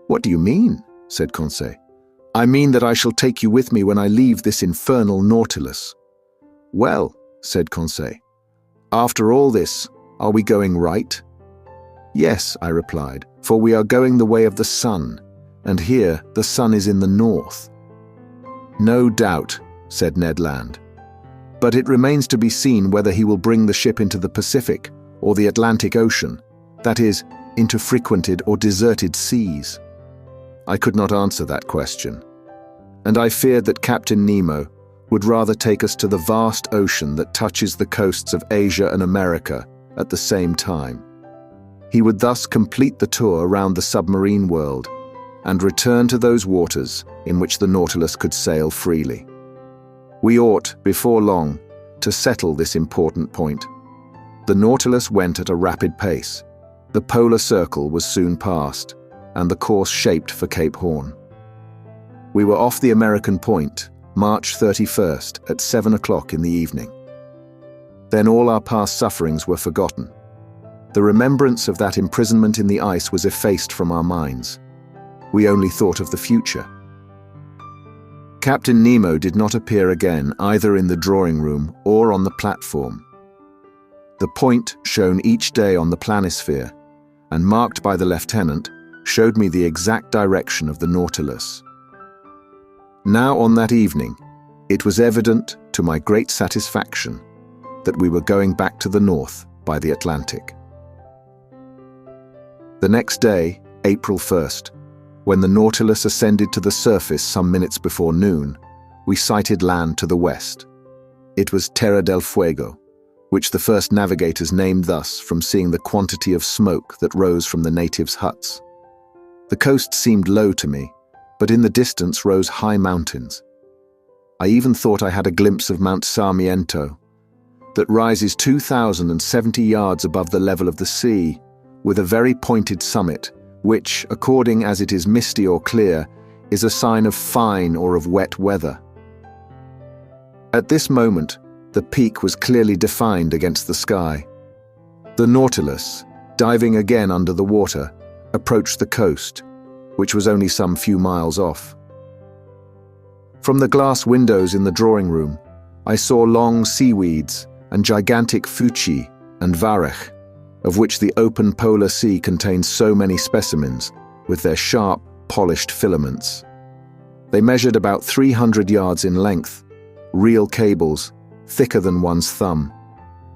"What do you mean?" said Conseil. "I mean that I shall take you with me when I leave this infernal Nautilus." "Well," said Conseil, "after all this, are we going right?" "Yes," I replied, "for we are going the way of the sun, and here the sun is in the north." "No doubt," said Ned Land. "But it remains to be seen whether he will bring the ship into the Pacific or the Atlantic Ocean, that is, into frequented or deserted seas." I could not answer that question, and I feared that Captain Nemo would rather take us to the vast ocean that touches the coasts of Asia and America at the same time. He would thus complete the tour around the submarine world and return to those waters in which the Nautilus could sail freely. We ought, before long, to settle this important point. The Nautilus went at a rapid pace. The polar circle was soon passed, and the course shaped for Cape Horn. We were off the American point, March 31st, at 7 o'clock in the evening. Then all our past sufferings were forgotten. The remembrance of that imprisonment in the ice was effaced from our minds. We only thought of the future. Captain Nemo did not appear again either in the drawing room or on the platform. The point shown each day on the planisphere, and marked by the lieutenant, showed me the exact direction of the Nautilus. Now on that evening, it was evident, to my great satisfaction, that we were going back to the north by the Atlantic. The next day, April 1st, when the Nautilus ascended to the surface some minutes before noon, we sighted land to the west. It was Terra del Fuego, which the first navigators named thus from seeing the quantity of smoke that rose from the natives' huts. The coast seemed low to me, but in the distance rose high mountains. I even thought I had a glimpse of Mount Sarmiento, that rises 2,070 yards above the level of the sea, with a very pointed summit, which, according as it is misty or clear, is a sign of fine or of wet weather. At this moment, the peak was clearly defined against the sky. The Nautilus, diving again under the water, approached the coast, which was only some few miles off. From the glass windows in the drawing room, I saw long seaweeds and gigantic fuchi and varech, of which the open polar sea contains so many specimens, with their sharp, polished filaments. They measured about 300 yards in length, real cables, thicker than one's thumb,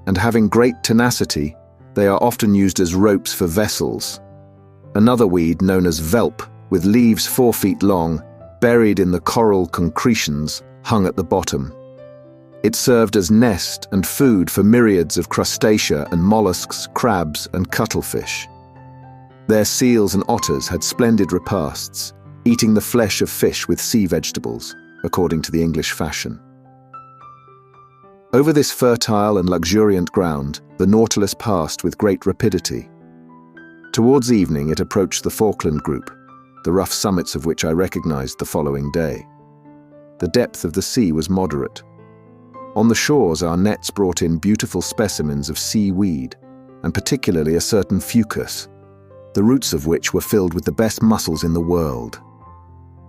and having great tenacity, they are often used as ropes for vessels. Another weed known as velp, with leaves 4 feet long, buried in the coral concretions, hung at the bottom. It served as nest and food for myriads of crustacea and mollusks, crabs and cuttlefish. Their seals and otters had splendid repasts, eating the flesh of fish with sea vegetables, according to the English fashion. Over this fertile and luxuriant ground, the Nautilus passed with great rapidity. Towards evening it approached the Falkland Group, the rough summits of which I recognized the following day. The depth of the sea was moderate. On the shores our nets brought in beautiful specimens of seaweed, and particularly a certain fucus, the roots of which were filled with the best mussels in the world.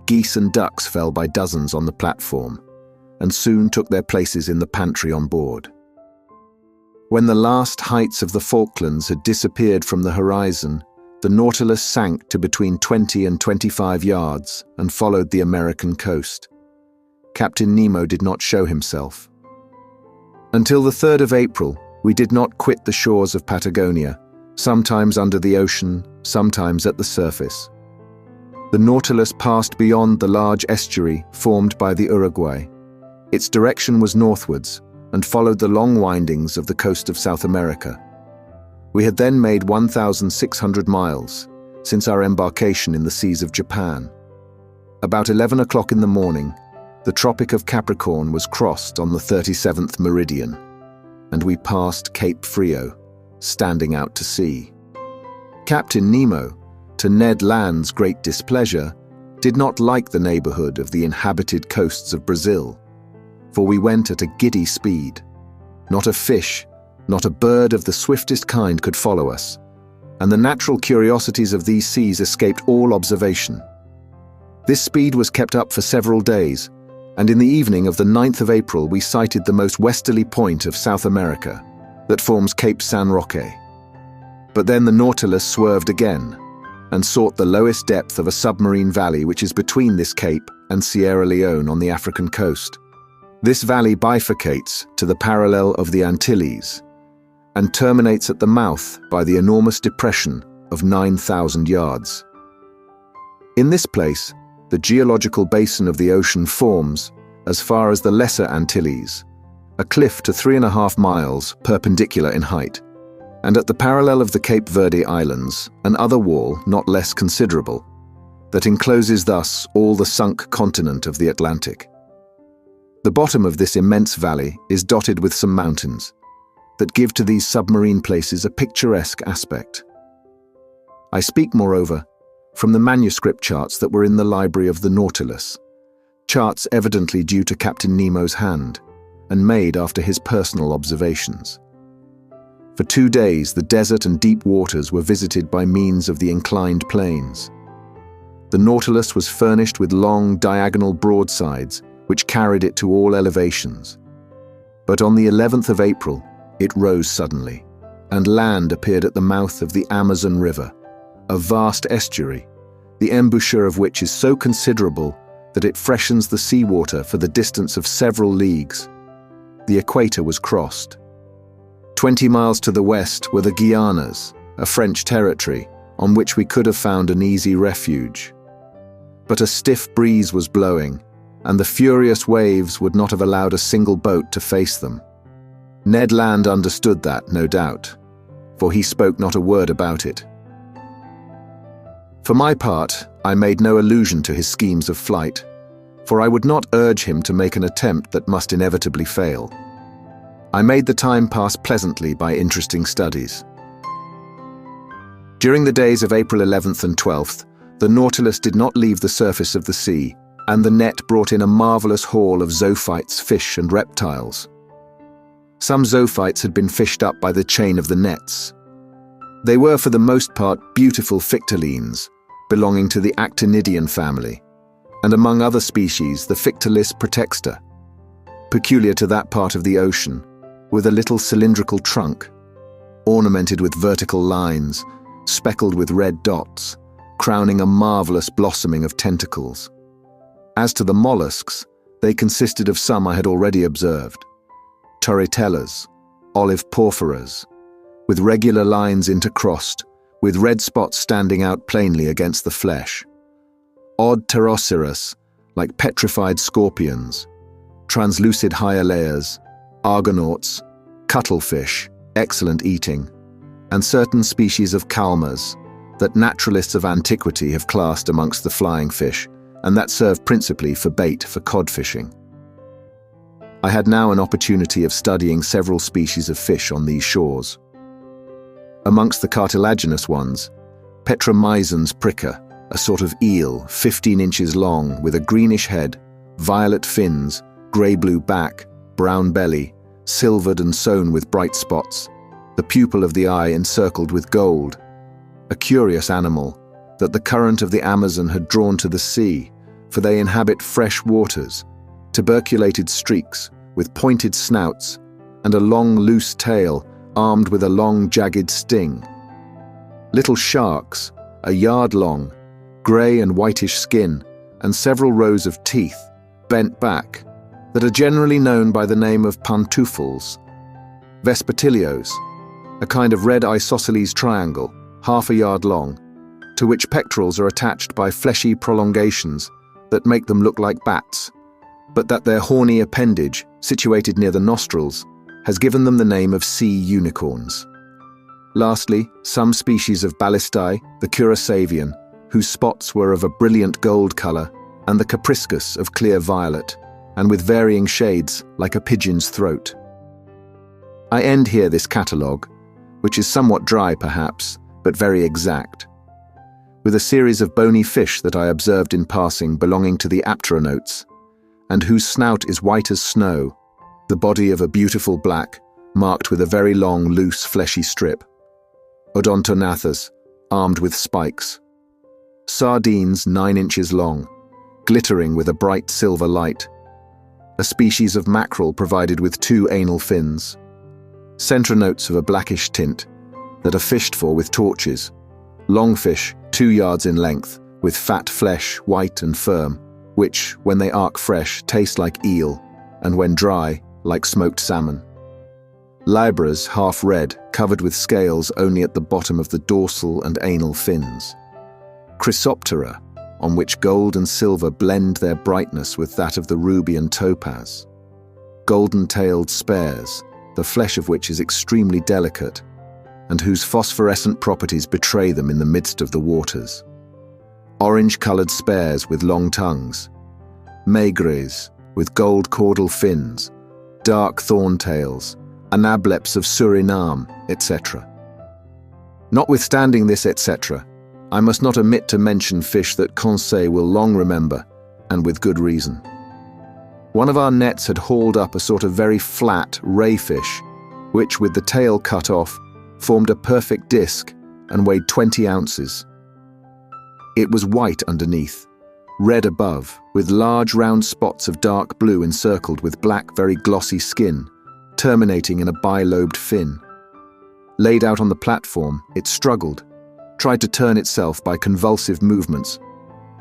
Geese and ducks fell by dozens on the platform, and soon took their places in the pantry on board. When the last heights of the Falklands had disappeared from the horizon, the Nautilus sank to between 20 and 25 yards and followed the American coast. Captain Nemo did not show himself. Until the 3rd of April, we did not quit the shores of Patagonia, sometimes under the ocean, sometimes at the surface. The Nautilus passed beyond the large estuary formed by the Uruguay. Its direction was northwards and followed the long windings of the coast of South America. We had then made 1,600 miles since our embarkation in the seas of Japan. About 11 o'clock in the morning, the Tropic of Capricorn was crossed on the 37th meridian, and we passed Cape Frio, standing out to sea. Captain Nemo, to Ned Land's great displeasure, did not like the neighborhood of the inhabited coasts of Brazil, for we went at a giddy speed. Not a fish, not a bird of the swiftest kind could follow us, and the natural curiosities of these seas escaped all observation. This speed was kept up for several days, and in the evening of the 9th of April we sighted the most westerly point of South America, that forms Cape San Roque. But then the Nautilus swerved again, and sought the lowest depth of a submarine valley which is between this cape and Sierra Leone on the African coast. This valley bifurcates to the parallel of the Antilles, and terminates at the mouth by the enormous depression of 9,000 yards. In this place, the geological basin of the ocean forms, as far as the Lesser Antilles, a cliff to 3.5 miles perpendicular in height, and at the parallel of the Cape Verde Islands, an other wall not less considerable, that encloses thus all the sunk continent of the Atlantic. The bottom of this immense valley is dotted with some mountains, that give to these submarine places a picturesque aspect. I speak, moreover, from the manuscript charts that were in the library of the Nautilus, charts evidently due to Captain Nemo's hand, and made after his personal observations. For 2 days the desert and deep waters were visited by means of the inclined planes. The Nautilus was furnished with long diagonal broadsides which carried it to all elevations. But on the 11th of April, it rose suddenly, and land appeared at the mouth of the Amazon River, a vast estuary, the embouchure of which is so considerable that it freshens the seawater for the distance of several leagues. The equator was crossed. 20 miles to the west were the Guianas, a French territory, on which we could have found an easy refuge. But a stiff breeze was blowing, and the furious waves would not have allowed a single boat to face them. Ned Land understood that, no doubt, for he spoke not a word about it. For my part, I made no allusion to his schemes of flight, for I would not urge him to make an attempt that must inevitably fail. I made the time pass pleasantly by interesting studies. During the days of April 11th and 12th, the Nautilus did not leave the surface of the sea, and the net brought in a marvelous haul of zoophytes, fish and reptiles. Some zoophytes had been fished up by the chain of the nets. They were for the most part beautiful fictolines, belonging to the actinidian family, and among other species the Fictilis protexta, peculiar to that part of the ocean, with a little cylindrical trunk, ornamented with vertical lines, speckled with red dots, crowning a marvelous blossoming of tentacles. As to the mollusks, they consisted of some I had already observed: turritellas, olive porphyras, with regular lines intercrossed, with red spots standing out plainly against the flesh; odd pteroceras, like petrified scorpions; translucid hyalaeas, argonauts, cuttlefish, excellent eating; and certain species of calmars that naturalists of antiquity have classed amongst the flying fish, and that serve principally for bait for cod fishing. I had now an opportunity of studying several species of fish on these shores. Amongst the cartilaginous ones, Petromyzons pricker, a sort of eel 15 inches long with a greenish head, violet fins, grey-blue back, brown belly, silvered and sewn with bright spots, the pupil of the eye encircled with gold, a curious animal that the current of the Amazon had drawn to the sea, for they inhabit fresh waters, tuberculated streaks with pointed snouts and a long loose tail armed with a long jagged sting. Little sharks, a yard long, grey and whitish skin, and several rows of teeth, bent back, that are generally known by the name of pantoufles. Vespertilios, a kind of red isosceles triangle, half a yard long, to which pectorals are attached by fleshy prolongations that make them look like bats, but that their horny appendage, situated near the nostrils, has given them the name of sea unicorns. Lastly, some species of ballistae, the curasavian, whose spots were of a brilliant gold colour, and the capriscus of clear violet, and with varying shades like a pigeon's throat. I end here this catalogue, which is somewhat dry perhaps, but very exact, with a series of bony fish that I observed in passing belonging to the apteronotes, and whose snout is white as snow, the body of a beautiful black, marked with a very long, loose, fleshy strip. Odontonathus, armed with spikes. Sardines 9 inches long, glittering with a bright silver light. A species of mackerel provided with 2 anal fins. Centronotes of a blackish tint that are fished for with torches. Longfish 2 yards in length, with fat flesh, white and firm, which, when they arc fresh, taste like eel, and when dry, like smoked salmon. Libras half red, covered with scales only at the bottom of the dorsal and anal fins. Chrysoptera, on which gold and silver blend their brightness with that of the ruby and topaz. Golden-tailed spares, the flesh of which is extremely delicate, and whose phosphorescent properties betray them in the midst of the waters. Orange-coloured spares with long tongues. Maigres, with gold caudal fins, dark thorntails, anableps of Suriname, etc. Notwithstanding this etc., I must not omit to mention fish that Conseil will long remember, and with good reason. One of our nets had hauled up a sort of very flat ray fish, which, with the tail cut off, formed a perfect disc and weighed 20 ounces. It was white underneath, red above, with large round spots of dark blue encircled with black, very glossy skin, terminating in a bilobed fin. Laid out on the platform, it struggled, tried to turn itself by convulsive movements,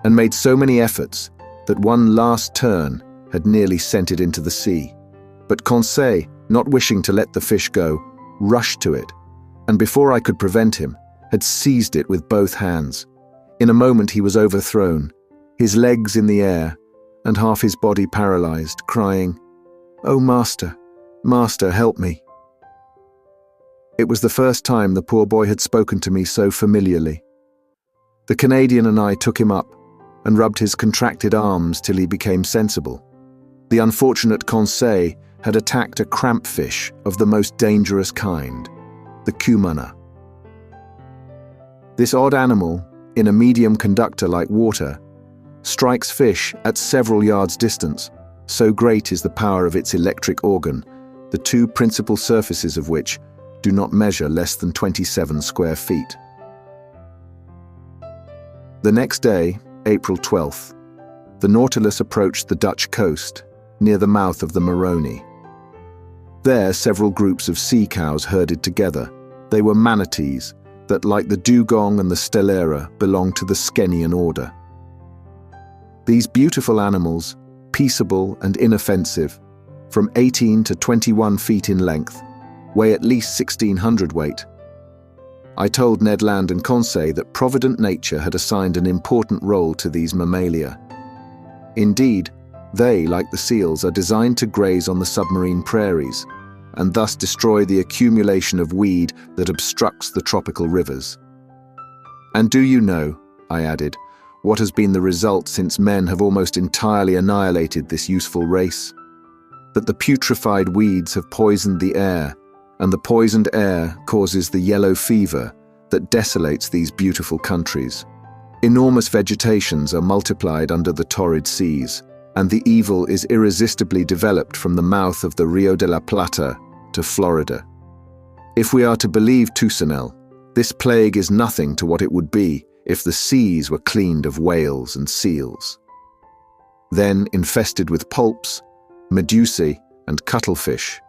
and made so many efforts that one last turn had nearly sent it into the sea. But Conseil, not wishing to let the fish go, rushed to it, and before I could prevent him, had seized it with both hands. In a moment he was overthrown, his legs in the air, and half his body paralyzed, crying, "Oh, master, master, help me." It was the first time the poor boy had spoken to me so familiarly. The Canadian and I took him up and rubbed his contracted arms till he became sensible. The unfortunate Conseil had attacked a crampfish of the most dangerous kind, the cumana. This odd animal, in a medium conductor like water, strikes fish at several yards distance, so great is the power of its electric organ, the 2 principal surfaces of which do not measure less than 27 square feet. The next day, April 12th, the Nautilus approached the Dutch coast, near the mouth of the Maroni. There, several groups of sea cows herded together. They were manatees that, like the dugong and the stellara, belonged to the Skenian order. These beautiful animals, peaceable and inoffensive, from 18 to 21 feet in length, weigh at least 1,600 weight. I told Ned Land and Conseil that provident nature had assigned an important role to these mammalia. Indeed, they, like the seals, are designed to graze on the submarine prairies, and thus destroy the accumulation of weed that obstructs the tropical rivers. And do you know, I added, what has been the result since men have almost entirely annihilated this useful race? That the putrefied weeds have poisoned the air, and the poisoned air causes the yellow fever that desolates these beautiful countries. Enormous vegetations are multiplied under the torrid seas, and the evil is irresistibly developed from the mouth of the Rio de la Plata to Florida. If we are to believe Toussaint, this plague is nothing to what it would be if the seas were cleaned of whales and seals. Then, infested with poulps, medusae, and cuttlefish,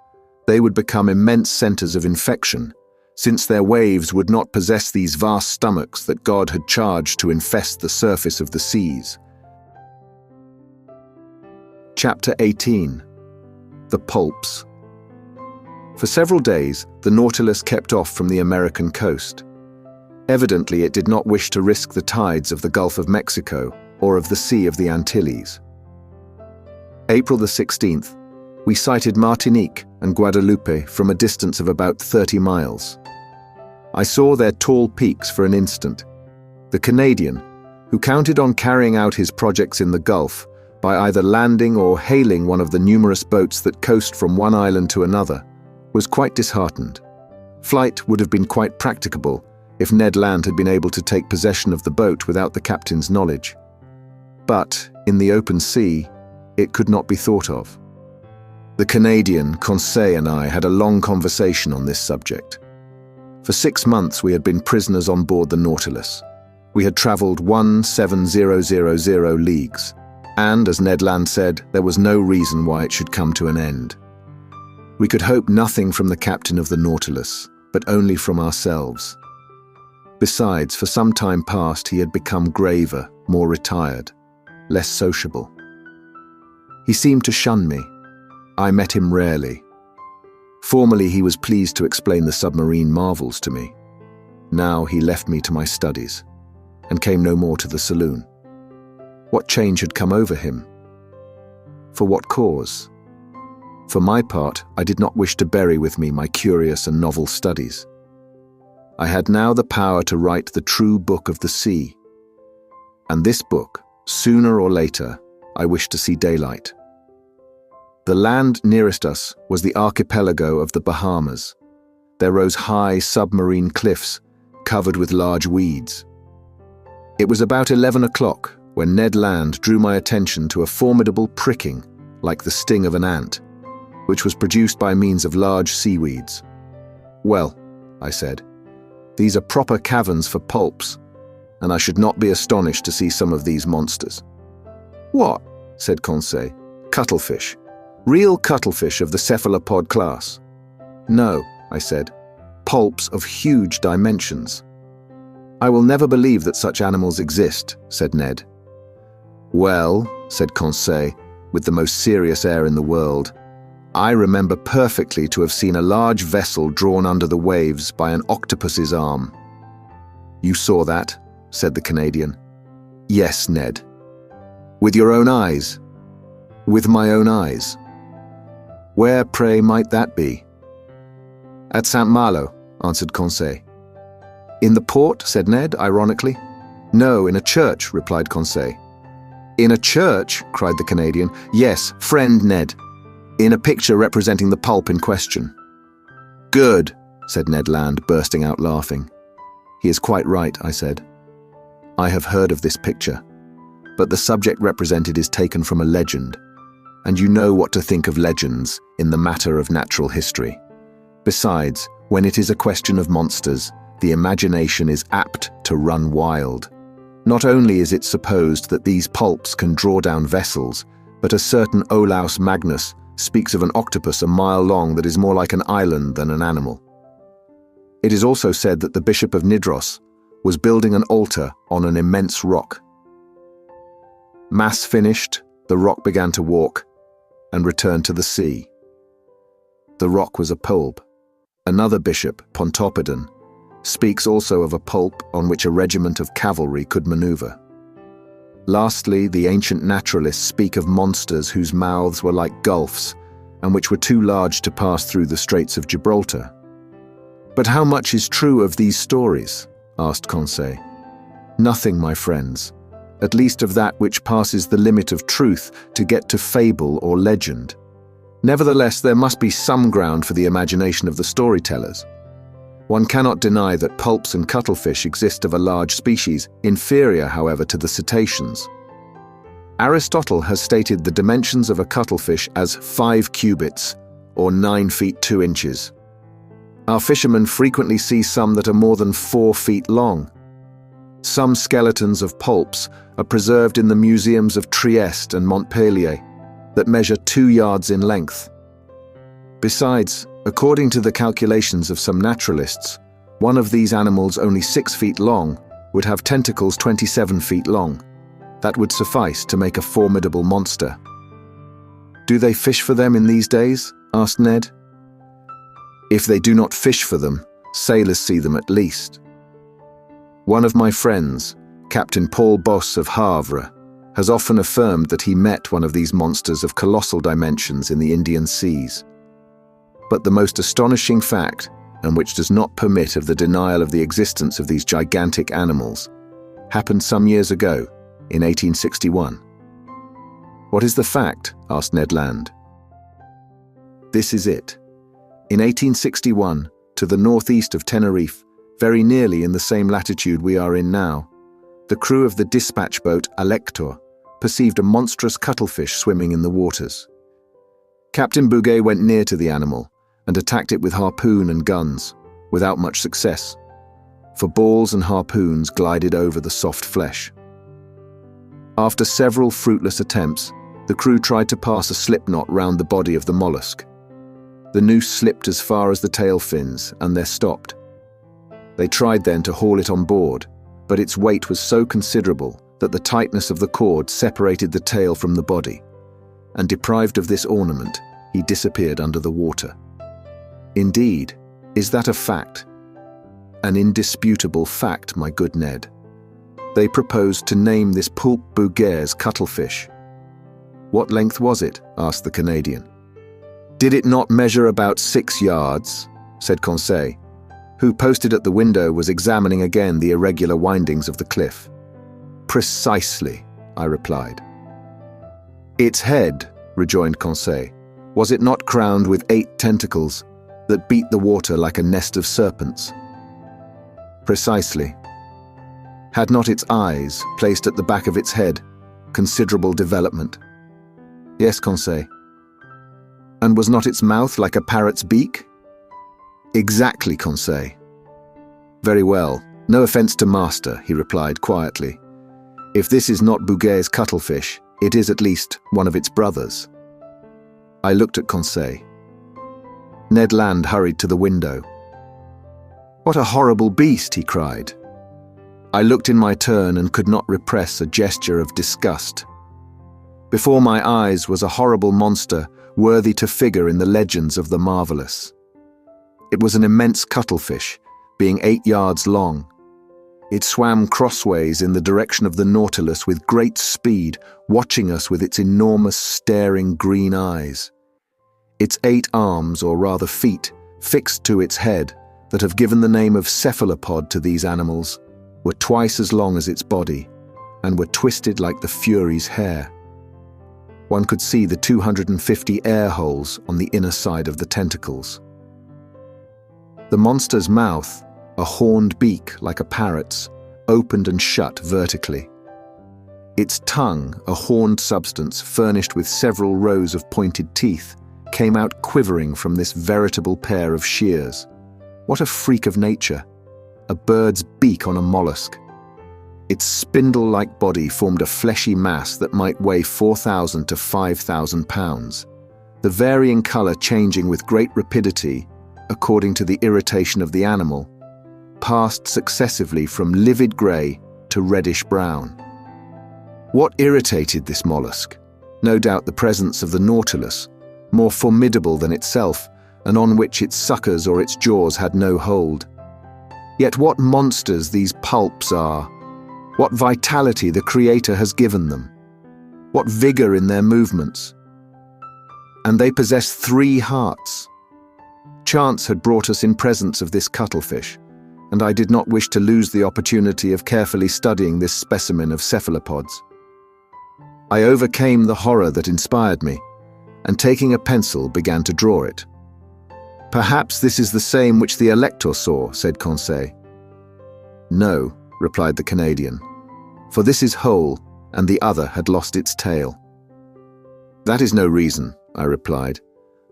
they would become immense centers of infection, since their waves would not possess these vast stomachs that God had charged to infest the surface of the seas. Chapter 18. The Poulps. For several days, the Nautilus kept off from the American coast. Evidently, it did not wish to risk the tides of the Gulf of Mexico or of the Sea of the Antilles. April the 16th, we sighted Martinique and Guadeloupe from a distance of about 30 miles. I saw their tall peaks for an instant. The Canadian, who counted on carrying out his projects in the Gulf by either landing or hailing one of the numerous boats that coast from one island to another, was quite disheartened. Flight would have been quite practicable if Ned Land had been able to take possession of the boat without the captain's knowledge. But, in the open sea, it could not be thought of. The Canadian, Conseil, and I had a long conversation on this subject. For 6 months we had been prisoners on board the Nautilus. We had travelled 17,000 leagues, and, as Ned Land said, there was no reason why it should come to an end. We could hope nothing from the captain of the Nautilus, but only from ourselves. Besides, for some time past he had become graver, more retired, less sociable. He seemed to shun me. I met him rarely. Formerly he was pleased to explain the submarine marvels to me. Now he left me to my studies, and came no more to the saloon. What change had come over him? For what cause? For my part, I did not wish to bury with me my curious and novel studies. I had now the power to write the true book of the sea. And this book, sooner or later, I wished to see daylight. The land nearest us was the archipelago of the Bahamas. There rose high submarine cliffs, covered with large weeds. It was about 11 o'clock when Ned Land drew my attention to a formidable pricking, like the sting of an ant, which was produced by means of large seaweeds. "Well," I said, "these are proper caverns for pulps, and I should not be astonished to see some of these monsters." "What?" said Conseil. "Cuttlefish. Real cuttlefish of the cephalopod class." "No," I said, "pulps of huge dimensions." "I will never believe that such animals exist," said Ned. "Well," said Conseil, with the most serious air in the world, "I remember perfectly to have seen a large vessel drawn under the waves by an octopus's arm." "You saw that?" said the Canadian. "Yes, Ned." "With your own eyes?" "With my own eyes." "Where, pray, might that be?" "At St. Malo," answered Conseil. "In the port?" said Ned, ironically. "No, in a church," replied Conseil. "In a church?" cried the Canadian. "Yes, friend Ned. In a picture representing the pulp in question." "Good," said Ned Land, bursting out laughing. "He is quite right," I said. "I have heard of this picture, but the subject represented is taken from a legend, and you know what to think of legends in the matter of natural history. Besides, when it is a question of monsters, the imagination is apt to run wild. Not only is it supposed that these pulps can draw down vessels, but a certain Olaus Magnus speaks of an octopus a mile long that is more like an island than an animal. It is also said that the Bishop of Nidros was building an altar on an immense rock. Mass finished, the rock began to walk and returned to the sea. The rock was a pulp. Another bishop, Pontoppidan, speaks also of a pulp on which a regiment of cavalry could maneuver. Lastly, the ancient naturalists speak of monsters whose mouths were like gulfs and which were too large to pass through the Straits of Gibraltar. "But how much is true of these stories?" asked Conseil. "Nothing, my friends, at least of that which passes the limit of truth to get to fable or legend. Nevertheless, there must be some ground for the imagination of the storytellers. One cannot deny that pulps and cuttlefish exist of a large species, inferior, however, to the cetaceans. Aristotle has stated the dimensions of a cuttlefish as 5 cubits, or 9 feet 2 inches. Our fishermen frequently see some that are more than 4 feet long. Some skeletons of pulps are preserved in the museums of Trieste and Montpellier that measure 2 yards in length. Besides, according to the calculations of some naturalists, one of these animals only 6 feet long would have tentacles 27 feet long. That would suffice to make a formidable monster. "Do they fish for them in these days?" asked Ned. "If they do not fish for them, sailors see them at least. One of my friends, Captain Paul Boss of Havre, has often affirmed that he met one of these monsters of colossal dimensions in the Indian seas. But the most astonishing fact, and which does not permit of the denial of the existence of these gigantic animals, happened some years ago, in 1861. "What is the fact?" asked Ned Land. "This is it. In 1861, to the northeast of Tenerife, very nearly in the same latitude we are in now. The crew of the dispatch boat Alector perceived a monstrous cuttlefish swimming in the waters. Captain Bouguer went near to the animal and attacked it with harpoon and guns, without much success, for balls and harpoons glided over the soft flesh. After several fruitless attempts, the crew tried to pass a slipknot round the body of the mollusk. The noose slipped as far as the tail fins, and they stopped. They tried then to haul it on board, but its weight was so considerable that the tightness of the cord separated the tail from the body, and deprived of this ornament, he disappeared under the water. Indeed, is that a fact? An indisputable fact, my good Ned. They proposed to name this Poulpe Bouguer's cuttlefish. What length was it? Asked the Canadian. Did it not measure about 6 yards? Said Conseil, who, posted at the window, was examining again the irregular windings of the cliff. Precisely, I replied. Its head, rejoined Conseil, was it not crowned with 8 tentacles that beat the water like a nest of serpents? Precisely. Had not its eyes, placed at the back of its head, considerable development? Yes, Conseil. And was not its mouth like a parrot's beak? Exactly, Conseil. Very well. No offence to master, he replied quietly. If this is not Bouguer's cuttlefish, it is at least one of its brothers. I looked at Conseil. Ned Land hurried to the window. What a horrible beast, he cried. I looked in my turn and could not repress a gesture of disgust. Before my eyes was a horrible monster worthy to figure in the legends of the marvelous. It was an immense cuttlefish, being 8 yards long. It swam crossways in the direction of the Nautilus with great speed, watching us with its enormous staring green eyes. Its 8 arms, or rather feet, fixed to its head, that have given the name of cephalopod to these animals, were twice as long as its body, and were twisted like the Fury's hair. One could see the 250 air holes on the inner side of the tentacles. The monster's mouth, a horned beak like a parrot's, opened and shut vertically. Its tongue, a horned substance furnished with several rows of pointed teeth, came out quivering from this veritable pair of shears. What a freak of nature! A bird's beak on a mollusk. Its spindle-like body formed a fleshy mass that might weigh 4,000 to 5,000 pounds, the varying colour changing with great rapidity according to the irritation of the animal, passed successively from livid grey to reddish-brown. What irritated this mollusk? No doubt the presence of the Nautilus, more formidable than itself, and on which its suckers or its jaws had no hold. Yet what monsters these pulps are! What vitality the Creator has given them! What vigour in their movements! And they possess 3 hearts. Chance had brought us in presence of this cuttlefish, and I did not wish to lose the opportunity of carefully studying this specimen of cephalopods. I overcame the horror that inspired me, and taking a pencil began to draw it. Perhaps this is the same which the Elector saw, said Conseil. No, replied the Canadian, for this is whole, and the other had lost its tail. That is no reason, I replied.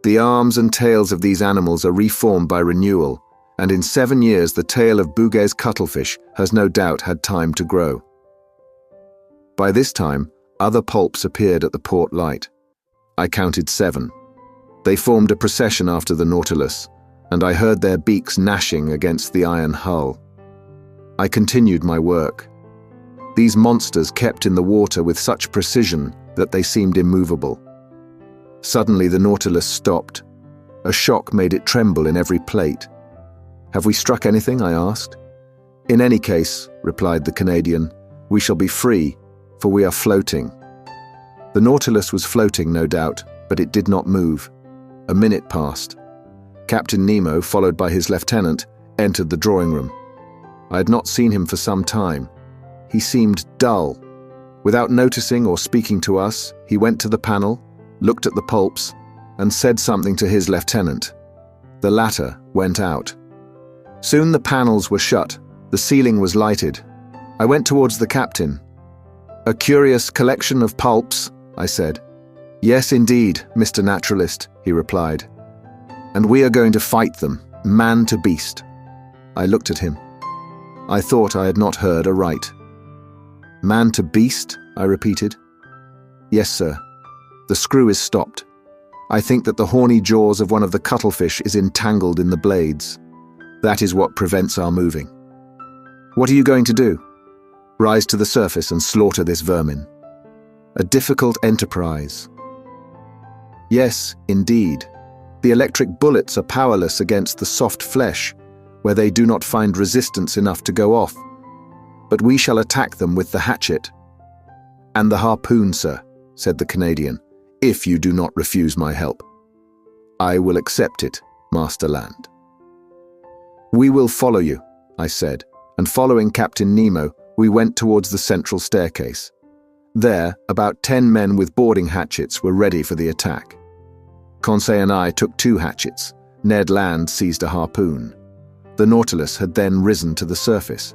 The arms and tails of these animals are reformed by renewal, and in 7 years the tail of Bouguer's cuttlefish has no doubt had time to grow. By this time, other pulps appeared at the port light. I counted 7. They formed a procession after the Nautilus, and I heard their beaks gnashing against the iron hull. I continued my work. These monsters kept in the water with such precision that they seemed immovable. Suddenly the Nautilus stopped. A shock made it tremble in every plate. Have we struck anything? I asked. In any case, replied the Canadian, we shall be free, for we are floating. The Nautilus was floating, no doubt, but it did not move. A minute passed. Captain Nemo, followed by his lieutenant, entered the drawing room. I had not seen him for some time. He seemed dull. Without noticing or speaking to us, he went to the panel, looked at the pulps, and said something to his lieutenant. The latter went out. Soon the panels were shut, the ceiling was lighted. I went towards the captain. "A curious collection of pulps," I said. "Yes, indeed, Mr. Naturalist," he replied. "And we are going to fight them, man to beast." I looked at him. I thought I had not heard aright. "Man to beast?" I repeated. "Yes, sir. The screw is stopped. I think that the horny jaws of one of the cuttlefish is entangled in the blades. That is what prevents our moving." "What are you going to do?" "Rise to the surface and slaughter this vermin." "A difficult enterprise." "Yes, indeed. The electric bullets are powerless against the soft flesh, where they do not find resistance enough to go off. But we shall attack them with the hatchet." "And the harpoon, sir," said the Canadian, "if you do not refuse my help." "I will accept it, Master Land." "We will follow you," I said, and following Captain Nemo, we went towards the central staircase. There, about 10 men with boarding hatchets were ready for the attack. Conseil and I took 2 hatchets. Ned Land seized a harpoon. The Nautilus had then risen to the surface.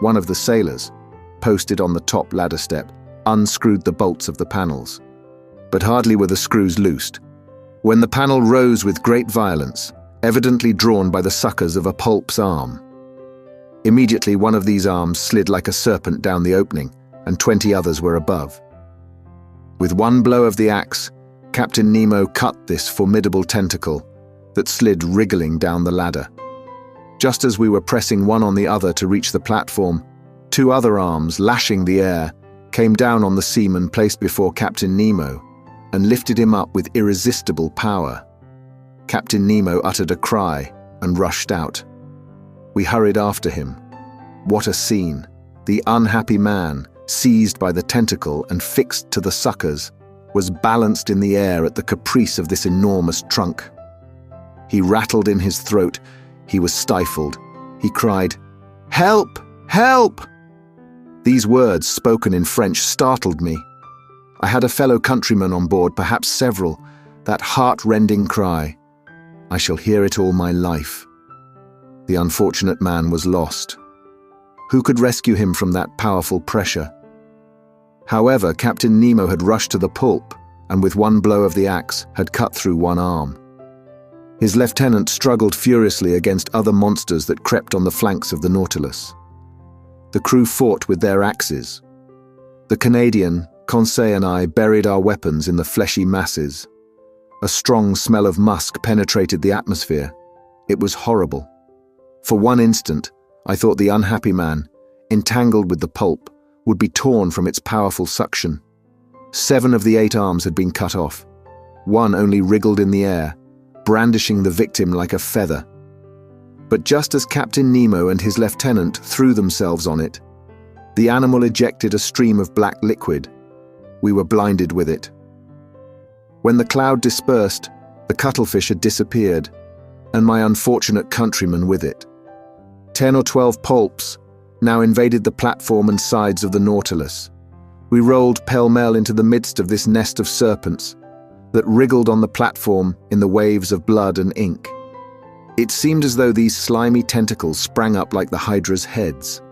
One of the sailors, posted on the top ladder step, unscrewed the bolts of the panels. But hardly were the screws loosed, when the panel rose with great violence, evidently drawn by the suckers of a pulp's arm. Immediately one of these arms slid like a serpent down the opening, and 20 others were above. With one blow of the axe, Captain Nemo cut this formidable tentacle that slid wriggling down the ladder. Just as we were pressing one on the other to reach the platform, 2 other arms, lashing the air, came down on the seaman placed before Captain Nemo and lifted him up with irresistible power. Captain Nemo uttered a cry and rushed out. We hurried after him. What a scene! The unhappy man, seized by the tentacle and fixed to the suckers, was balanced in the air at the caprice of this enormous trunk. He rattled in his throat. He was stifled. He cried, "Help! Help!" These words, spoken in French, startled me. I had a fellow countryman on board, perhaps several, that heart-rending cry. I shall hear it all my life. The unfortunate man was lost. Who could rescue him from that powerful pressure? However, Captain Nemo had rushed to the pulp and with one blow of the axe had cut through one arm. His lieutenant struggled furiously against other monsters that crept on the flanks of the Nautilus. The crew fought with their axes. The Canadian, Conseil and I buried our weapons in the fleshy masses. A strong smell of musk penetrated the atmosphere. It was horrible. For one instant, I thought the unhappy man, entangled with the pulp, would be torn from its powerful suction. 7 of the 8 arms had been cut off. One only wriggled in the air, brandishing the victim like a feather. But just as Captain Nemo and his lieutenant threw themselves on it, the animal ejected a stream of black liquid. We were blinded with it. When the cloud dispersed, the cuttlefish had disappeared, and my unfortunate countryman with it. 10 or 12 pulps now invaded the platform and sides of the Nautilus. We rolled pell-mell into the midst of this nest of serpents that wriggled on the platform in the waves of blood and ink. It seemed as though these slimy tentacles sprang up like the Hydra's heads.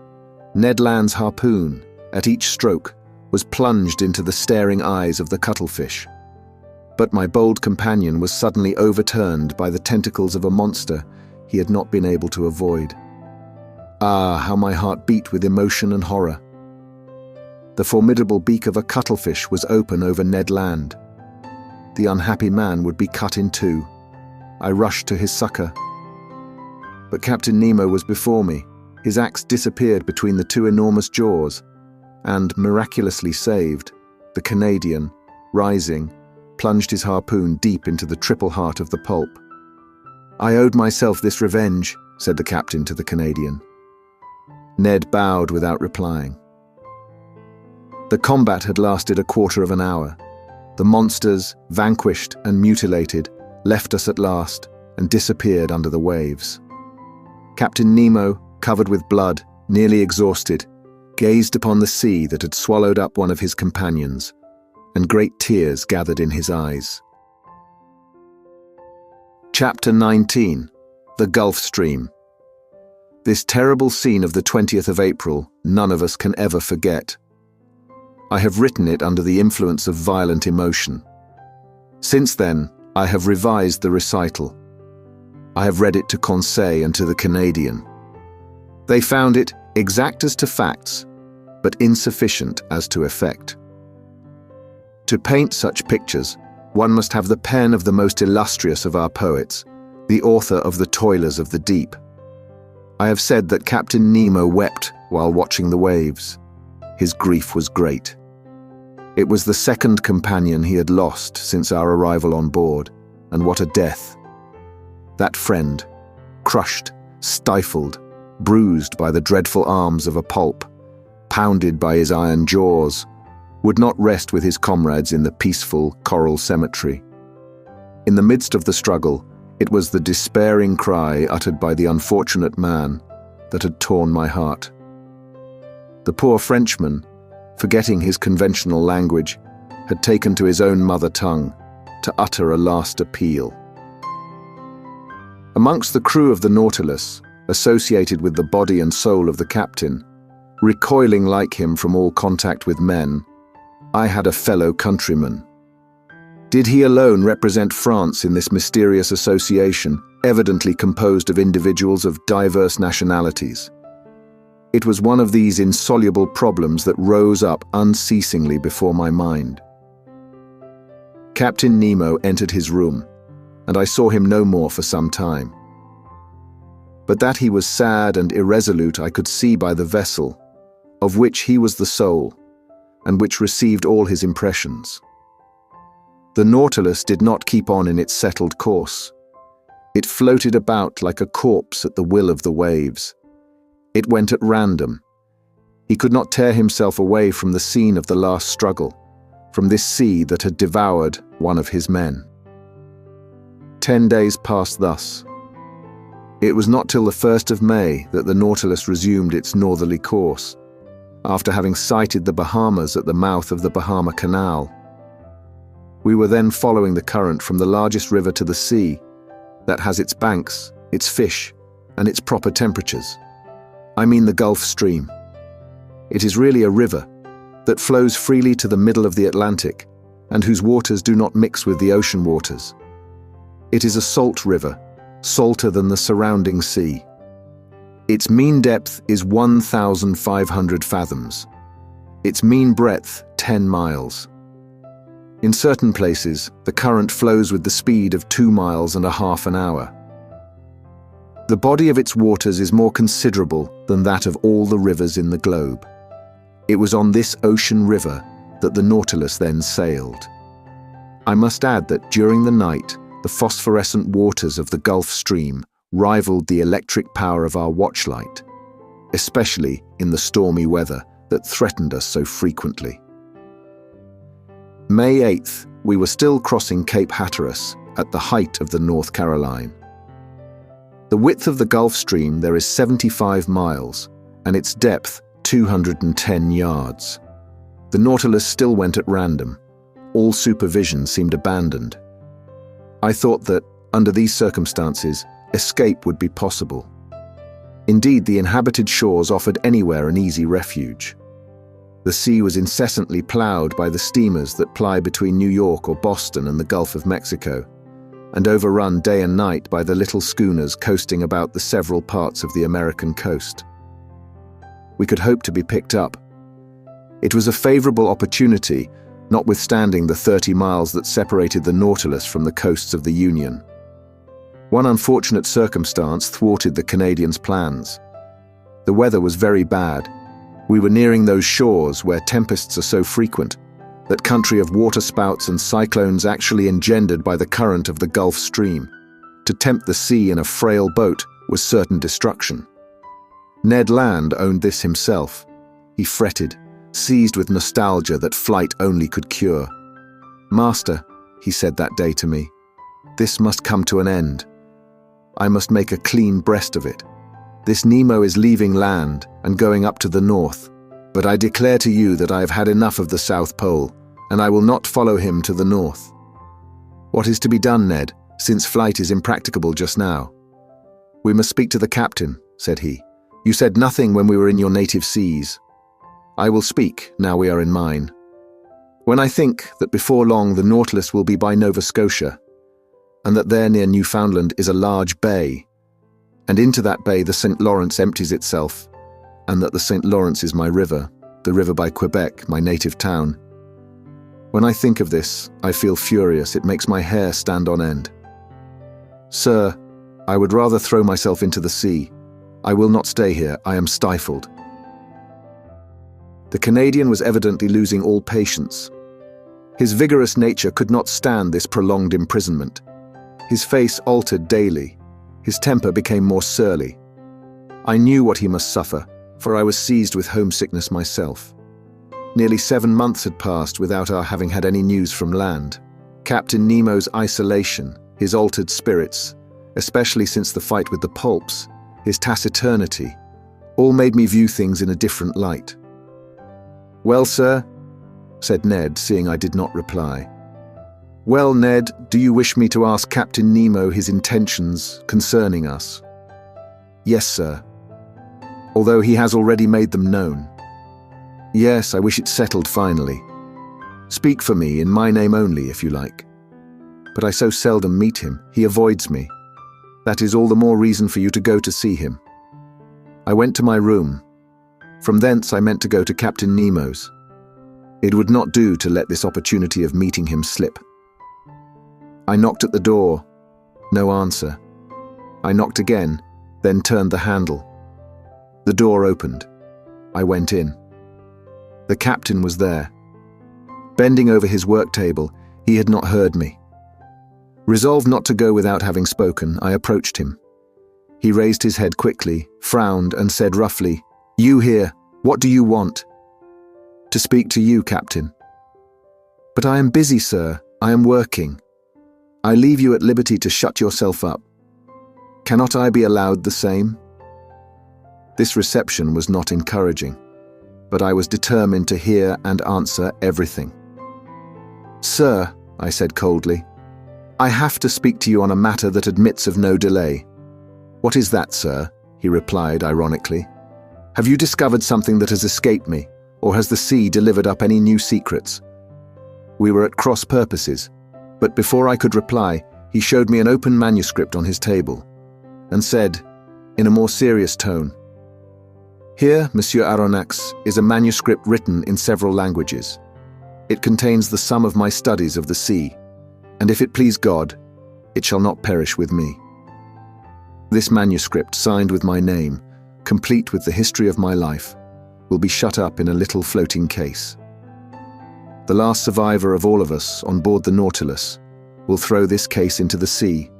Ned Land's harpoon, at each stroke, was plunged into the staring eyes of the cuttlefish. But my bold companion was suddenly overturned by the tentacles of a monster he had not been able to avoid. Ah, how my heart beat with emotion and horror. The formidable beak of a cuttlefish was open over Ned Land. The unhappy man would be cut in 2. I rushed to his succor. But Captain Nemo was before me. His axe disappeared between the 2 enormous jaws, and, miraculously saved, the Canadian, rising, plunged his harpoon deep into the triple heart of the pulp. "I owed myself this revenge," said the captain to the Canadian. Ned bowed without replying. The combat had lasted a quarter of an hour. The monsters, vanquished and mutilated, left us at last and disappeared under the waves. Captain Nemo, covered with blood, nearly exhausted, gazed upon the sea that had swallowed up one of his companions, and great tears gathered in his eyes. Chapter 19. The Gulf Stream. This terrible scene of the 20th of April, none of us can ever forget. I have written it under the influence of violent emotion. Since then, I have revised the recital. I have read it to Conseil and to the Canadian. They found it exact as to facts, but insufficient as to effect. To paint such pictures, one must have the pen of the most illustrious of our poets, the author of The Toilers of the Deep. I have said that Captain Nemo wept while watching the waves. His grief was great. It was the second companion he had lost since our arrival on board, and what a death. That friend, crushed, stifled, bruised by the dreadful arms of a pulp, pounded by his iron jaws, would not rest with his comrades in the peaceful coral cemetery. In the midst of the struggle, it was the despairing cry uttered by the unfortunate man that had torn my heart. The poor Frenchman, forgetting his conventional language, had taken to his own mother tongue to utter a last appeal. Amongst the crew of the Nautilus, associated with the body and soul of the captain, recoiling like him from all contact with men, I had a fellow countryman. Did he alone represent France in this mysterious association, evidently composed of individuals of diverse nationalities? It was one of these insoluble problems that rose up unceasingly before my mind. Captain Nemo entered his room, and I saw him no more for some time. But that he was sad and irresolute I could see by the vessel, of which he was the soul, and which received all his impressions. The Nautilus did not keep on in its settled course. It floated about like a corpse at the will of the waves. It went at random. He could not tear himself away from the scene of the last struggle, from this sea that had devoured one of his men. 10 days passed thus. It was not till the 1st of May that the Nautilus resumed its northerly course, after having sighted the Bahamas at the mouth of the Bahama Canal. We were then following the current from the largest river to the sea, that has its banks, its fish, and its proper temperatures. I mean the Gulf Stream. It is really a river that flows freely to the middle of the Atlantic, and whose waters do not mix with the ocean waters. It is a salt river, salter than the surrounding sea. Its mean depth is 1,500 fathoms. Its mean breadth, 10 miles. In certain places, the current flows with the speed of 2 miles and a half an hour. The body of its waters is more considerable than that of all the rivers in the globe. It was on this ocean river that the Nautilus then sailed. I must add that during the night, the phosphorescent waters of the Gulf Stream rivaled the electric power of our watchlight, especially in the stormy weather that threatened us so frequently. May 8th, we were still crossing Cape Hatteras at the height of the North Caroline. The width of the Gulf Stream there is 75 miles, and its depth 210 yards. The Nautilus still went at random. All supervision seemed abandoned. I thought that, under these circumstances, escape would be possible. Indeed, the inhabited shores offered anywhere an easy refuge. The sea was incessantly ploughed by the steamers that ply between New York or Boston and the Gulf of Mexico, and overrun day and night by the little schooners coasting about the several parts of the American coast. We could hope to be picked up. It was a favorable opportunity, notwithstanding the 30 miles that separated the Nautilus from the coasts of the Union. One unfortunate circumstance thwarted the Canadians' plans. The weather was very bad. We were nearing those shores where tempests are so frequent, that country of waterspouts and cyclones actually engendered by the current of the Gulf Stream. To tempt the sea in a frail boat was certain destruction. Ned Land owned this himself. He fretted, seized with nostalgia that flight only could cure. "Master," he said that day to me, "this must come to an end. I must make a clean breast of it. This Nemo is leaving land and going up to the north, but I declare to you that I have had enough of the South Pole, and I will not follow him to the north." "What is to be done, Ned, since flight is impracticable just now?" "We must speak to the captain," said he, You said nothing when we were in your native seas. I will speak, now we are in mine. When I think that before long the Nautilus will be by Nova Scotia, and that there near Newfoundland is a large bay, and into that bay the St. Lawrence empties itself, and that the St. Lawrence is my river, the river by Quebec, my native town. When I think of this, I feel furious. It makes my hair stand on end. Sir, I would rather throw myself into the sea. I will not stay here. I am stifled. The Canadian was evidently losing all patience. His vigorous nature could not stand this prolonged imprisonment. His face altered daily. His temper became more surly. I knew what he must suffer, for I was seized with homesickness myself. Nearly 7 months had passed without our having had any news from land. Captain Nemo's isolation, his altered spirits, especially since the fight with the pulps, his taciturnity, all made me view things in a different light. "Well, sir," said Ned, seeing I did not reply. "Well, Ned, do you wish me to ask Captain Nemo his intentions concerning us?" "Yes, sir." "Although he has already made them known?" "Yes, I wish it settled finally. Speak for me, in my name only, if you like. But I so seldom meet him, he avoids me. That is all the more reason for you to go to see him." I went to my room. From thence I meant to go to Captain Nemo's. It would not do to let this opportunity of meeting him slip. I knocked at the door. No answer. I knocked again, then turned the handle. The door opened. I went in. The captain was there. Bending over his work table, he had not heard me. Resolved not to go without having spoken, I approached him. He raised his head quickly, frowned, and said roughly, "You here, what do you want?" "To speak to you, Captain." "But I am busy, sir. I am working. I leave you at liberty to shut yourself up. Cannot I be allowed the same?" This reception was not encouraging, but I was determined to hear and answer everything. "Sir," I said coldly, "I have to speak to you on a matter that admits of no delay." "What is that, sir?" he replied ironically. "Have you discovered something that has escaped me, or has the sea delivered up any new secrets?" We were at cross purposes, but before I could reply, he showed me an open manuscript on his table, and said, in a more serious tone, "Here, Monsieur Aronnax, is a manuscript written in several languages. It contains the sum of my studies of the sea, and if it please God, it shall not perish with me. This manuscript, signed with my name, complete with the history of my life, will be shut up in a little floating case. The last survivor of all of us on board the Nautilus will throw this case into the sea,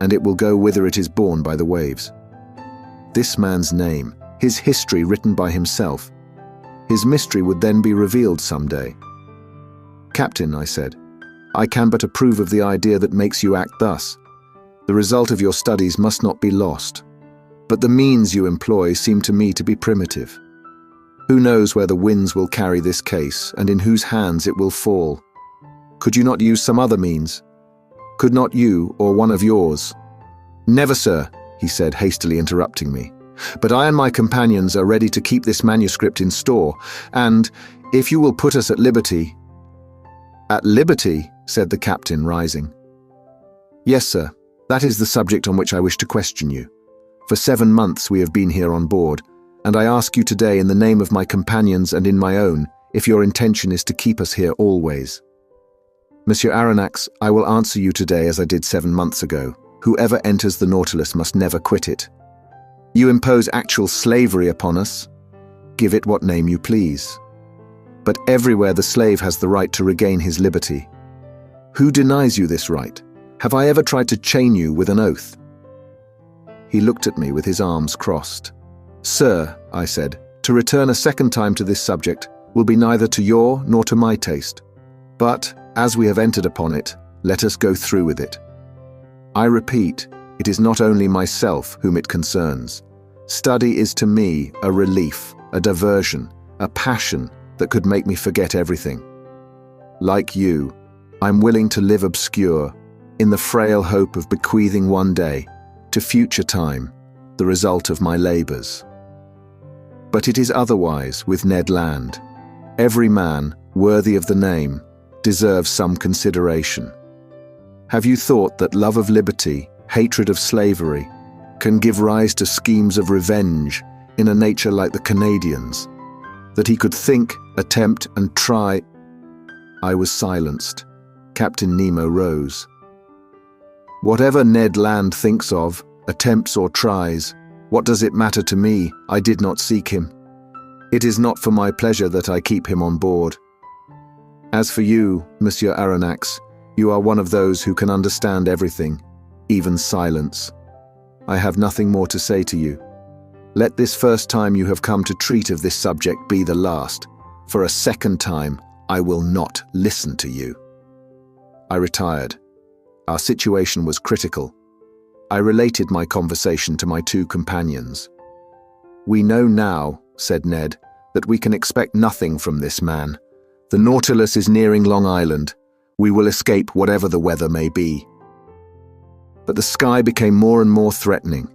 and it will go whither it is borne by the waves. This man's name, his history written by himself, his mystery would then be revealed someday." "Captain," I said, "I can but approve of the idea that makes you act thus. The result of your studies must not be lost, but the means you employ seem to me to be primitive. Who knows where the winds will carry this case, and in whose hands it will fall? Could you not use some other means? Could not you, or one of yours—" "Never, sir," he said, hastily interrupting me. "But I and my companions are ready to keep this manuscript in store, and, if you will put us at liberty—" "At liberty?" said the captain, rising. "Yes, sir. That is the subject on which I wish to question you. For 7 months we have been here on board, and I ask you today in the name of my companions and in my own, if your intention is to keep us here always. Monsieur Aronnax, I will answer you today as I did 7 months ago. Whoever enters the Nautilus must never quit it. You impose actual slavery upon us. Give it what name you please. But everywhere the slave has the right to regain his liberty. Who denies you this right? Have I ever tried to chain you with an oath?" He looked at me with his arms crossed. "Sir," I said, "to return a second time to this subject will be neither to your nor to my taste. But, as we have entered upon it, let us go through with it. I repeat, it is not only myself whom it concerns. Study is to me a relief, a diversion, a passion that could make me forget everything. Like you, I'm willing to live obscure, in the frail hope of bequeathing one day, to future time, the result of my labors. But it is otherwise with Ned Land. Every man, worthy of the name, deserves some consideration. Have you thought that love of liberty, hatred of slavery, can give rise to schemes of revenge in a nature like the Canadians? That he could think, attempt, and try? I was silenced. Captain Nemo rose. Whatever Ned Land thinks of, attempts or tries, what does it matter to me? I did not seek him. It is not for my pleasure that I keep him on board. As for you, Monsieur Aronnax, you are one of those who can understand everything, even silence. I have nothing more to say to you. Let this first time you have come to treat of this subject be the last. For a second time, I will not listen to you. I retired. Our situation was critical. I related my conversation to my two companions. We know now, said Ned, that we can expect nothing from this man. The Nautilus is nearing Long Island. We will escape whatever the weather may be. But the sky became more and more threatening.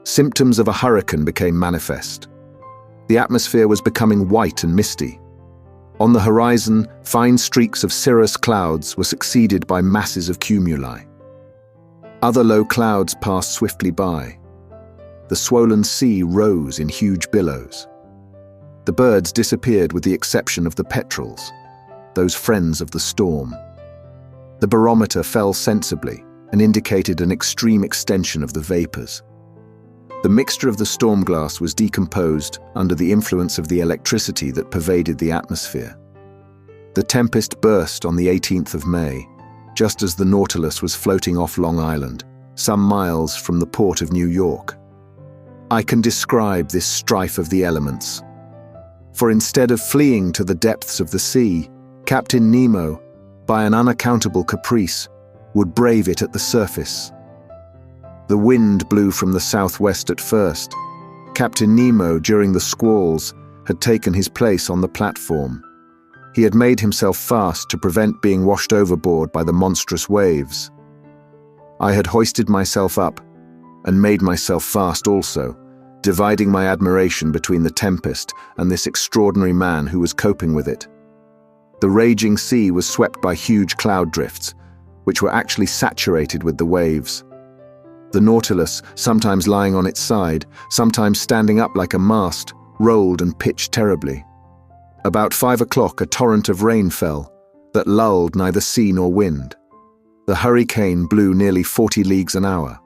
Symptoms of a hurricane became manifest. The atmosphere was becoming white and misty. On the horizon, fine streaks of cirrus clouds were succeeded by masses of cumuli. Other low clouds passed swiftly by. The swollen sea rose in huge billows. The birds disappeared with the exception of the petrels, those friends of the storm. The barometer fell sensibly and indicated an extreme extension of the vapors. The mixture of the storm glass was decomposed under the influence of the electricity that pervaded the atmosphere. The tempest burst on the 18th of May, just as the Nautilus was floating off Long Island, some miles from the port of New York. I can describe this strife of the elements. For instead of fleeing to the depths of the sea, Captain Nemo, by an unaccountable caprice, would brave it at the surface. The wind blew from the southwest at first. Captain Nemo, during the squalls, had taken his place on the platform. He had made himself fast to prevent being washed overboard by the monstrous waves. I had hoisted myself up and made myself fast also, dividing my admiration between the tempest and this extraordinary man who was coping with it. The raging sea was swept by huge cloud drifts, which were actually saturated with the waves. The Nautilus, sometimes lying on its side, sometimes standing up like a mast, rolled and pitched terribly. About 5 o'clock a torrent of rain fell, that lulled neither sea nor wind. The hurricane blew nearly 40 leagues an hour.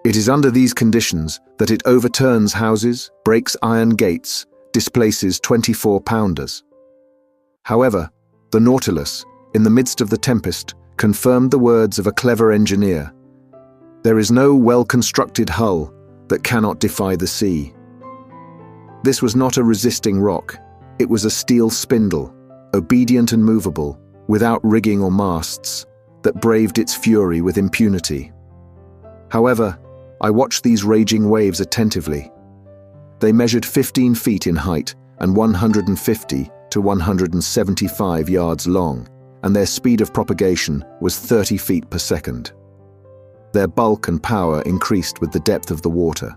It is under these conditions that it overturns houses, breaks iron gates, displaces 24-pounders. However, the Nautilus, in the midst of the tempest, confirmed the words of a clever engineer. There is no well-constructed hull that cannot defy the sea. This was not a resisting rock. It was a steel spindle, obedient and movable, without rigging or masts, that braved its fury with impunity. However, I watched these raging waves attentively. They measured 15 feet in height and 150 to 175 yards long, and their speed of propagation was 30 feet per second. Their bulk and power increased with the depth of the water.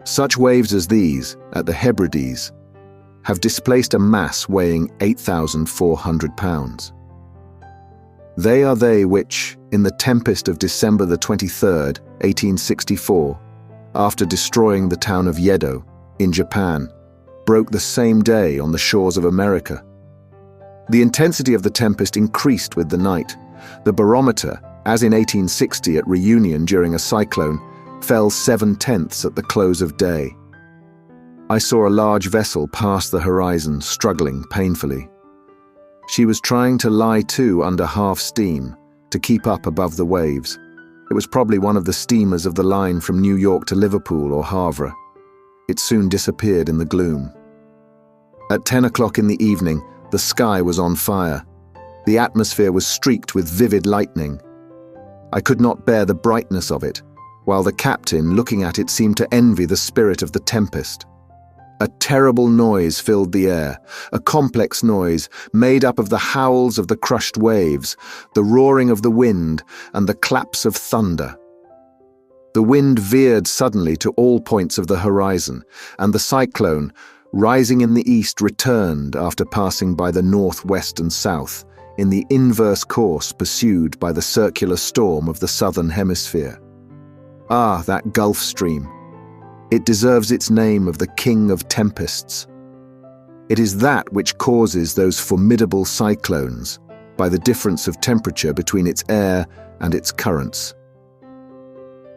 Such waves as these, at the Hebrides, have displaced a mass weighing 8,400 pounds. They are they which, in the tempest of December the 23rd, 1864, after destroying the town of Yedo, in Japan, broke the same day on the shores of America. The intensity of the tempest increased with the night. The barometer, as in 1860 at Reunion during a cyclone, fell 7/10 at the close of day. I saw a large vessel pass the horizon, struggling painfully. She was trying to lie to under half steam, to keep up above the waves. It was probably one of the steamers of the line from New York to Liverpool or Havre. It soon disappeared in the gloom. At 10 o'clock in the evening, the sky was on fire. The atmosphere was streaked with vivid lightning. I could not bear the brightness of it, while the captain, looking at it, seemed to envy the spirit of the tempest. A terrible noise filled the air, a complex noise made up of the howls of the crushed waves, the roaring of the wind, and the claps of thunder. The wind veered suddenly to all points of the horizon, and the cyclone, rising in the east, returned after passing by the north, west, and south, in the inverse course pursued by the circular storm of the southern hemisphere. Ah, that Gulf Stream! It deserves its name of the king of tempests. It is that which causes those formidable cyclones, by the difference of temperature between its air and its currents.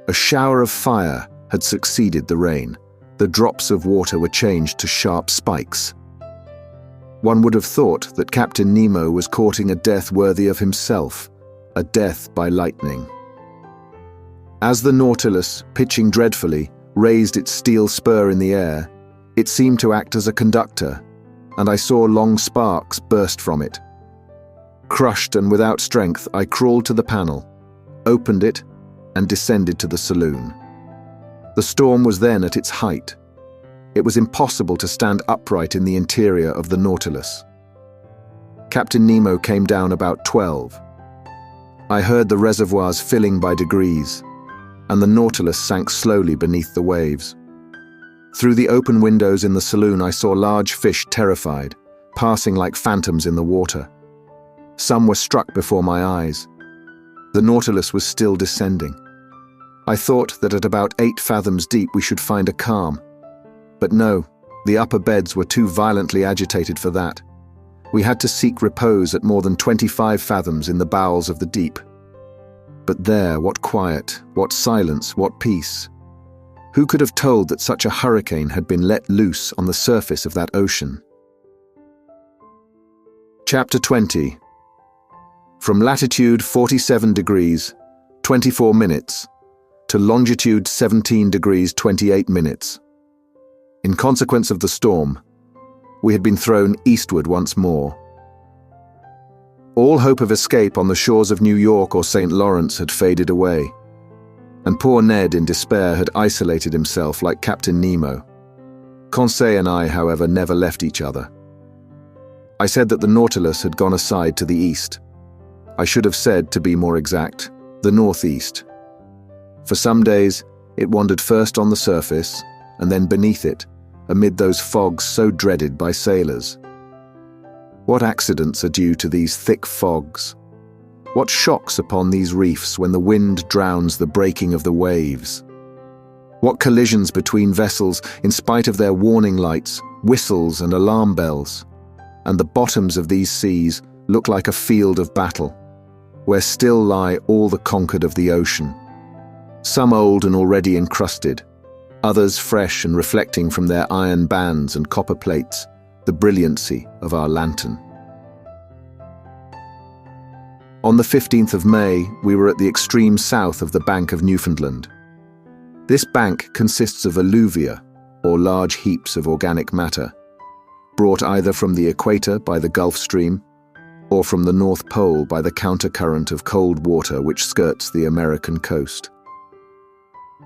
A shower of fire had succeeded the rain. The drops of water were changed to sharp spikes. One would have thought that Captain Nemo was courting a death worthy of himself, a death by lightning. As the Nautilus, pitching dreadfully, raised its steel spur in the air, it seemed to act as a conductor, and I saw long sparks burst from it. Crushed and without strength, I crawled to the panel, opened it, and descended to the saloon. The storm was then at its height. It was impossible to stand upright in the interior of the Nautilus. Captain Nemo came down about 12. I heard the reservoirs filling by degrees, and the Nautilus sank slowly beneath the waves. Through the open windows in the saloon I saw large fish, terrified, passing like phantoms in the water. Some were struck before my eyes. The Nautilus was still descending. I thought that at about 8 fathoms deep we should find a calm. But no, the upper beds were too violently agitated for that. We had to seek repose at more than 25 fathoms in the bowels of the deep. But there, what quiet, what silence, what peace! Who could have told that such a hurricane had been let loose on the surface of that ocean? Chapter 20. From latitude 47 degrees, 24 minutes, to longitude 17 degrees 28 minutes. In consequence of the storm, we had been thrown eastward once more. All hope of escape on the shores of New York or St. Lawrence had faded away, and poor Ned in despair had isolated himself like Captain Nemo. Conseil and I, however, never left each other. I said that the Nautilus had gone aside to the east. I should have said, to be more exact, the northeast. For some days, it wandered first on the surface, and then beneath it, amid those fogs so dreaded by sailors. What accidents are due to these thick fogs? What shocks upon these reefs when the wind drowns the breaking of the waves? What collisions between vessels, in spite of their warning lights, whistles and alarm bells? And the bottoms of these seas look like a field of battle, where still lie all the conquered of the ocean. Some old and already encrusted, others fresh and reflecting from their iron bands and copper plates the brilliancy of our lantern. On the 15th of May, we were at the extreme south of the bank of Newfoundland. This bank consists of alluvia, or large heaps of organic matter, brought either from the equator by the Gulf Stream, or from the North Pole by the countercurrent of cold water which skirts the American coast.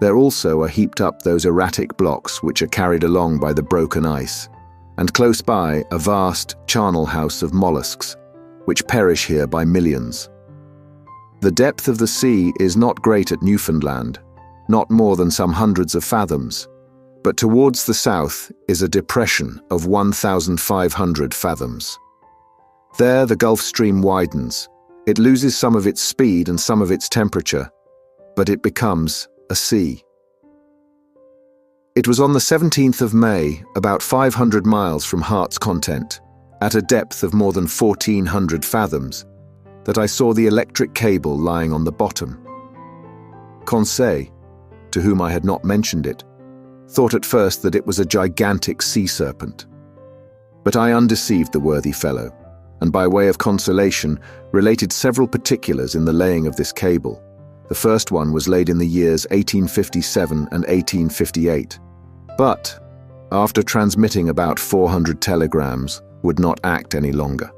There also are heaped up those erratic blocks which are carried along by the broken ice, and close by a vast charnel house of mollusks, which perish here by millions. The depth of the sea is not great at Newfoundland, not more than some hundreds of fathoms, but towards the south is a depression of 1,500 fathoms. There the Gulf Stream widens. It loses some of its speed and some of its temperature, but it becomes a sea. It was on the 17th of May, about 500 miles from Heart's Content, at a depth of more than 1,400 fathoms, that I saw the electric cable lying on the bottom. Conseil, to whom I had not mentioned it, thought at first that it was a gigantic sea serpent. But I undeceived the worthy fellow, and by way of consolation related several particulars in the laying of this cable. The first one was laid in the years 1857 and 1858, but, after transmitting about 400 telegrams, would not act any longer.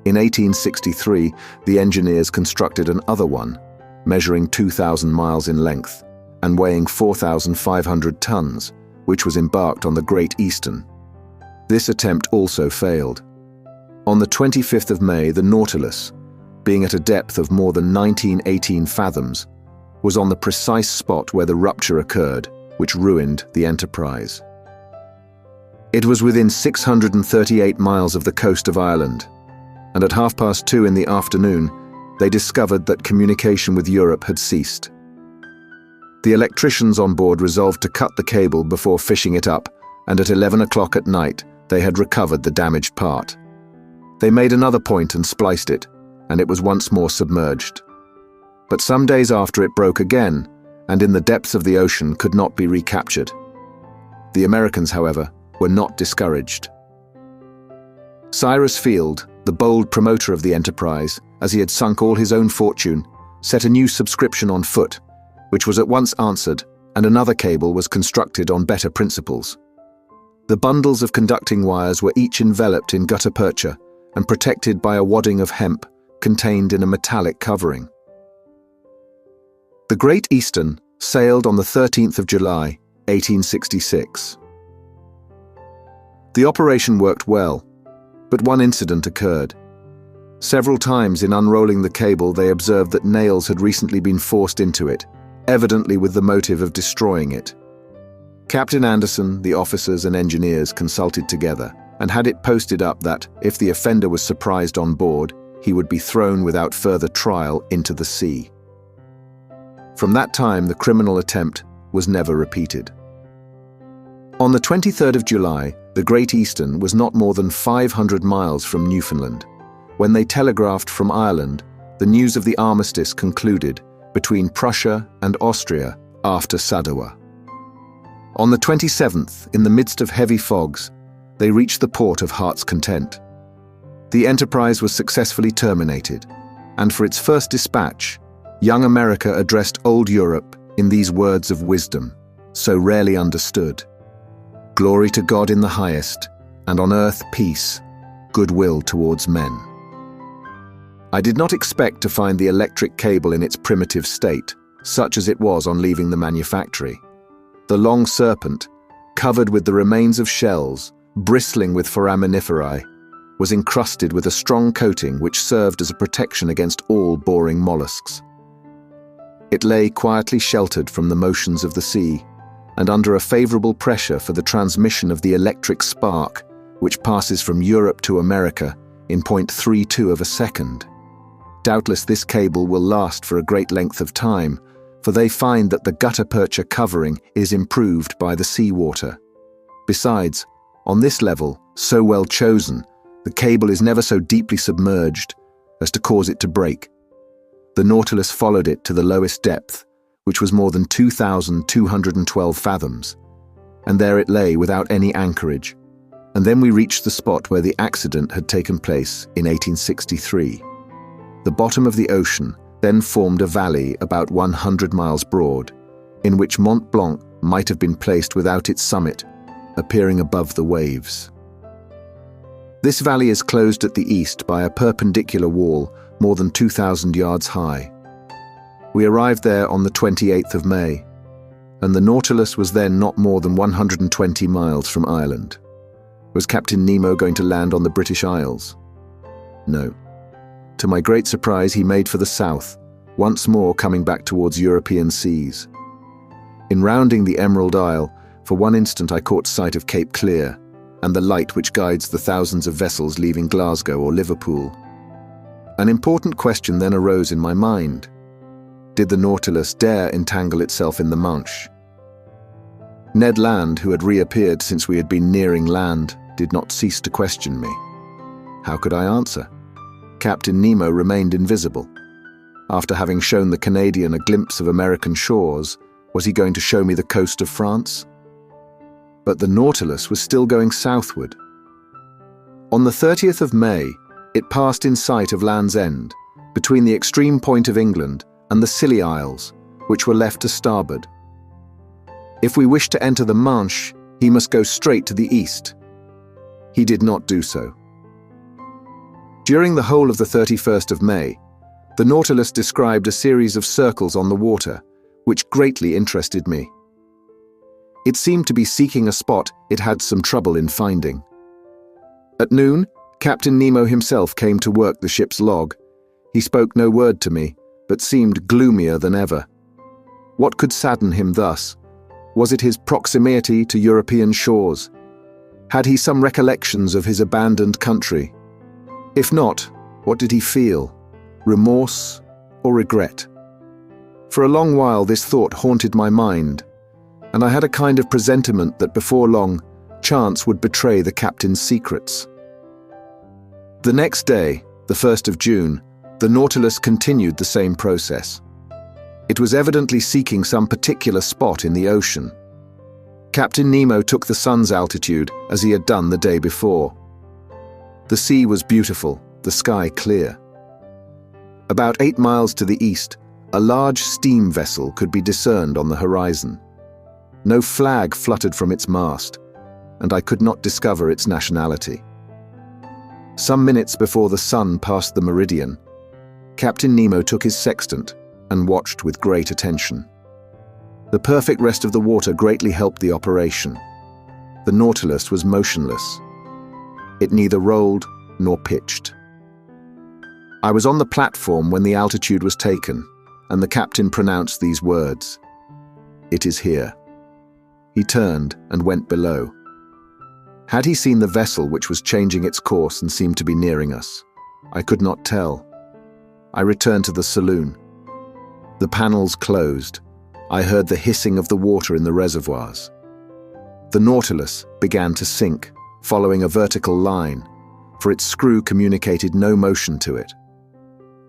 In 1863, the engineers constructed another one, measuring 2,000 miles in length and weighing 4,500 tons, which was embarked on the Great Eastern. This attempt also failed. On the 25th of May, the Nautilus, being at a depth of more than 1918 fathoms, was on the precise spot where the rupture occurred, which ruined the Enterprise. It was within 638 miles of the coast of Ireland, and at 2:30 in the afternoon, they discovered that communication with Europe had ceased. The electricians on board resolved to cut the cable before fishing it up, and at 11 o'clock at night, they had recovered the damaged part. They made another point and spliced it, and it was once more submerged. But some days after it broke again, and in the depths of the ocean could not be recaptured. The Americans, however, were not discouraged. Cyrus Field, the bold promoter of the Enterprise, as he had sunk all his own fortune, set a new subscription on foot, which was at once answered, and another cable was constructed on better principles. The bundles of conducting wires were each enveloped in gutta percha and protected by a wadding of hemp contained in a metallic covering. The Great Eastern sailed on the 13th of July, 1866. The operation worked well, but one incident occurred. Several times in unrolling the cable, they observed that nails had recently been forced into it, evidently with the motive of destroying it. Captain Anderson, the officers and engineers consulted together and had it posted up that, if the offender was surprised on board, he would be thrown without further trial into the sea. From that time, the criminal attempt was never repeated. On the 23rd of July, the Great Eastern was not more than 500 miles from Newfoundland, when they telegraphed from Ireland the news of the armistice concluded between Prussia and Austria after Sadowa. On the 27th, in the midst of heavy fogs, they reached the port of Heart's Content. The enterprise was successfully terminated, and for its first dispatch, young America addressed old Europe in these words of wisdom, so rarely understood. Glory to God in the highest, and on earth peace, goodwill towards men. I did not expect to find the electric cable in its primitive state, such as it was on leaving the manufactory. The long serpent, covered with the remains of shells, bristling with foraminiferae, was encrusted with a strong coating which served as a protection against all boring mollusks. It lay quietly sheltered from the motions of the sea, and under a favorable pressure for the transmission of the electric spark, which passes from Europe to America in 0.32 of a second. Doubtless this cable will last for a great length of time, for they find that the gutta percha covering is improved by the seawater. Besides, on this level, so well chosen, the cable is never so deeply submerged as to cause it to break. The Nautilus followed it to the lowest depth, which was more than 2,212 fathoms, and there it lay without any anchorage, and then we reached the spot where the accident had taken place in 1863. The bottom of the ocean then formed a valley about 100 miles broad, in which Mont Blanc might have been placed without its summit, appearing above the waves. This valley is closed at the east by a perpendicular wall more than 2,000 yards high. We arrived there on the 28th of May, and the Nautilus was then not more than 120 miles from Ireland. Was Captain Nemo going to land on the British Isles? No. To my great surprise, he made for the south, once more coming back towards European seas. In rounding the Emerald Isle, for one instant I caught sight of Cape Clear and the light which guides the thousands of vessels leaving Glasgow or Liverpool. An important question then arose in my mind. Did the Nautilus dare entangle itself in the Manche? Ned Land, who had reappeared since we had been nearing land, did not cease to question me. How could I answer? Captain Nemo remained invisible. After having shown the Canadian a glimpse of American shores, was he going to show me the coast of France? But the Nautilus was still going southward. On the 30th of May, it passed in sight of Land's End, between the extreme point of England and the Scilly Isles, which were left to starboard. If we wished to enter the Manche, he must go straight to the east. He did not do so. During the whole of the 31st of May, the Nautilus described a series of circles on the water, which greatly interested me. It seemed to be seeking a spot it had some trouble in finding. At noon, Captain Nemo himself came to work the ship's log. He spoke no word to me, but seemed gloomier than ever. What could sadden him thus? Was it his proximity to European shores? Had he some recollections of his abandoned country? If not, what did he feel? Remorse or regret? For a long while this thought haunted my mind, and I had a kind of presentiment that before long, chance would betray the captain's secrets. The next day, the 1st of June, the Nautilus continued the same process. It was evidently seeking some particular spot in the ocean. Captain Nemo took the sun's altitude as he had done the day before. The sea was beautiful, the sky clear. About 8 miles to the east, a large steam vessel could be discerned on the horizon. No flag fluttered from its mast, and I could not discover its nationality. Some minutes before the sun passed the meridian, Captain Nemo took his sextant and watched with great attention. The perfect rest of the water greatly helped the operation. The Nautilus was motionless. It neither rolled nor pitched. I was on the platform when the altitude was taken, and the captain pronounced these words, "It is here." He turned and went below. Had he seen the vessel which was changing its course and seemed to be nearing us? I could not tell. I returned to the saloon. The panels closed. I heard the hissing of the water in the reservoirs. The Nautilus began to sink, following a vertical line, for its screw communicated no motion to it.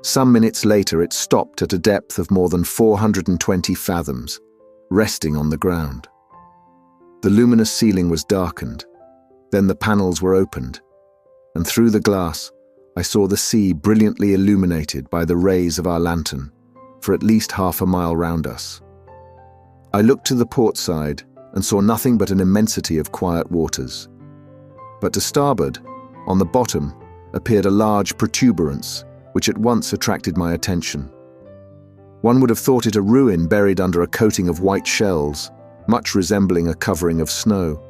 Some minutes later it stopped at a depth of more than 420 fathoms, resting on the ground. The luminous ceiling was darkened. Then the panels were opened, and through the glass I saw the sea brilliantly illuminated by the rays of our lantern for at least half a mile round us. I looked to the port side and saw nothing but an immensity of quiet waters. But to starboard, on the bottom, appeared a large protuberance, which at once attracted my attention. One would have thought it a ruin buried under a coating of white shells, much resembling a covering of snow.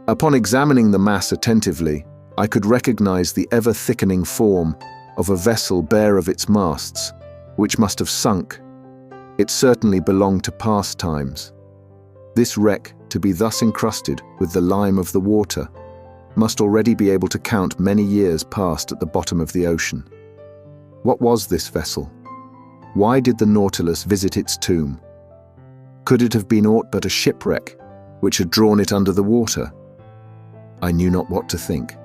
Upon examining the mass attentively, I could recognize the ever-thickening form of a vessel bare of its masts, which must have sunk. It certainly belonged to past times. This wreck, to be thus encrusted with the lime of the water, must already be able to count many years past at the bottom of the ocean. What was this vessel? Why did the Nautilus visit its tomb? Could it have been aught but a shipwreck, which had drawn it under the water? I knew not what to think.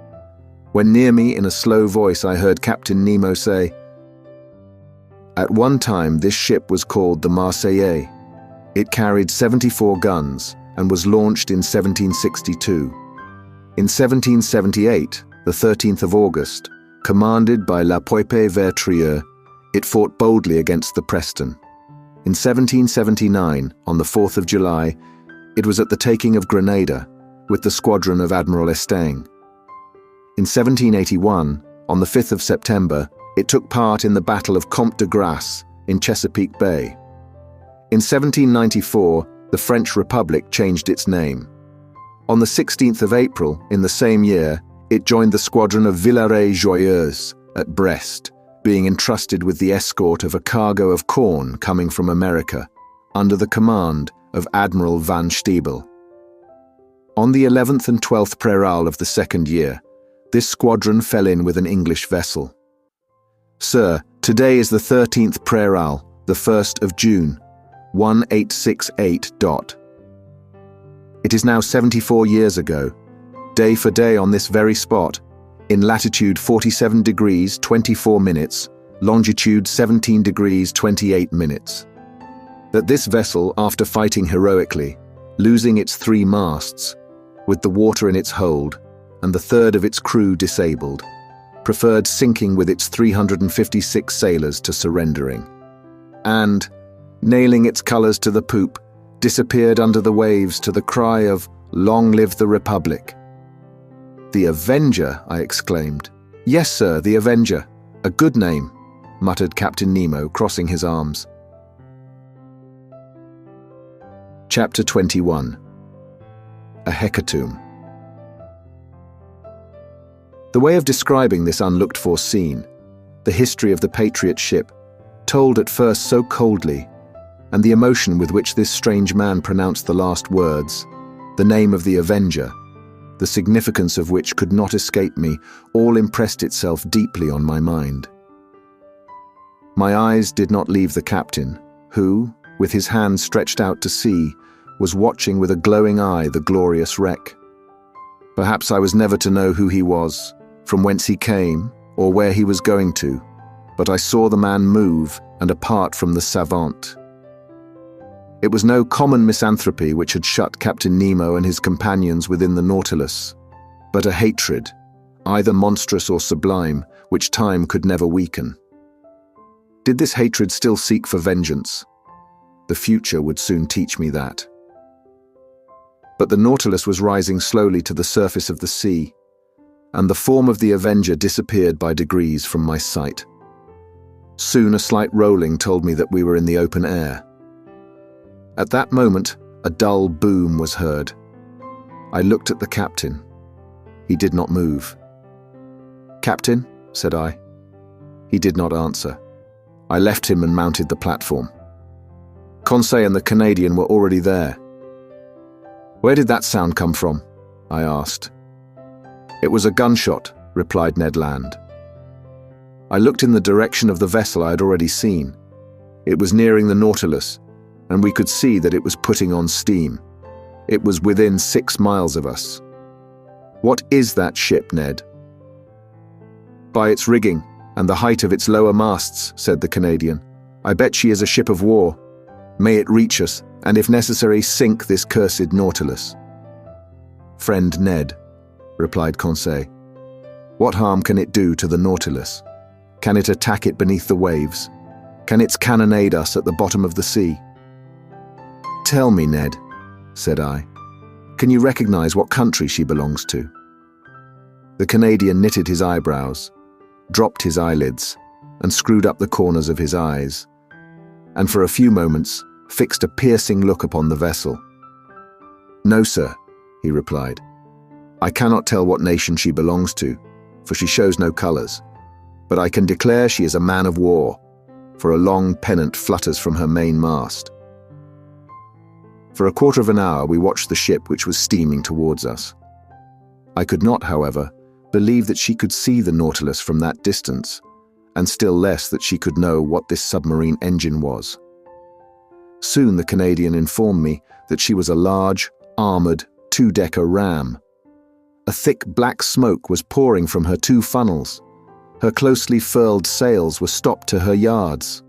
When near me, in a slow voice, I heard Captain Nemo say, "At one time this ship was called the Marseillais. It carried 74 guns and was launched in 1762. In 1778, the 13th of August, commanded by La Poipe Vertrieux, it fought boldly against the Preston. In 1779, on the 4th of July, it was at the taking of Grenada with the squadron of Admiral Estaing. In 1781, on the 5th of September, it took part in the Battle of Comte de Grasse in Chesapeake Bay. In 1794, the French Republic changed its name. On the 16th of April in the same year, it joined the squadron of Villaret-Joyeuse at Brest, being entrusted with the escort of a cargo of corn coming from America, under the command of Admiral Van Stiebel. On the 11th and 12th Prairale of the second year, this squadron fell in with an English vessel. Sir, today is the 13th Prairale, the 1st of June, 1868. It is now 74 years ago, day for day on this very spot, in latitude 47 degrees 24 minutes, longitude 17 degrees 28 minutes. That this vessel, after fighting heroically, losing its 3 masts, with the water in its hold, and the third of its crew disabled, preferred sinking with its 356 sailors to surrendering, and, nailing its colours to the poop, disappeared under the waves to the cry of "Long live the Republic." "The Avenger," I exclaimed. "Yes, sir, the Avenger. A good name," muttered Captain Nemo, crossing his arms. Chapter 21. A Hecatomb. The way of describing this unlooked-for scene, the history of the Patriot ship, told at first so coldly, and the emotion with which this strange man pronounced the last words, the name of the Avenger, the significance of which could not escape me, all impressed itself deeply on my mind. My eyes did not leave the captain, who, with his hands stretched out to sea, was watching with a glowing eye the glorious wreck. Perhaps I was never to know who he was, from whence he came, or where he was going to, but I saw the man move and apart from the savant. It was no common misanthropy which had shut Captain Nemo and his companions within the Nautilus, but a hatred, either monstrous or sublime, which time could never weaken. Did this hatred still seek for vengeance? The future would soon teach me that. But the Nautilus was rising slowly to the surface of the sea, and the form of the Avenger disappeared by degrees from my sight. Soon a slight rolling told me that we were in the open air. At that moment, a dull boom was heard. I looked at the captain. He did not move. "Captain," said I. He did not answer. I left him and mounted the platform. Conseil and the Canadian were already there. "Where did that sound come from?" I asked. "It was a gunshot," replied Ned Land. I looked in the direction of the vessel I had already seen. It was nearing the Nautilus, and we could see that it was putting on steam. It was within 6 miles of us. "What is that ship, Ned?" "By its rigging and the height of its lower masts," said the Canadian. "I bet she is a ship of war. May it reach us, and if necessary, sink this cursed Nautilus." "Friend Ned," replied Conseil, "what harm can it do to the Nautilus? Can it attack it beneath the waves? Can its cannonade us at the bottom of the sea?" "Tell me, Ned," said I, "can you recognize what country she belongs to?" The Canadian knitted his eyebrows, dropped his eyelids, and screwed up the corners of his eyes, and for a few moments fixed a piercing look upon the vessel. "No, sir," he replied. "I cannot tell what nation she belongs to, for she shows no colors, but I can declare she is a man of war, for a long pennant flutters from her main mast." For a quarter of an hour we watched the ship which was steaming towards us. I could not, however, believe that she could see the Nautilus from that distance, and still less that she could know what this submarine engine was. Soon the Canadian informed me that she was a large, armored, 2-decker ram. A thick black smoke was pouring from her 2 funnels. Her closely furled sails were stopped to her yards.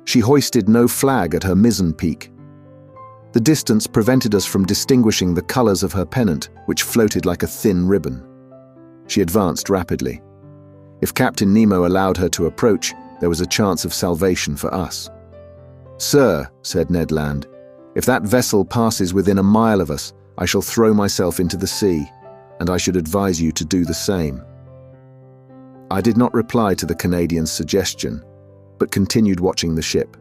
She hoisted no flag at her mizzen peak. The distance prevented us from distinguishing the colors of her pennant, which floated like a thin ribbon. She advanced rapidly. If Captain Nemo allowed her to approach, there was a chance of salvation for us. "Sir," said Ned Land, "if that vessel passes within a mile of us, I shall throw myself into the sea, and I should advise you to do the same." I did not reply to the Canadian's suggestion, but continued watching the ship.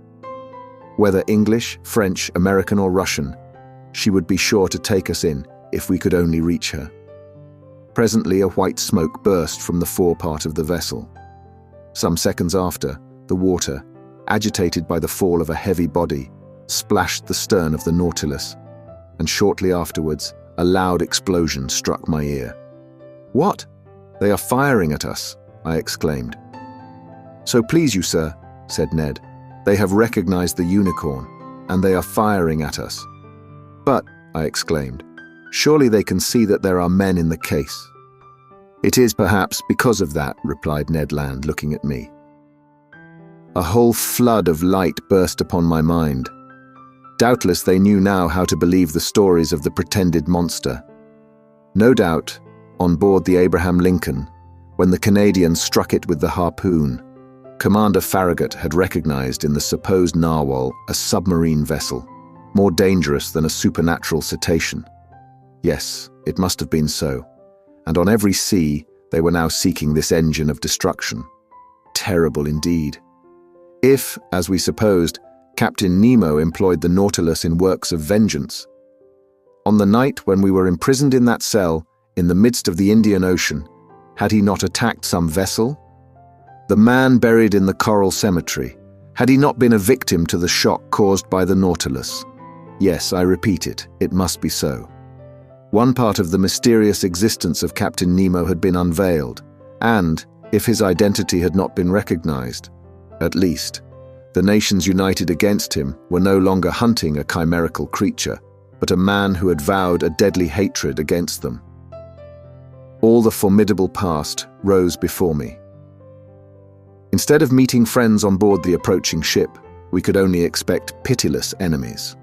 Whether English, French, American, or Russian, she would be sure to take us in if we could only reach her. Presently a white smoke burst from the forepart of the vessel. Some seconds after, the water, agitated by the fall of a heavy body, splashed the stern of the Nautilus, and shortly afterwards a loud explosion struck my ear. "What? They are firing at us!" I exclaimed. "So please you, sir," said Ned, "they have recognized the Unicorn, and they are firing at us." "But," I exclaimed, "surely they can see that there are men in the case." "It is perhaps because of that," replied Ned Land, looking at me. A whole flood of light burst upon my mind. Doubtless they knew now how to believe the stories of the pretended monster. No doubt, on board the Abraham Lincoln, when the Canadian struck it with the harpoon, Commander Farragut had recognized in the supposed narwhal a submarine vessel, more dangerous than a supernatural cetacean. Yes, it must have been so, and on every sea they were now seeking this engine of destruction. Terrible indeed. If, as we supposed, Captain Nemo employed the Nautilus in works of vengeance. On the night when we were imprisoned in that cell, in the midst of the Indian Ocean, had he not attacked some vessel? The man buried in the coral cemetery, Had he not been a victim to the shock caused by the Nautilus? Yes, I repeat it, it must be so. One part of the mysterious existence of Captain Nemo had been unveiled, and, if his identity had not been recognized, at least, the nations united against him were no longer hunting a chimerical creature, but a man who had vowed a deadly hatred against them. All the formidable past rose before me. Instead of meeting friends on board the approaching ship, we could only expect pitiless enemies.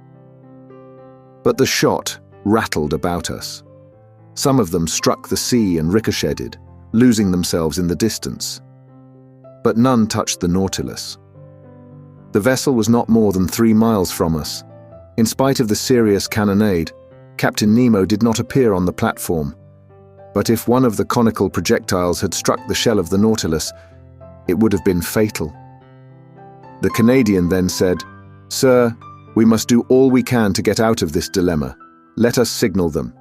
But the shot rattled about us. Some of them struck the sea and ricocheted, losing themselves in the distance. But none touched the Nautilus. The vessel was not more than 3 miles from us. In spite of the serious cannonade, Captain Nemo did not appear on the platform. But if one of the conical projectiles had struck the shell of the Nautilus, it would have been fatal. The Canadian then said, "Sir, we must do all we can to get out of this dilemma. Let us signal them.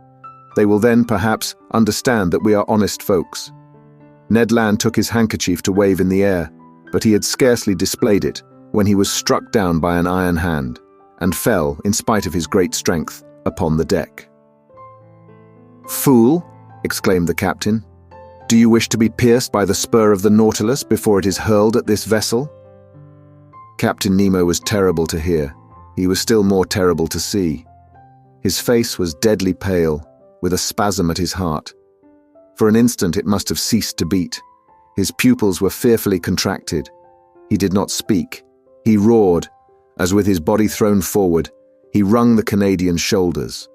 They will then perhaps understand that we are honest folks." Ned Land took his handkerchief to wave in the air, but he had scarcely displayed it when he was struck down by an iron hand and fell, in spite of his great strength, upon the deck. "Fool!" exclaimed the captain. "Do you wish to be pierced by the spur of the Nautilus before it is hurled at this vessel?" Captain Nemo was terrible to hear. He was still more terrible to see. His face was deadly pale, with a spasm at his heart. For an instant it must have ceased to beat. His pupils were fearfully contracted. He did not speak. He roared, as with his body thrown forward, he wrung the Canadian's shoulders.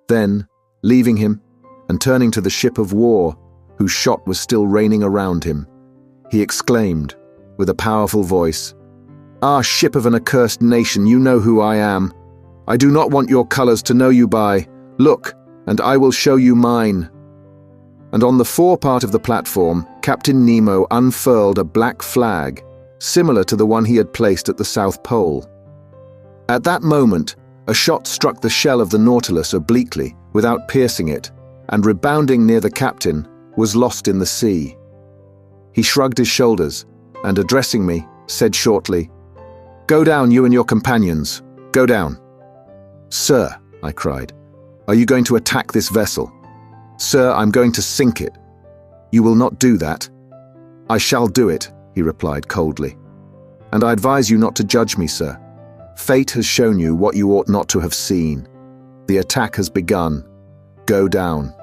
Then, leaving him, and turning to the ship of war, whose shot was still raining around him, he exclaimed, with a powerful voice, "Ah, ship of an accursed nation, you know who I am. I do not want your colors to know you by. Look, and I will show you mine." And on the forepart of the platform, Captain Nemo unfurled a black flag, similar to the one he had placed at the South Pole. At that moment, a shot struck the shell of the Nautilus obliquely, without piercing it, and rebounding near the captain, was lost in the sea. He shrugged his shoulders, and addressing me, said shortly, "Go down, you and your companions. Go down." "Sir," I cried, "are you going to attack this vessel?" "Sir, I'm going to sink it." "You will not do that." "I shall do it," he replied coldly. "And I advise you not to judge me, sir. Fate has shown you what you ought not to have seen. The attack has begun. Go down."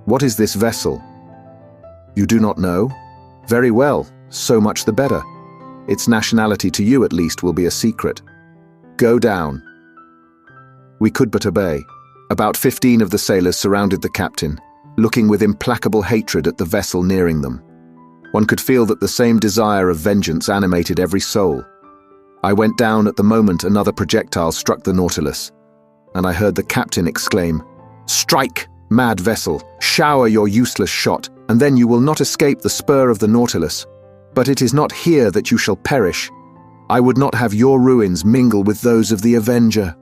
"What is this vessel?" "You do not know? Very well, so much the better. Its nationality to you at least will be a secret. Go down." We could but obey. About 15 of the sailors surrounded the captain, looking with implacable hatred at the vessel nearing them. One could feel that the same desire of vengeance animated every soul. I went down at the moment another projectile struck the Nautilus, and I heard the captain exclaim, "Strike, mad vessel, shower your useless shot, and then you will not escape the spur of the Nautilus. But it is not here that you shall perish. I would not have your ruins mingle with those of the Avenger."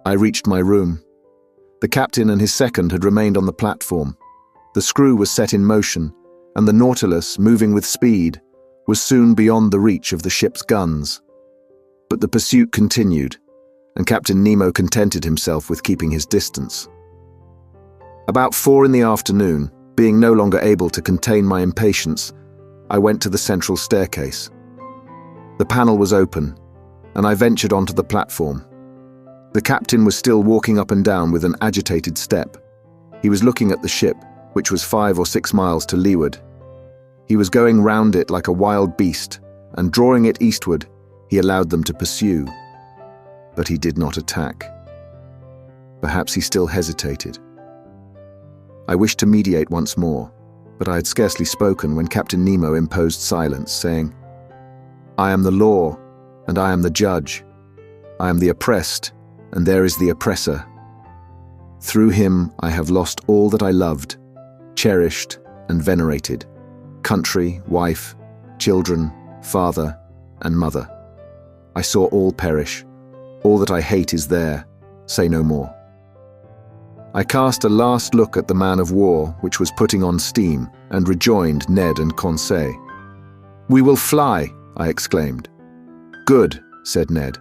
I reached my room. The captain and his second had remained on the platform. The screw was set in motion, and the Nautilus, moving with speed, was soon beyond the reach of the ship's guns. But the pursuit continued, and Captain Nemo contented himself with keeping his distance. About 4 in the afternoon, being no longer able to contain my impatience, I went to the central staircase. The panel was open, and I ventured onto the platform. The captain was still walking up and down with an agitated step. He was looking at the ship, which was 5 or 6 miles to leeward. He was going round it like a wild beast, and drawing it eastward, he allowed them to pursue. But he did not attack. Perhaps he still hesitated. I wished to mediate once more, but I had scarcely spoken when Captain Nemo imposed silence, saying, "I am the law, and I am the judge. I am the oppressed, and there is the oppressor. Through him I have lost all that I loved, cherished, and venerated: country, wife, children, father, and mother. I saw all perish. All that I hate is there. Say no more." I cast a last look at the man of war, which was putting on steam, and rejoined Ned and Conseil. "We will fly," I exclaimed. "Good," said Ned.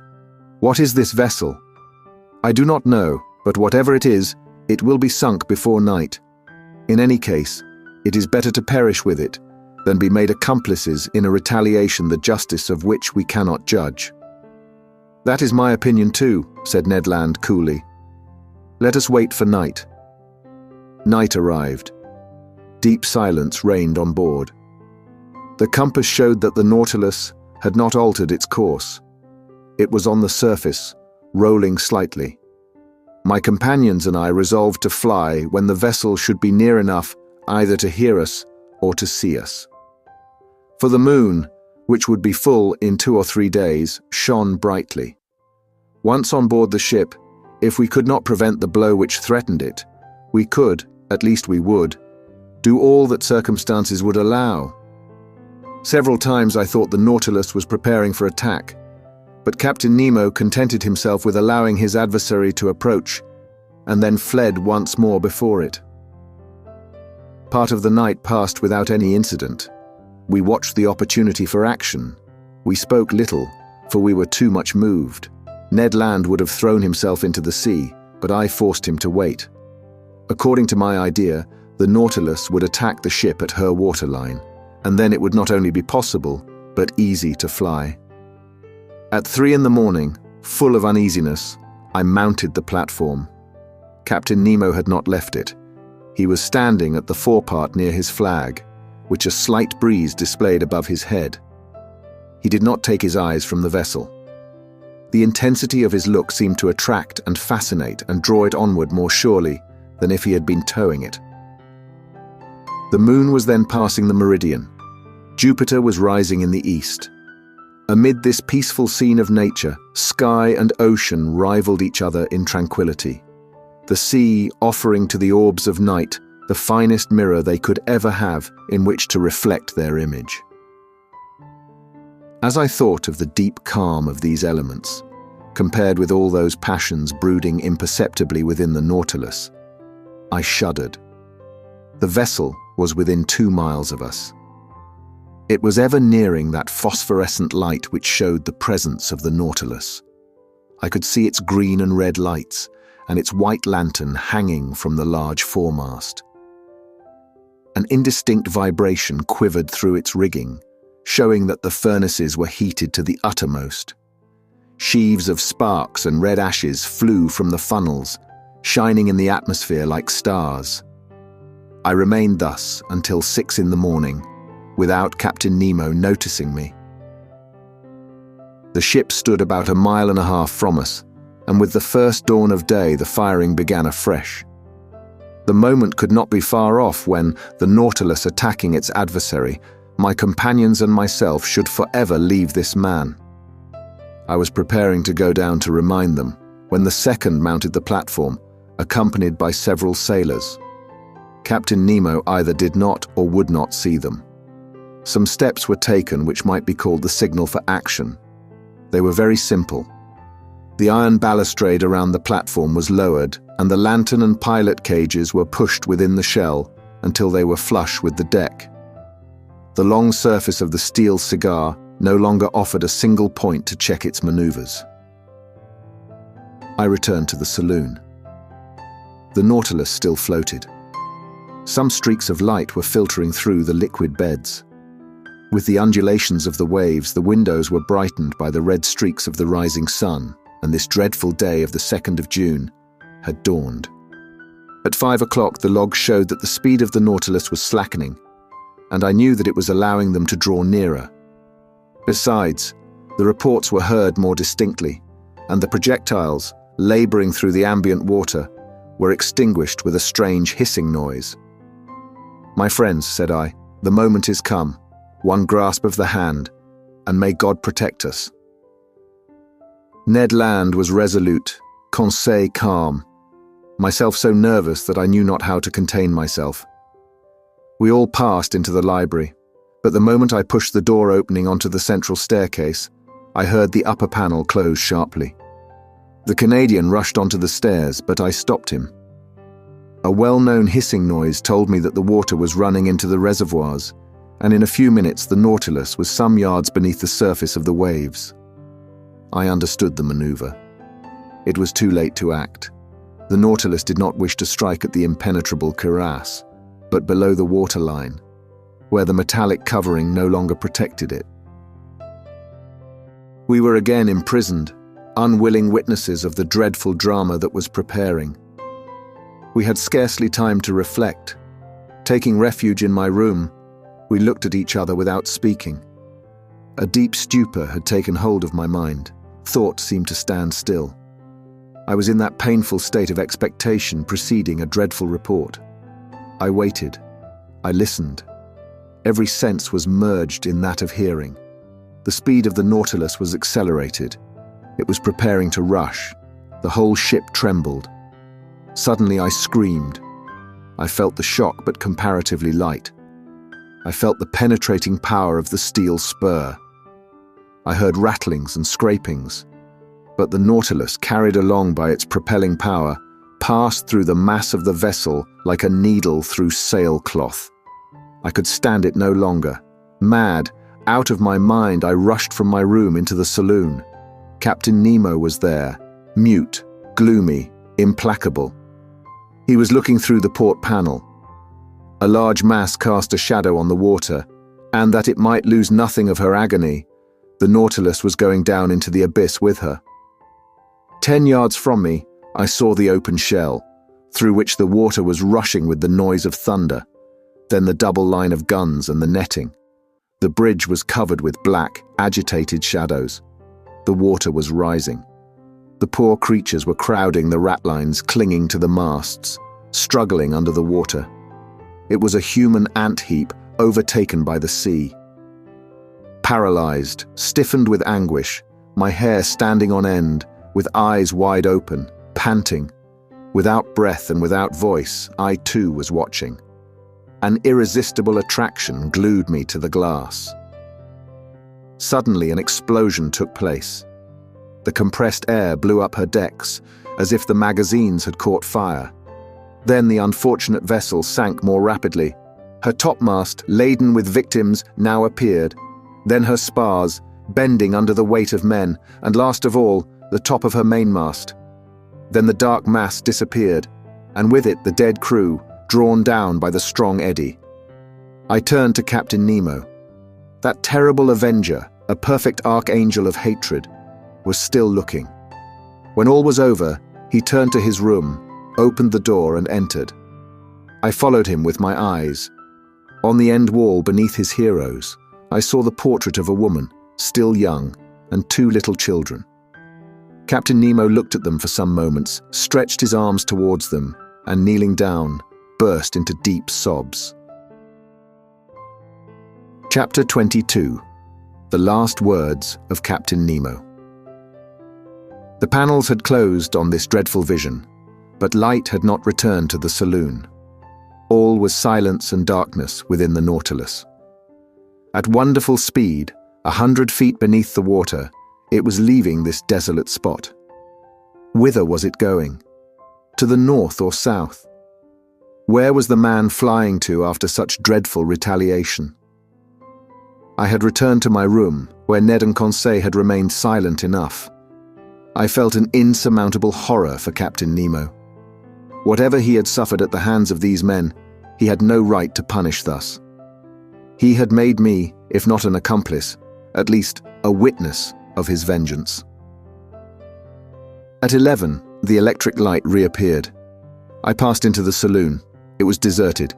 "What is this vessel?" "I do not know, but whatever it is, it will be sunk before night. In any case, it is better to perish with it than be made accomplices in a retaliation the justice of which we cannot judge." "That is my opinion too," said Ned Land coolly. "Let us wait for night." Night arrived. Deep silence reigned on board. The compass showed that the Nautilus had not altered its course. It was on the surface, rolling slightly. My companions and I resolved to fly when the vessel should be near enough either to hear us or to see us. For the moon, which would be full in 2 or 3 days, shone brightly. Once on board the ship, if we could not prevent the blow which threatened it, we could, at least we would, do all that circumstances would allow. Several times I thought the Nautilus was preparing for attack, but Captain Nemo contented himself with allowing his adversary to approach, and then fled once more before it. Part of the night passed without any incident. We watched the opportunity for action. We spoke little, for we were too much moved. Ned Land would have thrown himself into the sea, but I forced him to wait. According to my idea, the Nautilus would attack the ship at her waterline, and then it would not only be possible, but easy to fly. At 3 in the morning, full of uneasiness, I mounted the platform. Captain Nemo had not left it. He was standing at the forepart near his flag, which a slight breeze displayed above his head. He did not take his eyes from the vessel. The intensity of his look seemed to attract and fascinate and draw it onward more surely than if he had been towing it. The moon was then passing the meridian. Jupiter was rising in the east. Amid this peaceful scene of nature, sky and ocean rivaled each other in tranquility, the sea offering to the orbs of night the finest mirror they could ever have in which to reflect their image. As I thought of the deep calm of these elements, compared with all those passions brooding imperceptibly within the Nautilus, I shuddered. The vessel was within 2 miles of us. It was ever nearing that phosphorescent light which showed the presence of the Nautilus. I could see its green and red lights, and its white lantern hanging from the large foremast. An indistinct vibration quivered through its rigging, showing that the furnaces were heated to the uttermost. Sheaves of sparks and red ashes flew from the funnels, shining in the atmosphere like stars. I remained thus until 6 in the morning, without Captain Nemo noticing me. The ship stood about 1.5 miles from us, and with the first dawn of day the firing began afresh. The moment could not be far off when, the Nautilus attacking its adversary, my companions and myself should forever leave this man. I was preparing to go down to remind them, when the second mounted the platform, accompanied by several sailors. Captain Nemo either did not or would not see them. Some steps were taken which might be called the signal for action. They were very simple. The iron balustrade around the platform was lowered, and the lantern and pilot cages were pushed within the shell until they were flush with the deck. The long surface of the steel cigar no longer offered a single point to check its maneuvers. I returned to the saloon. The Nautilus still floated. Some streaks of light were filtering through the liquid beds. With the undulations of the waves, the windows were brightened by the red streaks of the rising sun, and this dreadful day of the 2nd of June had dawned. At 5 o'clock, the log showed that the speed of the Nautilus was slackening, and I knew that it was allowing them to draw nearer. Besides, the reports were heard more distinctly, and the projectiles, laboring through the ambient water, were extinguished with a strange hissing noise. "My friends," said I, "the moment is come. One grasp of the hand, and may God protect us." Ned Land was resolute, Conseil calm, myself so nervous that I knew not how to contain myself. We all passed into the library, but the moment I pushed the door opening onto the central staircase, I heard the upper panel close sharply. The Canadian rushed onto the stairs, but I stopped him. A well-known hissing noise told me that the water was running into the reservoirs, and in a few minutes the Nautilus was some yards beneath the surface of the waves. I understood the maneuver. It was too late to act. The Nautilus did not wish to strike at the impenetrable cuirass, but below the waterline, where the metallic covering no longer protected it. We were again imprisoned, unwilling witnesses of the dreadful drama that was preparing. We had scarcely time to reflect. Taking refuge in my room, we looked at each other without speaking. A deep stupor had taken hold of my mind. Thought seemed to stand still. I was in that painful state of expectation preceding a dreadful report. I waited. I listened. Every sense was merged in that of hearing. The speed of the Nautilus was accelerated. It was preparing to rush. The whole ship trembled. Suddenly I screamed. I felt the shock, but comparatively light. I felt the penetrating power of the steel spur. I heard rattlings and scrapings, but the Nautilus, carried along by its propelling power, passed through the mass of the vessel like a needle through sailcloth. I could stand it no longer. Mad, out of my mind, I rushed from my room into the saloon. Captain Nemo was there, mute, gloomy, implacable. He was looking through the port panel. A large mass cast a shadow on the water, and that it might lose nothing of her agony, the Nautilus was going down into the abyss with her. 10 yards from me, I saw the open shell, through which the water was rushing with the noise of thunder, then the double line of guns and the netting. The bridge was covered with black, agitated shadows. The water was rising. The poor creatures were crowding the ratlines, clinging to the masts, struggling under the water. It was a human ant heap overtaken by the sea. Paralyzed, stiffened with anguish, my hair standing on end, with eyes wide open, panting, without breath and without voice, I too was watching. An irresistible attraction glued me to the glass. Suddenly an explosion took place. The compressed air blew up her decks, as if the magazines had caught fire. Then the unfortunate vessel sank more rapidly. Her topmast, laden with victims, now appeared. Then her spars, bending under the weight of men, and last of all, the top of her mainmast. Then the dark mass disappeared, and with it the dead crew, drawn down by the strong eddy. I turned to Captain Nemo. That terrible avenger, a perfect archangel of hatred, was still looking. When all was over, he turned to his room, opened the door and entered. I followed him with my eyes. On the end wall beneath his heroes, I saw the portrait of a woman, still young, and 2 little children. Captain Nemo looked at them for some moments, stretched his arms towards them, and kneeling down, burst into deep sobs. Chapter 22. The Last Words of Captain Nemo. The panels had closed on this dreadful vision, but light had not returned to the saloon. All was silence and darkness within the Nautilus. At wonderful speed, 100 feet beneath the water, it was leaving this desolate spot. Whither was it going? To the north or south? Where was the man flying to after such dreadful retaliation? I had returned to my room, where Ned and Conseil had remained silent enough. I felt an insurmountable horror for Captain Nemo. Whatever he had suffered at the hands of these men, he had no right to punish thus. He had made me, if not an accomplice, at least a witness of his vengeance. At 11, the electric light reappeared. I passed into the saloon. It was deserted.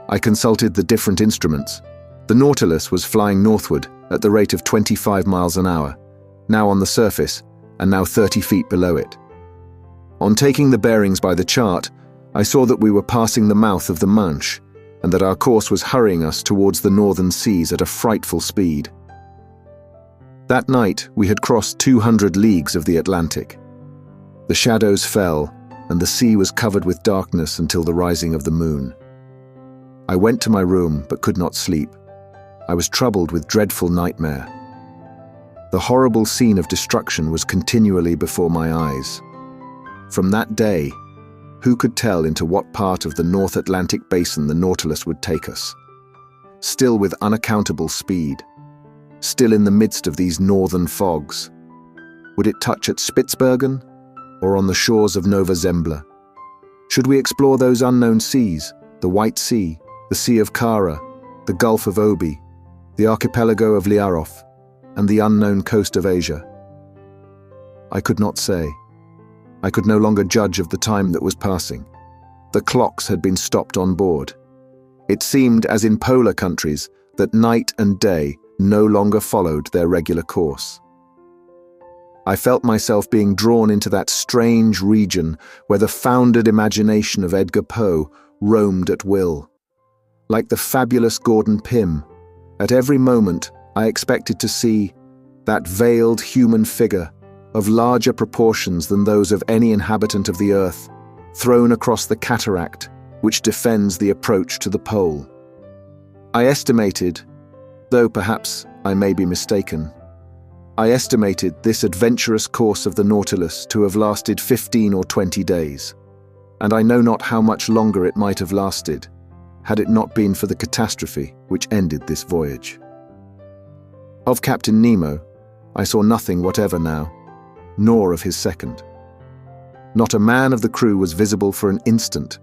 I consulted the different instruments. The Nautilus was flying northward at the rate of 25 miles an hour, now on the surface and now 30 feet below it. On taking the bearings by the chart, I saw that we were passing the mouth of the Manche and that our course was hurrying us towards the northern seas at a frightful speed. That night, we had crossed 200 leagues of the Atlantic. The shadows fell, and the sea was covered with darkness until the rising of the moon. I went to my room but could not sleep. I was troubled with dreadful nightmare. The horrible scene of destruction was continually before my eyes. From that day, who could tell into what part of the North Atlantic basin the Nautilus would take us? still with unaccountable speed, still in the midst of these northern fogs. Would it touch at Spitzbergen or on the shores of Nova Zembla? Should we explore those unknown seas, the White Sea, the Sea of Kara, the Gulf of Obi, the archipelago of Liarov, and the unknown coast of Asia? I could not say. I could no longer judge of the time that was passing. The clocks had been stopped on board. It seemed, as in polar countries, that night and day no longer followed their regular course. I felt myself being drawn into that strange region where the foundered imagination of Edgar Poe roamed at will. Like the fabulous Gordon Pym, at every moment I expected to see that veiled human figure of larger proportions than those of any inhabitant of the earth, thrown across the cataract which defends the approach to the pole. I estimated, though perhaps I may be mistaken, I estimated this adventurous course of the Nautilus to have lasted 15 or 20 days, and I know not how much longer it might have lasted, had it not been for the catastrophe which ended this voyage. Of Captain Nemo, I saw nothing whatever now, nor of his second. Not a man of the crew was visible for an instant.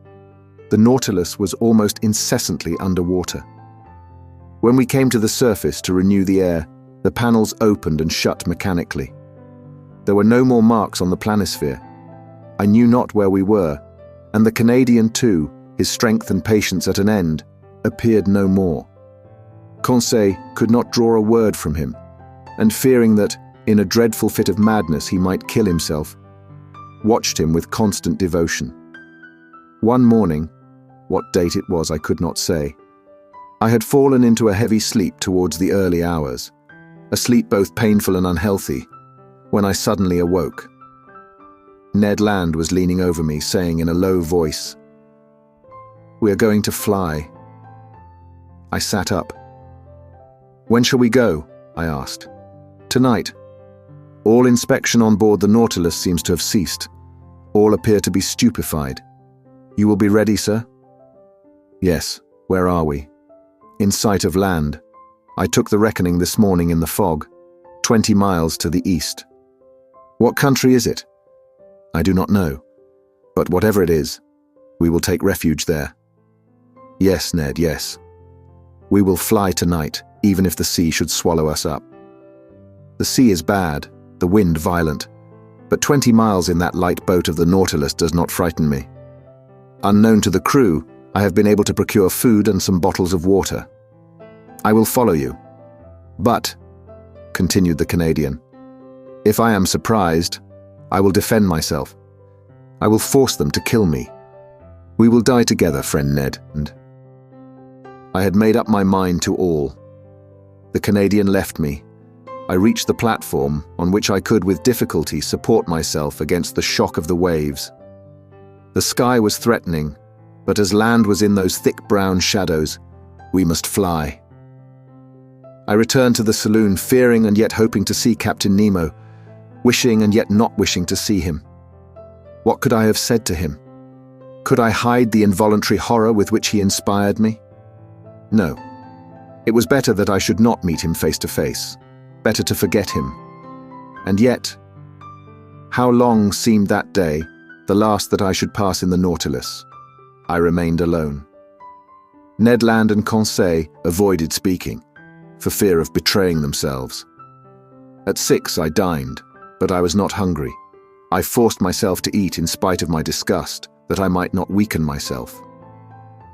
The Nautilus was almost incessantly underwater. When we came to the surface to renew the air, the panels opened and shut mechanically. There were no more marks on the planisphere. I knew not where we were, and the Canadian too, his strength and patience at an end, appeared no more. Conseil could not draw a word from him, and fearing that, in a dreadful fit of madness, he might kill himself, watched him with constant devotion. One morning, what date it was I could not say, I had fallen into a heavy sleep towards the early hours, a sleep both painful and unhealthy, when I suddenly awoke. Ned Land was leaning over me, saying in a low voice, "We are going to fly." I sat up. "When shall we go?" I asked. "Tonight. All inspection on board the Nautilus seems to have ceased. All appear to be stupefied. You will be ready, sir?" "Yes. Where are we?" "In sight of land. I took the reckoning this morning in the fog, 20 miles to the east." "What country is it?" "I do not know. But whatever it is, we will take refuge there." "Yes, Ned, yes. We will fly tonight, even if the sea should swallow us up." "The sea is bad, the wind violent, but 20 miles in that light boat of the Nautilus does not frighten me. Unknown to the crew, I have been able to procure food and some bottles of water. I will follow you. But," continued the Canadian, "if I am surprised, I will defend myself. I will force them to kill me. We will die together, friend Ned." And I had made up my mind to all. The Canadian left me. I reached the platform, on which I could with difficulty support myself against the shock of the waves. The sky was threatening, but as land was in those thick brown shadows, we must fly. I returned to the saloon, fearing and yet hoping to see Captain Nemo, wishing and yet not wishing to see him. What could I have said to him? Could I hide the involuntary horror with which he inspired me? No. It was better that I should not meet him face to face, better to forget him. And yet, how long seemed that day, the last that I should pass in the Nautilus? I remained alone. Ned Land and Conseil avoided speaking, for fear of betraying themselves. At 6 I dined, but I was not hungry. I forced myself to eat in spite of my disgust, that I might not weaken myself.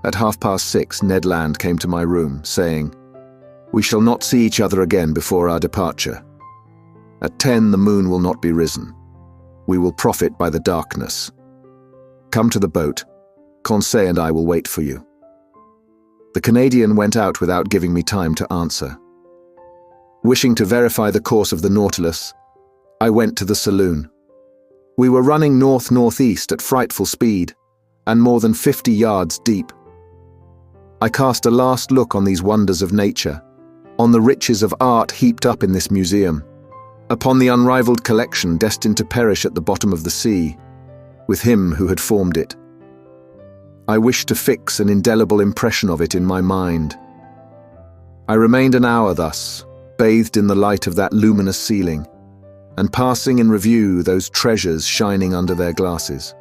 At 6:30, Ned Land came to my room, saying, "We shall not see each other again before our departure. At 10 the moon will not be risen. We will profit by the darkness. Come to the boat. Conseil and I will wait for you." The Canadian went out without giving me time to answer. Wishing to verify the course of the Nautilus, I went to the saloon. We were running north-northeast at frightful speed, and more than 50 yards deep. I cast a last look on these wonders of nature, on the riches of art heaped up in this museum, upon the unrivaled collection destined to perish at the bottom of the sea, with him who had formed it. I wished to fix an indelible impression of it in my mind. I remained an hour thus, bathed in the light of that luminous ceiling, and passing in review those treasures shining under their glasses.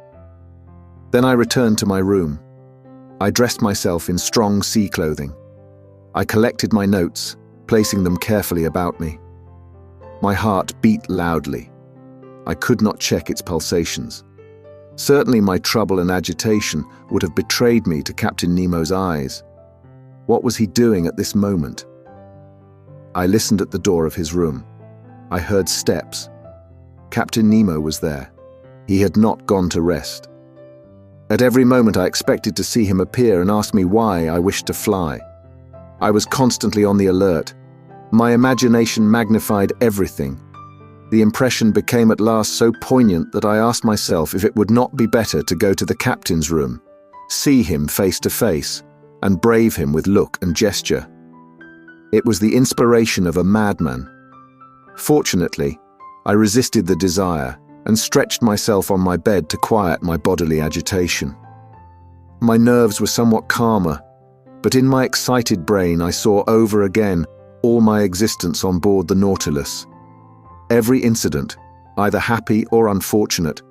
Then I returned to my room. I dressed myself in strong sea clothing. I collected my notes, placing them carefully about me. My heart beat loudly. I could not check its pulsations. Certainly my trouble and agitation would have betrayed me to Captain Nemo's eyes. What was he doing at this moment? I listened at the door of his room. I heard steps. Captain Nemo was there. He had not gone to rest. At every moment I expected to see him appear and ask me why I wished to fly. I was constantly on the alert. My imagination magnified everything. The impression became at last so poignant that I asked myself if it would not be better to go to the captain's room, see him face to face, and brave him with look and gesture. It was the inspiration of a madman. Fortunately, I resisted the desire and stretched myself on my bed to quiet my bodily agitation. My nerves were somewhat calmer, but in my excited brain I saw over again all my existence on board the Nautilus. Every incident, either happy or unfortunate,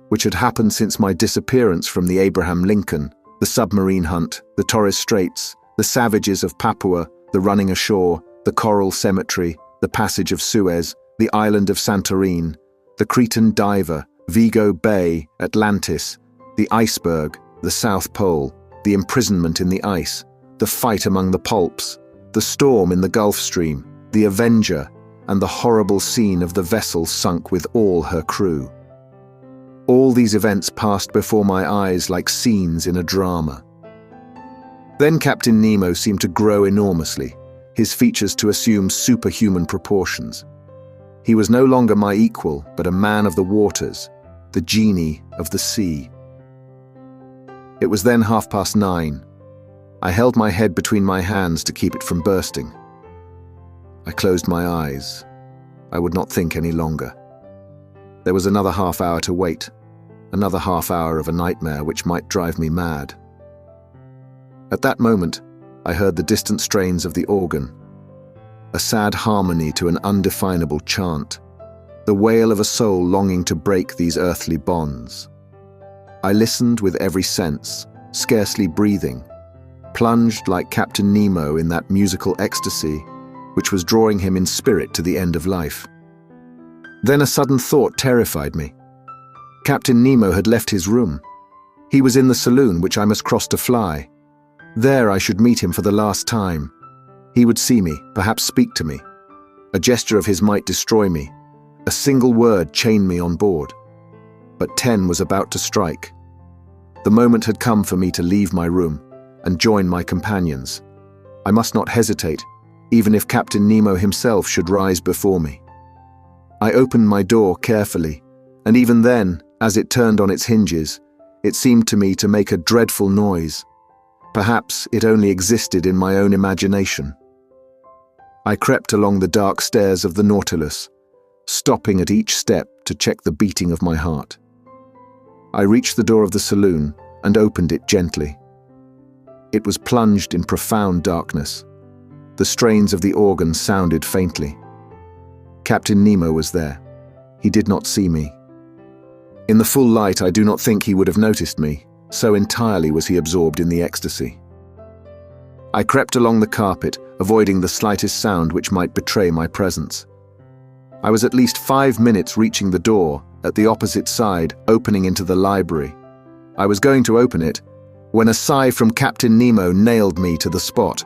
which had happened since my disappearance from the Abraham Lincoln, the submarine hunt, the Torres Straits, the savages of Papua, the running ashore, the coral cemetery, the passage of Suez, the island of Santorin, the Cretan diver, Vigo Bay, Atlantis, the iceberg, the South Pole, the imprisonment in the ice, the fight among the pulps, the storm in the Gulf Stream, the Avenger, and the horrible scene of the vessel sunk with all her crew. All these events passed before my eyes like scenes in a drama. Then Captain Nemo seemed to grow enormously, his features to assume superhuman proportions. He was no longer my equal, but a man of the waters, the genie of the sea. It was then 9:30. I held my head between my hands to keep it from bursting. I closed my eyes. I would not think any longer. There was another half hour to wait, another half hour of a nightmare which might drive me mad. At that moment, I heard the distant strains of the organ, a sad harmony to an undefinable chant, the wail of a soul longing to break these earthly bonds. I listened with every sense, scarcely breathing, plunged like Captain Nemo in that musical ecstasy which was drawing him in spirit to the end of life. Then a sudden thought terrified me. Captain Nemo had left his room. He was in the saloon which I must cross to fly. There I should meet him for the last time. He would see me, perhaps speak to me. A gesture of his might destroy me. A single word chain me on board. But 10 was about to strike. The moment had come for me to leave my room and join my companions. I must not hesitate, even if Captain Nemo himself should rise before me. I opened my door carefully, and even then, as it turned on its hinges, it seemed to me to make a dreadful noise. Perhaps it only existed in my own imagination. I crept along the dark stairs of the Nautilus, stopping at each step to check the beating of my heart. I reached the door of the saloon and opened it gently. It was plunged in profound darkness. The strains of the organ sounded faintly. Captain Nemo was there. He did not see me. In the full light, I do not think he would have noticed me, so entirely was he absorbed in the ecstasy. I crept along the carpet, avoiding the slightest sound which might betray my presence. I was at least 5 minutes reaching the door, at the opposite side, opening into the library. I was going to open it, when a sigh from Captain Nemo nailed me to the spot.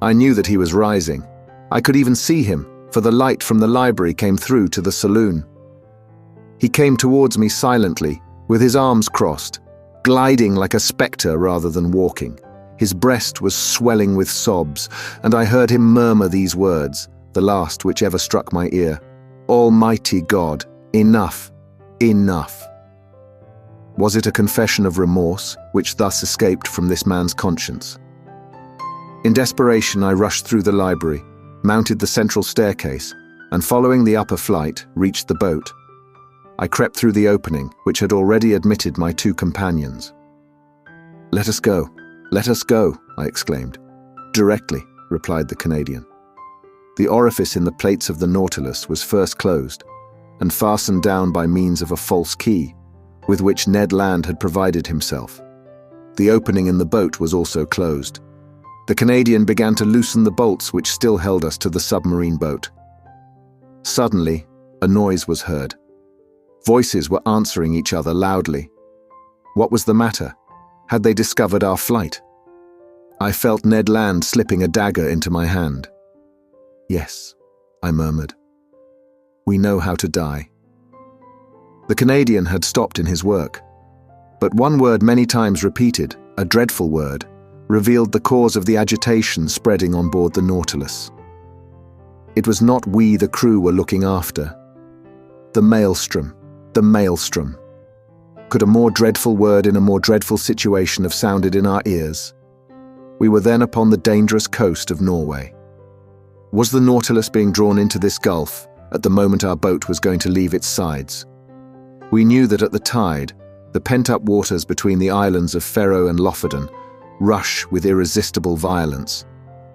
I knew that he was rising. I could even see him, for the light from the library came through to the saloon. He came towards me silently, with his arms crossed, gliding like a spectre rather than walking. His breast was swelling with sobs, and I heard him murmur these words, the last which ever struck my ear. "Almighty God, enough, enough." Was it a confession of remorse, which thus escaped from this man's conscience? In desperation, I rushed through the library, mounted the central staircase, and following the upper flight, reached the boat. I crept through the opening, which had already admitted my 2 companions. Let us go, I exclaimed. Directly, replied the Canadian. The orifice in the plates of the Nautilus was first closed and fastened down by means of a false key, with which Ned Land had provided himself. The opening in the boat was also closed. The Canadian began to loosen the bolts which still held us to the submarine boat. Suddenly, a noise was heard. Voices were answering each other loudly. What was the matter? Had they discovered our flight? I felt Ned Land slipping a dagger into my hand. "Yes," I murmured. "We know how to die." The Canadian had stopped in his work, but one word many times repeated, a dreadful word, revealed the cause of the agitation spreading on board the Nautilus. It was not we the crew were looking after. The maelstrom, the maelstrom. Could a more dreadful word in a more dreadful situation have sounded in our ears? We were then upon the dangerous coast of Norway. Was the Nautilus being drawn into this gulf at the moment our boat was going to leave its sides? We knew that at the tide, the pent-up waters between the islands of Faroe and Lofoten rush with irresistible violence,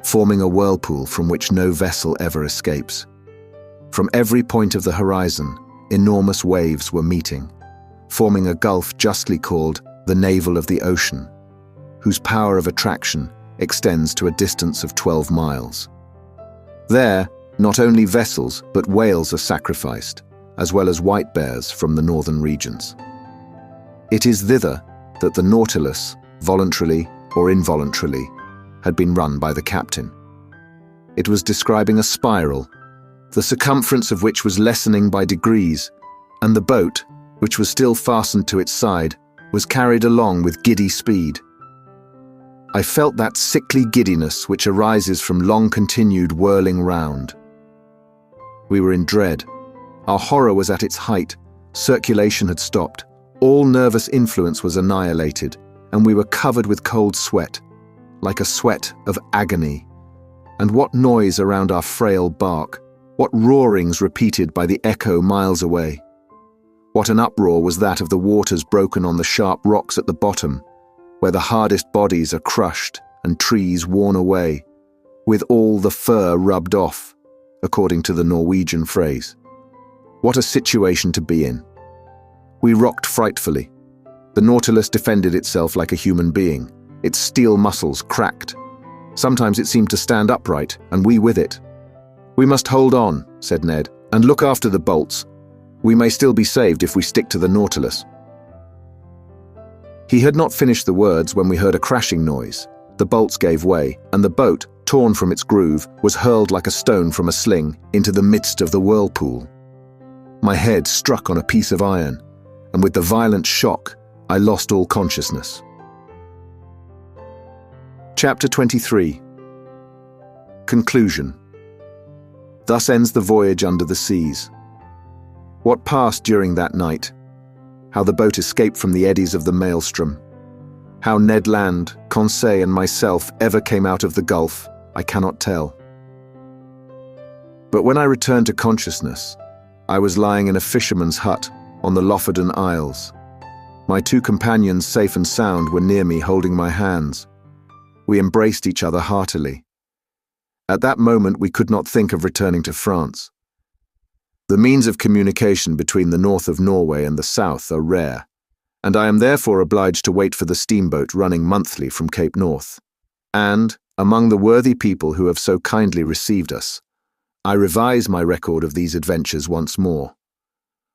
forming a whirlpool from which no vessel ever escapes. From every point of the horizon, enormous waves were meeting, forming a gulf justly called the navel of the ocean, whose power of attraction extends to a distance of 12 miles. There, not only vessels but whales are sacrificed, as well as white bears from the northern regions. It is thither that the Nautilus, voluntarily or involuntarily, had been run by the captain. It was describing a spiral, the circumference of which was lessening by degrees, and the boat, which was still fastened to its side, was carried along with giddy speed. I felt that sickly giddiness which arises from long-continued whirling round. We were in dread. Our horror was at its height. Circulation had stopped. All nervous influence was annihilated, and we were covered with cold sweat, like a sweat of agony. And what noise around our frail bark, what roarings repeated by the echo miles away. What an uproar was that of the waters broken on the sharp rocks at the bottom, where the hardest bodies are crushed and trees worn away, with all the fur rubbed off, according to the Norwegian phrase. What a situation to be in. We rocked frightfully. The Nautilus defended itself like a human being. Its steel muscles cracked. Sometimes it seemed to stand upright, and we with it. "We must hold on," said Ned, "and look after the bolts. We may still be saved if we stick to the Nautilus." He had not finished the words when we heard a crashing noise. The bolts gave way, and the boat, torn from its groove, was hurled like a stone from a sling into the midst of the whirlpool. My head struck on a piece of iron, and with the violent shock, I lost all consciousness. Chapter 23. Conclusion. Thus ends the voyage under the seas. What passed during that night? How the boat escaped from the eddies of the maelstrom. How Ned Land, Conseil and myself ever came out of the gulf, I cannot tell. But when I returned to consciousness, I was lying in a fisherman's hut on the Lofoten Isles. My two companions, safe and sound, were near me holding my hands. We embraced each other heartily. At that moment we could not think of returning to France. The means of communication between the north of Norway and the south are rare, and I am therefore obliged to wait for the steamboat running monthly from Cape North. And, among the worthy people who have so kindly received us, I revise my record of these adventures once more.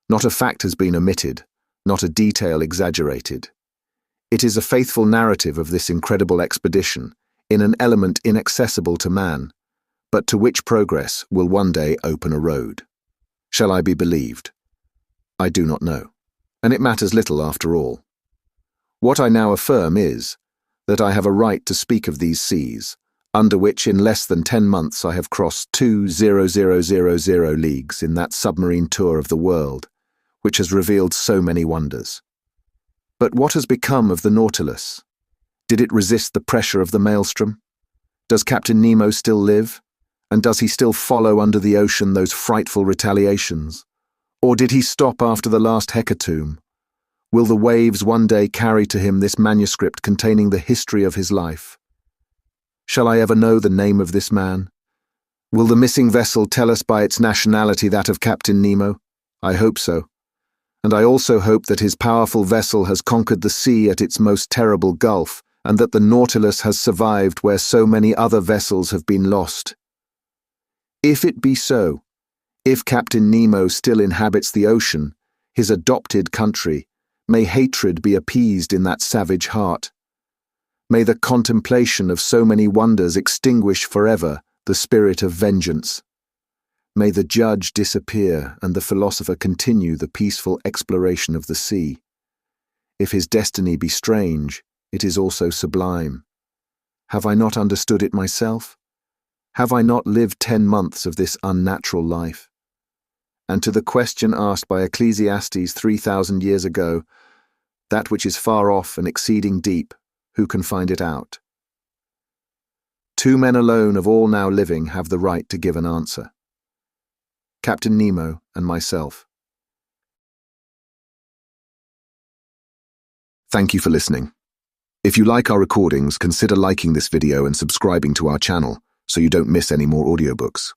Not a fact has been omitted, not a detail exaggerated. It is a faithful narrative of this incredible expedition in an element inaccessible to man, but to which progress will one day open a road. Shall I be believed? I do not know, and it matters little after all. What I now affirm is that I have a right to speak of these seas, under which in less than 10 months I have crossed 2,000 leagues in that submarine tour of the world, which has revealed so many wonders. But what has become of the Nautilus? Did it resist the pressure of the maelstrom? Does Captain Nemo still live? And does he still follow under the ocean those frightful retaliations? Or did he stop after the last hecatomb? Will the waves one day carry to him this manuscript containing the history of his life? Shall I ever know the name of this man? Will the missing vessel tell us by its nationality that of Captain Nemo? I hope so. And I also hope that his powerful vessel has conquered the sea at its most terrible gulf, and that the Nautilus has survived where so many other vessels have been lost. If it be so, if Captain Nemo still inhabits the ocean, his adopted country, may hatred be appeased in that savage heart. May the contemplation of so many wonders extinguish forever the spirit of vengeance. May the judge disappear and the philosopher continue the peaceful exploration of the sea. If his destiny be strange, it is also sublime. Have I not understood it myself? Have I not lived 10 months of this unnatural life? And to the question asked by Ecclesiastes 3,000 years ago, that which is far off and exceeding deep, who can find it out? 2 men alone of all now living have the right to give an answer. Captain Nemo and myself. Thank you for listening. If you like our recordings, consider liking this video and subscribing to our channel so you don't miss any more audiobooks.